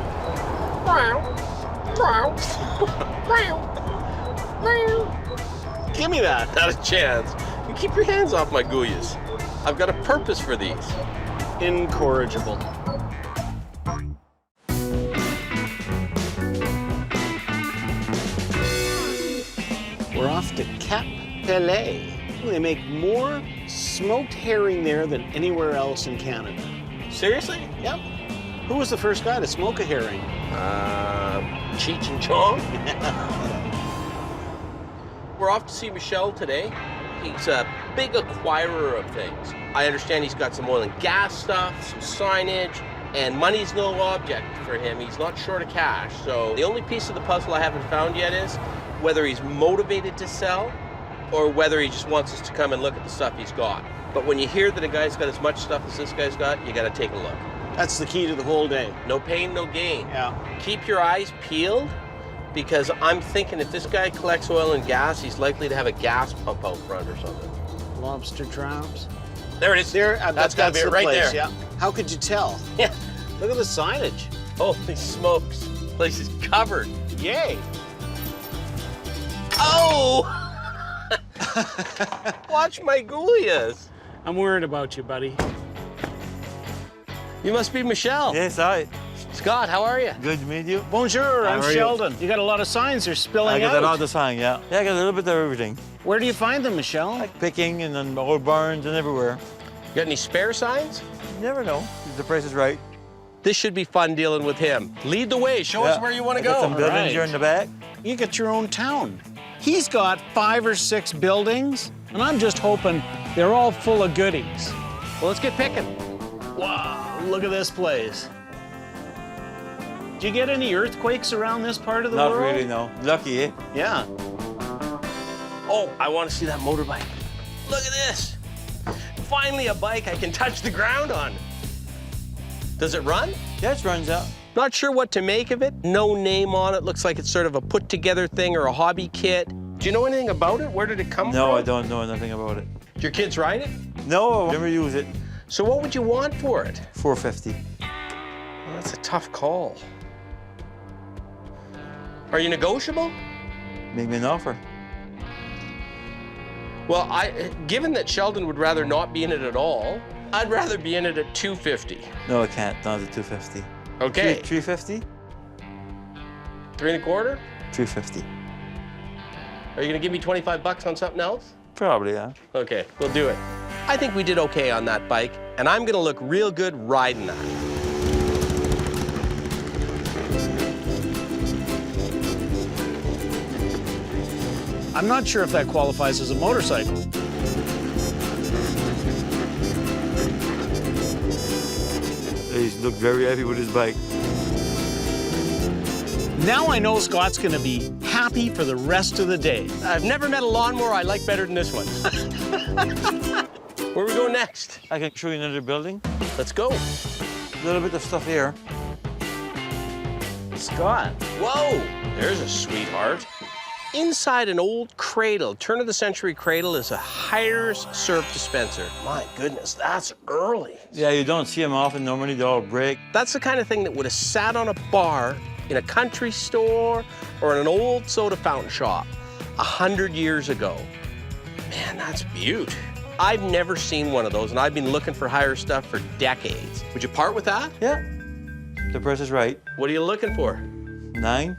Give me that. Not a chance. You keep your hands off my Goulias. I've got a purpose for these. Incorrigible. We're off to Cap Pelé. They make more smoked herring there than anywhere else in Canada. Seriously? Yep. Who was the first guy to smoke a herring? Cheech and Chong. We're off to see Michel today. He's a big acquirer of things. I understand he's got some oil and gas stuff, some signage, and money's no object for him. He's not short of cash. So the only piece of the puzzle I haven't found yet is whether he's motivated to sell or whether he just wants us to come and look at the stuff he's got. But when you hear that a guy's got as much stuff as this guy's got, you gotta take a look. That's the key to the whole day. No pain, no gain. Yeah. Keep your eyes peeled, because I'm thinking if this guy collects oil and gas, he's likely to have a gas pump out front or something. Lobster traps. There it is. There, That's gotta be it the right place, there. Yeah. How could you tell? Yeah. Look at the signage. Holy smokes. This place is covered. Yay. Oh! Watch my Goulias. I'm worried about you, buddy. You must be Michel. Yes, I. Scott, how are you? Good to meet you. Bonjour, I'm How are you? Sheldon. You got a lot of signs they're spilling I got out. a lot of sign, yeah. Yeah, I got a little bit of everything. Where do you find them, Michel? Like picking and then old barns and everywhere. Got any spare signs? You never know. If the price is right. This should be fun dealing with him. Lead the way. Show us where you want to I got go. some buildings here in the back. You get your own town. He's got 5 or 6 buildings, and I'm just hoping they're all full of goodies. Well, let's get picking. Wow, look at this place. Do you get any earthquakes around this part of the Not world? really, no. Lucky, eh? Yeah. Oh, I want to see that motorbike. Look at this. Finally a bike I can touch the ground on. Does it run? Yeah, it runs out. Not sure what to make of it. No name on it. Looks like it's sort of a put-together thing or a hobby kit. Do you know anything about it? Where did it come from? No, I don't know nothing about it. Do your kids ride it? No, I never use it. So what would you want for it? $450. Well, that's a tough call. Are you negotiable? Make me an offer. Well, given that Sheldon would rather not be in it at all, I'd rather be in it at $250. No, I can't. Not at $250. Okay. $350? 3 1/4? $350. Are you gonna give me 25 bucks on something else? Probably, yeah. Okay, we'll do it. I think we did okay on that bike, and I'm gonna look real good riding that. I'm not sure if that qualifies as a motorcycle. He looked very happy with his bike. Now I know Scott's gonna be happy for the rest of the day. I've never met a lawnmower I like better than this one. Where are we going next? I can show you another building. Let's go. A little bit of stuff here. Scott. Whoa, there's a sweetheart. Inside an old cradle, turn-of-the-century cradle, is a Hires surf dispenser. My goodness, that's early. Yeah, you don't see them often. Normally they all break. That's the kind of thing that would have sat on a bar in a country store or in an old soda fountain shop 100 years ago. Man, that's beaut. I've never seen one of those, and I've been looking for Hire stuff for decades. Would you part with that? Yeah. The price is right. What are you looking for? 9.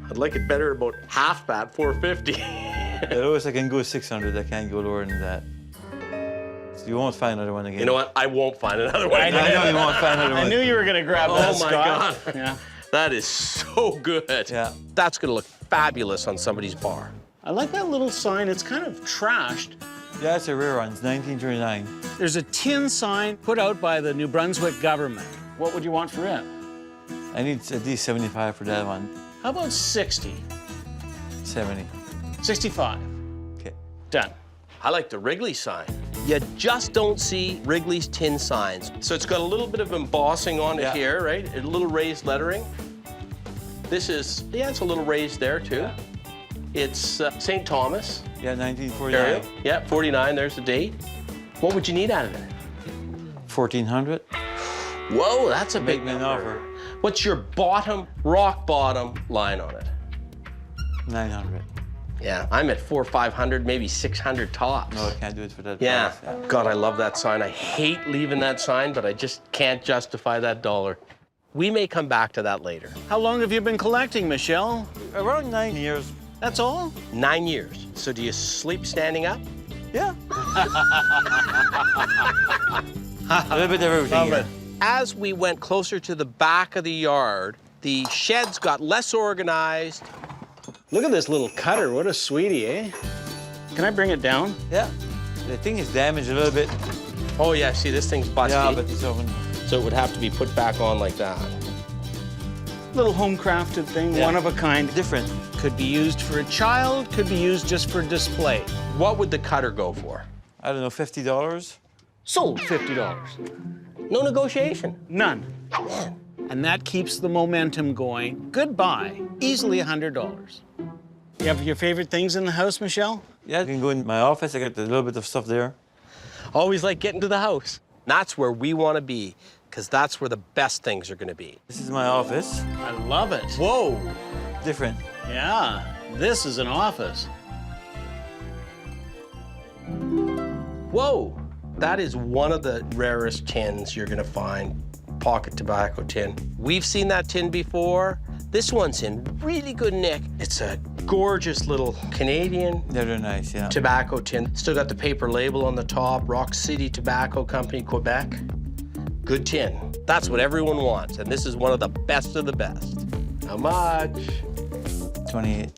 I'd like it better about half that, 450. The lowest I can go is 600. I can't go lower than that. So you won't find another one again. You know what? I won't find another one. I know you won't find another one. I knew you were gonna grab that, Oh my Scott. God. Yeah. That is so good. Yeah. That's gonna look fabulous on somebody's bar. I like that little sign. It's kind of trashed. Yeah, it's a rare one. It's 1939. There's a tin sign put out by the New Brunswick government. What would you want for it? I need at least 75 for that one. How about 60? 70. 65. Okay. Done. I like the Wrigley sign. You just don't see Wrigley's tin signs. So it's got a little bit of embossing on it here, right? A little raised lettering. This is, yeah, it's a little raised there too. Yeah. It's St. Thomas. Yeah, 1949. Yeah, 49, there's the date. What would you need out of it? 1400. Whoa, that's a big Make me an number. offer. What's your bottom, rock bottom line on it? 900. Yeah, I'm at 400, 500, maybe 600 tops. No, I can't do it for that Yeah. price. Yeah. God, I love that sign. I hate leaving that sign, but I just can't justify that dollar. We may come back to that later. How long have you been collecting, Michelle? Around 9 years. That's all? 9 years. So do you sleep standing up? Yeah. A little bit of everything. Love it. As we went closer to the back of the yard, the sheds got less organized. Look at this little cutter. What a sweetie, eh? Can I bring it down? Yeah. The thing is damaged a little bit. Oh yeah, see this thing's busty. Yeah, but it's open. So it would have to be put back on like that. Little home-crafted thing, Yeah. one of a kind. Different. Could be used for a child, could be used just for display. What would the cutter go for? I don't know, $50? Sold $50. No negotiation. None. And that keeps the momentum going. Goodbye. Easily $100. You have your favorite things in the house, Michelle? Yeah, you can go in my office. I got a little bit of stuff there. Always like getting to the house. That's where we want to be, because that's where the best things are going to be. This is my office. I love it. Whoa. Different. Yeah, this is an office. Whoa. That is one of the rarest tins you're going to find, pocket tobacco tin. We've seen that tin before. This one's in really good nick. It's a gorgeous little Canadian They're nice, yeah. tobacco tin. Still got the paper label on the top, Rock City Tobacco Company, Quebec. Good tin. That's what everyone wants, and this is one of the best of the best. How much? 28.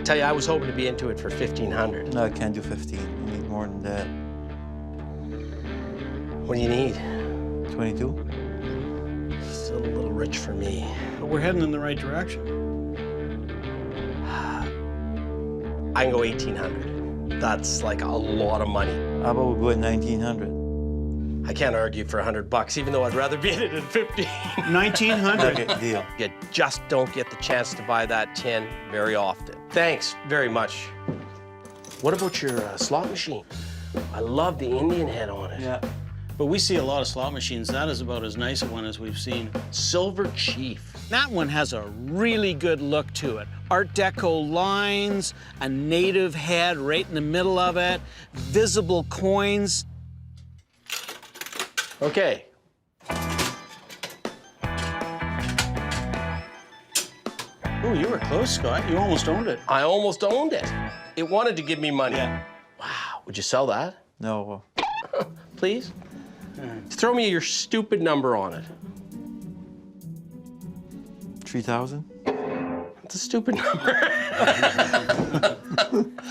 Tell you, I was hoping to be into it for 1,500. No, I can't do 15. I need more than that. What do you need? 22. Still a little rich for me. But we're heading in the right direction. I can go 1,800. That's like a lot of money. How about we go at 1,900? I can't argue for $100, even though I'd rather be in it at 15. 1,900. Okay, deal. You just don't get the chance to buy that tin very often. Thanks very much. What about your slot machine? I love the Indian head on it. Yeah. But we see a lot of slot machines. That is about as nice a one as we've seen. Silver Chief. That one has a really good look to it. Art Deco lines, a native head right in the middle of it, visible coins. Okay. Oh, you were close, Scott. You almost owned it. I almost owned it. It wanted to give me money. Yeah. Wow. Would you sell that? No. Please? Throw me your stupid number on it. 3,000? It's a stupid number.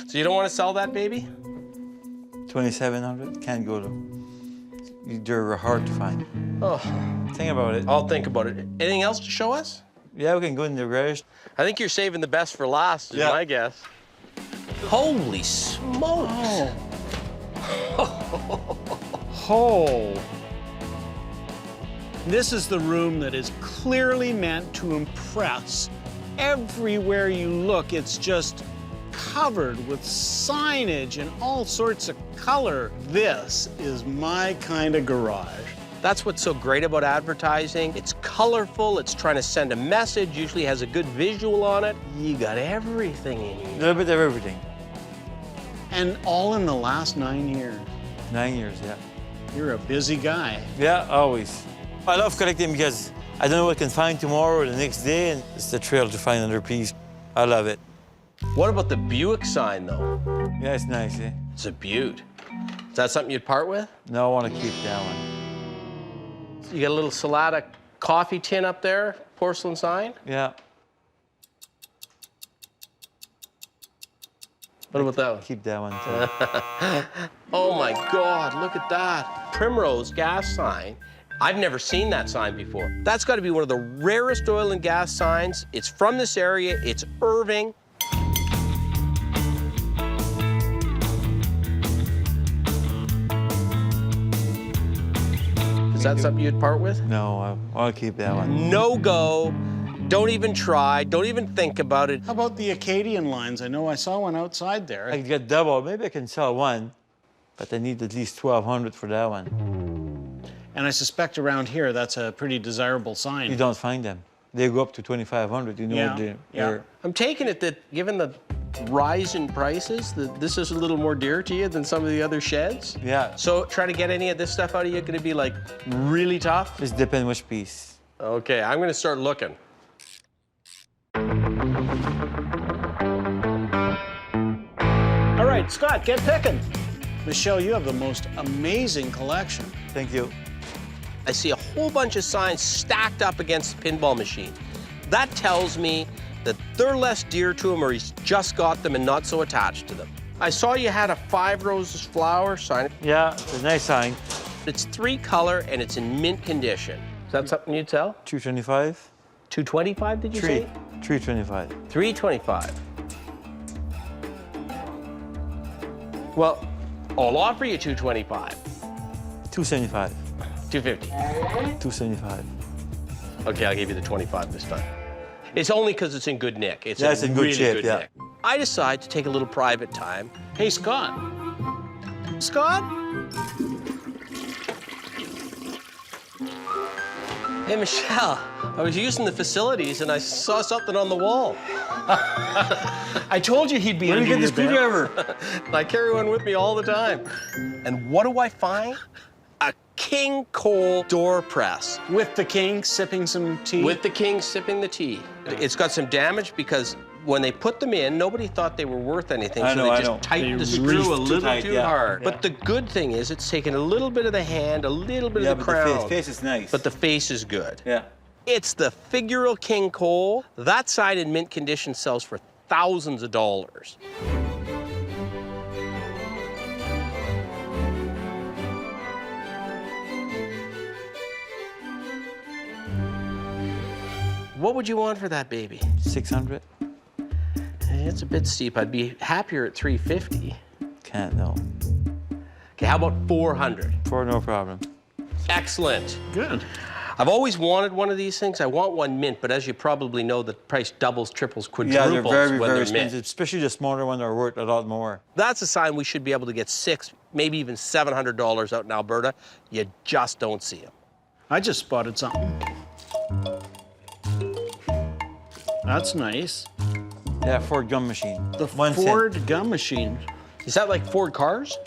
So you don't want to sell that baby? 2,700? Can't go to. They're hard to find. Oh. Think about it. I'll think about it. Anything else to show us? Yeah, we can go in the garage. I think you're saving the best for last, is my guess. Holy smokes. Oh. This is the room that is clearly meant to impress. Everywhere you look, it's just covered with signage and all sorts of color. This is my kind of garage. That's what's so great about advertising. It's colorful, it's trying to send a message, usually has a good visual on it. You got everything in here. A little bit of everything. And all in the last 9 years. 9 years, yeah. You're a busy guy. Yeah, always. I love collecting because I don't know what I can find tomorrow or the next day, and it's the thrill to find another piece. I love it. What about the Buick sign, though? Yeah, it's nice, eh? It's a beaut. Is that something you'd part with? No, I want to keep that one. You got a little Salada coffee tin up there, porcelain sign? Yeah. What about that one? Keep that one, too. Oh my God, look at that. Primrose gas sign. I've never seen that sign before. That's got to be one of the rarest oil and gas signs. It's from this area, it's Irving. Is that something you'd part with? No, I want to keep that one. No go. Don't even try. Don't even think about it. How about the Acadian lines? I know I saw one outside there. I could get double. Maybe I can sell one, but I need at least 1,200 for that one. And I suspect around here, that's a pretty desirable sign. You don't find them. They go up to 2,500. You know, Yeah, yeah. I'm taking it that given the rise in prices, that this is a little more dear to you than some of the other sheds. Yeah. So try to get any of this stuff out of you going to be like really tough? Just depends which piece. Okay, I'm going to start looking. All right, Scott, get picking. Michelle, you have the most amazing collection. Thank you. I see a whole bunch of signs stacked up against the pinball machine. That tells me that they're less dear to him or he's just got them and not so attached to them. I saw you had a 5 roses flower sign. Yeah, it's a nice sign. It's 3 color and it's in mint condition. Is that something you'd sell? 225. 225, did you say? 325. 325. Well, I'll offer you 225. 275. 250. 275. Okay, I'll give you the 25 this time. It's only because it's in good nick. It's Yeah, it's in good really shape, good yeah. nick. I decide to take a little private time. Hey, Scott. Scott? Hey, Michelle, I was using the facilities and I saw something on the wall. I told you he'd be Where under did you get the your bed. screwdriver? I carry one with me all the time. And what do I find? A King Cole door press. With the king sipping some tea? With the king sipping the tea. It's got some damage because when they put them in, nobody thought they were worth anything, I so know, they I just know. tightened They the really screw a too little tight, too yeah. hard. Yeah. But the good thing is it's taken a little bit of the hand, a little bit of the but crown. the face is nice. But the face is good. Yeah. It's the figural King Cole. That sign in mint condition sells for thousands of dollars. What would you want for that baby? 600. It's a bit steep. I'd be happier at 350. Can't, no. Okay, how about 400? No problem. Excellent. Good. I've always wanted one of these things. I want one mint, but as you probably know, the price doubles, triples, quadruples Yeah, they're very, when very they're expensive, mint. especially the smaller ones are worth a lot more. That's a sign we should be able to get $600, maybe even $700 out in Alberta. You just don't see them. I just spotted something. That's nice. Yeah, Ford gum machine. The 1 Ford cent. gum machine. Is that like Ford cars?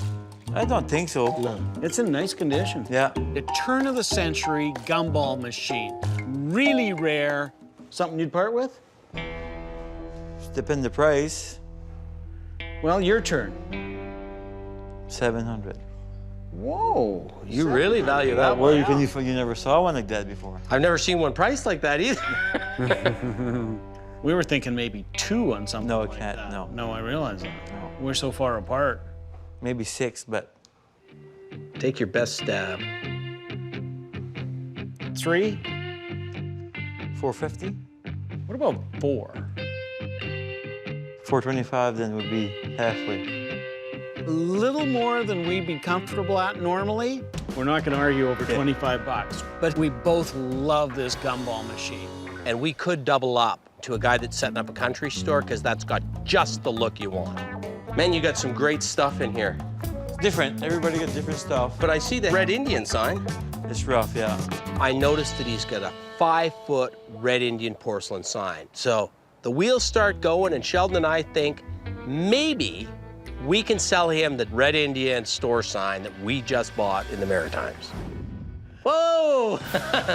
I don't think so. No. It's in nice condition. Yeah. A turn of the century gumball machine. Really rare. Something you'd part with? Depend the price. Well, your turn. 700. Whoa, you really value that Where one. you never saw one like that before. I've never seen one priced like that either. We were thinking maybe 2 on something No, like it can't, that. no. No, I realize that. No. We're so far apart. Maybe 6, but Take your best stab. 3? 450? What about 4? 425 then would be halfway. A little more than we'd be comfortable at normally. We're not going to argue over 25 bucks, but we both love this gumball machine. And we could double up to a guy that's setting up a country store because that's got just the look you want. Man, you got some great stuff in here. Different. Everybody got different stuff. But I see the Red Indian sign. It's rough, yeah. I noticed that he's got a 5-foot Red Indian porcelain sign. So the wheels start going, and Sheldon and I think maybe we can sell him the Red Indian store sign that we just bought in the Maritimes. Whoa,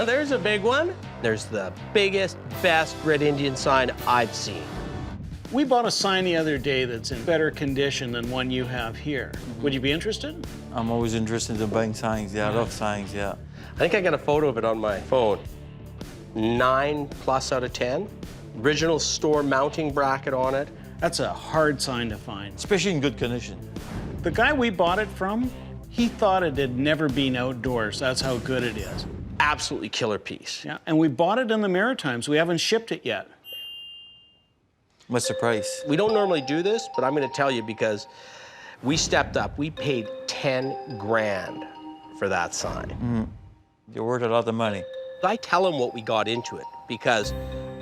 there's a big one. There's the biggest, best Red Indian sign I've seen. We bought a sign the other day that's in better condition than one you have here. Would you be interested? I'm always interested in buying signs. Yeah, I love signs, yeah. I think I got a photo of it on my phone. 9+ out of 10. Original store mounting bracket on it. That's a hard sign to find. Especially in good condition. The guy we bought it from, he thought it had never been outdoors. That's how good it is. Absolutely killer piece. Yeah, and we bought it in the Maritimes. We haven't shipped it yet. What's the price? We don't normally do this, but I'm gonna tell you because we stepped up. We paid 10 grand for that sign. Mm-hmm. You're worth a lot of money. I tell him what we got into it because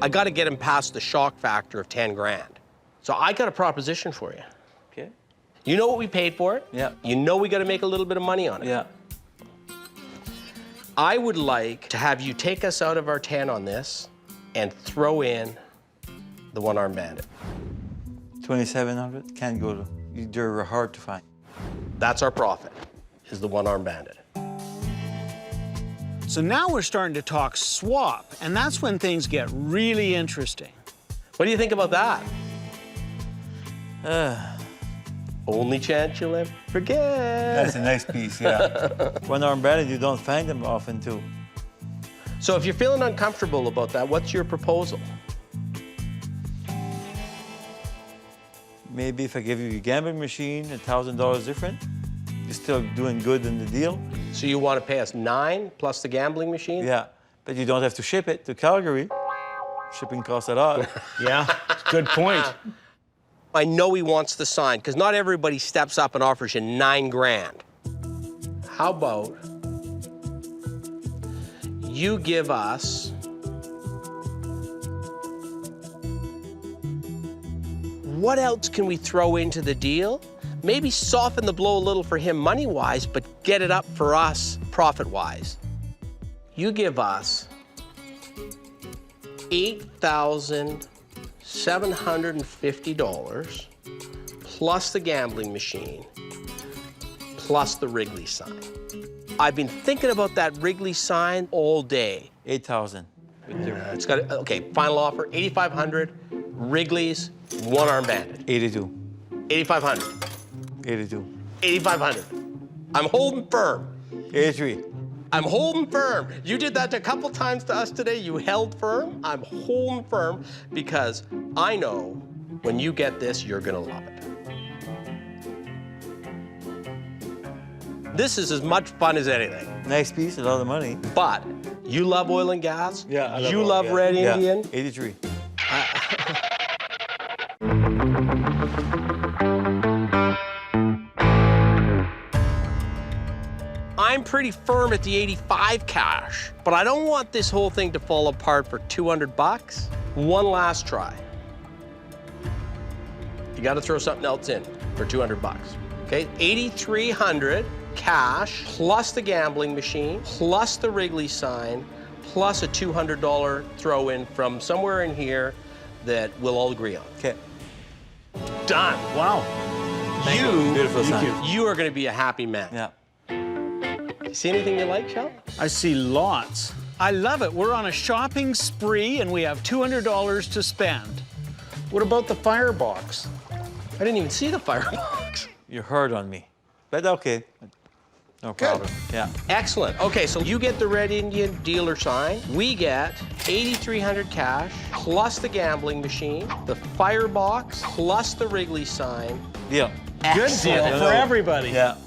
I gotta get him past the shock factor of 10 grand. So I got a proposition for you. Okay. You know what we paid for it? Yeah. You know we gotta make a little bit of money on it. Yeah. I would like to have you take us out of our 10 on this and throw in the one-armed bandit. 2,700? Can't go to. They're hard to find. That's our profit, is the one-armed bandit. So now we're starting to talk swap, and that's when things get really interesting. What do you think about that? Only chance you'll ever forget. That's a nice piece, yeah. One-armed bandit, you don't find them often, too. So if you're feeling uncomfortable about that, what's your proposal? Maybe if I give you a gambling machine, $1,000 different, you're still doing good in the deal. So you want to pay us 9 plus the gambling machine? Yeah, but you don't have to ship it to Calgary. Shipping costs a lot. Yeah, good point. I know he wants the sign, because not everybody steps up and offers you 9 grand. How about you give us what else can we throw into the deal? Maybe soften the blow a little for him money-wise, but get it up for us profit-wise. You give us $8,750 plus the gambling machine plus the Wrigley sign. I've been thinking about that Wrigley sign all day. 8,000. It's got, okay, final offer, 8,500, Wrigley's, one-armed bandit. 82. 8,500. 82. 8,500. I'm holding firm. 83. I'm holding firm. You did that a couple times to us today. You held firm. I'm holding firm because I know when you get this, you're gonna love it. This is as much fun as anything. Nice piece, a lot of money. But you love oil and gas. Yeah, I love You oil, love yeah. Red Yeah, Indian. 83. I'm pretty firm at the 85 cash, but I don't want this whole thing to fall apart for 200 bucks. One last try. You got to throw something else in for 200 bucks. Okay, 8,300 cash plus the gambling machine, plus the Wrigley sign, plus a $200 throw in from somewhere in here that we'll all agree on. Okay. Done. Wow. Beautiful sign. You are going to be a happy man. Yeah. You see anything you like, Sheldon? I see lots. I love it. We're on a shopping spree and we have $200 to spend. What about the firebox? I didn't even see the firebox. You heard on me. But okay. No problem. Yeah. Excellent. Okay, so you get the Red Indian dealer sign. We get 8,300 cash plus the gambling machine, the firebox plus the Wrigley sign. Deal. Good deal for everybody. Yeah.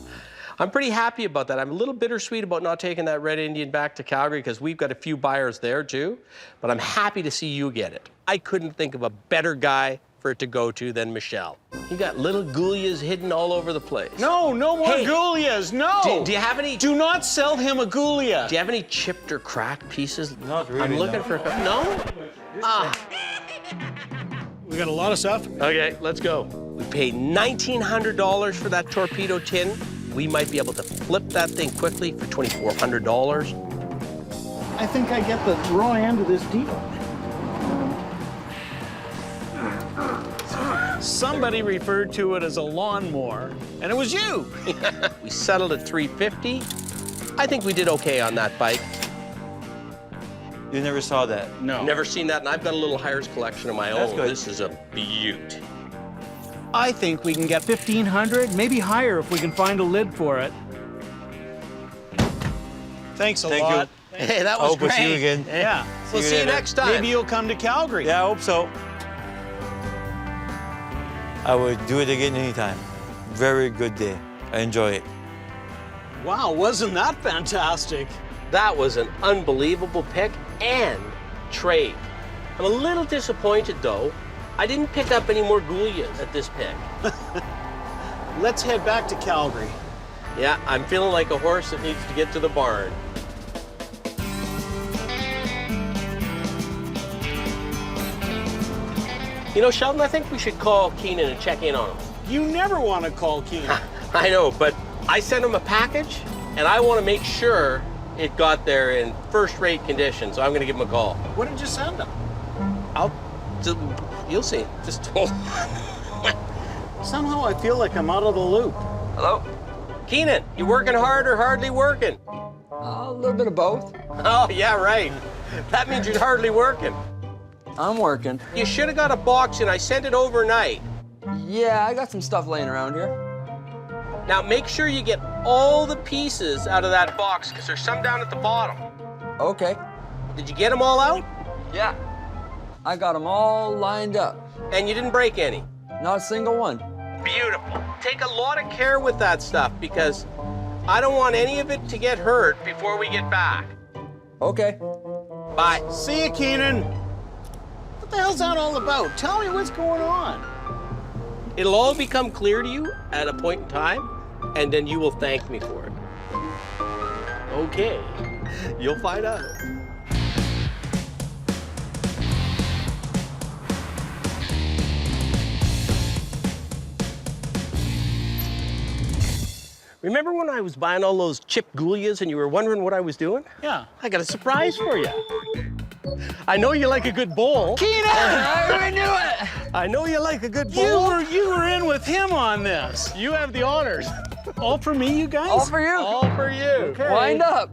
I'm pretty happy about that. I'm a little bittersweet about not taking that Red Indian back to Calgary because we've got a few buyers there too, but I'm happy to see you get it. I couldn't think of a better guy for it to go to than Michelle. You got little Goulias hidden all over the place. No more Goulias, no! Do you have any? Do not sell him a Goulia. Do you have any chipped or cracked pieces? Not really, I'm looking for, no? Ah. We got a lot of stuff. Okay, let's go. We paid $1,900 for that torpedo tin. We might be able to flip that thing quickly for $2,400. I think I get the raw end of this deal. Somebody referred to it as a lawnmower, and it was you. We settled at $350. I think we did okay on that bike. You never saw that? No. Never seen that, and I've got a little Hires collection of my That's own. good. This is a beaut. I think we can get $1,500, maybe higher if we can find a lid for it. Thanks a Thank lot. you. Hey, that was Hope we'll great. see you again. Yeah. We'll see you later. next time. Maybe you'll come to Calgary. Yeah, I hope so. I would do it again anytime. Very good day. I enjoy it. Wow, wasn't that fantastic? That was an unbelievable pick and trade. I'm a little disappointed, though. I didn't pick up any more Goulias at this pick. Let's head back to Calgary. Yeah, I'm feeling like a horse that needs to get to the barn. You know, Sheldon, I think we should call Keenan and check in on him. You never want to call Keenan. I know, but I sent him a package, and I want to make sure it got there in first-rate condition, so I'm going to give him a call. What did you send him? You'll see. Just Somehow I feel like I'm out of the loop. Hello? Keenan, you working hard or hardly working? A little bit of both. Oh, yeah, right. That means you're hardly working. I'm working. You should have got a box and I sent it overnight. Yeah, I got some stuff laying around here. Now make sure you get all the pieces out of that box because there's some down at the bottom. Okay. Did you get them all out? Yeah. I got them all lined up. And you didn't break any? Not a single one. Beautiful. Take a lot of care with that stuff because I don't want any of it to get hurt before we get back. Okay. Bye. See you, Keenan. What the hell's that all about? Tell me what's going on. It'll all become clear to you at a point in time, and then you will thank me for it. Okay. You'll find out. Remember when I was buying all those chipped Goulias and you were wondering what I was doing? Yeah. I got a surprise for you. I know you like a good bowl. Keenan! I already knew it! I know you like a good bowl. You were in with him on this. You have the honors. All for me, you guys? All for you. All for you. Okay. Wind up.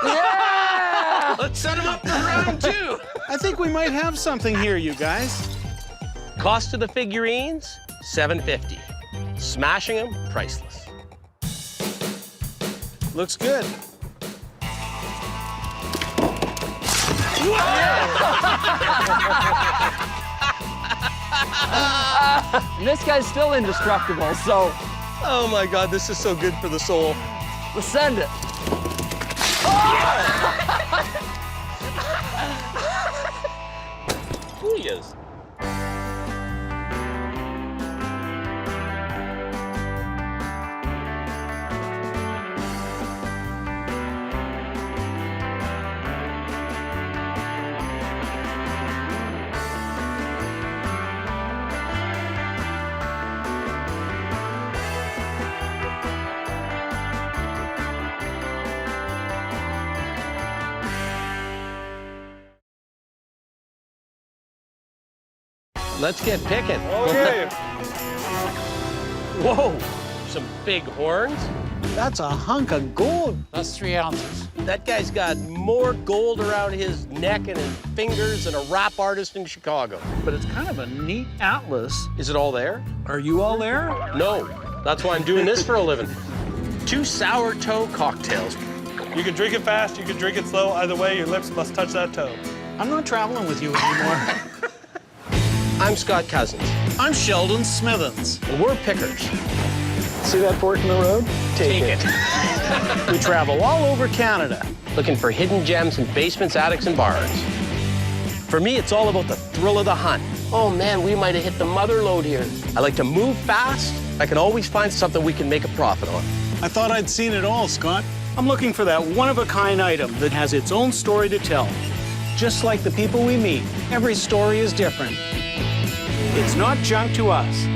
Yeah! Let's set them up for round two. I think we might have something here, you guys. Cost of the figurines, $750. Smashing them, priceless. Looks good. And this guy's still indestructible, so Oh my God, this is so good for the soul. let's send it. Goulias. Let's get picking. Okay. Whoa, some big horns. That's a hunk of gold. That's 3 ounces. That guy's got more gold around his neck and his fingers than a rap artist in Chicago. But it's kind of a neat atlas. Is it all there? Are you all there? No, that's why I'm doing this for a living. 2 sour toe cocktails. You can drink it fast, you can drink it slow. Either way, your lips must touch that toe. I'm not traveling with you anymore. I'm Scott Cozens. I'm Sheldon Smithens. And we're pickers. See that fork in the road? Take it. We travel all over Canada. Looking for hidden gems in basements, attics, and barns. For me, it's all about the thrill of the hunt. Oh man, we might have hit the mother lode here. I like to move fast. I can always find something we can make a profit on. I thought I'd seen it all, Scott. I'm looking for that one-of-a-kind item that has its own story to tell. Just like the people we meet, every story is different. It's not junk to us.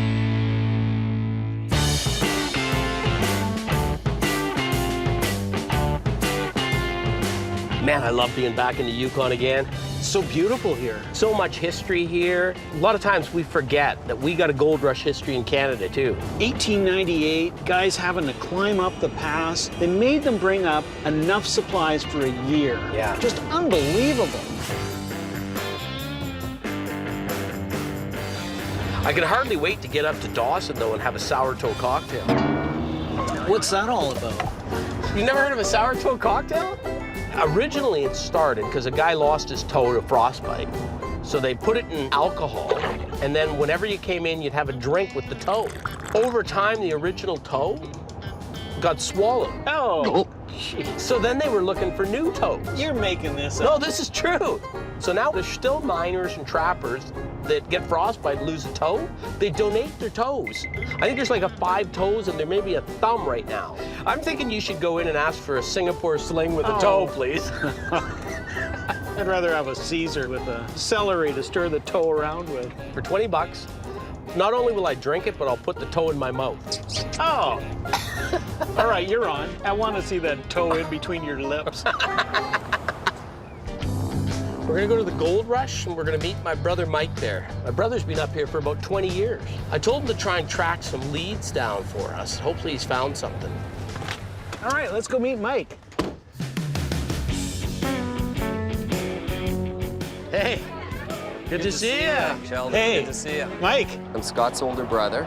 Man, I love being back in the Yukon again. It's so beautiful here. So much history here. A lot of times we forget that we got a gold rush history in Canada too. 1898, guys having to climb up the pass. They made them bring up enough supplies for a year. Yeah. Just unbelievable. I can hardly wait to get up to Dawson though and have a sour toe cocktail. What's that all about? You never heard of a sour toe cocktail? Originally, it started because a guy lost his toe to frostbite. So they put it in alcohol, and then whenever you came in, you'd have a drink with the toe. Over time, the original toe got swallowed. Oh. So then they were looking for new toes. You're making this up. No, this is true. So now there's still miners and trappers that get frostbite and lose a toe. They donate their toes. I think there's like 5 toes and there may be a thumb right now. I'm thinking you should go in and ask for a Singapore sling with a toe, please. I'd rather have a Caesar with a celery to stir the toe around with. For 20 bucks, not only will I drink it, but I'll put the toe in my mouth. Oh. All right, you're on. I want to see that toe in between your lips. We're gonna go to the Gold Rush and we're gonna meet my brother Mike there. My brother's been up here for about 20 years. I told him to try and track some leads down for us. Hopefully he's found something. All right, let's go meet Mike. Hey, good to see you. Sheldon, Hey, good to see you. Mike. I'm Scott's older brother.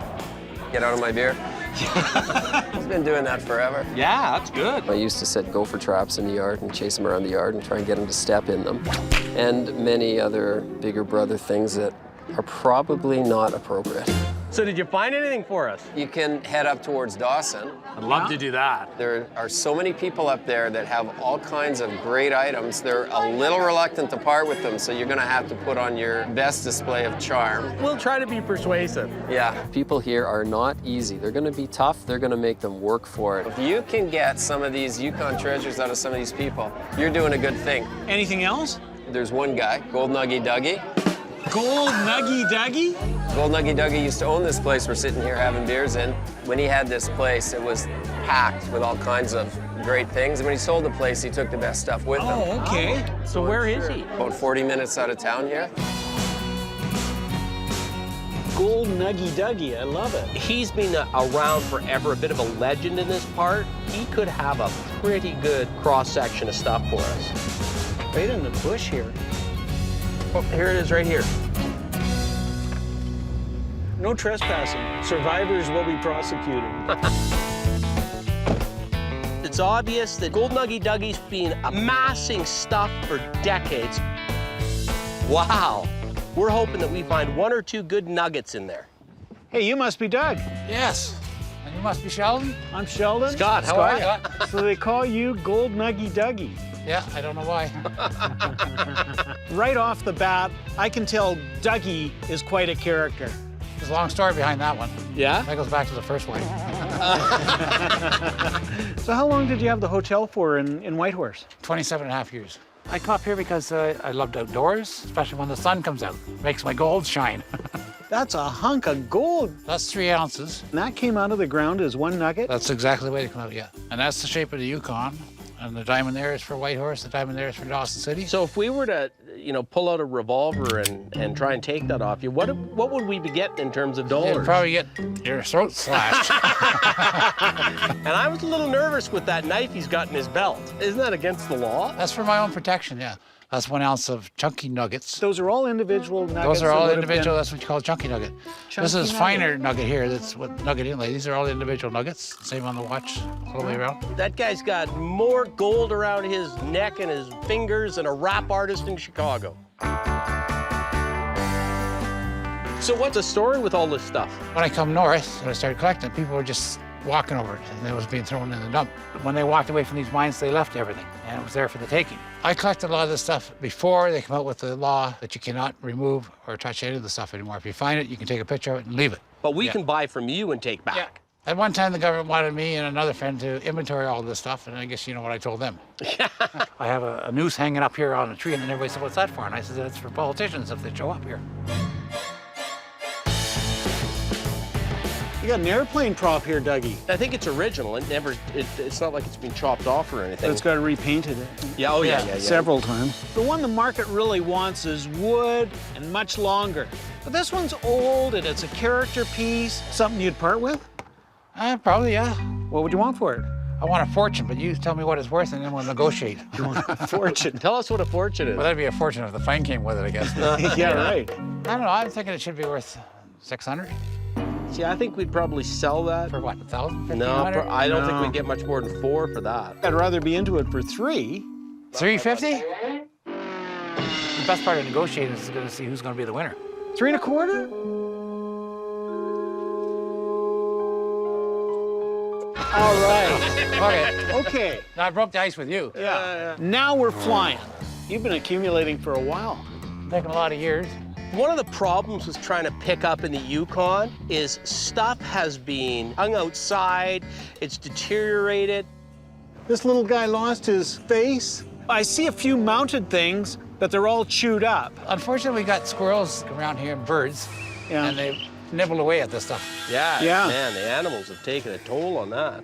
Get out of my beer. He's been doing that forever. Yeah, that's good. I used to set gopher traps in the yard and chase him around the yard and try and get him to step in them. And many other bigger brother things that are probably not appropriate. So did you find anything for us? You can head up towards Dawson. I'd love to do that. There are so many people up there that have all kinds of great items. They're a little reluctant to part with them, so you're gonna have to put on your best display of charm. We'll try to be persuasive. Yeah, people here are not easy. They're gonna be tough, they're gonna make them work for it. If you can get some of these Yukon treasures out of some of these people, you're doing a good thing. Anything else? There's one guy, Gold Nuggie Douggee. Gold Nuggie Douggee? Gold Nuggie Douggee used to own this place we're sitting here having beers in. When he had this place, it was packed with all kinds of great things. And when he sold the place, he took the best stuff with him. Oh, okay. So where is he? About 40 minutes out of town here. Gold Nuggie Douggee, I love it. He's been around forever, a bit of a legend in this part. He could have a pretty good cross-section of stuff for us. Right in the bush here. Oh, here it is right here. No trespassing. Survivors will be prosecuted. It's obvious that Gold Nuggie Dougie's been amassing stuff for decades. Wow. We're hoping that we find 1 or 2 good nuggets in there. Hey, you must be Doug. Yes. And you must be Sheldon? I'm Sheldon. Scott, how are you? So they call you Gold Nuggie Douggee. Yeah, I don't know why. Right off the bat, I can tell Douggee is quite a character. There's a long story behind that one. Yeah? That goes back to the first one. So how long did you have the hotel for in Whitehorse? 27 and a half years. I come up here because I loved outdoors, especially when the sun comes out. Makes my gold shine. That's a hunk of gold. That's 3 ounces. And that came out of the ground as 1 nugget? That's exactly the way it came out, yeah. And that's the shape of the Yukon. And the diamond there is for Whitehorse, the diamond there is for Dawson City. So if we were to, you know, pull out a revolver and try and take that off you, what would we be getting in terms of dollars? You'd probably get your throat slashed. And I was a little nervous with that knife he's got in his belt. Isn't that against the law? That's for my own protection, yeah. That's 1 ounce of chunky nuggets. Those are all individual nuggets? Those are all that individual. That's what you call a chunky nugget. This is finer nugget here. That's what nugget inlay. These are all individual nuggets. Same on the watch, all the way around. That guy's got more gold around his neck and his fingers than a rap artist in Chicago. So what's the story with all this stuff? When I come north and I started collecting, people were just walking over it, and it was being thrown in the dump. When they walked away from these mines, they left everything, and it was there for the taking. I collected a lot of this stuff before they come out with the law that you cannot remove or touch any of the stuff anymore. If you find it, you can take a picture of it and leave it. But we can buy from you and take back. Yeah. At one time, the government wanted me and another friend to inventory all this stuff, and I guess you know what I told them. I have a noose hanging up here on a tree, and then everybody said, what's that for? And I said, that's for politicians if they show up here. You got an airplane prop here, Dougie. I think it's original. It's not like it's been chopped off or anything. But it's got repainted it. Yeah, oh yeah. Several times. The one the market really wants is wood and much longer. But this one's old and it's a character piece. Something you'd part with? Probably, yeah. What would you want for it? I want a fortune, but you tell me what it's worth and then we'll negotiate. You want a fortune? Tell us what a fortune is. Well, that'd be a fortune if the fine came with it, I guess. Yeah, right. I don't know, I'm thinking it should be worth 600. See, I think we'd probably sell that. For what, 1,000? No, I don't think we'd get much more than 4 for that. I'd rather be into it for 3. 350? The best part of negotiating is going to see who's going to be the winner. 3 1/4? All right. Okay. Now I broke the ice with you. Yeah. Now we're flying. You've been accumulating for a while. Taking a lot of years. One of the problems with trying to pick up in the Yukon is stuff has been hung outside, it's deteriorated. This little guy lost his face. I see a few mounted things, but they're all chewed up. Unfortunately, we got squirrels around here and birds, and they nibble away at this stuff. Yeah, man, the animals have taken a toll on that.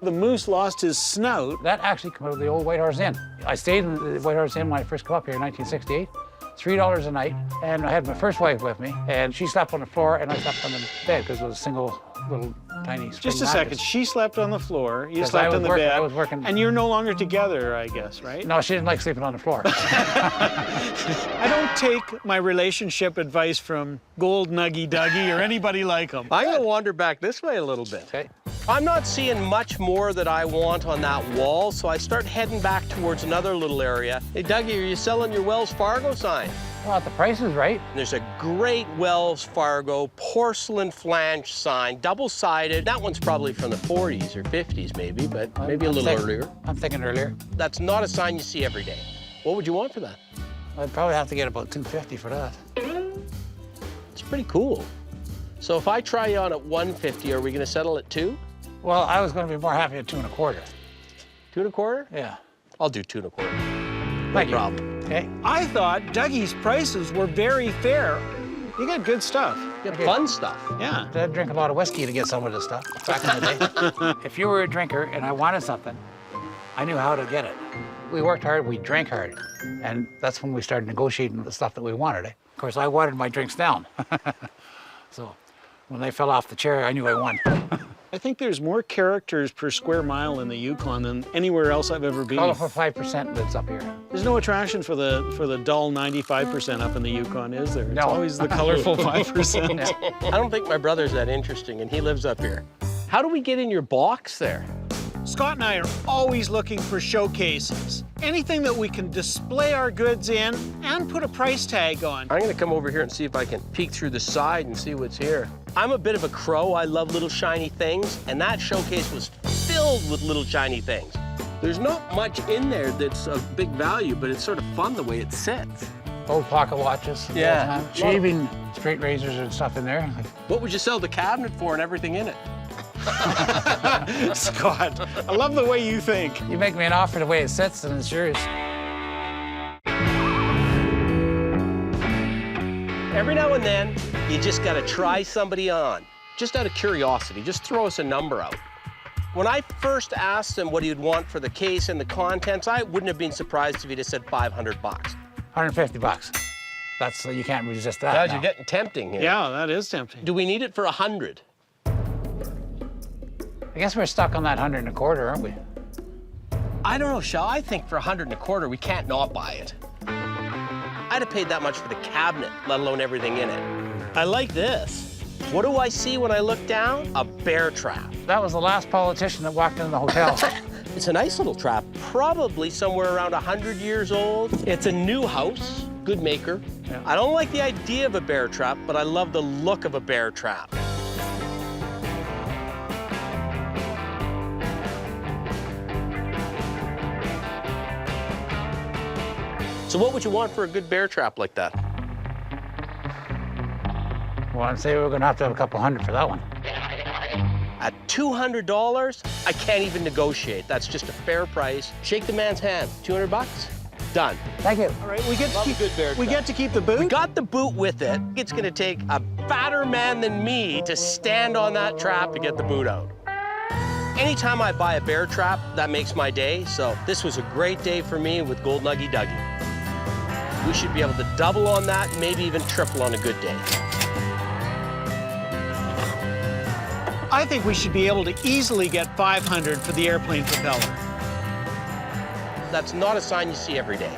The moose lost his snout. That actually came out of the old White Horse Inn. I stayed in the White Horse Inn when I first came up here in 1968. $3 a night, and I had my first wife with me, and she slept on the floor, and I slept on the bed because it was a single little tiny spring Just a second, mattress. she slept on the floor, you slept on the bed, I was working. and you're no longer together, I guess, right? No, she didn't like sleeping on the floor. I don't take my relationship advice from Gold Nuggie Dougie or anybody like him. I'm gonna wander back this way a little bit. Okay. I'm not seeing much more that I want on that wall, so I start heading back towards another little area. Hey, Dougie, are you selling your Wells Fargo sign? Well, if the price is right. There's a great Wells Fargo porcelain flange sign, double-sided. That one's probably from the 40s or 50s maybe, but maybe a little earlier. I'm thinking earlier. That's not a sign you see every day. What would you want for that? I'd probably have to get about $250 for that. It's pretty cool. So if I try you on at 150, are we gonna settle at 2? Well, I was going to be more happy at 2 1/4. 2 1/4? Yeah. I'll do 2 1/4. Thank No problem. Okay. I thought Dougie's prices were very fair. You got good stuff. You got fun stuff. Yeah. I'd drink a lot of whiskey to get some of this stuff back in the day. If you were a drinker and I wanted something, I knew how to get it. We worked hard, we drank hard, and that's when we started negotiating the stuff that we wanted. Of course, I wanted my drinks down. So when they fell off the chair, I knew I won. I think there's more characters per square mile in the Yukon than anywhere else I've ever been. Colorful 5% lives up here. There's no attraction for the dull 95% up in the Yukon, is there? It's No. always the colorful 5%. I don't think my brother's that interesting, and he lives up here. How do we get in your box there? Scott and I are always looking for showcases. Anything that we can display our goods in and put a price tag on. I'm gonna come over here and see if I can peek through the side and see what's here. I'm a bit of a crow. I love little shiny things, and that showcase was filled with little shiny things. There's not much in there that's of big value, but it's sort of fun the way it sits. Old pocket watches. Yeah. Shaving straight razors and stuff in there. What would you sell the cabinet for and everything in it? Scott, I love the way you think. You make me an offer the way it sits, and it's yours. Every now and then, you just gotta try somebody on. Just out of curiosity, just throw us a number out. When I first asked him what he'd want for the case and the contents, I wouldn't have been surprised if he'd have said $500. 150 bucks. That's, you can't resist that. Guys, now. you're getting tempting here. Yeah, that is tempting. Do we need it for 100? I guess we're stuck on that 100 and a quarter, aren't we? I don't know, Shell. I think for 100 and a quarter, we can't not buy it. I'd have paid that much for the cabinet, let alone everything in it. I like this. What do I see when I look down? A bear trap. That was the last politician that walked into the hotel. It's a nice little trap, probably somewhere around 100 years old. It's a new house, good maker. Yeah. I don't like the idea of a bear trap, but I love the look of a bear trap. So what would you want for a good bear trap like that? Well, I'd say we're gonna have a couple hundred for that one. At $200, I can't even negotiate. That's just a fair price. Shake the man's hand. 200 bucks? Done. Thank you. All right, we get Love to a good bear we trap. get to keep the boot. We got the boot with it. It's gonna take a fatter man than me to stand on that trap to get the boot out. Anytime I buy a bear trap, that makes my day. So this was a great day for me with Gold Nuggie Dougie. We should be able to double on that, maybe even triple on a good day. I think we should be able to easily get 500 for the airplane propeller. That's not a sign you see every day.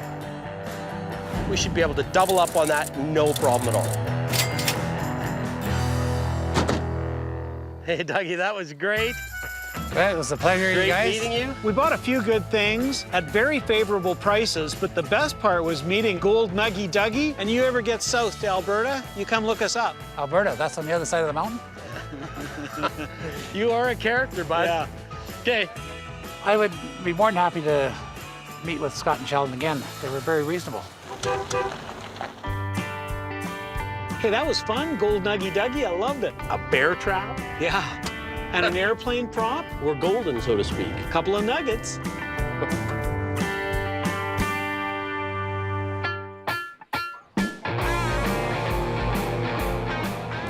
We should be able to double up on that, no problem at all. Hey, Dougie, that was great. Well, it was a pleasure, you Great guys. meeting you. We bought a few good things at very favorable prices, but the best part was meeting Gold Nuggie Dougie. And you ever get south to Alberta, you come look us up. Alberta, that's on the other side of the mountain? You are a character, bud. Yeah. Okay. I would be more than happy to meet with Scott and Sheldon again. They were very reasonable. Hey, that was fun, Gold Nuggie Dougie. I loved it. A bear trap? Yeah. And an airplane prop. We're golden, so to speak. A couple of nuggets.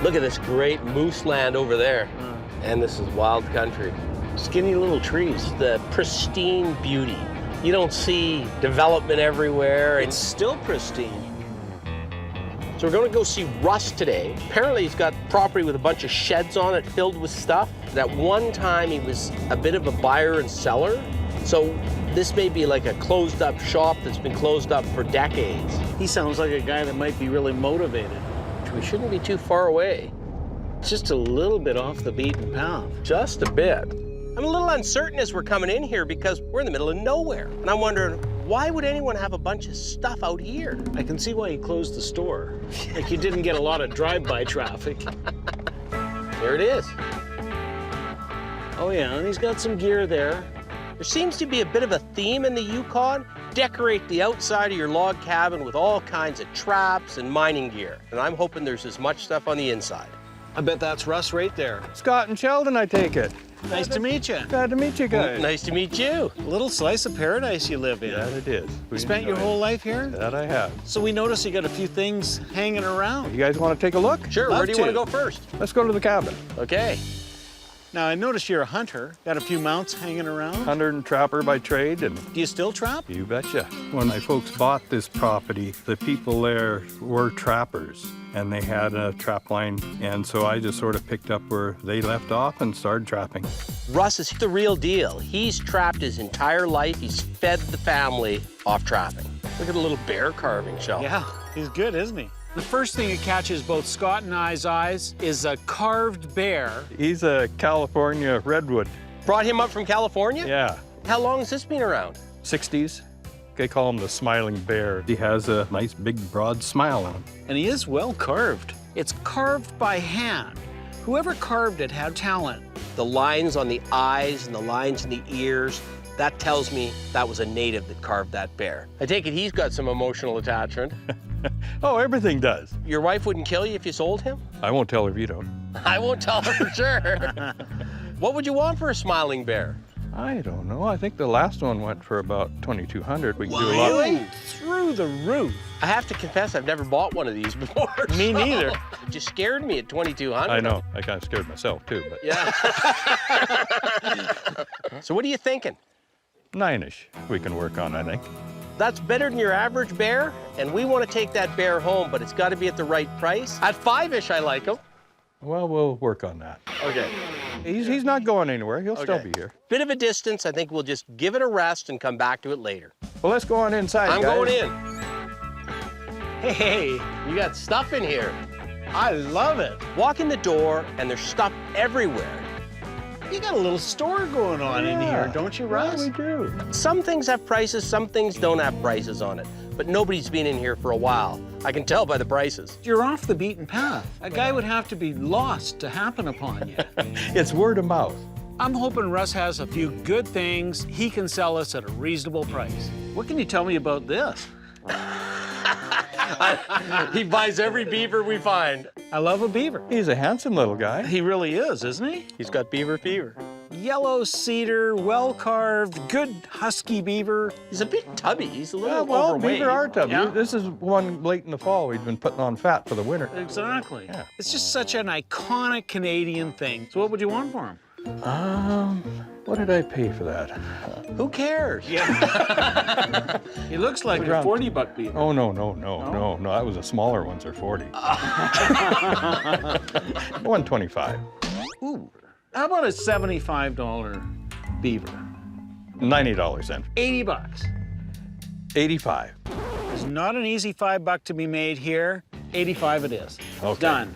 Look at this great moose land over there. And this is wild country. Skinny little trees. The pristine beauty. You don't see development everywhere. It's still pristine. So we're going to go see Russ today. Apparently he's got property with a bunch of sheds on it filled with stuff. At one time he was a bit of a buyer and seller. So this may be like a closed up shop that's been closed up for decades. He sounds like a guy that might be really motivated. We shouldn't be too far away. Just a little bit off the beaten path. Just a bit. I'm a little uncertain as we're coming in here because we're in the middle of nowhere. And I'm wondering, why would anyone have a bunch of stuff out here? I can see why you closed the store. Like you didn't get a lot of drive-by traffic. There it is. Oh yeah, and he's got some gear there. There seems to be a bit of a theme in the Yukon. Decorate the outside of your log cabin with all kinds of traps and mining gear. And I'm hoping there's as much stuff on the inside. I bet that's Russ right there. Scott and Sheldon, I take it. Nice to meet you. Glad to meet you guys. Nice to meet you. A little slice of paradise you live in. That it is. You spent your whole life here? That I have. So we noticed you got a few things hanging around. You guys want to take a look? Sure, Love where do you to. want to go first? Let's go to the cabin. Okay. Now, I noticed you're a hunter. Got a few mounts hanging around. Hunter and trapper by trade, and Do you still trap? you betcha. When my folks bought this property, the people there were trappers, and they had a trap line, and so I just sort of picked up where they left off and started trapping. Russ is the real deal. He's trapped his entire life. He's fed the family off trapping. Look at the little bear carving, Sheldon. Yeah, he's good, isn't he? The first thing that catches both Scott and I's eyes is a carved bear. He's a California redwood. Brought him up from California? Yeah, How long has this been around? 60s. They call him the smiling bear. He has a nice big broad smile on him. And he is well carved. It's carved by hand. Whoever carved it had talent. The lines on the eyes and the lines in the ears, that tells me that was a native that carved that bear. I take it he's got some emotional attachment. Oh, everything does. Your wife wouldn't kill you if you sold him? I won't tell her if you don't. I won't tell her for sure. What would you want for a smiling bear? I don't know. I think the last one went for about $2,200. We can do a lot. Really? Through the roof. I have to confess, I've never bought one of these before. Me neither. It just scared me at $2,200. I know. I kind of scared myself too, but Yeah. So what are you thinking? 9-ish we can work on, I think. That's better than your average bear, and we want to take that bear home, but it's got to be at the right price. At 5-ish, I like him. Well, we'll work on that. Okay. He's not going anywhere. He'll still be here. Bit of a distance. I think we'll just give it a rest and come back to it later. Well, let's go on inside, I'm guys. going in. Hey, you got stuff in here. I love it. Walk in the door, and there's stuff everywhere. You got a little store going on in here, don't you, Russ? Yeah, we do. Some things have prices, some things don't have prices on it. But nobody's been in here for a while. I can tell by the prices. You're off the beaten path. A guy would have to be lost to happen upon you. It's word of mouth. I'm hoping Russ has a few good things he can sell us at a reasonable price. What can you tell me about this? He buys every beaver we find. I love a beaver. He's a handsome little guy. He really is, isn't he? He's got beaver fever. Yellow cedar, well-carved, good husky beaver. He's a bit tubby. He's a little well, overweight. beaver are tubby. Yeah. This is one late in the fall. We've been putting on fat for the winter. Exactly. Yeah. It's just such an iconic Canadian thing. So what would you want for him? What did I pay for that? Who cares? Yeah. He looks like a $40 beaver. Oh, no. That was the smaller ones are 40. 125. Ooh. How about a $75 beaver? $90 then. $80. 85. There's not an easy $5 to be made here. 85 it is. Okay. Done.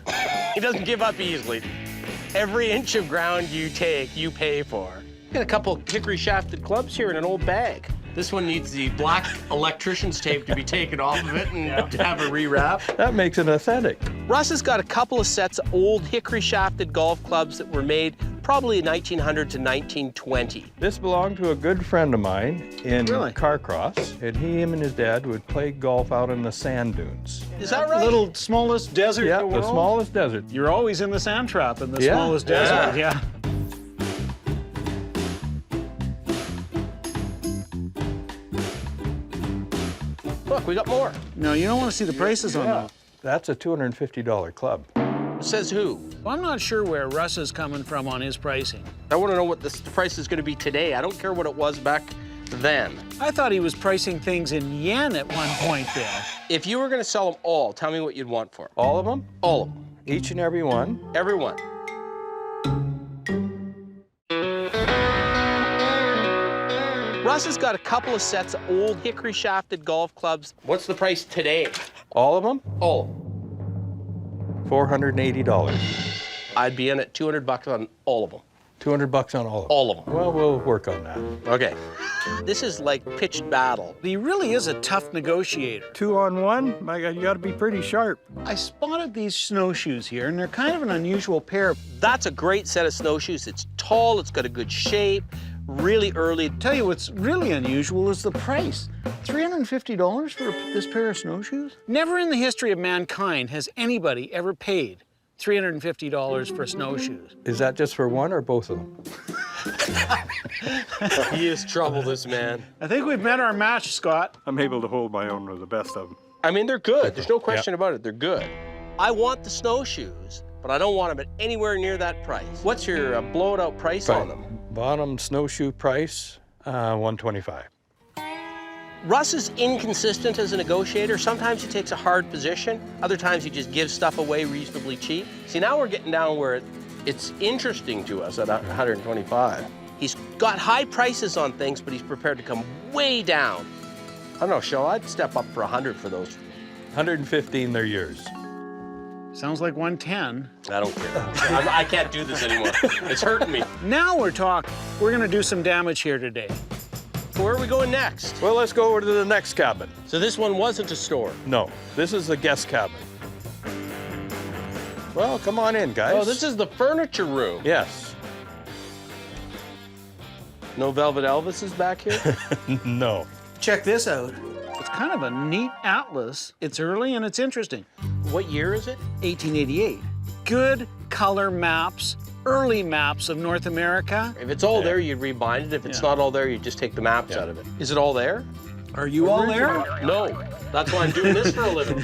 He doesn't give up easily. Every inch of ground you take, you pay for. Got a couple hickory shafted clubs here in an old bag. This one needs the black electrician's tape to be taken off of it and to have a rewrap. That makes it authentic. Russ has got a couple of sets of old hickory shafted golf clubs that were made probably in 1900 to 1920. This belonged to a good friend of mine in Really? Carcross, and him and his dad would play golf out in the sand dunes. Is that right? Little smallest desert Yeah, in the world? the smallest desert. You're always in the sand trap in the Yeah. smallest desert. Yeah. Look, we got more. No, you don't want to see the prices on that. That's a $250 club. Says who? Well, I'm not sure where Russ is coming from on his pricing. I want to know what the price is going to be today. I don't care what it was back then. I thought he was pricing things in yen at one point there. If you were going to sell them all, tell me what you'd want for them. All of them? All of them. Each and every one? Every one. Russ has got a couple of sets of old hickory shafted golf clubs. What's the price today? All of them? All. $480. I'd be in at $200 on all of them. $200 on all of them? All of them. Well, we'll work on that. Okay. This is like pitched battle. He really is a tough negotiator. 2 on 1? My God, you got to be pretty sharp. I spotted these snowshoes here, and they're kind of an unusual pair. That's a great set of snowshoes. It's tall, it's got a good shape, really early. Tell you what's really unusual is the price. $350 for this pair of snowshoes? Never in the history of mankind has anybody ever paid $350 for snowshoes. Is that just for one or both of them? He is trouble, this man. I think we've met our match, Scott. I'm able to hold my own with the best of them. I mean, they're good. There's no question about it. They're good. I want the snowshoes, but I don't want them at anywhere near that price. What's your blown out price on them? Bottom snowshoe price, $125. Russ is inconsistent as a negotiator. Sometimes he takes a hard position. Other times he just gives stuff away reasonably cheap. See, now we're getting down where it's interesting to us at $125. He's got high prices on things, but he's prepared to come way down. I don't know, Shell, I'd step up for 100 for those. 115, they're yours. Sounds like 110. I don't care. I can't do this anymore. It's hurting me. Now we're talking. We're gonna do some damage here today. Where are we going next? Well, let's go over to the next cabin. So this one wasn't a store? No, this is the guest cabin. Well, come on in, guys. Oh, this is the furniture room. Yes. No Velvet Elvis is back here? No. Check this out. It's kind of a neat atlas. It's early and it's interesting. What year is it? 1888. Good color maps, early maps of North America. If it's all there, you'd rebind it. If it's not all there, you just take the maps out of it. Is it all there? Are you all there? No. That's why I'm doing this for a living.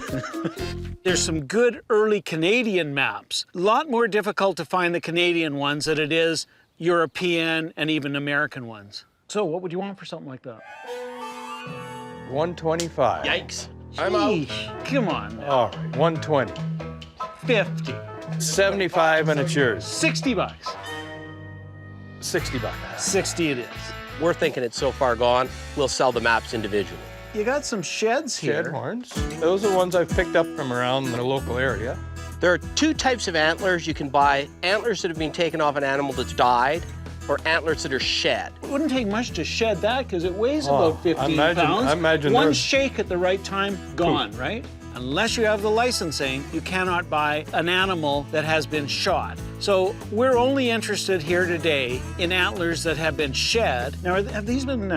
There's some good early Canadian maps. A lot more difficult to find the Canadian ones than it is European and even American ones. So what would you want for something like that? 125. Yikes. I'm out. Yeesh, come on now. All right, 120. 50. 75 and it's yours. 60 bucks. 60 bucks. 60 it is. We're thinking it's so far gone, we'll sell the maps individually. You got some sheds here. Shed horns. Those are the ones I've picked up from around the local area. There are two types of antlers you can buy. Antlers that have been taken off an animal that's died, or antlers that are shed. It wouldn't take much to shed that because it weighs about 15 pounds. I imagine one there's- shake at the right time, gone, right? Unless you have the licensing, you cannot buy an animal that has been shot. So we're only interested here today in antlers that have been shed. Now, have these been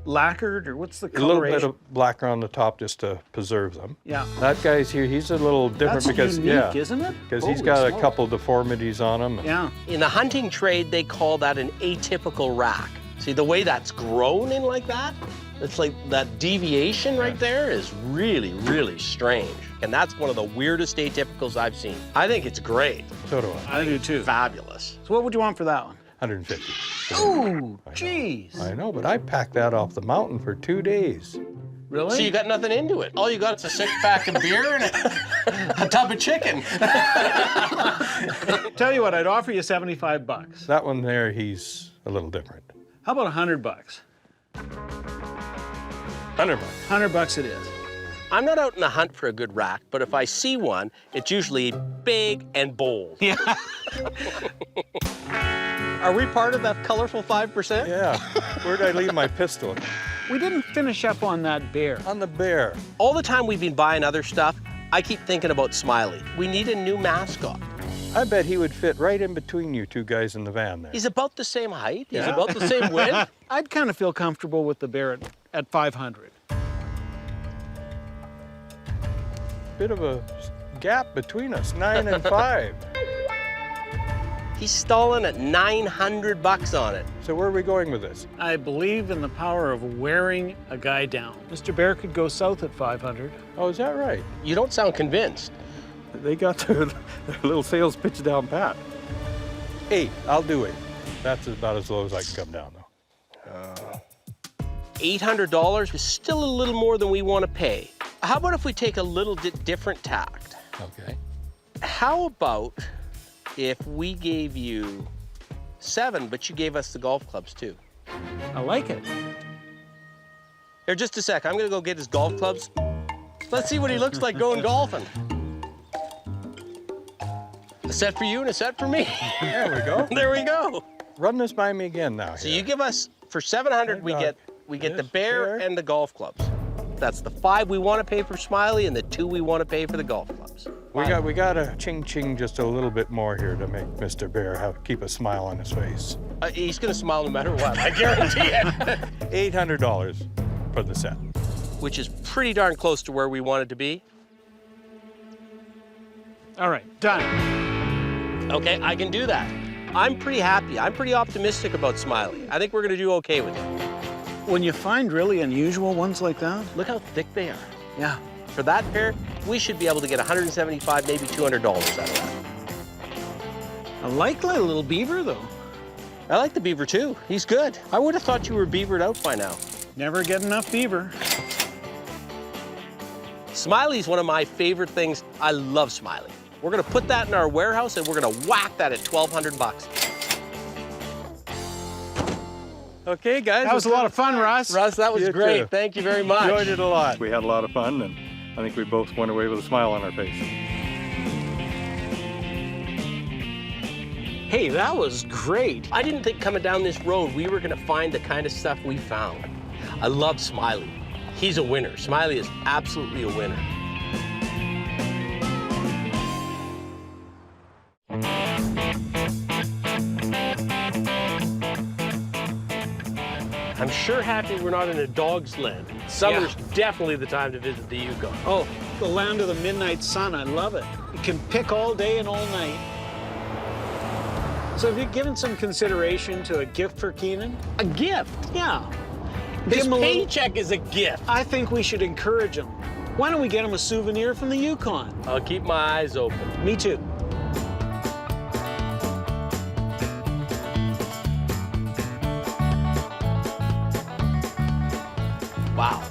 lacquered, or what's the A coloration? little bit of blacker on the top just to preserve them. Yeah. That guy's here, he's a little different That's because, unique, yeah. isn't it? Because he's Holy got smokes. a couple deformities on him. Yeah. In the hunting trade, they call that an atypical rack. See, the way that's grown in like that, it's like that deviation right there is really, really strange. And that's one of the weirdest atypicals I've seen. I think it's great. So do I. I do too. Fabulous. So what would you want for that one? 150. Ooh, jeez. I know, but I packed that off the mountain for 2 days. Really? So you got nothing into it. All you got is a 6-pack of beer and a tub of chicken. Tell you what, I'd offer you 75 bucks. That one there, he's a little different. How about 100 bucks? 100 bucks. 100 bucks it is. I'm not out in the hunt for a good rack, but if I see one, it's usually big and bold. Yeah. Are we part of that colorful 5%? Yeah. Where'd I leave my pistol? We didn't finish up on that bear. On the bear. All the time we've been buying other stuff, I keep thinking about Smiley. We need a new mascot. I bet he would fit right in between you two guys in the van there. He's about the same height. He's Yeah. about the same width. I'd kind of feel comfortable with the bear at 500. Bit of a gap between us, 9 and 5. He's stalling at 900 bucks on it. So where are we going with this? I believe in the power of wearing a guy down. Mr. Bear could go south at 500. Oh, is that right? You don't sound convinced. They got their little sales pitch down pat. 8, I'll do 8. That's about as low as I can come down, though. $800 is still a little more than we want to pay. How about if we take a little different tact? Okay. How about if we gave you 7, but you gave us the golf clubs too? I like it. Here, just a sec. I'm gonna go get his golf clubs. Let's see what he looks like going golfing. A set for you and a set for me. There we go. There we go. Run this by me again now. So you give us, for 700, we get the bear and the golf clubs. That's the 5 we want to pay for Smiley and the 2 we want to pay for the golf clubs. We got to ching just a little bit more here to make Mr. Bear keep a smile on his face. He's gonna smile no matter what, I guarantee it. $800 for the set. Which is pretty darn close to where we want it to be. All right, done. Okay, I can do that. I'm pretty happy. I'm pretty optimistic about Smiley. I think we're gonna do okay with it. When you find really unusual ones like that, look how thick they are. Yeah. For that pair, we should be able to get $175, maybe $200 out of that. I like that little beaver, though. I like the beaver, too. He's good. I would have thought you were beavered out by now. Never get enough beaver. Smiley's one of my favorite things. I love Smiley. We're gonna put that in our warehouse and we're gonna whack that at $1,200. Okay, guys. That was a lot of fun, Russ. Russ, that was You great. too. Thank you very much. Enjoyed it a lot. We had a lot of fun, and I think we both went away with a smile on our face. Hey, that was great. I didn't think coming down this road we were gonna find the kind of stuff we found. I love Smiley. He's a winner. Smiley is absolutely a winner. I'm sure happy we're not in a dog's land. Summer's definitely the time to visit the Yukon. Oh, the land of the midnight sun. I love it. You can pick all day and all night. So have you given some consideration to a gift for Keenan? A gift? Yeah. His Give him a little- paycheck is a gift. I think we should encourage him. Why don't we get him a souvenir from the Yukon? I'll keep my eyes open. Me too. Wow.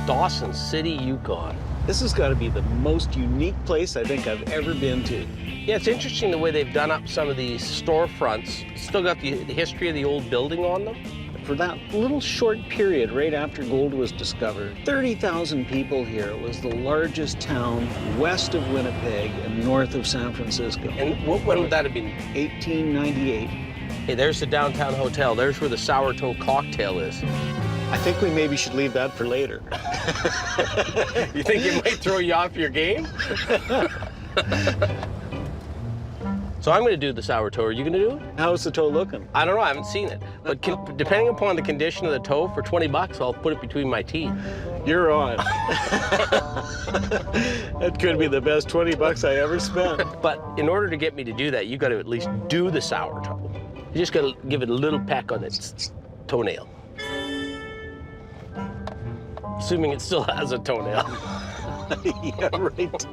Dawson City, Yukon. This has got to be the most unique place I think I've ever been to. Yeah, it's interesting the way they've done up some of these storefronts. Still got the history of the old building on them. For that little short period right after gold was discovered, 30,000 people here. It was the largest town west of Winnipeg and north of San Francisco. And when would that have been? 1898. Hey, there's the downtown hotel. There's where the sourdough cocktail is. I think we maybe should leave that for later. You think it might throw you off your game? So I'm going to do the sourdough. Are you going to do it? How's the toe looking? I don't know. I haven't seen it. But depending upon the condition of the toe, for 20 bucks, I'll put it between my teeth. You're on. That could be the best 20 bucks I ever spent. But in order to get me to do that, you got to at least do the sourdough. You just got to give it a little peck on its toenail. Assuming it still has a toenail. Yeah, right.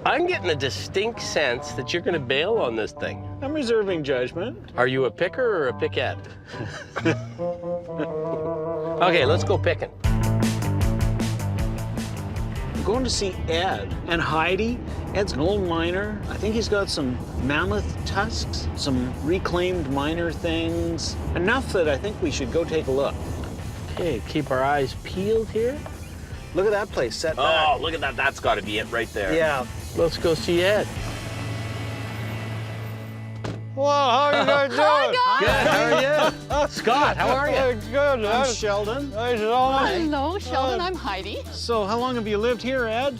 I'm getting a distinct sense that you're going to bail on this thing. I'm reserving judgment. Are you a picker or a pickette? Okay, let's go picking. I'm going to see Ed and Heidi. Ed's an old miner. I think he's got some mammoth tusks, some reclaimed miner things. Enough that I think we should go take a look. Okay, keep our eyes peeled here. Look at that place set back. Oh, look at that. That's got to be it right there. Yeah. Let's go see Ed. Well, how are you guys doing? Good, how are you? Scott, how are you? Good. I'm Sheldon. Hi, Sheldon. Hello, Sheldon. I'm Heidi. So how long have you lived here, Ed?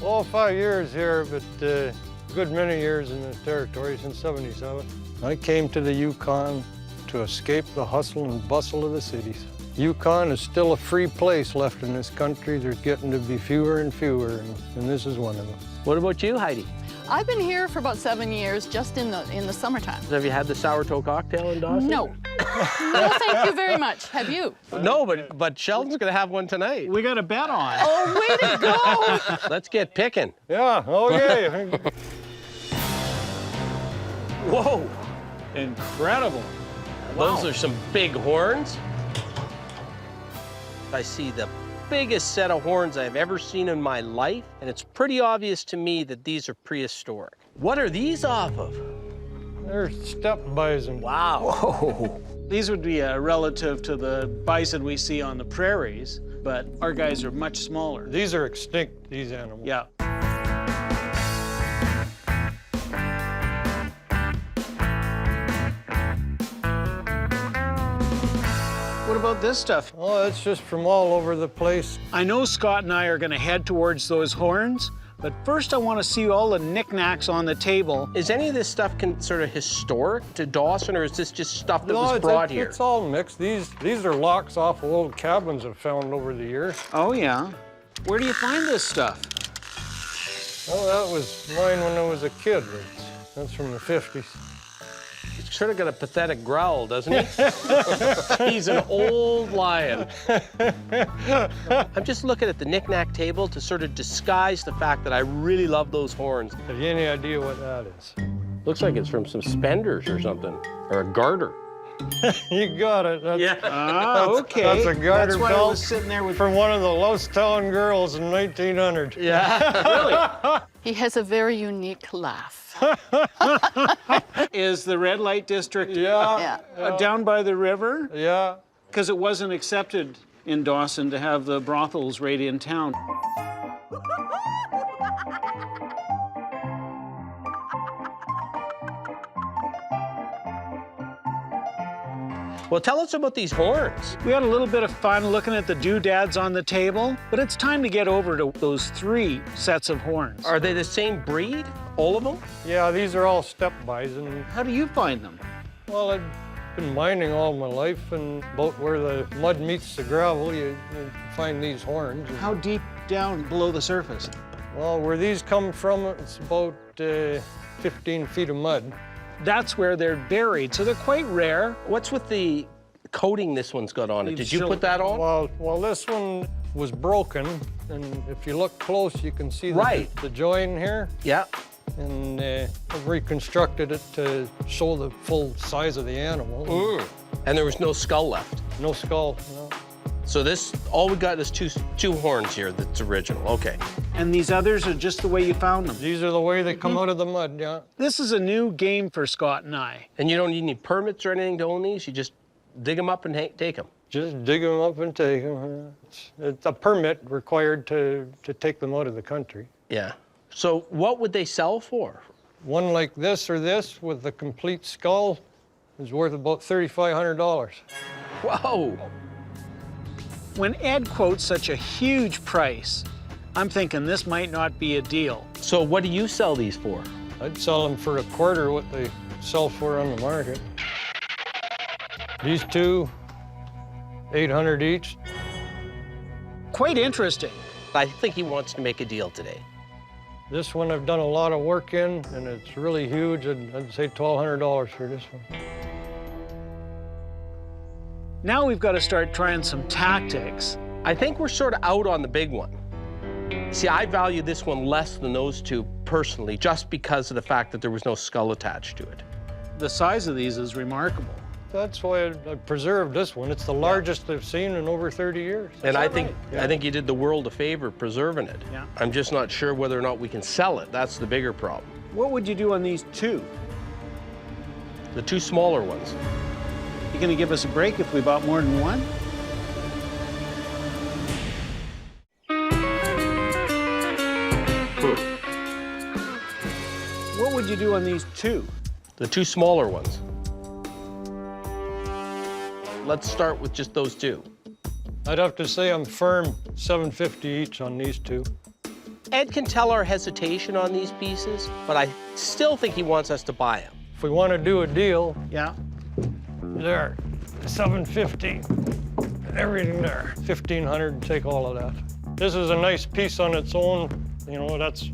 Well, 5 years here, but a good many years in the territory since '77. I came to the Yukon to escape the hustle and bustle of the cities. Yukon is still a free place left in this country. There's getting to be fewer and fewer, and this is one of them. What about you, Heidi? I've been here for about 7 years, just in the summertime. Have you had the sourdough cocktail in Dawson? No. No, thank you very much. Have you? No, but Sheldon's going to have one tonight. We got a bet on. Oh, way to go! Let's get picking. Yeah, okay. Whoa! Incredible. Those are some big horns. I see the biggest set of horns I've ever seen in my life, and it's pretty obvious to me that these are prehistoric. What are these off of? They're steppe bison. Wow. Whoa. These would be relative to the bison we see on the prairies, but our guys are much smaller. These are extinct, these animals. Yeah. What about this stuff? Oh, it's just from all over the place. I know Scott and I are going to head towards those horns, but first I want to see all the knickknacks on the table. Is any of this stuff sort of historic to Dawson, or is this just stuff that was brought here? It's all mixed. These are locks off of old cabins I've found over the years. Oh, yeah? Where do you find this stuff? Oh, that was mine when I was a kid. That's from the 50s. He's sort of got a pathetic growl, doesn't he? He's an old lion. I'm just looking at the knick-knack table to sort of disguise the fact that I really love those horns. Have you any idea what that is? Looks like it's from some spenders or something, or a garter. You got it. That's, okay. That's a garter That's why I belt was sitting there with... from one of the Lowestown girls in 1900. Yeah, really? He has a very unique laugh. Is the red light district Yeah. down by the river? Yeah. Because it wasn't accepted in Dawson to have the brothels right in town. Well, tell us about these horns. We had a little bit of fun looking at the doodads on the table, but it's time to get over to those 3 sets of horns. Are they the same breed, all of them? Yeah, these are all steppe bison. How do you find them? Well, I've been mining all my life, and about where the mud meets the gravel, you find these horns. How deep down below the surface? Well, where these come from, it's about 15 feet of mud. That's where they're buried, so they're quite rare. What's with the coating this one's got on it? Did you put that on? Well, this one was broken, and if you look close, you can see the join here. Yeah. And I've reconstructed it to show the full size of the animal. And there was no skull left? No skull, no. So this, all we got is two horns here that's original, okay. And these others are just the way you found them? These are the way they come out of the mud, yeah. This is a new game for Scott and I. And you don't need any permits or anything to own these? You just dig them up and take them? Just dig them up and take them. It's a permit required to take them out of the country. Yeah. So what would they sell for? One like this or this with the complete skull is worth about $3,500. Whoa! When Ed quotes such a huge price, I'm thinking this might not be a deal. So what do you sell these for? I'd sell them for a quarter what they sell for on the market. These two, 800 each. Quite interesting. I think he wants to make a deal today. This one I've done a lot of work in, and it's really huge. I'd say $1,200 for this one. Now we've got to start trying some tactics. I think we're sort of out on the big one. See, I value this one less than those two personally, just because of the fact that there was no skull attached to it. The size of these is remarkable. That's why I preserved this one. It's the largest I've seen in over 30 years. And I think you did the world a favor preserving it. Yeah. I'm just not sure whether or not we can sell it. That's the bigger problem. What would you do on these two? The two smaller ones. You gonna give us a break if we bought more than one? What would you do on these two? The two smaller ones. Let's start with just those two. I'd have to say I'm firm $750 each on these two. Ed can tell our hesitation on these pieces, but I still think he wants us to buy them. If we want to do a deal, yeah, there, $750, everything there. $1,500, take all of that. This is a nice piece on its own. You know, that's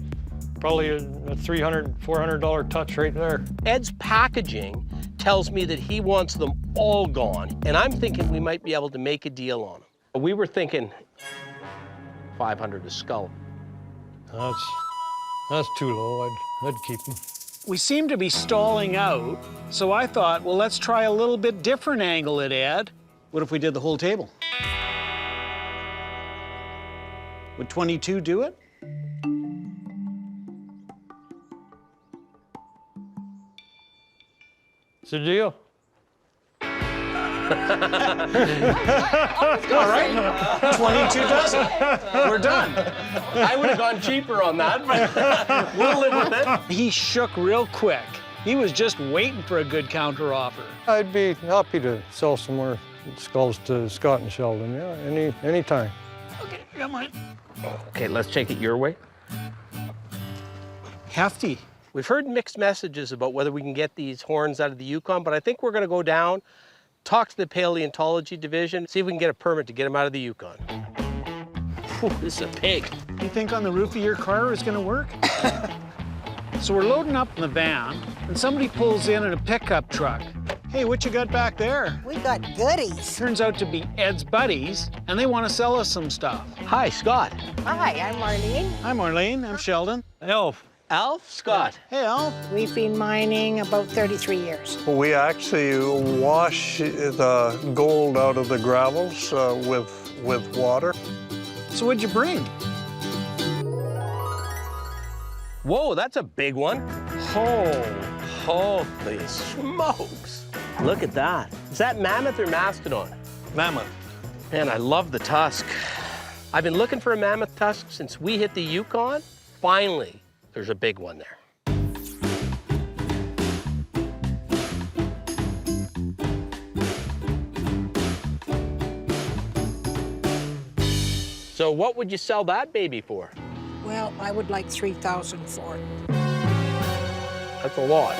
probably a $300, $400 touch right there. Ed's packaging tells me that he wants them all gone, and I'm thinking we might be able to make a deal on them. We were thinking $500 a skull. That's too low. I'd keep them. We seem to be stalling out, so I thought, well, let's try a little bit different angle at Ed. What if we did the whole table? Would 22 do it? It's a deal. All right, 22 does it. We're done. I would have gone cheaper on that, but we'll live with it. He shook real quick. He was just waiting for a good counter offer. I'd be happy to sell some more skulls to Scott and Sheldon, yeah, anytime. Okay, come on. Okay, let's take it your way. Hefty. We've heard mixed messages about whether we can get these horns out of the Yukon, but I think we're going to go down, talk to the paleontology division, see if we can get a permit to get them out of the Yukon. Whew, this is a pig. You think on the roof of your car is going to work? So we're loading up in the van, and somebody pulls in a pickup truck. Hey, what you got back there? We got goodies. Turns out to be Ed's buddies, and they want to sell us some stuff. Hi, Scott. Hi, I'm Marlene. Hi, Marlene. I'm Sheldon. Elf. Alf? Scott. Hey, Alf. We've been mining about 33 years. We actually wash the gold out of the gravels with water. So what'd you bring? Whoa, that's a big one. Holy smokes. Look at that. Is that mammoth or mastodon? Mammoth. Man, I love the tusk. I've been looking for a mammoth tusk since we hit the Yukon. Finally, there's a big one there. So what would you sell that baby for? Well, I would like $3,000 for it. That's a lot.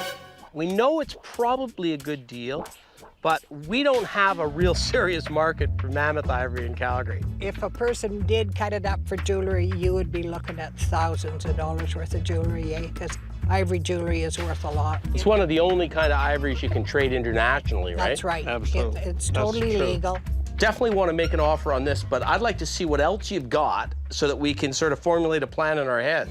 We know it's probably a good deal, but we don't have a real serious market for mammoth ivory in Calgary. If a person did cut it up for jewelry, you would be looking at thousands of dollars worth of jewelry, because ivory jewelry is worth a lot. It's one of the only kind of ivories you can trade internationally, right? That's right. Absolutely. It's totally legal. Definitely want to make an offer on this, but I'd like to see what else you've got so that we can sort of formulate a plan in our head.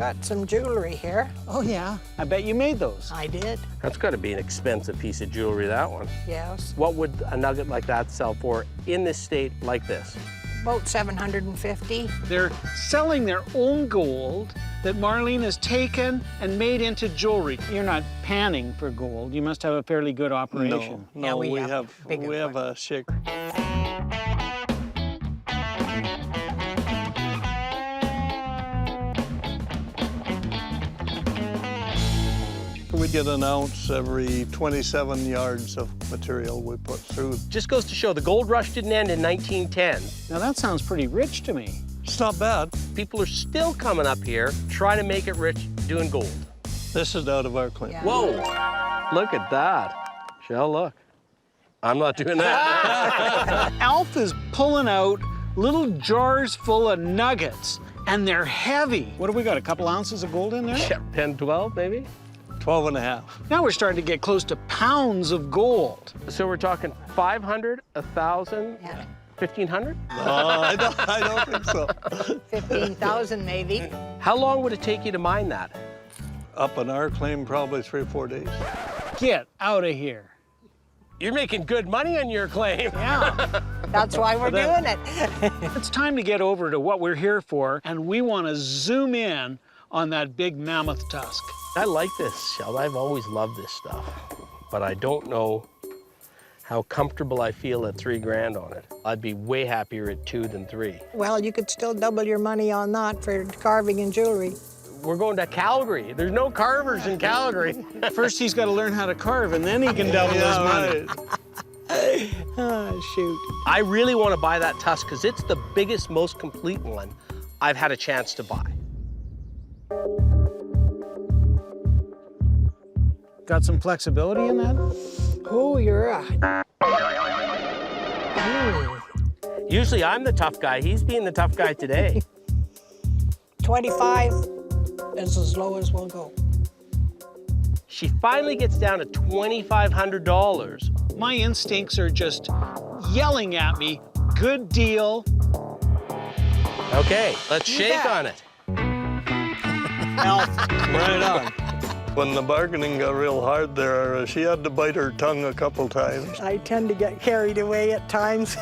got some jewelry here. Oh, yeah. I bet you made those. I did, That's got to be an expensive piece of jewelry, that one. yes. What would a nugget like that sell for in this state like this? About 750. They're selling their own gold that Marlene has taken and made into jewelry. You're not panning for gold. You must have a fairly good operation. No, Yeah, we we have have a shaker. We get an ounce every 27 yards of material we put through. Just goes to show the gold rush didn't end in 1910. Now that sounds pretty rich to me. It's not bad. People are still coming up here trying to make it rich doing gold. This is out of our claim. Yeah. Whoa, look at that. Shell, look. I'm not doing that. Alf is pulling out little jars full of nuggets, and they're heavy. What do we got, a couple ounces of gold in there? Yeah, 10, 12 maybe? 12 and a half. Now we're starting to get close to pounds of gold. So we're talking 500, 1,000, Yeah. 1,500? I don't think so. 15,000 maybe. How long would it take you to mine that? Up on our claim, probably 3 or 4 days. Get out of here. You're making good money on your claim. Yeah. That's why we're doing it. It's time to get over to what we're here for, and we want to zoom in on that big mammoth tusk. I like this, Sheldon. I've always loved this stuff, but I don't know how comfortable I feel at 3 grand on it. I'd be way happier at 2 than 3. Well, you could still double your money on that for carving and jewelry. We're going to Calgary. There's no carvers in Calgary. First, he's got to learn how to carve, and then he can double his money. Oh, shoot. I really want to buy that tusk because it's the biggest, most complete one I've had a chance to buy. Got some flexibility in that? Oh, you're right. Usually I'm the tough guy. He's being the tough guy today. 25 is as low as we'll go. She finally gets down to $2,500. My instincts are just yelling at me, good deal. Okay, let's shake on it. Alf. Right on. When the bargaining got real hard there, she had to bite her tongue a couple times. I tend to get carried away at times.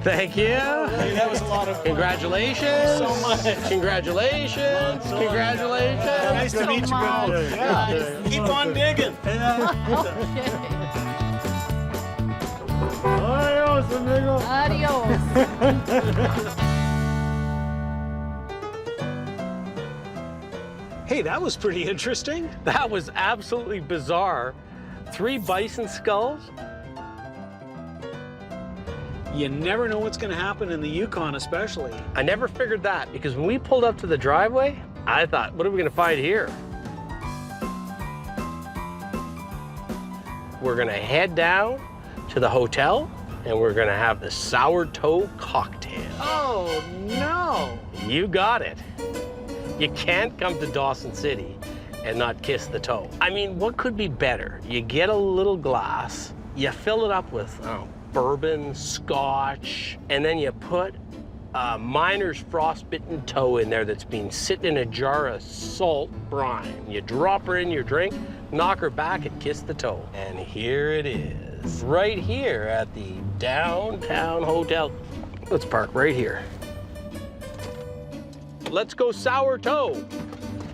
Thank you. Hey, that was a lot of fun. Congratulations. So much. Congratulations. Congratulations. Nice to meet you. Good. Yeah. Keep on digging. Adios, amigo. Adios. Hey, that was pretty interesting. That was absolutely bizarre. 3 bison skulls. You never know what's going to happen in the Yukon, especially. I never figured that because when we pulled up to the driveway, I thought, what are we going to find here? We're going to head down to the hotel and we're going to have the sour toe cocktail. Oh, no. You got it. You can't come to Dawson City and not kiss the toe. I mean, what could be better? You get a little glass, you fill it up with bourbon, scotch, and then you put a miner's frostbitten toe in there that's been sitting in a jar of salt brine. You drop her in your drink, knock her back, and kiss the toe. And here it is, right here at the downtown hotel. Let's park right here. Let's go sour toe.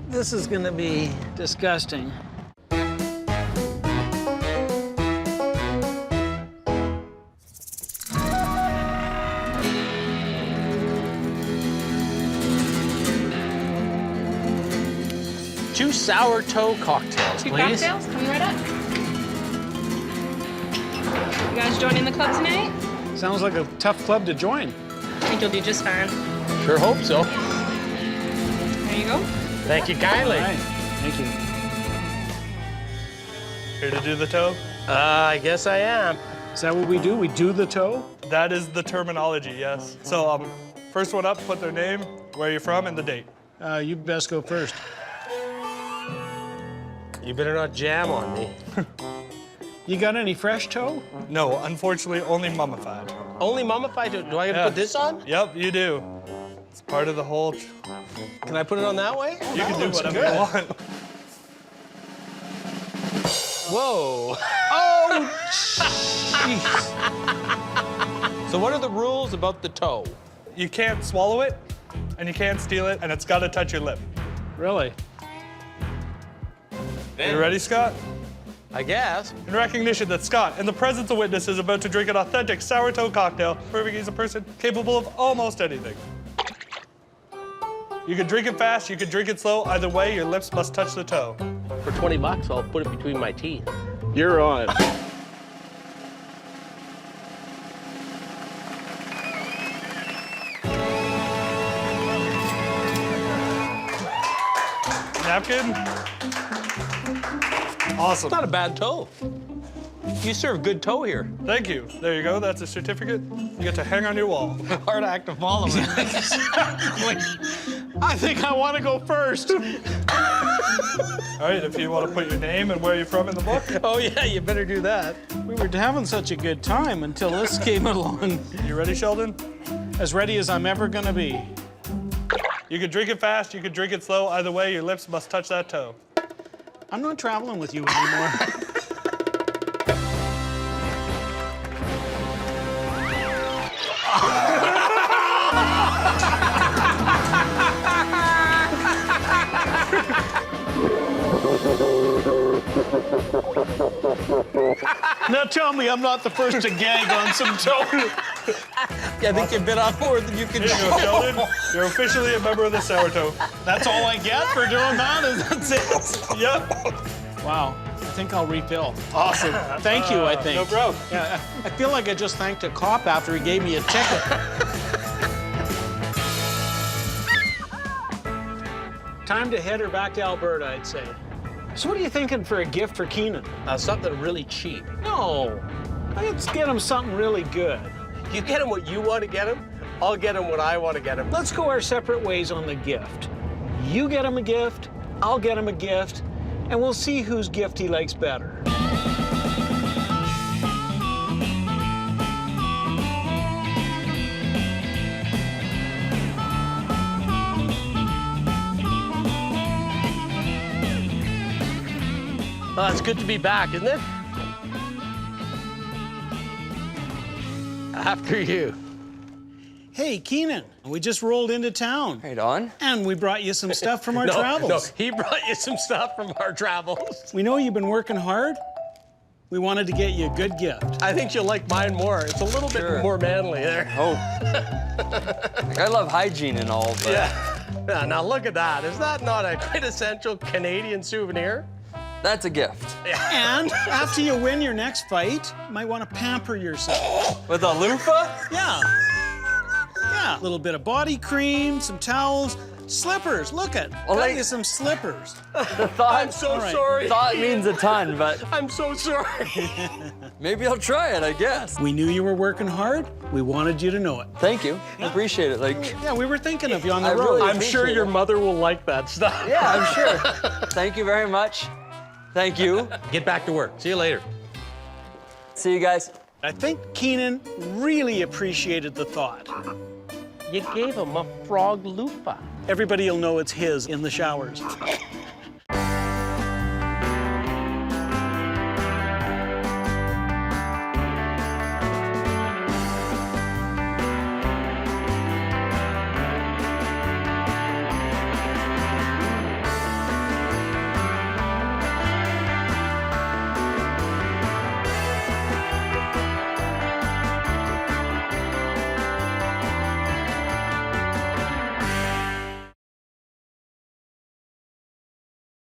This is going to be disgusting. Two sour toe cocktails, Two please. cocktails coming right up. You guys joining the club tonight? Sounds like a tough club to join. I think you'll do just fine. Sure hope so. There you go. Thank you kindly. All right. Thank you. Here to do the toe? I guess I am. Is that what we do? We do the toe? That is the terminology, yes. So first one up, put their name, where you're from, and the date. You best go first. You better not jam on me. You got any fresh toe? No, unfortunately, only mummified. Only mummified toe? Do I gotta put this on? Yep, you do. It's part of the whole. Can I put it on that way? You can do whatever you want. Whoa. Oh, jeez. So what are the rules about the toe? You can't swallow it, and you can't steal it, and it's got to touch your lip. Really? You ready, Scott? I guess. In recognition that Scott, in the presence of witnesses, is about to drink an authentic sourdough cocktail, proving he's a person capable of almost anything. You can drink it fast, you can drink it slow. Either way, your lips must touch the toe. For 20 bucks, I'll put it between my teeth. You're on. Napkin? Awesome. It's not a bad toe. You serve good toe here. Thank you. There you go. That's a certificate. You get to hang on your wall. Hard act to follow. Exactly. I think I want to go first. All right, if you want to put your name and where you're from in the book. Oh, yeah, you better do that. We were having such a good time until this came along. You ready, Sheldon? As ready as I'm ever going to be. You can drink it fast, you can drink it slow. Either way, your lips must touch that toe. I'm not traveling with you anymore. Now tell me I'm not the first to gag on some toe. I think you've been on more than you can Here you go, Sheldon. You're officially a member of the sourdough. That's all I get for doing that? That's it? Yep. Wow. I think I'll refill. Awesome. Thank you, I think. No problem. Yeah, I feel like I just thanked a cop after he gave me a ticket. Time to head her back to Alberta, I'd say. So what are you thinking for a gift for Keenan? Something really cheap. No. Let's get him something really good. You get him what you want to get him, I'll get him what I want to get him. Let's go our separate ways on the gift. You get him a gift, I'll get him a gift, and we'll see whose gift he likes better. Well, it's good to be back, isn't it? After you. Hey, Keenan, we just rolled into town. Right on. And we brought you some stuff from our No, travels. he brought you some stuff from our travels. We know you've been working hard. We wanted to get you a good gift. I think you'll like mine more. It's a little bit more manly there. Oh. Like, I love hygiene and all, but... Yeah, now look at that. Is that not a quintessential Canadian souvenir? That's a gift. And after you win your next fight, you might want to pamper yourself. With a loofah? Yeah. Yeah, a little bit of body cream, some towels, slippers. Look at, got you some slippers. The thought, I'm so sorry. Thought means a ton, but... I'm so sorry. Maybe I'll try it, I guess. We knew you were working hard. We wanted you to know it. Thank you. I appreciate it. Like, yeah, we were thinking of you on the I road. really I'm sure your mother will like that stuff. Yeah, I'm sure. Thank you very much. Thank you. Get back to work. See you later. See you guys. I think Keenan really appreciated the thought. You gave him a frog loofah. Everybody will know it's his in the showers.